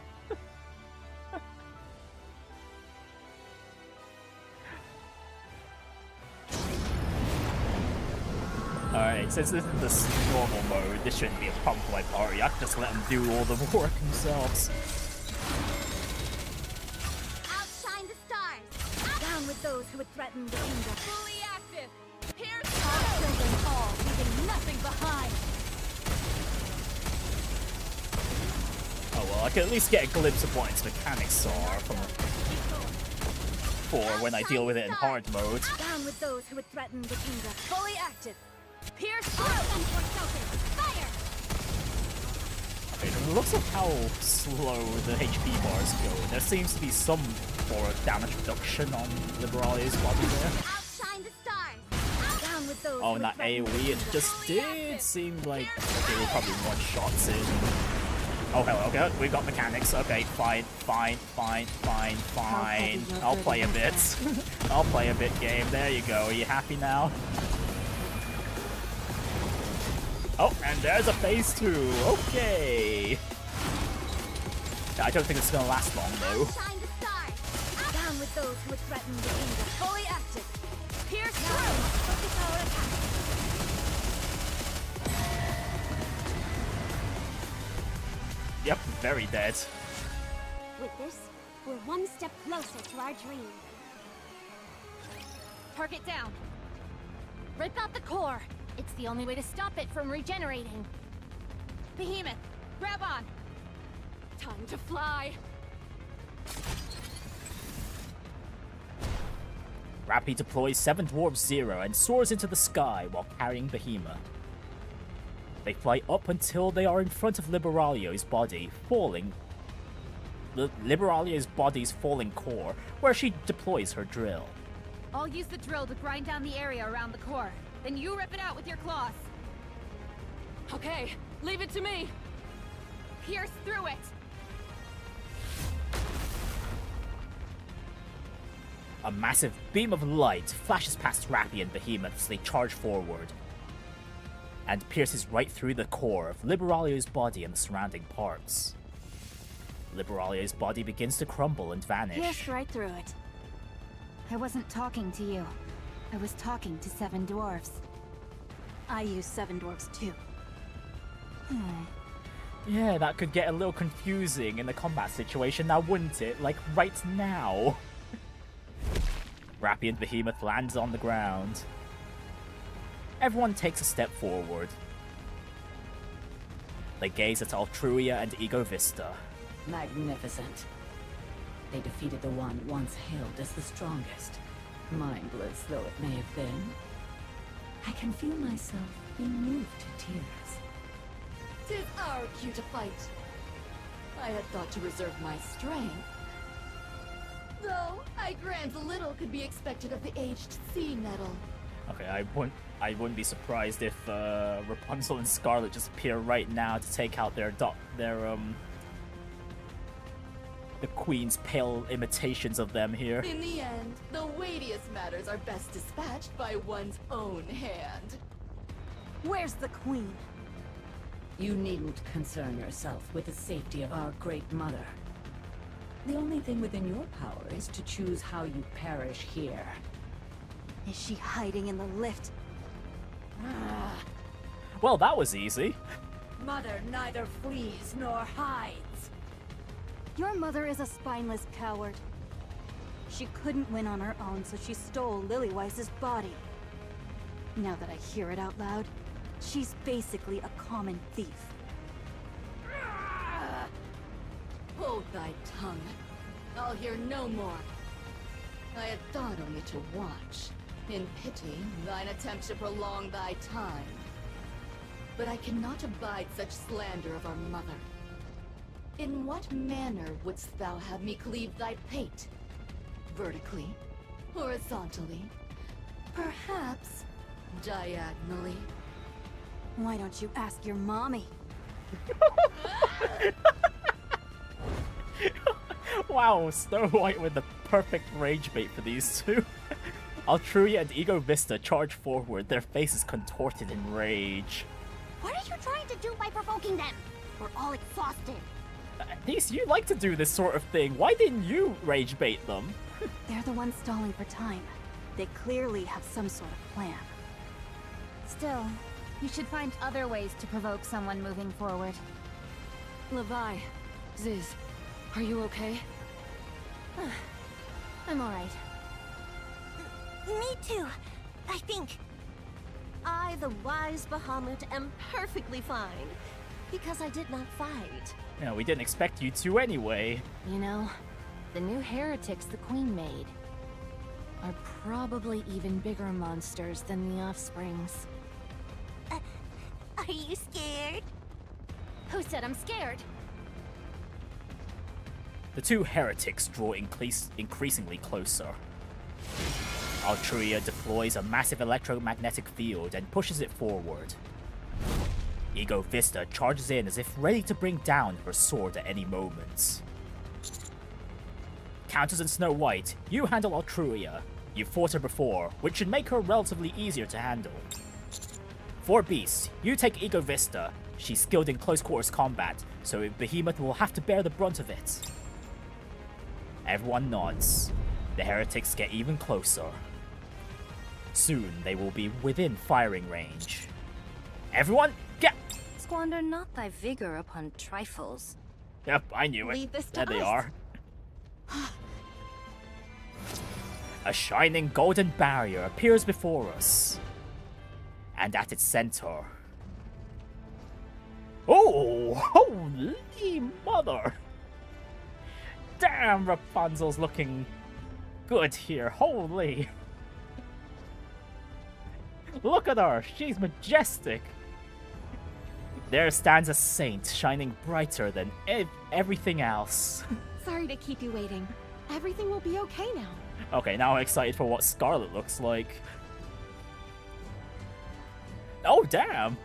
Alright, since this is the normal mode, this shouldn't be a problem for my party. I can just let them do all the work themselves. Outshine the stars. Down with those who would threaten the kingdom. Fully active. Pierce all children all, leaving nothing behind. Oh well, I can at least get a glimpse of what its mechanics are for when I deal with it in hard mode. Down with those who would threaten the kingdom. Fully active. Pierce Fire! Okay, looks like how slow the HP bars go. There seems to be some form of damage reduction on Liberalia's body there. Outshine the stars. Down with those Oh, who and would that threaten the AoE, it kingdom. just did seem like they were probably one-shots in. Oh, hello, okay, we got mechanics. Okay, fine. I'll play a bit. I'll play a bit, game. There you go. Are you happy now? Oh, and there's a phase 2. Okay. I don't think it's gonna last long, though. Outshine the stars. Down with those who would threaten the kingdom. fully active. Pierce Focus our attack. Yep, very dead. With this, we're one step closer to our dream. Target down. Rip out the core. It's the only way to stop it from regenerating. Behemoth, grab on. Time to fly. Rappy deploys 7 Dwarves 0 and soars into the sky while carrying Behemoth. They fly up until they are in front of Liberalio's body, falling. Liberalio's body's falling core, where she deploys her drill. I'll use the drill to grind down the area around the core. Then you rip it out with your claws. Okay, leave it to me. Pierce through it. A massive beam of light flashes past Rappy and Behemoth as they charge forward, and pierces right through the core of Liberalio's body and the surrounding parts. Liberalio's body begins to crumble and vanish. Pierced right through it. I wasn't talking to you. I was talking to 7 dwarves. I use 7 dwarves too. Yeah, that could get a little confusing in the combat situation now, wouldn't it? Like, right now. Rappy and Behemoth lands on the ground. Everyone takes a step forward. They gaze at Altruia and Ego Vista. Magnificent. They defeated the one once hailed as the strongest. Mindless though it may have been. I can feel myself being moved to tears. 'Tis our cue to fight. I had thought to reserve my strength. Though, I grant little could be expected of the aged sea metal. Okay, I wouldn't be surprised if Rapunzel and Scarlet just appear right now to take out the Queen's pale imitations of them here. In the end, the weightiest matters are best dispatched by one's own hand. Where's the queen? You needn't concern yourself with the safety of our great mother. The only thing within your power is to choose how you perish here. Is she hiding in the lift? Well, that was easy. Mother neither flees nor hides. Your mother is a spineless coward. She couldn't win on her own, so she stole Lillywise's body. Now that I hear it out loud, she's basically a common thief. Hold thy tongue. I'll hear no more. I had thought only to watch, in pity, thine attempt to prolong thy time. But I cannot abide such slander of our mother. In what manner wouldst thou have me cleave thy pate? Vertically? Horizontally? Perhaps diagonally? Why don't you ask your mommy? Wow, Snow White with the perfect rage bait for these two. Altruia and Ego Vista charge forward, their faces contorted in rage. What are you trying to do by provoking them? We're all exhausted. These, you like to do this sort of thing. Why didn't you rage bait them? They're the ones stalling for time. They clearly have some sort of plan. Still, you should find other ways to provoke someone moving forward. Levi, Ziz, are you okay? I'm alright. Me too, I think. I, the wise Bahamut, am perfectly fine. Because I did not fight. Yeah, we didn't expect you to anyway. You know, the new heretics the Queen made are probably even bigger monsters than the Offsprings. Are you scared? Who said I'm scared? The two heretics draw increasingly closer. Altruia deploys a massive electromagnetic field and pushes it forward. Ego Vista charges in as if ready to bring down her sword at any moment. Countess and Snow White, you handle Altruia. You've fought her before, which should make her relatively easier to handle. For Beast, you take Ego Vista. She's skilled in close quarters combat, so Behemoth will have to bear the brunt of it. Everyone nods. The heretics get even closer. Soon they will be within firing range. Everyone, get! Squander not thy vigor upon trifles. Yep, I knew it. Leave this to There they us. are. A shining golden barrier appears before us. and at its center... Oh, holy mother! Damn, Rapunzel's looking good here, holy! Look at her, she's majestic! There stands a saint, shining brighter than everything else. Sorry to keep you waiting. Everything will be okay now. Okay, now I'm excited for what Scarlet looks like. Oh, damn!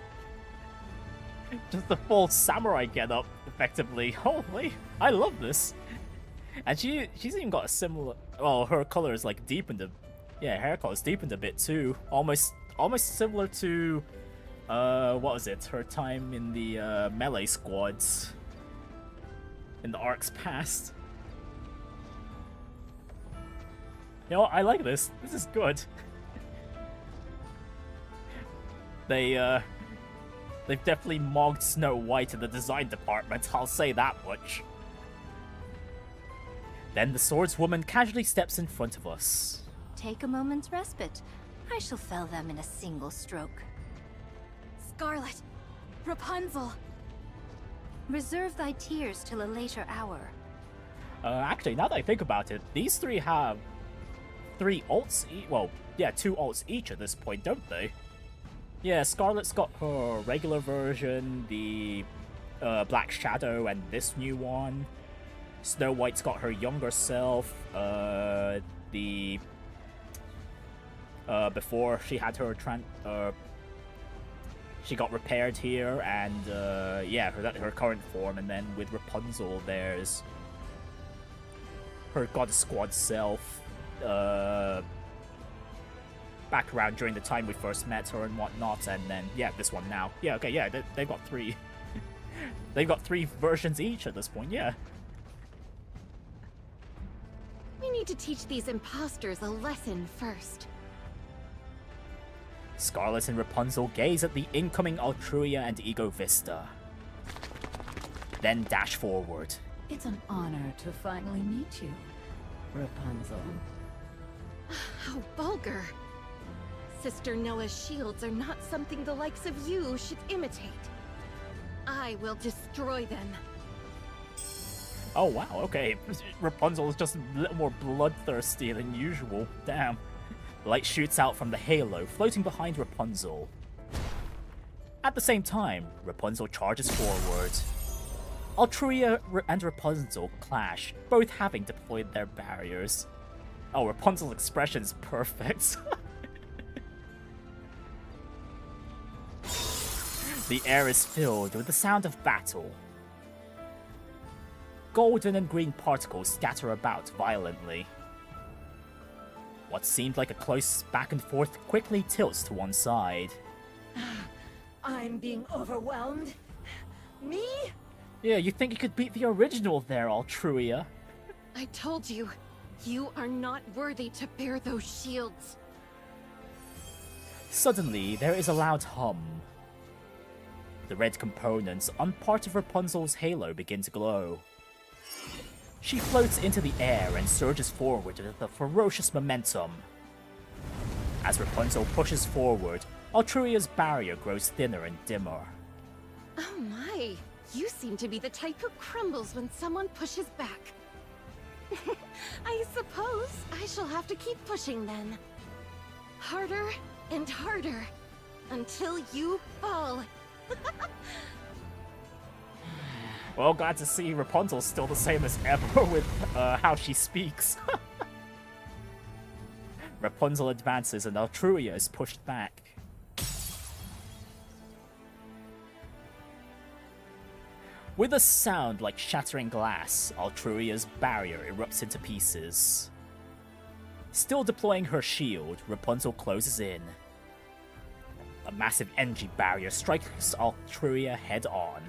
Just the full samurai getup, effectively. Holy, I love this. And she's even got a similar... Well, her color is like deepened a... Yeah, hair color's deepened a bit too. Almost similar to... what was it? Her time in the melee squads. In the arcs past. You know, I like this. This is good. They've definitely mogged Snow White in the design department, I'll say that much. Then the swordswoman casually steps in front of us. Take a moment's respite. I shall fell them in a single stroke. Scarlet! Rapunzel! Reserve thy tears till a later hour. Actually, now that I think about it, these three have 3 ults well, yeah, 2 ults each at this point, don't they? Yeah, Scarlet's got her regular version, the Black Shadow, and this new one. Snow White's got her younger self, before she had her she got repaired here, and yeah, her current form, and then with Rapunzel, there's her Goddess Squad self, back around during the time we first met her and whatnot, and then, yeah, this one now. Yeah, okay, yeah, they've got 3. They've got 3 versions each at this point, yeah. We need to teach these imposters a lesson first. Scarlet and Rapunzel gaze at the incoming Altruia and Ego Vista. Then dash forward. It's an honor to finally meet you, Rapunzel. How vulgar. Sister Noah's shields are not something the likes of you should imitate. I will destroy them. Oh wow, okay. Rapunzel is just a little more bloodthirsty than usual. Damn. Light shoots out from the halo, floating behind Rapunzel. At the same time, Rapunzel charges forward. Altruia and Rapunzel clash, both having deployed their barriers. Oh, Rapunzel's expression is perfect. The air is filled with the sound of battle. Golden and green particles scatter about violently. What seemed like a close back and forth quickly tilts to one side. I'm being overwhelmed. Me? Yeah, you think you could beat the original there, Altruia? I told you, you are not worthy to bear those shields. Suddenly, there is a loud hum. The red components on part of Rapunzel's halo begin to glow. She floats into the air and surges forward with a ferocious momentum. As Rapunzel pushes forward, Altruia's barrier grows thinner and dimmer. Oh my, you seem to be the type who crumbles when someone pushes back. I suppose I shall have to keep pushing then. Harder and harder, until you fall. Well, glad to see Rapunzel's still the same as ever with how she speaks. Rapunzel advances and Altruia is pushed back. With a sound like shattering glass, Altruia's barrier erupts into pieces. Still deploying her shield, Rapunzel closes in. A massive energy barrier strikes Altruia head on.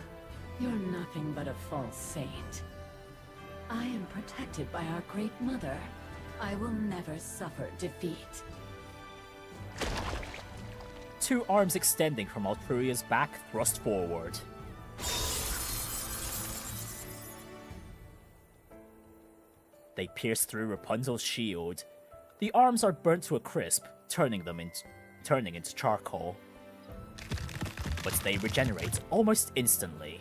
You're nothing but a false saint. I am protected by our Great Mother. I will never suffer defeat. 2 arms extending from Altruia's back thrust forward. They pierce through Rapunzel's shield. The arms are burnt to a crisp, turning into charcoal. but they regenerate almost instantly.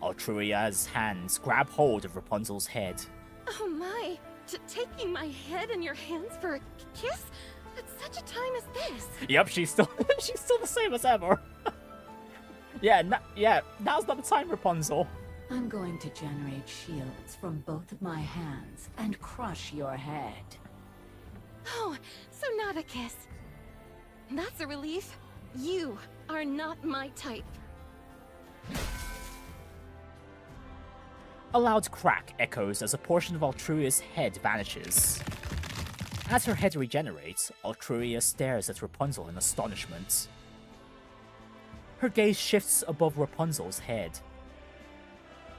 Altruia's hands grab hold of Rapunzel's head. Oh my! Taking my head in your hands for a kiss? At such a time as this? Yep, she's still the same as ever. Yeah, now's not the time, Rapunzel. I'm going to generate shields from both of my hands and crush your head. Oh, so not a kiss. That's a relief. You are not my type. A loud crack echoes as a portion of Altruia's head vanishes. As her head regenerates, Altruia stares at Rapunzel in astonishment. Her gaze shifts above Rapunzel's head.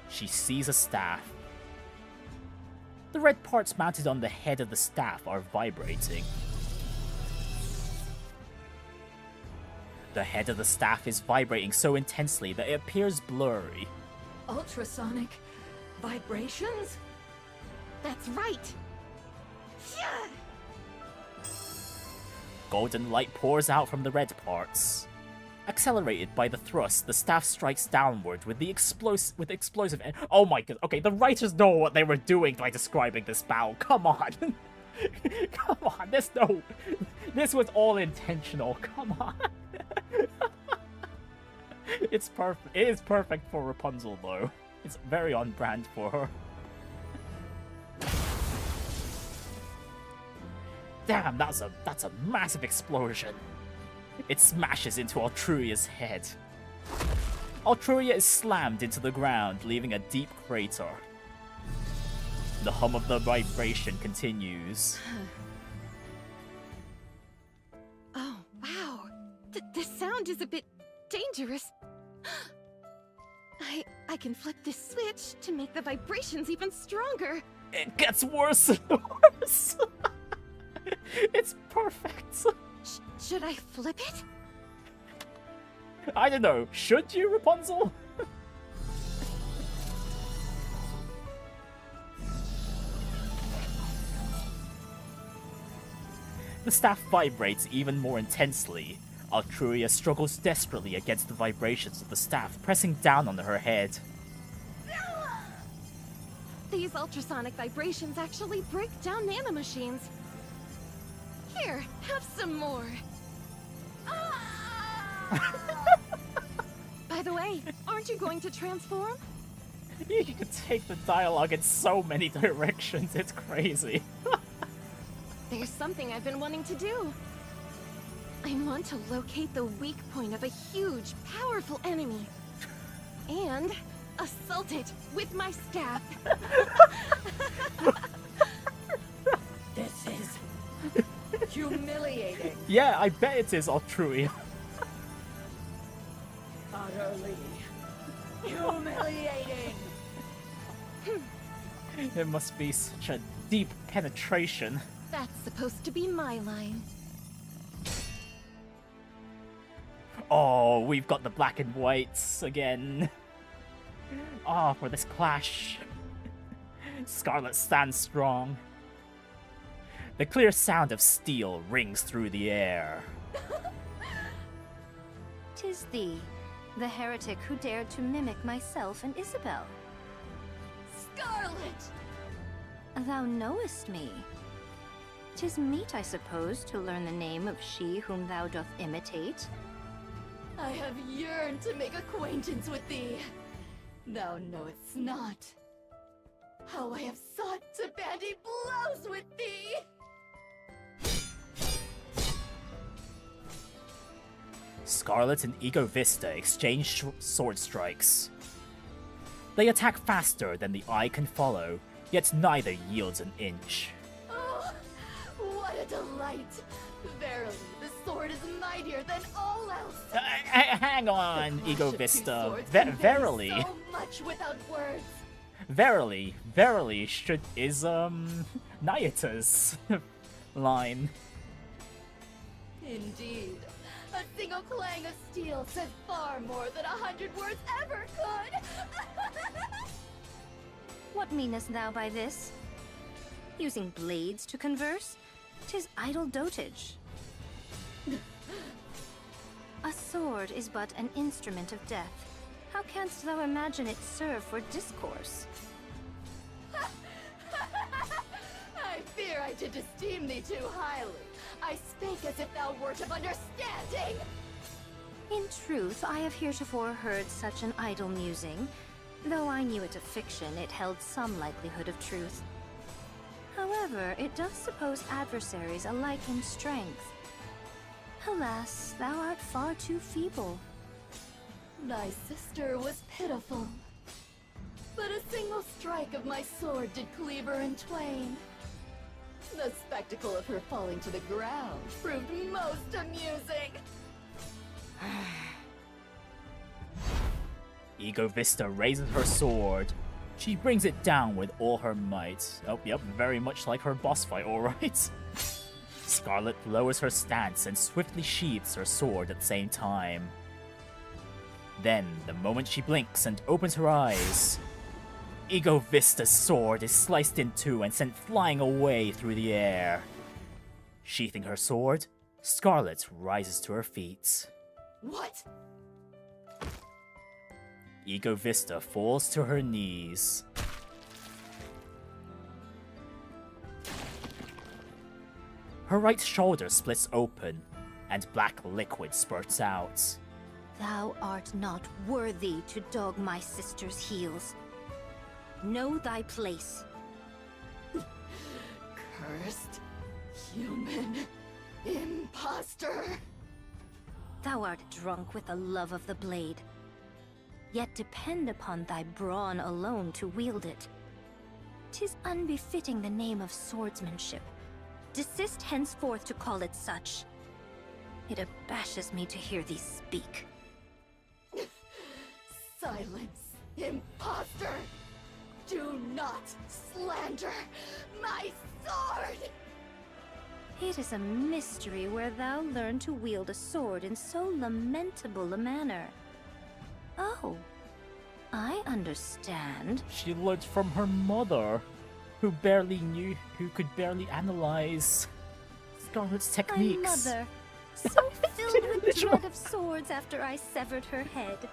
She sees a staff. The red parts mounted on the head of the staff are vibrating. The head of the staff is vibrating so intensely that it appears blurry. Ultrasonic vibrations? That's right. Yeah. Golden light pours out from the red parts. Accelerated by the thrust, the staff strikes downward with explosive. Oh my god! Okay, the writers know what they were doing by describing this battle. Come on, come on. This was all intentional. Come on. It's perfect. It is perfect for Rapunzel, though. It's very on brand for her. Damn, that's a massive explosion. It smashes into Altruia's head. Altruia is slammed into the ground, leaving a deep crater. The hum of the vibration continues. Oh, wow. This sound is a bit dangerous. I can flip this switch to make the vibrations even stronger. It gets worse and worse. It's perfect. Should I flip it? I don't know. Should you, Rapunzel? The staff vibrates even more intensely. Altruia struggles desperately against the vibrations of the staff, pressing down on her head. These ultrasonic vibrations actually break down nanomachines. Here, have some more. By the way, aren't you going to transform? You can take the dialogue in so many directions, it's crazy. There's something I've been wanting to do. I want to locate the weak point of a huge, powerful enemy. And assault it with my staff. This is humiliating. Yeah, I bet it is, Altruia. Utterly humiliating. It must be such a deep penetration. That's supposed to be my line. Oh, we've got the black and whites again. Ah, for this clash. Scarlet stands strong. The clear sound of steel rings through the air. 'Tis thee, the heretic who dared to mimic myself and Isabel. Scarlet! Thou knowest me. 'Tis meet, I suppose, to learn the name of she whom thou doth imitate. I have yearned to make acquaintance with thee. Thou knowest not how I have sought to bandy blows with thee. Scarlet and Ego Vista exchange sword strikes. They attack faster than the eye can follow, yet neither yields an inch. Oh, what a delight! Verily, the sword is mightier than all else. Hang on, The Ego clash of two Vista. swords conveys Verily. So much without words. Verily is Nayata's line. Indeed, a single clang of steel says far more than 100 words ever could. What meanest thou by this? Using blades to converse? 'Tis idle dotage. A sword is but an instrument of death. How canst thou imagine it serve for discourse? I fear I did esteem thee too highly. I spake as if thou wert of understanding. In truth, I have heretofore heard such an idle musing. Though I knew it a fiction, it held some likelihood of truth. However, it does suppose adversaries alike in strength. Alas, thou art far too feeble. Thy sister was pitiful. But a single strike of my sword did cleave her in twain. The spectacle of her falling to the ground proved most amusing. Ego Vista raises her sword. She brings it down with all her might. Oh, yep, very much like her boss fight, alright. Scarlet lowers her stance and swiftly sheathes her sword at the same time. Then, the moment she blinks and opens her eyes, Ego Vista's sword is sliced in two and sent flying away through the air. Sheathing her sword, Scarlet rises to her feet. What? Ego Vista falls to her knees. Her right shoulder splits open, and black liquid spurts out. Thou art not worthy to dog my sister's heels. Know thy place. Cursed human imposter. Thou art drunk with the love of the blade. Yet depend upon thy brawn alone to wield it. 'Tis unbefitting the name of swordsmanship. Desist henceforth to call it such. It abashes me to hear thee speak. Silence, imposter! Do not slander my sword! It is a mystery where thou learn to wield a sword in so lamentable a manner. Oh, I understand. She learned from her mother, who could barely analyze Scarlet's techniques. My mother, so filled with dread of swords after I severed her head.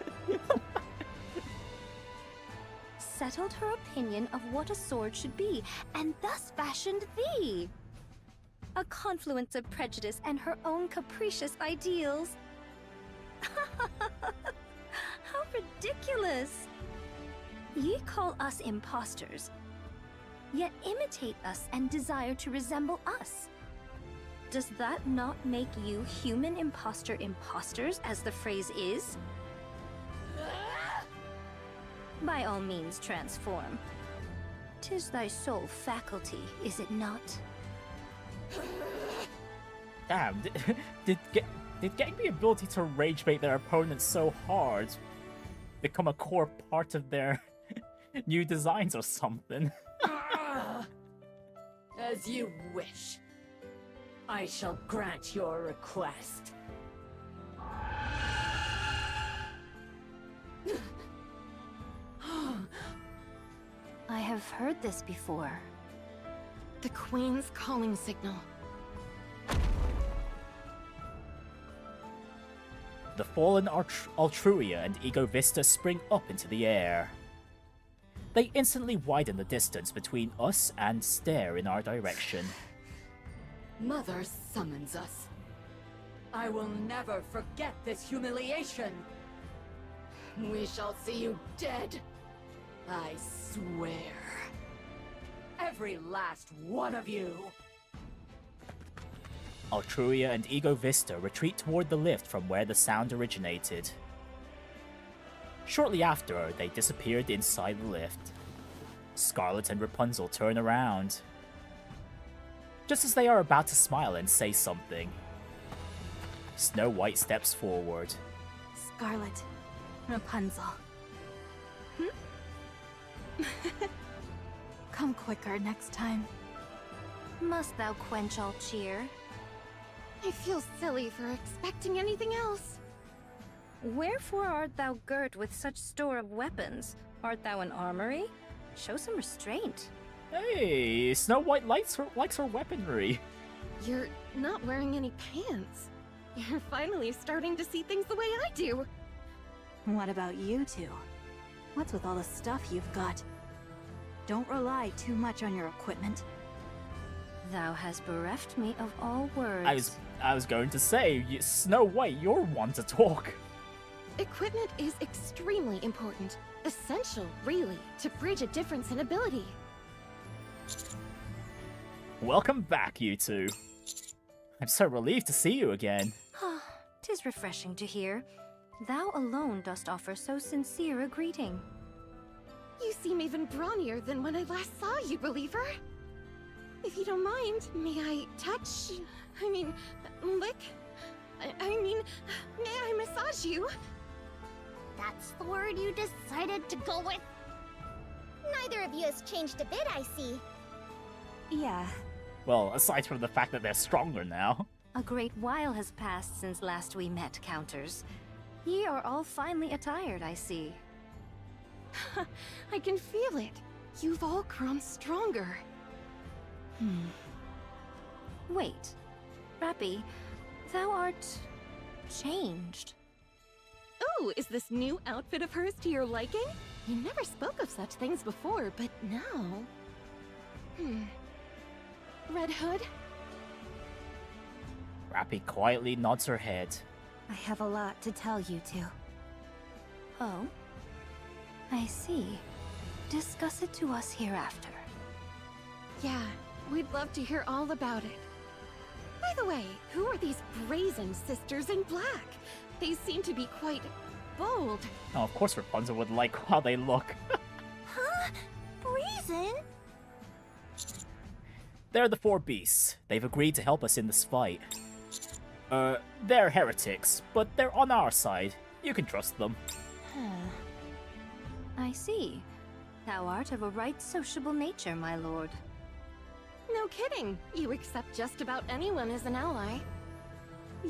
Settled her opinion of what a sword should be, and thus fashioned thee. A confluence of prejudice and her own capricious ideals. How ridiculous! Ye call us impostors, yet imitate us and desire to resemble us. Does that not make you human impostor imposters, as the phrase is? By all means transform. 'Tis thy sole faculty, is it not? Damn, did getting the ability to rage bait their opponents so hard become a core part of their new designs or something? As you wish. I shall grant your request. I have heard this before. The Queen's calling signal. The fallen Altruia and Ego Vista spring up into the air. They instantly widen the distance between us and stare in our direction. Mother summons us. I will never forget this humiliation. We shall see you dead. I swear. Every last one of you. Altruia and Ego Vista retreat toward the lift from where the sound originated. Shortly after, they disappeared inside the lift. Scarlet and Rapunzel turn around. Just as they are about to smile and say something, Snow White steps forward. Scarlet, Rapunzel. Come quicker next time. Must thou quench all cheer? I feel silly for expecting anything else. Wherefore art thou girt with such store of weapons? Art thou an armory? Show some restraint. Hey, Snow White likes her weaponry. You're not wearing any pants. You're finally starting to see things the way I do. What about you two? What's with all the stuff you've got? Don't rely too much on your equipment. Thou hast bereft me of all words. I was going to say, Snow White, you're one to talk. Equipment is extremely important. Essential, really, to bridge a difference in ability. Welcome back, you two. I'm so relieved to see you again. "'Tis refreshing to hear. Thou alone dost offer so sincere a greeting." You seem even brawnier than when I last saw you, Believer. If you don't mind, may I touch? Lick? May I massage you? That's the word you decided to go with? Neither of you has changed a bit, I see. Yeah. Well, aside from the fact that they're stronger now. A great while has passed since last we met, Counters. Ye are all finely attired, I see. I can feel it. You've all grown stronger. Wait. Rappy, thou art... changed. Oh, is this new outfit of hers to your liking? You never spoke of such things before, but now... Red Hood? Rappy quietly nods her head. I have a lot to tell you two. Oh? I see. Discuss it to us hereafter. Yeah, we'd love to hear all about it. By the way, who are these brazen sisters in black? They seem to be quite bold. Oh, of course Rapunzel would like how they look. Huh? Brazen? They're the four beasts. They've agreed to help us in this fight. They're heretics, but they're on our side. You can trust them. I see. Thou art of a right sociable nature, my lord. No kidding. You accept just about anyone as an ally.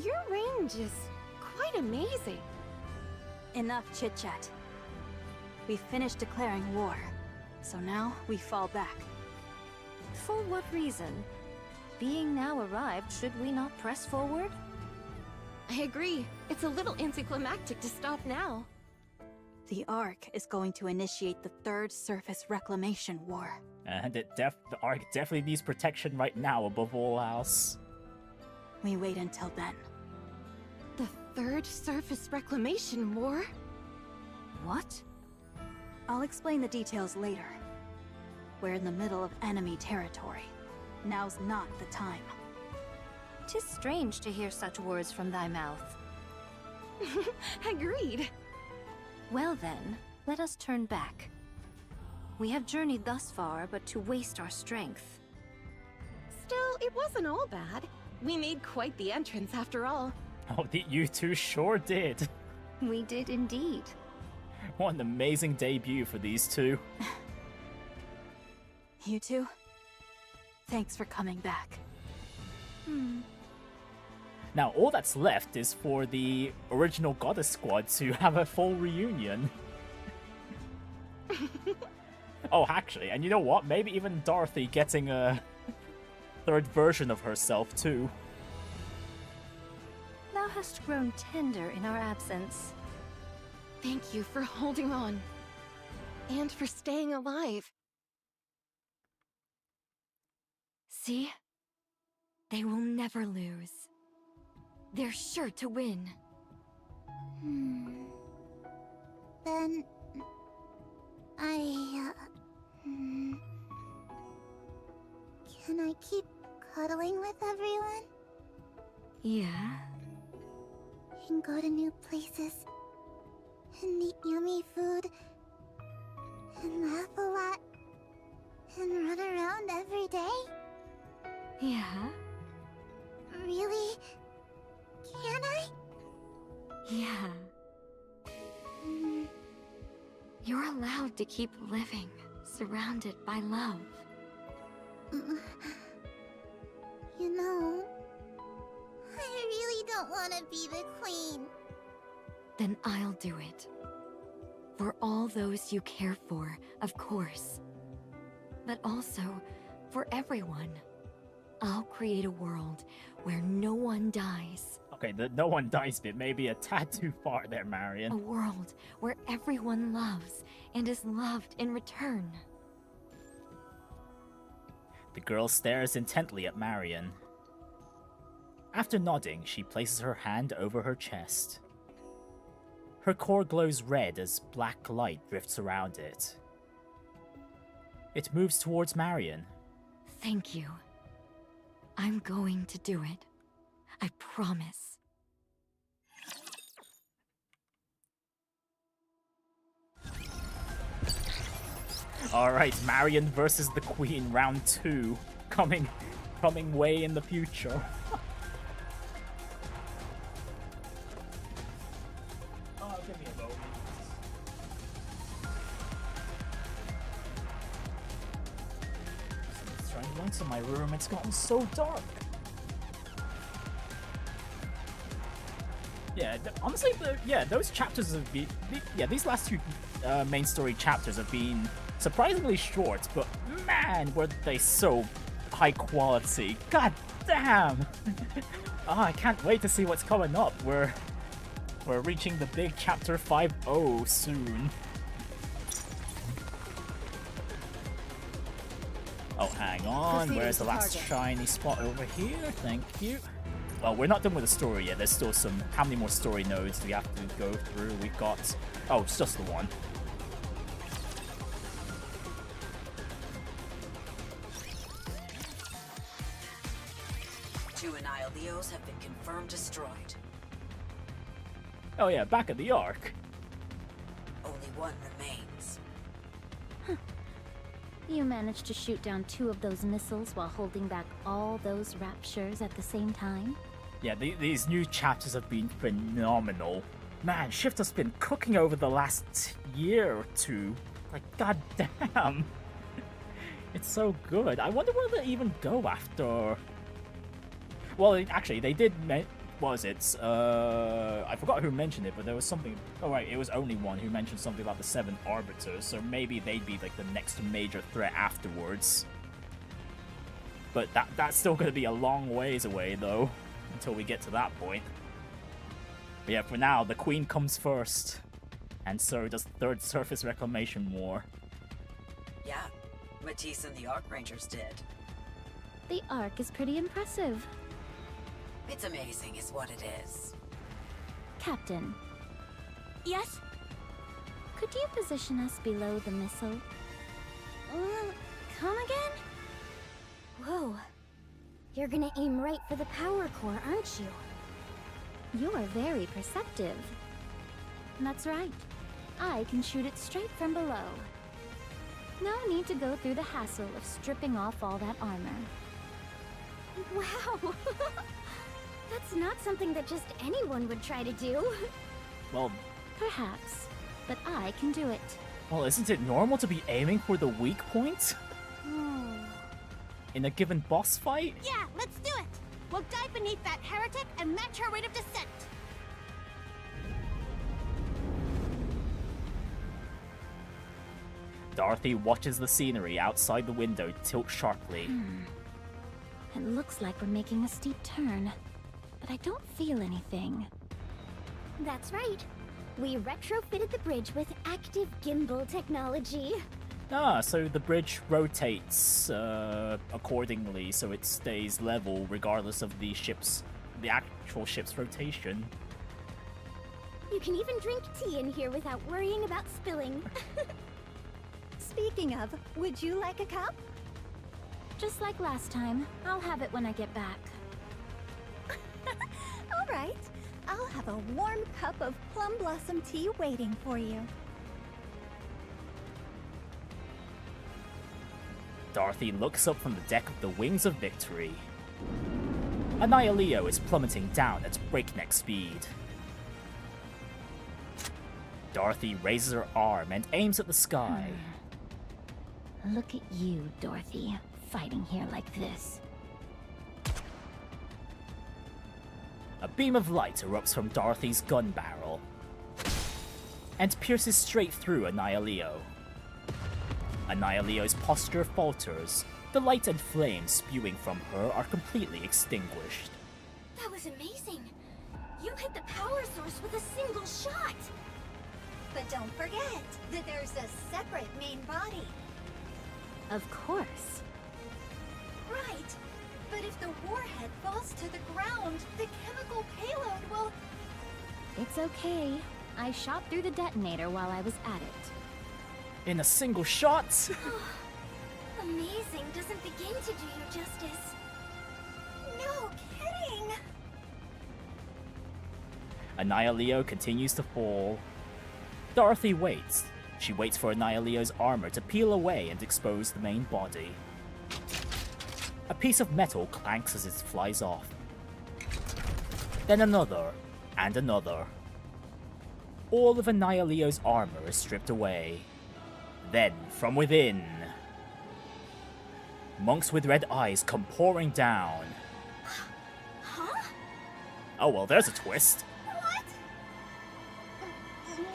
Your range is quite amazing. Enough chit-chat. We finished declaring war, so now we fall back. For what reason? Being now arrived, should we not press forward? I agree. It's a little anticlimactic to stop now. The Ark is going to initiate the Third Surface Reclamation War. And the Ark definitely needs protection right now above all else. We wait until then. The Third Surface Reclamation War? What? I'll explain the details later. We're in the middle of enemy territory. Now's not the time. 'Tis strange to hear such words from thy mouth. Agreed. Well then, let us turn back. We have journeyed thus far, but to waste our strength. Still, it wasn't all bad. We made quite the entrance after all. Oh, you two sure did. We did indeed. What an amazing debut for these two. You two? Thanks for coming back. Now, all that's left is for the original Goddess Squad to have a full reunion. Oh, actually, and you know what? Maybe even Dorothy getting a third version of herself, too. Thou hast grown tender in our absence. Thank you for holding on. And for staying alive. See? They will never lose. They're sure to win. Then... Can I keep cuddling with everyone? Yeah? And go to new places? And eat yummy food? And laugh a lot? And run around every day? Yeah? Really? Can I? Yeah. You're allowed to keep living, surrounded by love. You know, I really don't want to be the queen. Then I'll do it. For all those you care for, of course. But also, for everyone. I'll create a world where no one dies. Okay, the no one dies bit may be a tad too far there, Marion. A world where everyone loves and is loved in return. The girl stares intently at Marion. After nodding, she places her hand over her chest. Her core glows red as black light drifts around it. It moves towards Marion. Thank you. I'm going to do it. I promise. Alright, Marion versus the Queen, round 2. Coming way in the future. Oh, give me a moment. Someone's throwing lights in my room, it's gotten so dark. Yeah, honestly, those chapters have been... these last two main story chapters have been surprisingly short, but man, were they so high quality. God damn! Oh, I can't wait to see what's coming up. We're reaching the big chapter 5.0 soon. Oh, hang on. Where's the last shiny spot over here? Thank you. Well, we're not done with the story yet. There's still some... How many more story nodes do we have to go through? We've got... Oh, it's just the one. Two Annihileos have been confirmed destroyed. Oh yeah, back at the Ark. Only one remains. You managed to shoot down 2 of those missiles while holding back all those raptures at the same time? Yeah, these new chapters have been phenomenal. Man, Shift has been cooking over the last year or two. Like, goddamn. It's so good. I wonder where they even go after... Well, actually, they did... What was it? I forgot who mentioned it, but there was something... Oh, right, it was only one who mentioned something about the 7 Arbiters, so maybe they'd be, like, the next major threat afterwards. But that's still going to be a long ways away, though, until we get to that point. But yeah, for now, the Queen comes first, and so does the 3rd Surface Reclamation War. Yeah, Matisse and the Archrangers did. The Ark is pretty impressive. It's amazing is what it is. Captain, Yes? could you position us below the missile? Come again? Whoa. You're gonna aim right for the power core, aren't you? You are very perceptive. That's right. I can shoot it straight from below. No need to go through the hassle of stripping off all that armor. Wow! That's not something that just anyone would try to do. Well, Perhaps, but I can do it. well, isn't it normal to be aiming for the weak point in a given boss fight? Yeah, let's do it! We'll dive beneath that heretic and match her rate of descent! Dorothy watches the scenery outside the window tilt sharply. It looks like we're making a steep turn, but I don't feel anything. That's right. We retrofitted the bridge with active gimbal technology. Ah, so the bridge rotates accordingly, so it stays level regardless of the actual ship's rotation. You can even drink tea in here without worrying about spilling. Speaking of, would you like a cup? Just like last time, I'll have it when I get back. All right. I'll have a warm cup of plum blossom tea waiting for you. Dorothy looks up from the deck of the Wings of Victory. Annihileo is plummeting down at breakneck speed. Dorothy raises her arm and aims at the sky. Look at you, Dorothy, fighting here like this. A beam of light erupts from Dorothy's gun barrel and pierces straight through Annihileo. Annihileo's posture falters. The light and flames spewing from her are completely extinguished. That was amazing. You hit the power source with a single shot! But don't forget that there's a separate main body. Of course. Right. But if the warhead falls to the ground, the chemical payload will... It's okay. I shot through the detonator while I was at it. In a single shot? Amazing doesn't begin to do you justice. No kidding! Annihilio continues to fall. Dorothy waits. She waits for Annihilio's armor to peel away and expose the main body. A piece of metal clanks as it flies off. Then another, and another. All of Annihilio's armor is stripped away. Then, from within, monks with red eyes come pouring down. Huh? Oh well, there's a twist. What?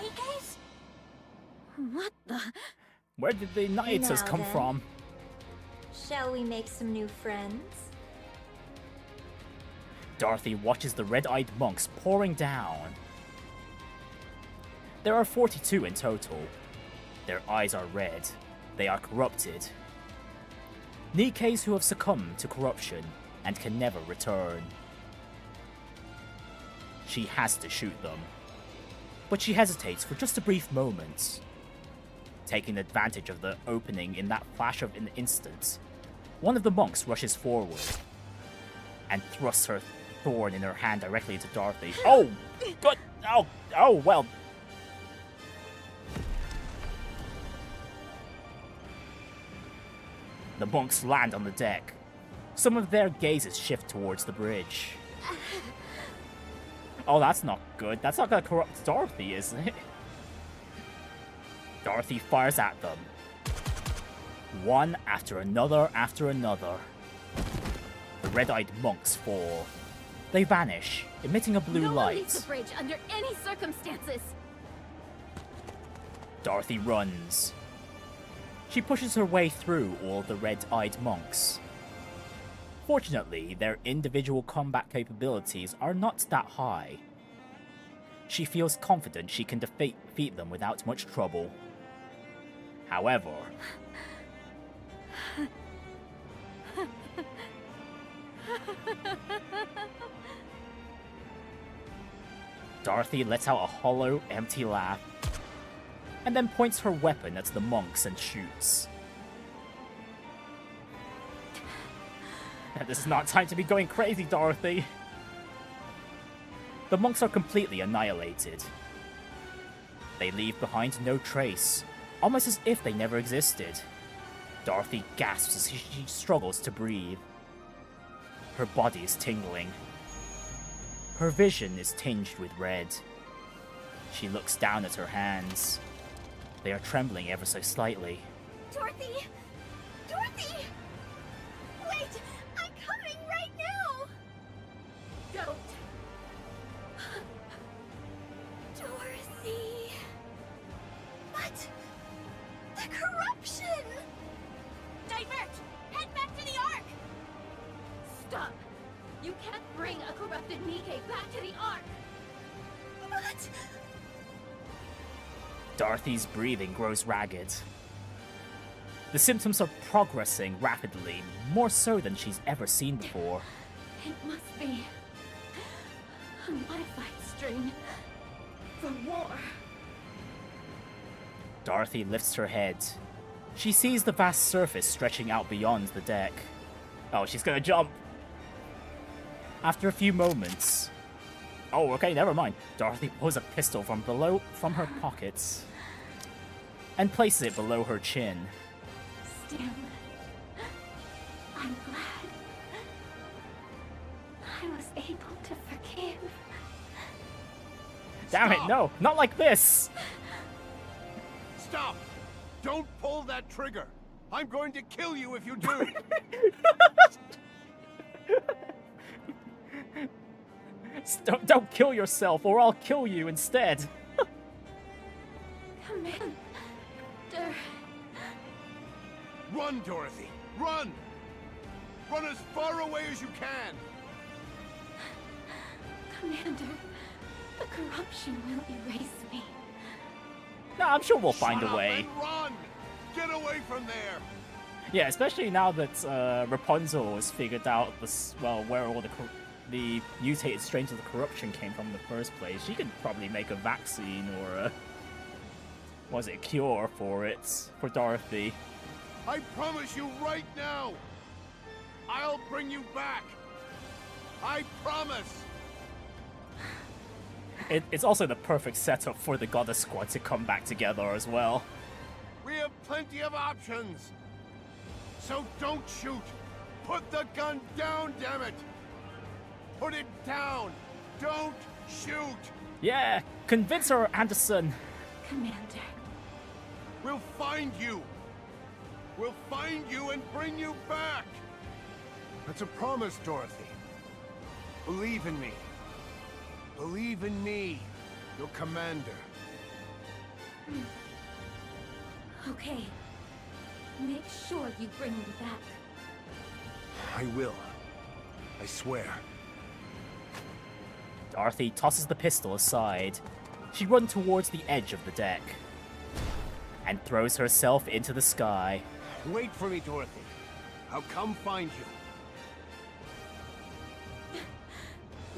Nikke's? What the? Where did the Nihitas Now come then. from? Shall we make some new friends? Dorothy watches the red-eyed monks pouring down. There are 42 in total. Their eyes are red. They are corrupted. Nikkes who have succumbed to corruption and can never return. She has to shoot them. But she hesitates for just a brief moment. Taking advantage of the opening in that flash of an instant, one of the monks rushes forward and thrusts her thorn in her hand directly into Dorothy. Oh! Good! Oh, well. The monks land on the deck. Some of their gazes shift towards the bridge. Oh, that's not good. That's not gonna corrupt Dorothy, is it? Dorothy fires at them. One after another after another. The red-eyed monks fall. They vanish, emitting a blue No one light. leaves the bridge under any circumstances. Dorothy runs. She pushes her way through all the red-eyed monks. Fortunately, their individual combat capabilities are not that high. She feels confident she can defeat them without much trouble. However, Dorothy lets out a hollow, empty laugh, and then points her weapon at the monks and shoots. This is not time to be going crazy, Dorothy. The monks are completely annihilated. They leave behind no trace, almost as if they never existed. Dorothy gasps as she struggles to breathe. Her body is tingling. Her vision is tinged with red. She looks down at her hands. They are trembling ever so slightly. Dorothy! Dorothy! Wait! I'm coming right now! Don't. Dorothy... But... the corruption! Divert! Head back to the Ark! Stop. You can't bring a corrupted Nikke back to the Ark. But... Dorothy's breathing grows ragged. The symptoms are progressing rapidly, more so than she's ever seen before. It must be a modified strain for war. Dorothy lifts her head. She sees the vast surface stretching out beyond the deck. Oh, she's gonna jump! After a few moments... Oh, okay, never mind. Dorothy pulls a pistol from her pockets and places it below her chin. Still, I'm glad I was able to forgive. Damn it, no! Not like this! Stop! Don't pull that trigger! I'm going to kill you if you do! Don't kill yourself, or I'll kill you instead! Commander... Run, Dorothy! Run! Run as far away as you can! Commander... The corruption will erase me. No, I'm sure we'll find Shut a up way. and run! Get away from there! Yeah, especially now that Rapunzel has figured out where all the mutated strains of the corruption came from in the first place. She could probably make a vaccine or a cure for it for Dorothy. I promise you right now! I'll bring you back! I promise! It's also the perfect setup for the Goddess Squad to come back together as well. We have plenty of options! So don't shoot! Put the gun down, damn it! Put it down! Don't shoot! Yeah, convince her, Anderson! Commander. We'll find you! We'll find you and bring you back! That's a promise, Dorothy. Believe in me. Believe in me, your commander. Okay. Make sure you bring me back. I will. I swear. Dorothy tosses the pistol aside. She runs towards the edge of the deck and throws herself into the sky. Wait for me, Dorothy. I'll come find you.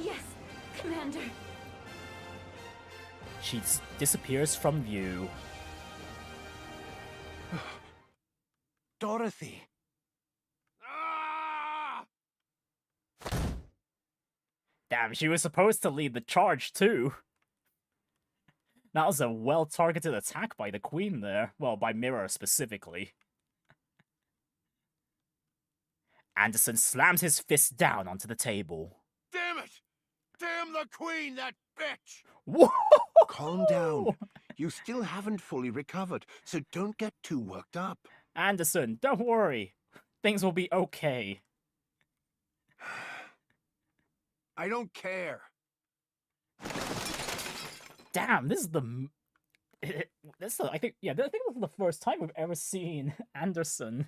Yes, Commander. She disappears from view. Dorothy. Ah! Damn, she was supposed to lead the charge too. That was a well-targeted attack by the Queen there. Well, by Mirror specifically. Anderson slams his fist down onto the table. Damn it! Damn the Queen, that bitch! Whoa! Calm down. You still haven't fully recovered, so don't get too worked up. Anderson, don't worry. Things will be okay. I don't care. Damn, this is the... I think this is the first time we've ever seen Anderson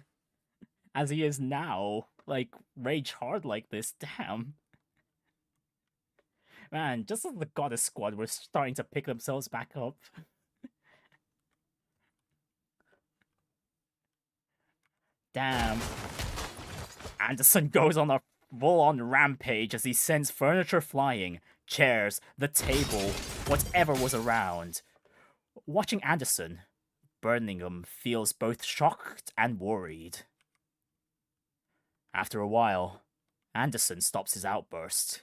as he is now, like, rage hard like this. Damn. Man, just as the Goddess Squad were starting to pick themselves back up. Damn. Anderson goes on a full-on rampage as he sends furniture flying, chairs, the table, whatever was around. Watching Anderson, Birmingham feels both shocked and worried. After a while, Anderson stops his outburst.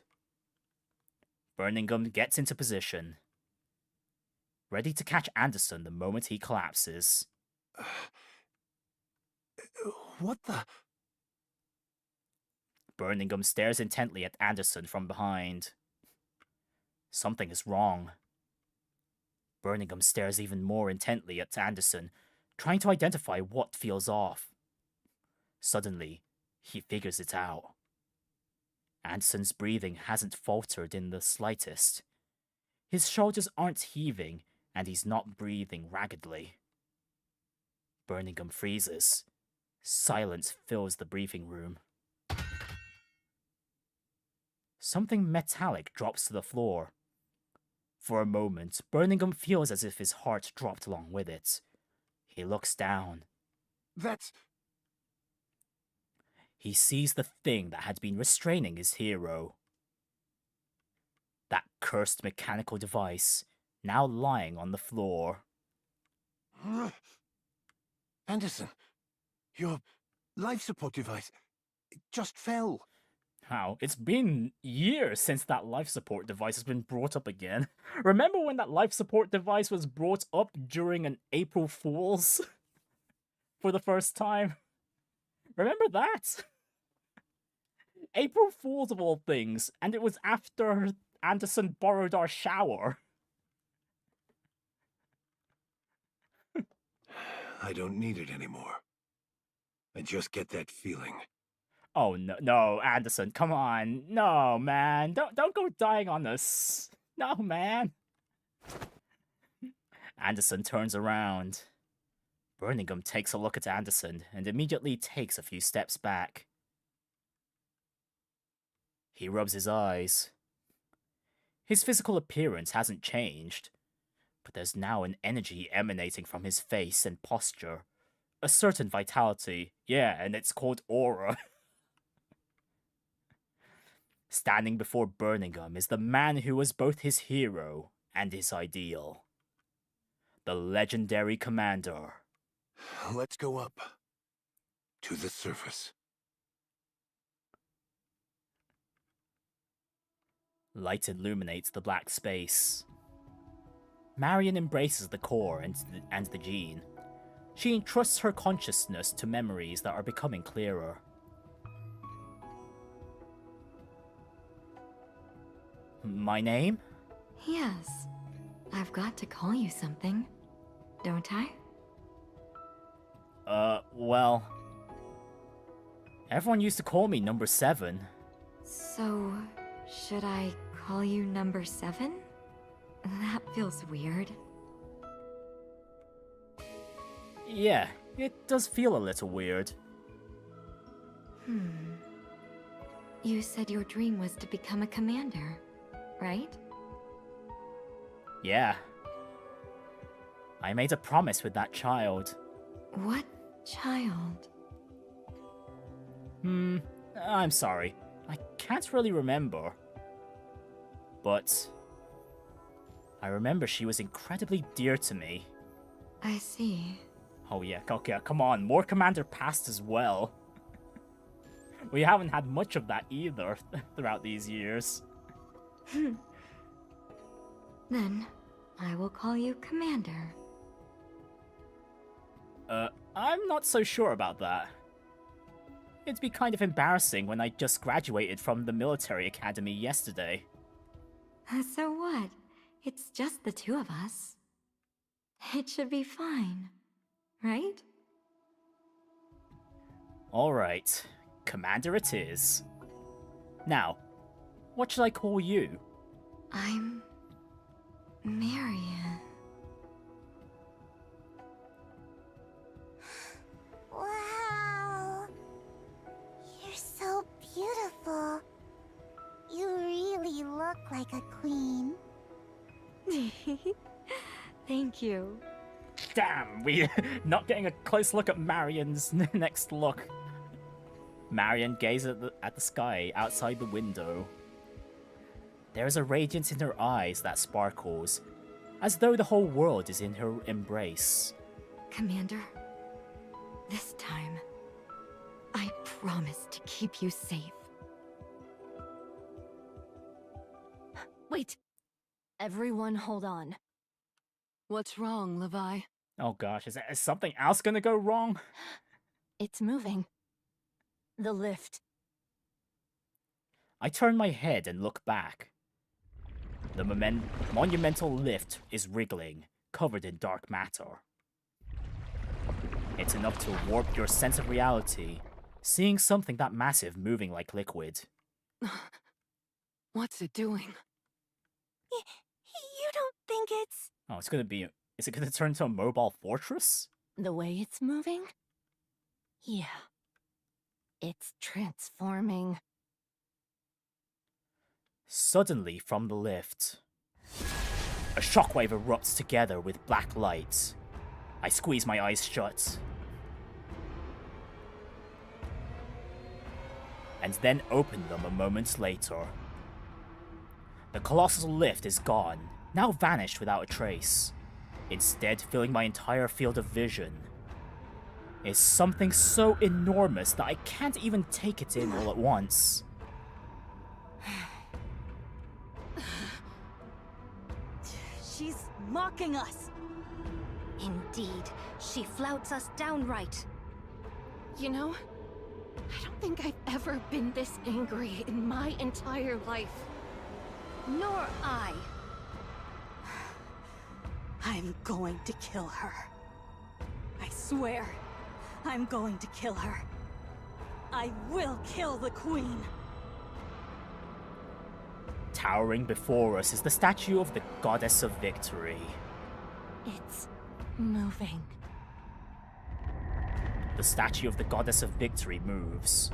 Birmingham gets into position, ready to catch Anderson the moment he collapses. What the? Birmingham stares intently at Anderson from behind. Something is wrong. Birmingham stares even more intently at Anderson, trying to identify what feels off. Suddenly, he figures it out. Anderson's breathing hasn't faltered in the slightest. His shoulders aren't heaving, and he's not breathing raggedly. Birmingham freezes. Silence fills the briefing room. Something metallic drops to the floor. For a moment, Birmingham feels as if his heart dropped along with it. He looks down. That's... He sees the thing that had been restraining his hero. That cursed mechanical device, now lying on the floor. Anderson, your life support device just fell. How? It's been years since that life support device has been brought up again. Remember when that life support device was brought up during an April Fool's? For the first time? Remember that? April Fool's of all things, and it was after Anderson borrowed our shower. I don't need it anymore. I just get that feeling. Oh no, Anderson, come on. No, man. Don't go dying on us. No, man. Anderson turns around. Birmingham takes a look at Anderson and immediately takes a few steps back. He rubs his eyes. His physical appearance hasn't changed, but there's now an energy emanating from his face and posture. A certain vitality. Yeah, and it's called aura. Standing before Birmingham is the man who was both his hero and his ideal. The legendary commander. Let's go up. To the surface. Light illuminates the black space. Marion embraces the core and the gene. She entrusts her consciousness to memories that are becoming clearer. My name? Yes. I've got to call you something, don't I? Well... Everyone used to call me Number 7. So, should I call you Number 7? That feels weird. Yeah, it does feel a little weird. You said your dream was to become a commander, right? Yeah. I made a promise with that child. What child? I'm sorry. I can't really remember. But... I remember she was incredibly dear to me. I see. Oh yeah, okay, come on, more Commander Past as well. We haven't had much of that either throughout these years. Then, I will call you Commander. I'm not so sure about that. It'd be kind of embarrassing when I just graduated from the military academy yesterday. So what? It's just the two of us. It should be fine, right? Alright, Commander it is. Now, what should I call you? I'm... Marion. Wow. You're so beautiful. You really look like a queen. Thank you. Damn, we're not getting a close look at Marion's next look. Marion gazes at the sky outside the window. There is a radiance in her eyes that sparkles, as though the whole world is in her embrace. Commander, this time, I promise to keep you safe. Wait! Everyone hold on. What's wrong, Levi? Oh gosh, is something else gonna go wrong? It's moving. The lift. I turn my head and look back. The monumental lift is wriggling, covered in dark matter. It's enough to warp your sense of reality, seeing something that massive moving like liquid. What's it doing? You don't think it's... Oh, it's gonna be... Is it gonna turn into a mobile fortress? The way it's moving? Yeah. It's transforming. Suddenly, from the lift, a shockwave erupts together with black light. I squeeze my eyes shut. And then open them a moment later. The colossal lift is gone, now vanished without a trace. Instead, filling my entire field of vision is something so enormous that I can't even take it in all at once. She's mocking us. Indeed, she flouts us downright. You know, I don't think I've ever been this angry in my entire life. Nor I. I'm going to kill her. I swear, I'm going to kill her. I will kill the queen. Towering before us is the statue of the Goddess of Victory. It's moving. The statue of the Goddess of Victory moves.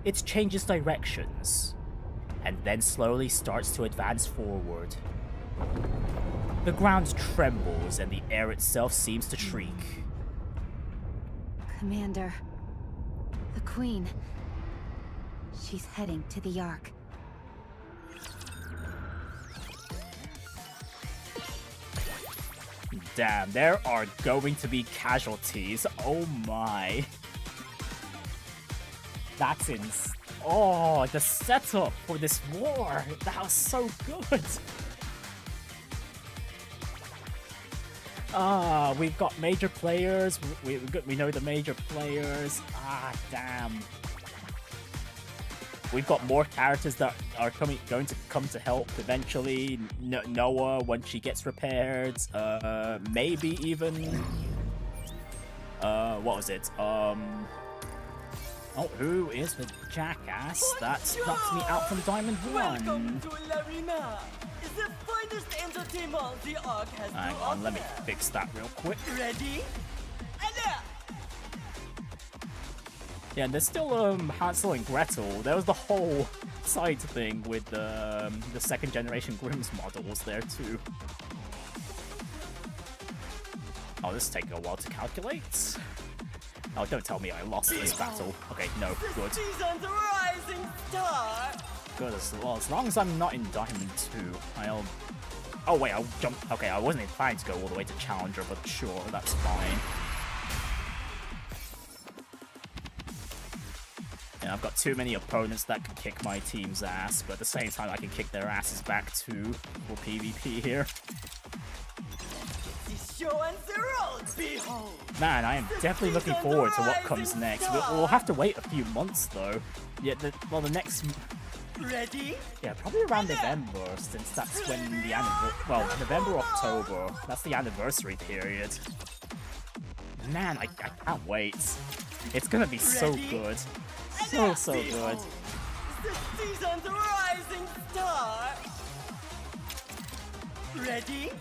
It changes directions. and then slowly starts to advance forward. The ground trembles and the air itself seems to shriek. Commander, the Queen. She's heading to the Ark. Damn, there are going to be casualties. Oh my. That's oh, the setup for this war. That was so good. We've got major players. We know the major players. Damn. We've got more characters that are going to come to help eventually. Noah, when she gets repaired. Maybe even... what was it? Oh, who is the jackass that knocked me out from Diamond 1? Welcome to Larina. Is the finest entertainment the Ark has Hang to on, let me offer. fix that real quick. Ready? Yeah, and there's still Hansel and Gretel. There was the whole side thing with the second generation Grimm's models there too. Oh, this is taking a while to calculate. Oh, don't tell me I lost this battle. Okay, no, good. Season's rising star. Good, as long as I'm not in Diamond 2, I'll... Oh wait, I'll jump... Okay, I wasn't planning to go all the way to Challenger, but sure, that's fine. Yeah, I've got too many opponents that can kick my team's ass, but at the same time I can kick their asses back too for PvP here. Man, I am definitely looking forward to what comes next. We'll have to wait a few months though. Yeah, the next... Ready? Yeah, probably around November, since that's when the November, October, that's the anniversary period. Man, I can't wait. It's gonna be so good. So good. The season's rising star. Ready?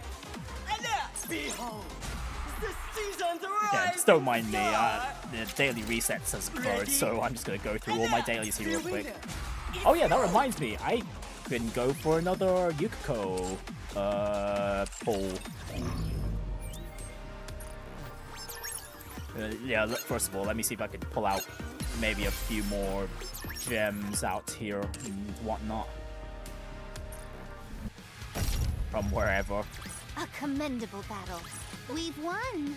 Behold. The season's rising Yeah, just don't mind me. The daily resets has occurred, so I'm just gonna go through all my dailies here real quick. Oh yeah, that reminds me. I can go for another Yukiko pull. Yeah, first of all, let me see if I can pull out maybe a few more gems out here and whatnot. From wherever. A commendable battle. We've won.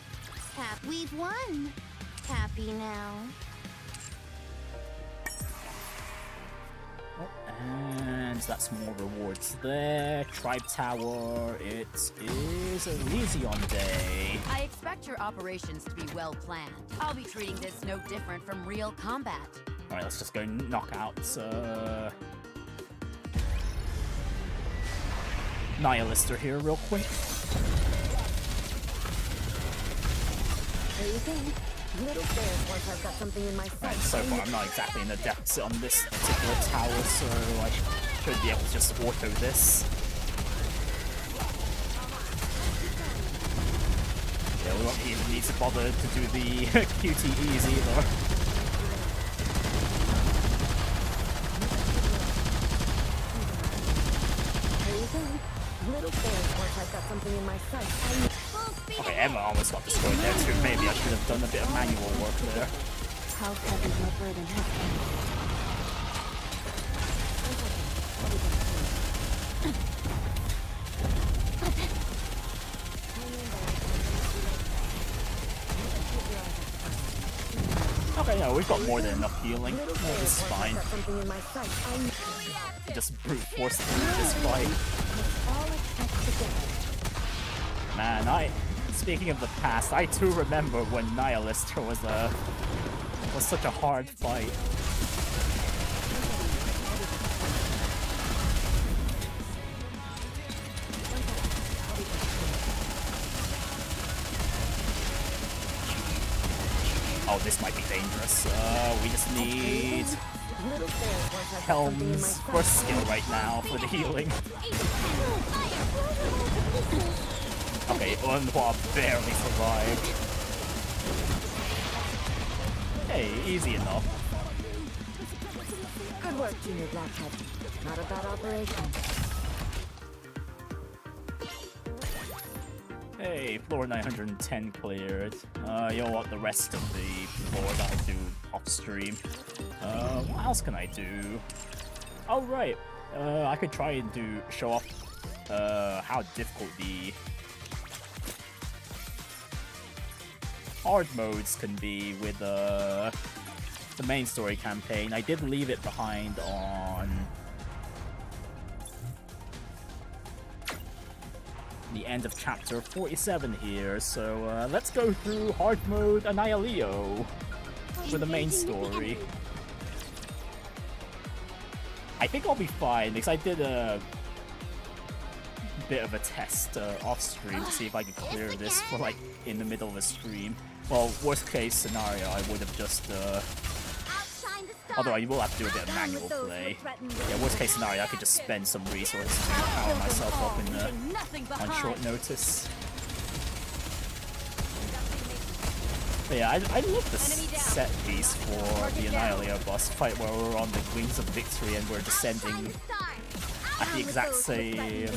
We've won. Happy now. And that's more rewards there. Tribe Tower, it is a Elysion day. I expect your operations to be well planned. I'll be treating this no different from real combat. Alright, let's just go knock out Nihilister here real quick. There you go. Little bears once I've got something in my sight. Right, so far I'm not exactly in the depths on this particular tower, so I should be able to just auto this. Yeah, we won't even need to bother to do the QTEs either. There you go. Little bears once I've got something in my sight. Okay, Emma almost got destroyed there too. Maybe I should have done a bit of manual work there. How heavy my burden has been. Okay, no, we've got more than enough healing. This is fine. Just brute force through this fight. Man, speaking of the past, I too remember when Nihilister was such a hard fight. Oh, this might be dangerous. We just need Helm's first skill right now for the healing. Okay, Unhua barely survived. Hey, easy enough. Good work, Junior Blackhead. Not a bad operation. Hey, floor 910 cleared. You know what, the rest of the floor that'll do off stream. What else can I do? Oh right, I could try and show off how difficult the hard modes can be with the main story campaign. I did leave it behind on the end of chapter 47 here, so let's go through hard mode Annihilio for the main story. I think I'll be fine because I did a bit of a test off stream to see if I could clear this for like in the middle of a stream. Well, worst case scenario, I would have just although I will have to do a bit of manual play. Yeah, worst case scenario, I could just spend some resources to power myself up on short notice. But yeah, I love the set piece for the Annihilio boss fight where we're on the wings of victory and we're descending at the exact same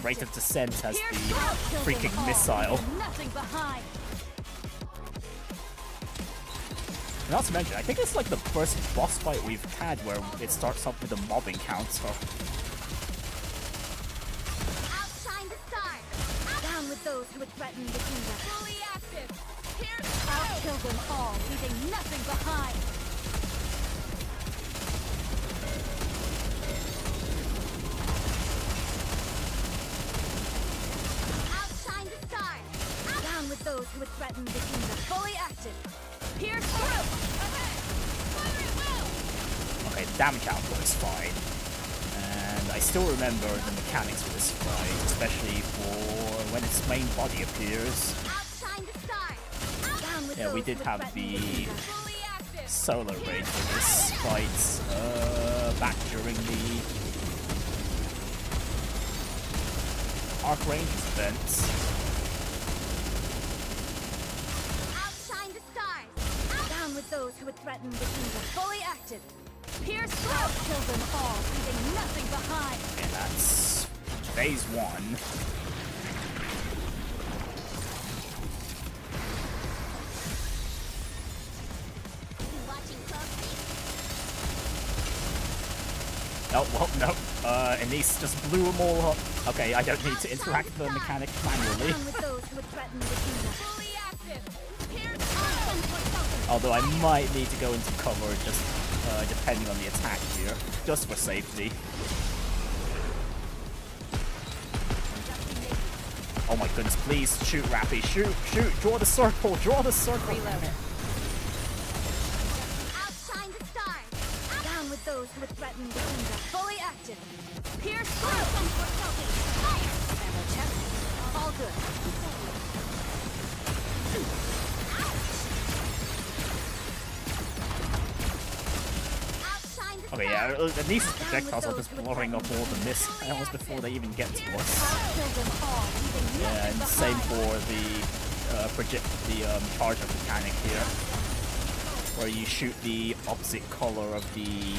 rate of descent as the freaking missile. And not to mention, I think it's like the first boss fight we've had where it starts off with a mobbing counter. Down with those who would threaten the kingdom. Fully active. I'll kill them all, leaving nothing behind. Outshine the stars. Down with those who would threaten the kingdom. Fully active. Pierce through! Okay, the damage output is fine. And I still remember the mechanics for this fight, especially for when its main body appears. Yeah, we did have the solar raid for this fight back during the Arc Rangers events. With those who would threaten the kingdom. Fully active. Pierce through! Kill them all, leaving nothing behind. And that's phase 1. Oh, well, no. Anise just blew them all up. Okay, I don't need to interact with the mechanic manually. With those who would threaten the kingdom. Fully active. Although I might need to go into cover just depending on the attack here, just for safety. Oh my goodness, please shoot, Rappy, shoot, shoot, draw the circle, draw the circle. Outshine the stars. Down with those who would threaten the kingdom. Fully active. Pierce through. Fire. Ammo check. All good. Okay, yeah, Anise's projectiles are just blowing up all the missiles before they even get to us. Yeah, and same for the charger mechanic here, where you shoot the opposite color of the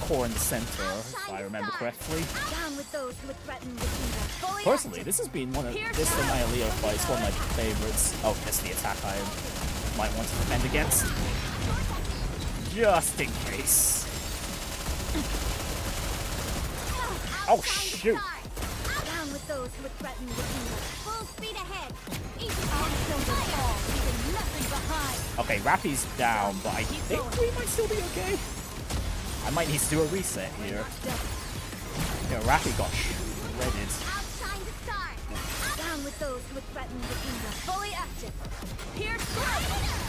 core in the center, if I remember correctly. Personally, this has been this Annihilio fight is one of my favorites. Oh, that's the attack I might want to defend against, just in case. Oh shoot! Down with those who would threaten the kingdom. Full speed ahead. Okay, Rappy's down, but I think we might still be okay. I might need to do a reset here. Yeah, Rappy got shredded. Down with those who would threaten the kingdom. Fully active. Pierce through.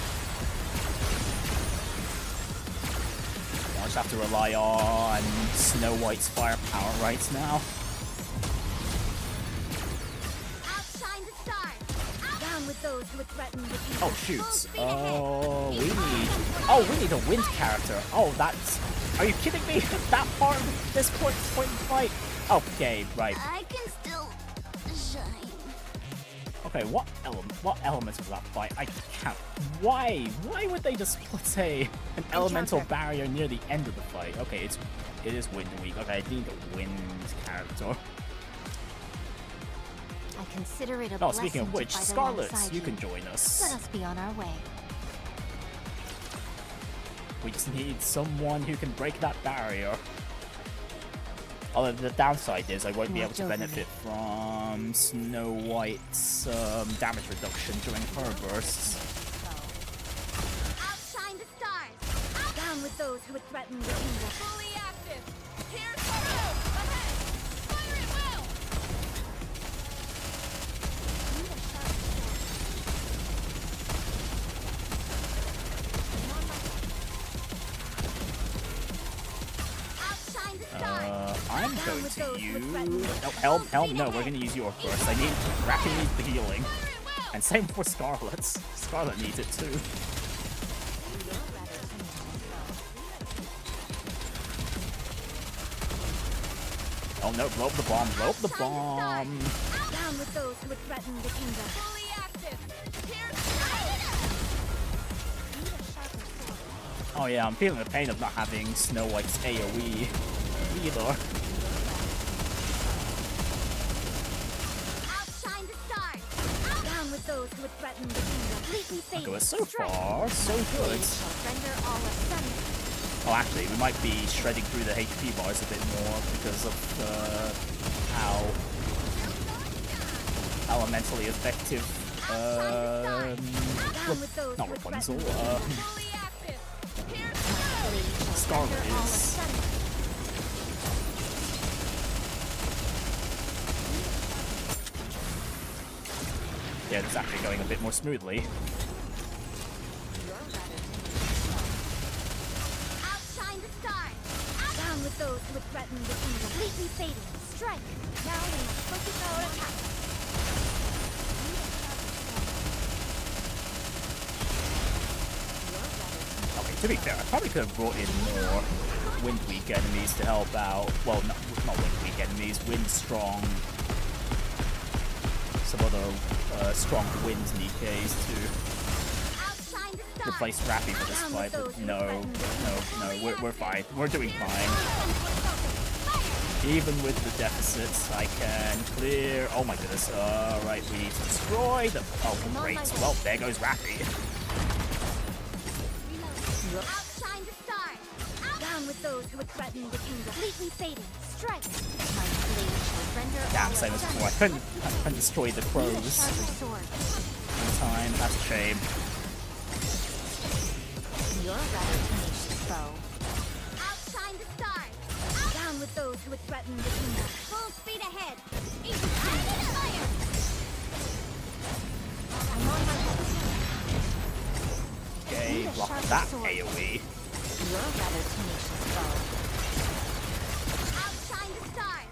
I'll just have to rely on Snow White's firepower right now. Outshine the stars. Down with those who would threaten the kingdom. Oh shoot! Oh, we need a wind character. Oh, that's. Are you kidding me? That part of this point fight. Okay, right. I can still shine. Okay, what element was that fight? I can't. Why? Why would they just put an elemental barrier near the end of the fight? Okay, it is Wind Week. Okay, I need a wind character. I consider it a Oh, blessing speaking of which, to fight Scarlet, alongside you can join us. Let us be on our way. We just need someone who can break that barrier. Although the downside is I won't be able to benefit from Snow White's damage reduction during her bursts. Outshine the stars! Down with those who would threaten the kingdom. Fully active! Here's the road! Ahead! Fire at will! Outshine the stars! I'm going to use... No, Helm, no, we're going to use your first. I need... Rappy needs the healing. And same for Scarlet. Scarlet needs it too. Oh no, blow up the bomb, blow up the bomb! Down with those who would threaten the kingdom. Fully active! Oh yeah, I'm feeling the pain of not having Snow White's AoE either. Outshine the stars! Down with those who would threaten the kingdom. Okay, well, so far, so good. Render all asunder. Oh, actually, we might be shredding through the HP bars a bit more because of how elementally effective not Rapunzel, Scarlet is. Yeah, it's actually going a bit more smoothly. With those who would threaten the kingdom. Completely fading. Strike. Now we must focus our attack. Okay, to be fair, I probably could have brought in more Wind Weak enemies to help out. Well, not Wind Weak enemies, Wind Strong. Some other strong Wind Nikkes to replace Rappy for this fight, but no, we're fine. We're doing fine. Even with the deficits, I can clear... Oh my goodness, right, we need to destroy the... Oh, great. Well, there goes Rappy. Outshine the stars! Down with those who would threaten the kingdom. Completely fading. Strike. My blade shall render Damn, same as before. I couldn't destroy the crows in time. That's a shame. You're rather tenacious foe. Outshine the stars! Down with those who would threaten the kingdom. Full speed ahead! Fire! I'm on my way. Okay, block that AoE. You're rather tenacious foe. Outshine the stars!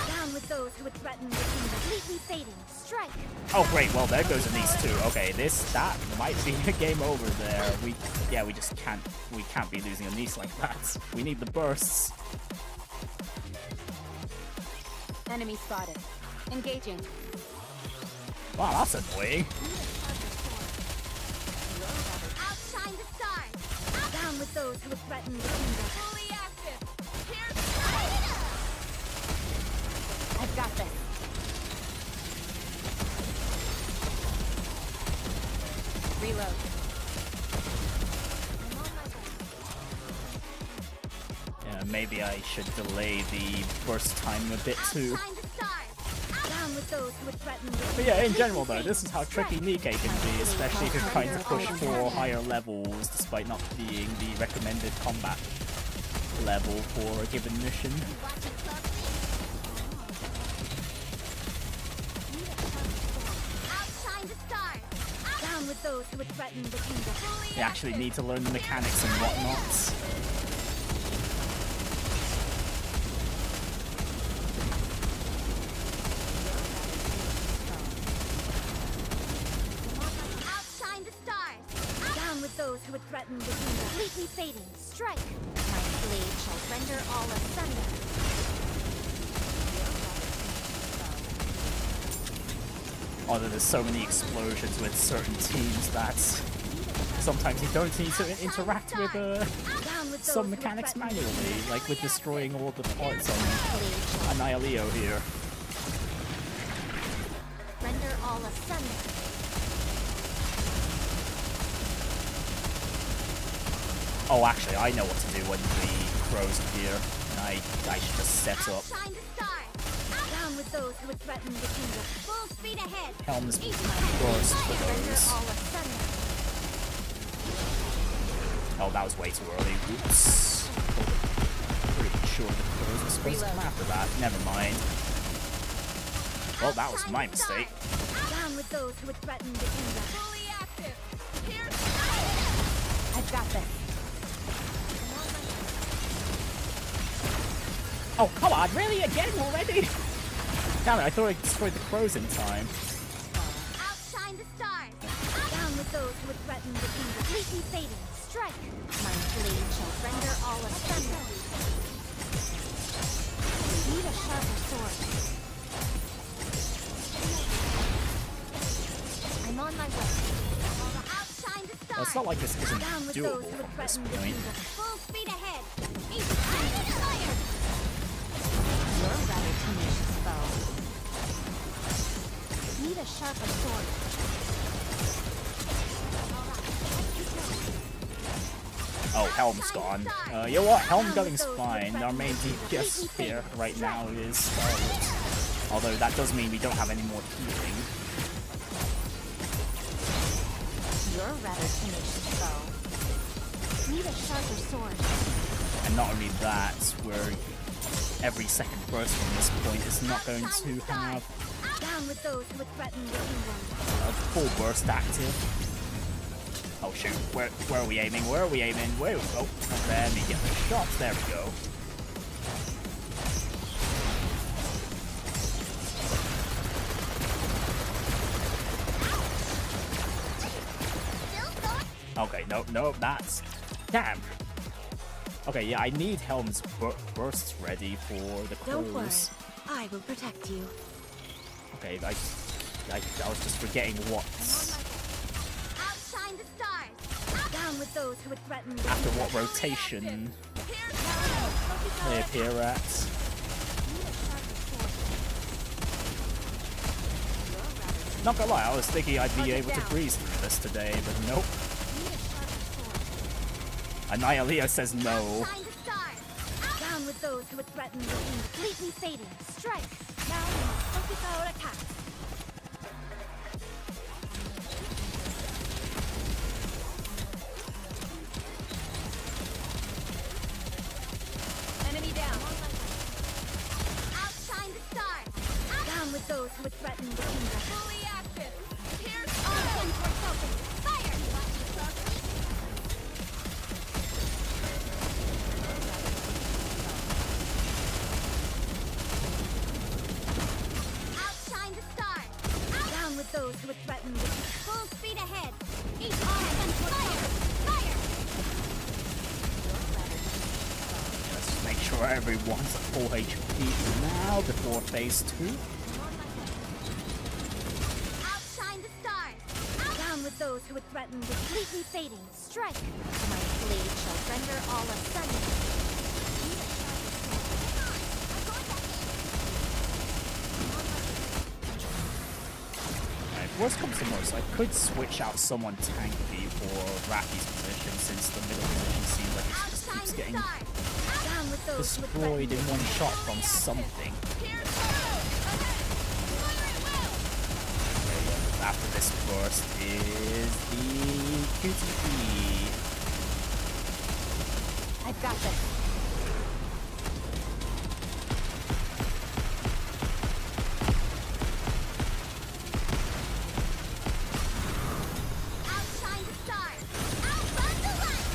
Down with those who would threaten the kingdom. Completely fading. Strike! Oh great, well there goes Anise too. Okay, that might be a game over there. We just can't be losing Anise like that. We need the bursts. Enemy spotted. Engaging. Wow, that's annoying. Outshine the stars! Down with those who would threaten the kingdom. Fully active! Here's I've got this. Reload. Yeah, maybe I should delay the burst time a bit too. But yeah, in general though, this is how tricky Nikke can be, especially if you're trying to push for higher levels despite not being the recommended combat level for a given mission. With those who would threaten the kingdom. You actually need to learn the mechanics and whatnot. Outshine the stars. Down with those who would threaten the kingdom. Completely fading. Strike. My blade shall render all asunder. Although there's so many explosions with certain teams that sometimes you don't need to interact with some mechanics manually, like with destroying all the parts on Annihilio here. Render all asunder. Oh, actually, I know what to do when the crows appear. I should just set up Shine the stars. Down with those who would threaten the kingdom. Full speed ahead. Helm's burst for Render those. all asunder. Oh, that was way too early. Oops. Pretty sure the crows were supposed to come after that. Never mind. Well, that was my mistake. Down with those who would threaten the kingdom. Fully active. Here's I've got this. Oh, come on, really? Again already? Damn it, I thought I destroyed the crows in time. Outshine the stars. Down with those who would threaten the kingdom. Completely fading. Strike. My blade shall render all asunder. Need a sharper sword. I'm on my way. Outshine the stars. Well, it's not like this isn't Down with doable those who would at this threaten the point. kingdom. Full speed ahead. Each fire. You're rather tenacious foe. Need a sharper sword. Oh, Helm's gone. You know what? Helm going's fine. Our main DPS here right now is Scarlet. Although that does mean we don't have any more healing. You're rather tenacious foe. Need a sharper sword. And not only that, we're every second burst from this point is not going to have Down with those who would threaten the kingdom. a full burst active. Oh shoot, where are we aiming? Where are we aiming? Whoa, oh, let me get the shots, there we go. Okay, no, that's... Damn! Okay, yeah, I need Helm's bursts ready for the crows. Don't worry, I will protect you. Okay, I was just forgetting what... Outshine the stars. Down with those who would threaten the After what rotation they appear at. Not gonna lie, I was thinking I'd be able to breeze through this today, but nope. Annihilio says no. Down with those who would threaten the kingdom. Completely fading. Strike. Now, focus our attack. Enemy down. Outshine the stars. Down with those who would threaten the kingdom. Fully active. Here's all sensors open. Fire! Outshine the stars. Down with those who would threaten the full speed ahead. Each all sensors fire! Fire! Let's make sure everyone's at full HP now before phase 2. Outshine the stars. Down with those who would threaten the completely fading. Strike. My blade shall render all asunder. If worst comes to worst, I could switch out someone tanky for Rappy's position since the middle position seems like it just keeps getting destroyed in one shot from something. After this burst is the QTP. I've got this. Outshine the stars. Outrun the light.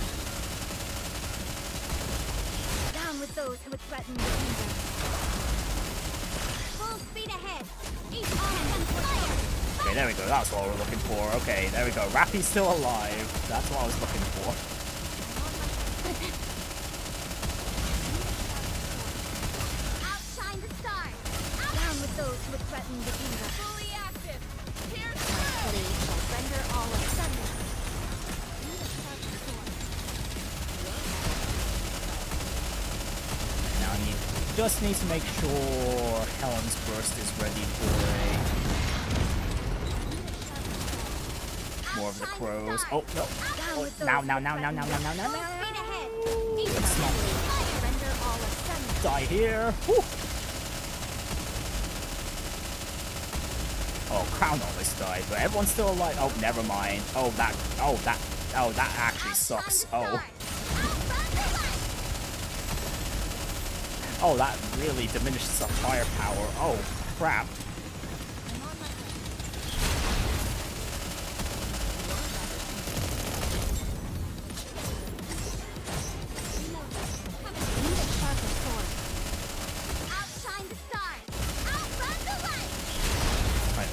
Down with those who would threaten the kingdom. Full speed ahead. Each on fire. Okay, there we go. That's what we're looking for. Okay, there we go. Rappy's still alive. That's what I was looking for. Outshine the stars. Down with those who would threaten the kingdom. Fully active. Nani. Just need to make sure Helen's Burst is ready for more of the crows. Oh, no. Oh, now. Let's not die here. Whew. Oh, Crown almost died, but everyone's still alive. Oh, never mind. Oh, that actually sucks. Oh. Oh, that really diminishes our firepower. Oh, crap.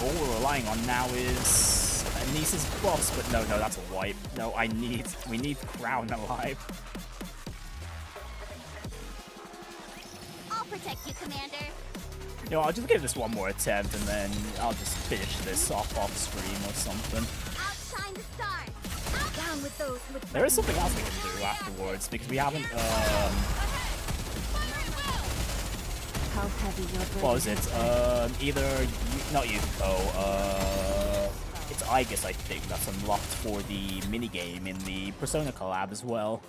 All we're relying on now is Anisa's boss, but no, that's a wipe. No, we need Crown alive. I'll protect you, Commander. You know, I'll just give this one more attempt, and then I'll just finish this off stream or something. Outshine the stars. Down with those who would There is something else we can do afterwards, because we haven't, How heavy your burden what was it? Either not Yukiko. It's Aegis, I think, that's unlocked for the minigame in the Persona collab as well.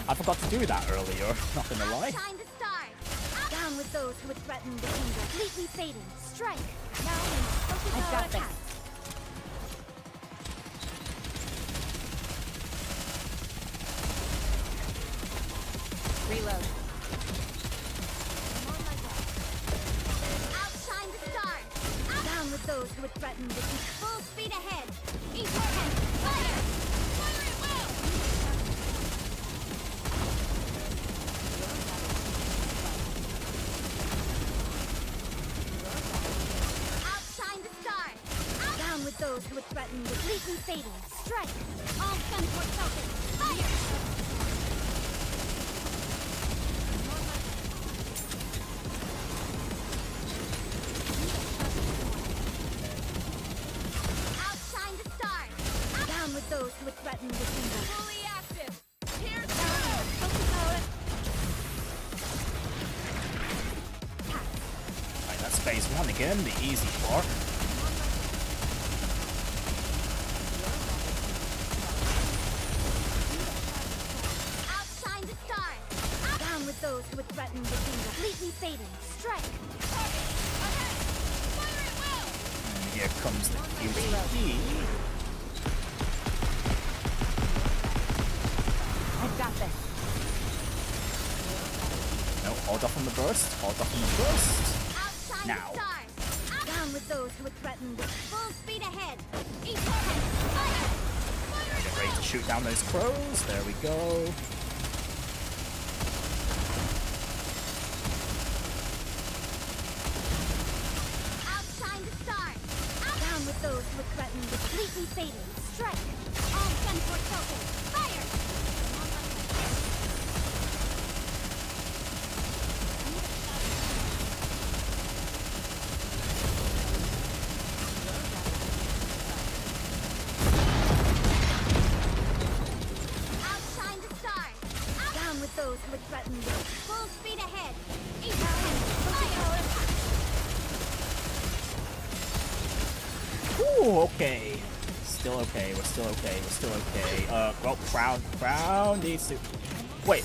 I forgot to do that earlier. Not gonna lie. Outshine the stars. Down with those who would threaten the kingdom. Completely fading. Strike. Now we must focus I've our got this. attacks. Reload. Outshine the stars. Down with those who would threaten the kingdom. Full speed ahead. Each hand. Fire. Fire at will. Outshine the stars. Down with those who would threaten the completely fading. Strike. All gunport focus. Fire. Outshine the stars. Down with those who would threaten the kingdom. Fully active. Here goes. Focus our Alright, that's phase 1 again, the easy part. Outshine the stars. Down with those who would threaten the kingdom. Completely fading. Strike. Ahead. Fire at will. And here comes the QTE. I've got this. No, hold off on the burst. Hold off on the burst. Outshine Now. the stars. Down with those who would threaten the full speed ahead. Each hand. Fire. Fire at Get ready to shoot down those crows. There we go. Outshine the stars. Down with those who would threaten the completely fading. Strike. All gunport focus. Fire. Outshine the stars. Down with those who would threaten the full speed ahead. Each hand. Fire. Ooh, okay. Still okay, we're still okay, we're still okay. Well, Crown needs to... Wait,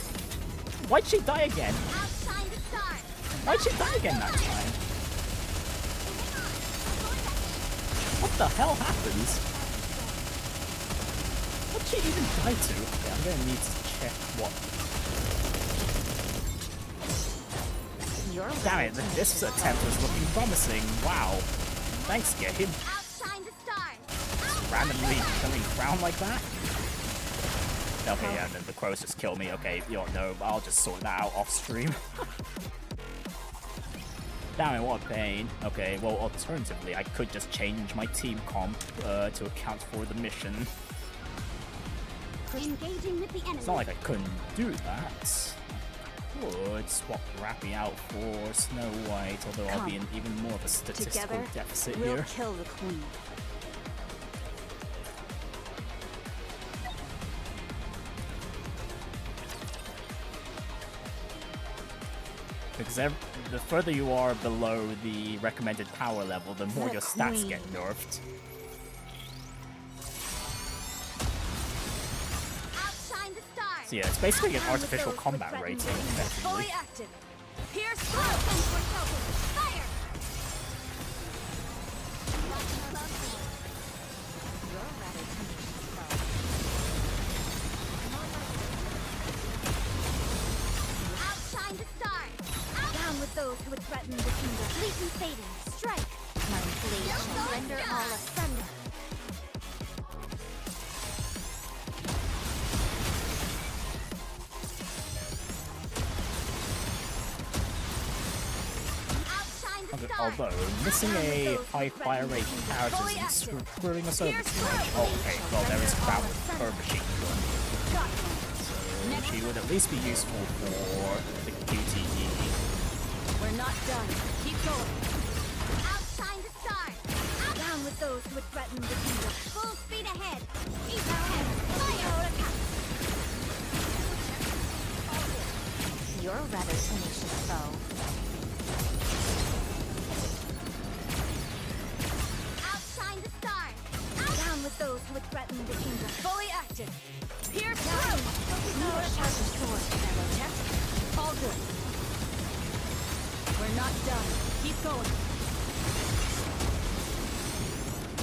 why'd she die again? Outshine the stars. Why'd she die again that time? What the hell happens? What'd she even die to? Okay, I'm gonna need to check what... Damn it, this attempt was looking promising. Wow. Thanks, game. Outshine the stars. Randomly killing Crown like that? Okay, yeah, then the crows just kill me. Okay, you don't know, I'll just sort that out off stream. Damn it, what a pain. Okay, well, alternatively, I could just change my team comp to account for the mission. Engaging with the enemy. It's not like I couldn't do that. Could swap Rappy out for Snow White, although I'll be in even more of a statistical Together, deficit we'll here. kill the queen. Because the further you are below the recommended power level, the more your stats get nerfed. So yeah, it's basically an artificial combat rating, effectively. Fully active. Pierce through. Fire. Outshine the stars. Down with those who would threaten the kingdom. Leaping fading. Strike. My blade shall render all asunder. Although, missing a high fire rate character isn't screwing us over too much. Oh, okay, well there is Crown with her machine gun. So she would at least be useful for the QTE. We're not done. Keep going. Outshine the stars. Down with those who would threaten the kingdom. Full speed ahead. Eat our head. Fire attack. You're a rather tenacious foe. With those who would threaten the kingdom. Fully active. Pierce through. Need a sharper sword. Arrow check. All good. We're not done. Keep going.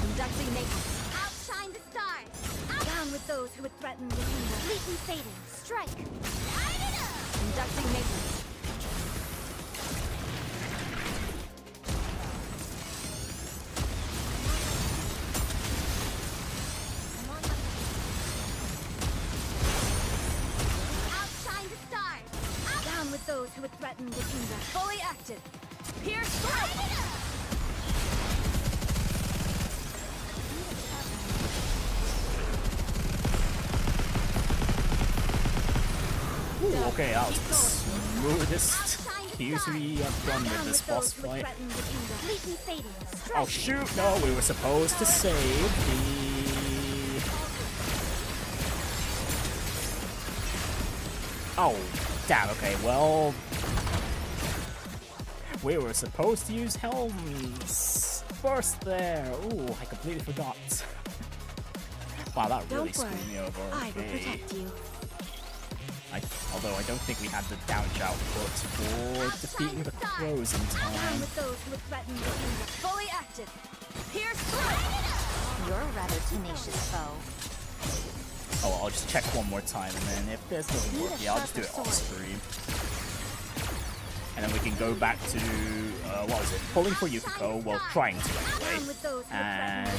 Conducting maintenance. Outshine the stars. Down with those who would threaten the kingdom. Leaping fading. Strike. Light it up. Conducting maintenance. Those who would threaten the kingdom. Fully active. Pierce through. Ooh, okay, that was the smoothest Qs we have done with this boss fight. Oh shoot, no, we were supposed to save the... Oh, damn, okay, well... We were supposed to use helms first there. Ooh, I completely forgot. Wow, that really screwed me over. I will protect you. Although I don't think we had the damage output for defeating the crows in time. With those who would threaten the kingdom. Fully active. Pierce through. You're a rather tenacious foe. Oh, well, I'll just check one more time, and then if this doesn't work, yeah, I'll just do it off screen. And then we can go back to, what was it? Pulling for Yukiko, well, trying to anyway. And,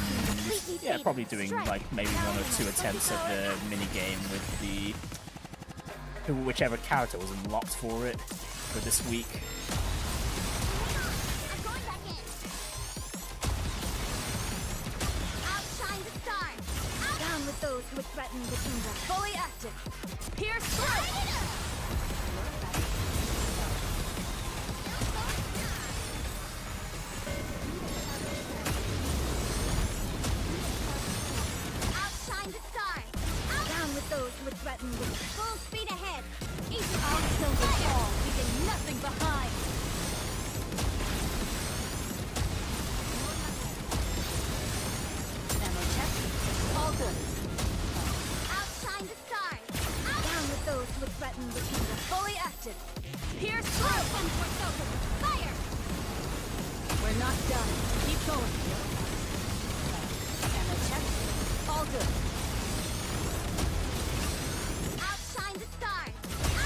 yeah, probably doing, like, maybe one or two attempts at the minigame with the... whichever character was unlocked for it for this week. Down with those who would threaten the kingdom. Fully active. Pierce through. Outshine the stars. Down with those who would threaten the full speed ahead. Easy all silver fall, leaving nothing behind. Ammo check. All good. Outshine the stars. Down with those who would threaten the kingdom. Fully active. Pierce through. Fire. We're not done. Keep going. Ammo check. All good. Outshine the stars.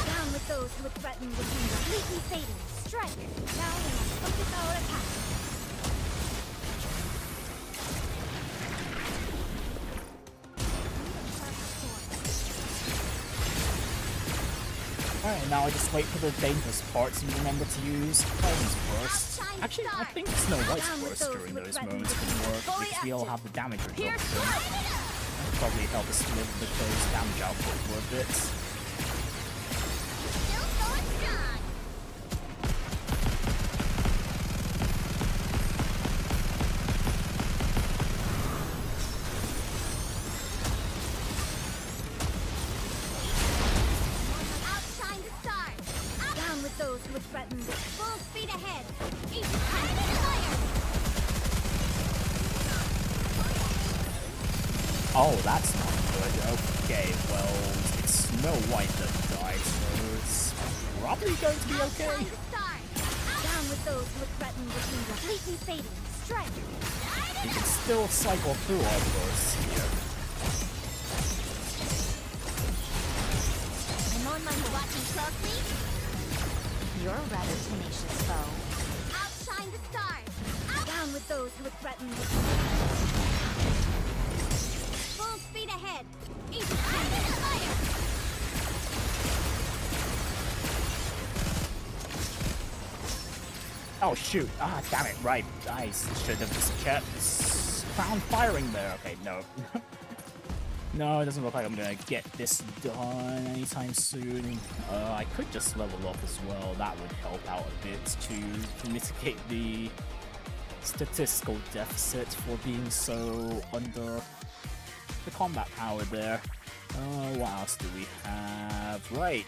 Down with those who would threaten the kingdom. Leaping fading. Strike. Now we must focus our attack. Alright, now I just wait for the dangerous parts and remember to use Helm's Burst. Actually, I think Snow White's Burst during those moments can work, because we all have the damage reduction. That'll probably help us deliver the crow's damage output for a bit. who would threaten this. Full speed ahead. Each fire. Oh, that's not good. Okay, well, it's Snow White that died, so it's probably going to be okay. Down with those who would threaten the kingdom. Completely fading. Strike. You can still cycle through all those here. I'm on my watching closely. You're a rather tenacious foe. Outshine the stars. Down with those who would threaten the full speed ahead. Each fire. Oh shoot! Ah, damn it! Right, I should have just kept found firing there. Okay, no. No, it doesn't look like I'm gonna get this done anytime soon. I could just level up as well. That would help out a bit to mitigate the statistical deficit for being so under the combat power there. What else do we have? Right,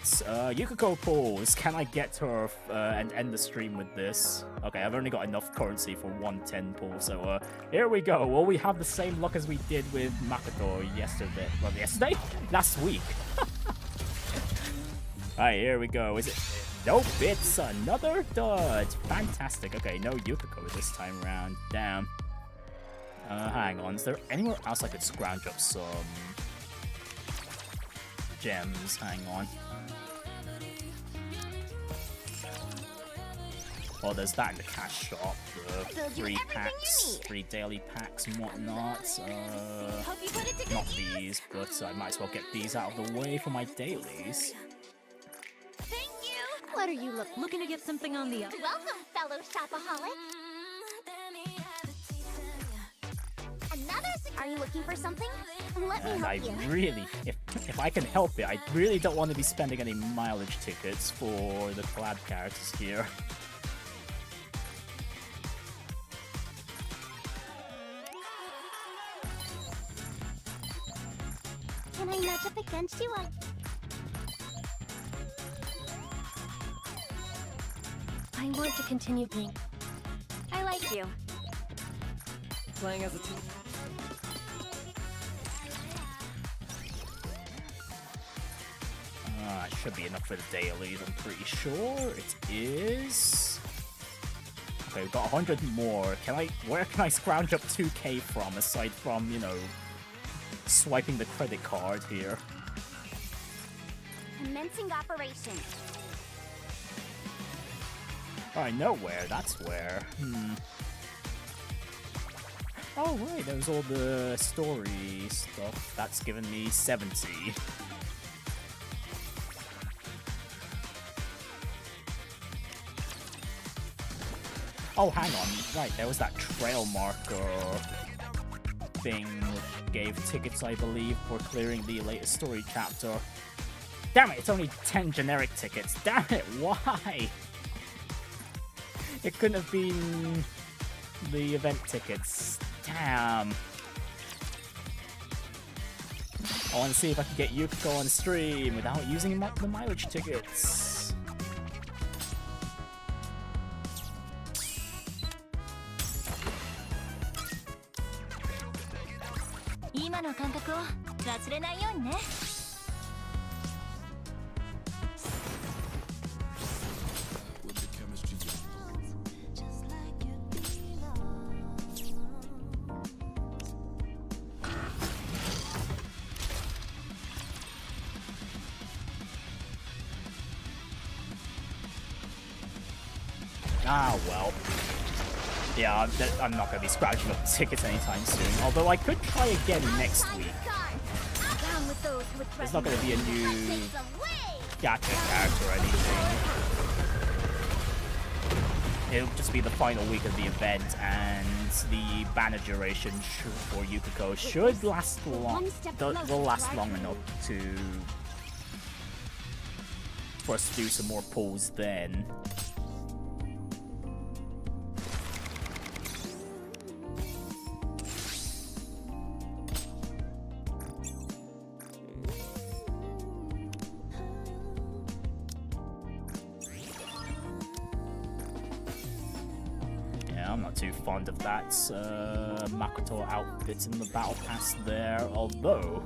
Yukiko pulls. Can I get to her and end the stream with this? Okay, I've only got enough currency for 110 pull, so here we go. Will we have the same luck as we did with Makoto yesterday? Well, yesterday? Last week. Alright, here we go. Is it? Nope, it's another dud. Fantastic. Okay, no Yukiko this time around. Damn. Hang on. Is there anywhere else I could scrounge up some gems? Hang on. Well, there's that in the cash shop. The 3 packs, 3 daily packs and whatnot. Not these, but I might as well get these out of the way for my dailies. Thank you. What are you looking to get something on the Welcome, fellow shopaholic. Another. Are you looking for something? Let me And help I you. really, if I can help it, I really don't want to be spending any mileage tickets for the collab characters here. Can I nudge up against you? I want to continue being. I like you. Playing as a team. It should be enough for the dailies, I'm pretty sure. It is. Okay, we've got 100 more. Where can I scrounge up 2k from, aside from, you know, swiping the credit card here? Commencing operation. Alright, nowhere, that's where. Oh, right, there was all the story stuff. That's given me 70. Oh, hang on. Right, there was that trail marker thing which gave tickets, I believe, for clearing the latest story chapter. Damn it, it's only 10 generic tickets. Damn it, why? It couldn't have been the event tickets. Damn. I want to see if I can get Yukiko on stream without using the mileage tickets. 今の感覚を忘れないようにね。Ah, well. Yeah, I'm not going to be scratching up tickets anytime soon. Although I could try again next week. There's not going to be a new Gacha character or anything. It'll just be the final week of the event, and the banner duration for Yukiko should last long. Will last long enough for us to do some more pulls then. I'm not too fond of that Makoto outfit in the battle pass there, although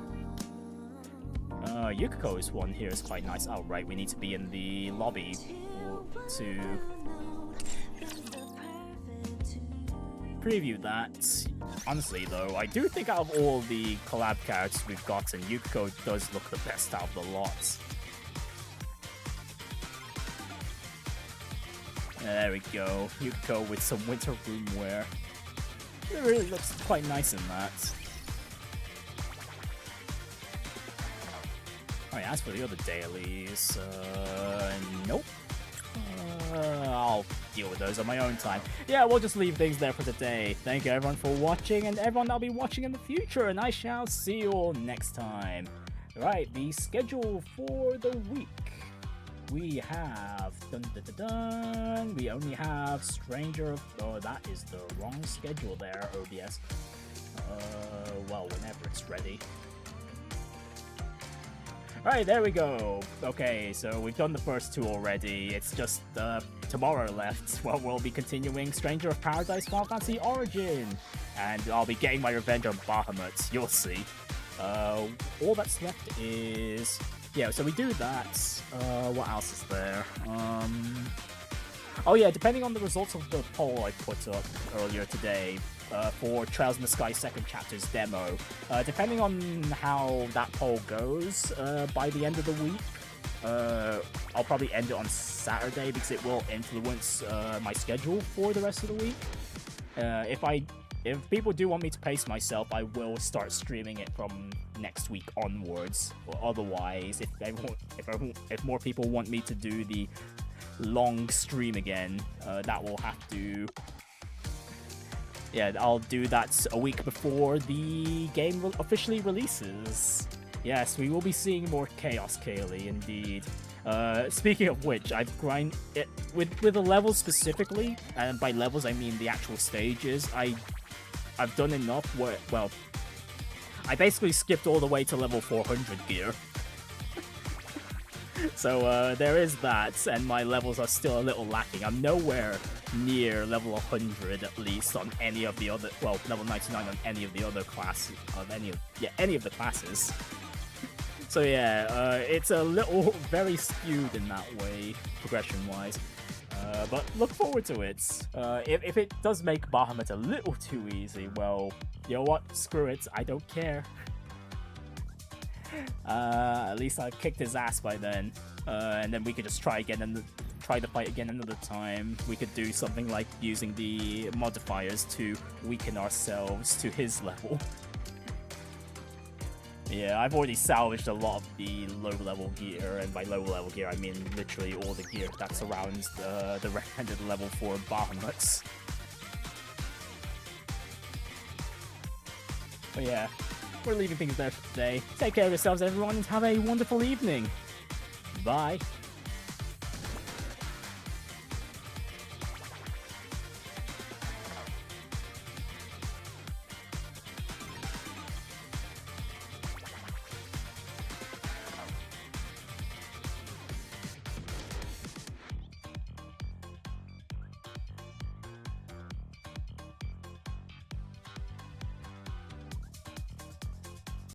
Yukiko's one here is quite nice. Oh right, we need to be in the lobby to preview that. Honestly though, I do think out of all the collab characters we've gotten, Yukiko does look the best out of the lot. There we go, Yukiko with some winter room wear. It really looks quite nice in that. Alright, as for the other dailies, nope. I'll deal with those on my own time. Yeah, we'll just leave things there for today. Thank you everyone for watching, and everyone that'll be watching in the future, and I shall see you all next time. Right, the schedule for the week. We have we only have Stranger of... Oh, that is the wrong schedule there, OBS. Well, whenever it's ready. Alright, there we go. Okay, so we've done the first two already. It's just tomorrow left. Well, we'll be continuing Stranger of Paradise Final Fantasy Origin. And I'll be getting my revenge on Bahamut. You'll see. All that's left is... Yeah, so we do that. What else is there? Oh yeah, depending on the results of the poll I put up earlier today for Trails in the Sky Second Chapter's demo, depending on how that poll goes by the end of the week, I'll probably end it on Saturday because it will influence my schedule for the rest of the week. If people do want me to pace myself, I will start streaming it from next week onwards. Or otherwise, if more people want me to do the long stream again, that will have to... Yeah, I'll do that a week before the game officially releases. Yes, we will be seeing more Chaos Kaylee, indeed. Speaking of which, I've grinded it with the levels specifically, and by levels I mean the actual stages. I've done enough where, well, I basically skipped all the way to level 400 gear. So there is that, and my levels are still a little lacking. I'm nowhere near level 100 at least on any of the other, well, level 99 on any of the other classes, any of the classes. So yeah, it's a little very skewed in that way, progression-wise. But look forward to it. If it does make Bahamut a little too easy, well, you know what? Screw it. I don't care. At least I kicked his ass by then. And then we could just try again and try the fight again another time. We could do something like using the modifiers to weaken ourselves to his level. Yeah, I've already salvaged a lot of the low-level gear, and by low-level gear I mean literally all the gear that surrounds the recommended level for Bahamuts. But yeah, we're leaving things there for today. Take care of yourselves everyone, and have a wonderful evening. Bye.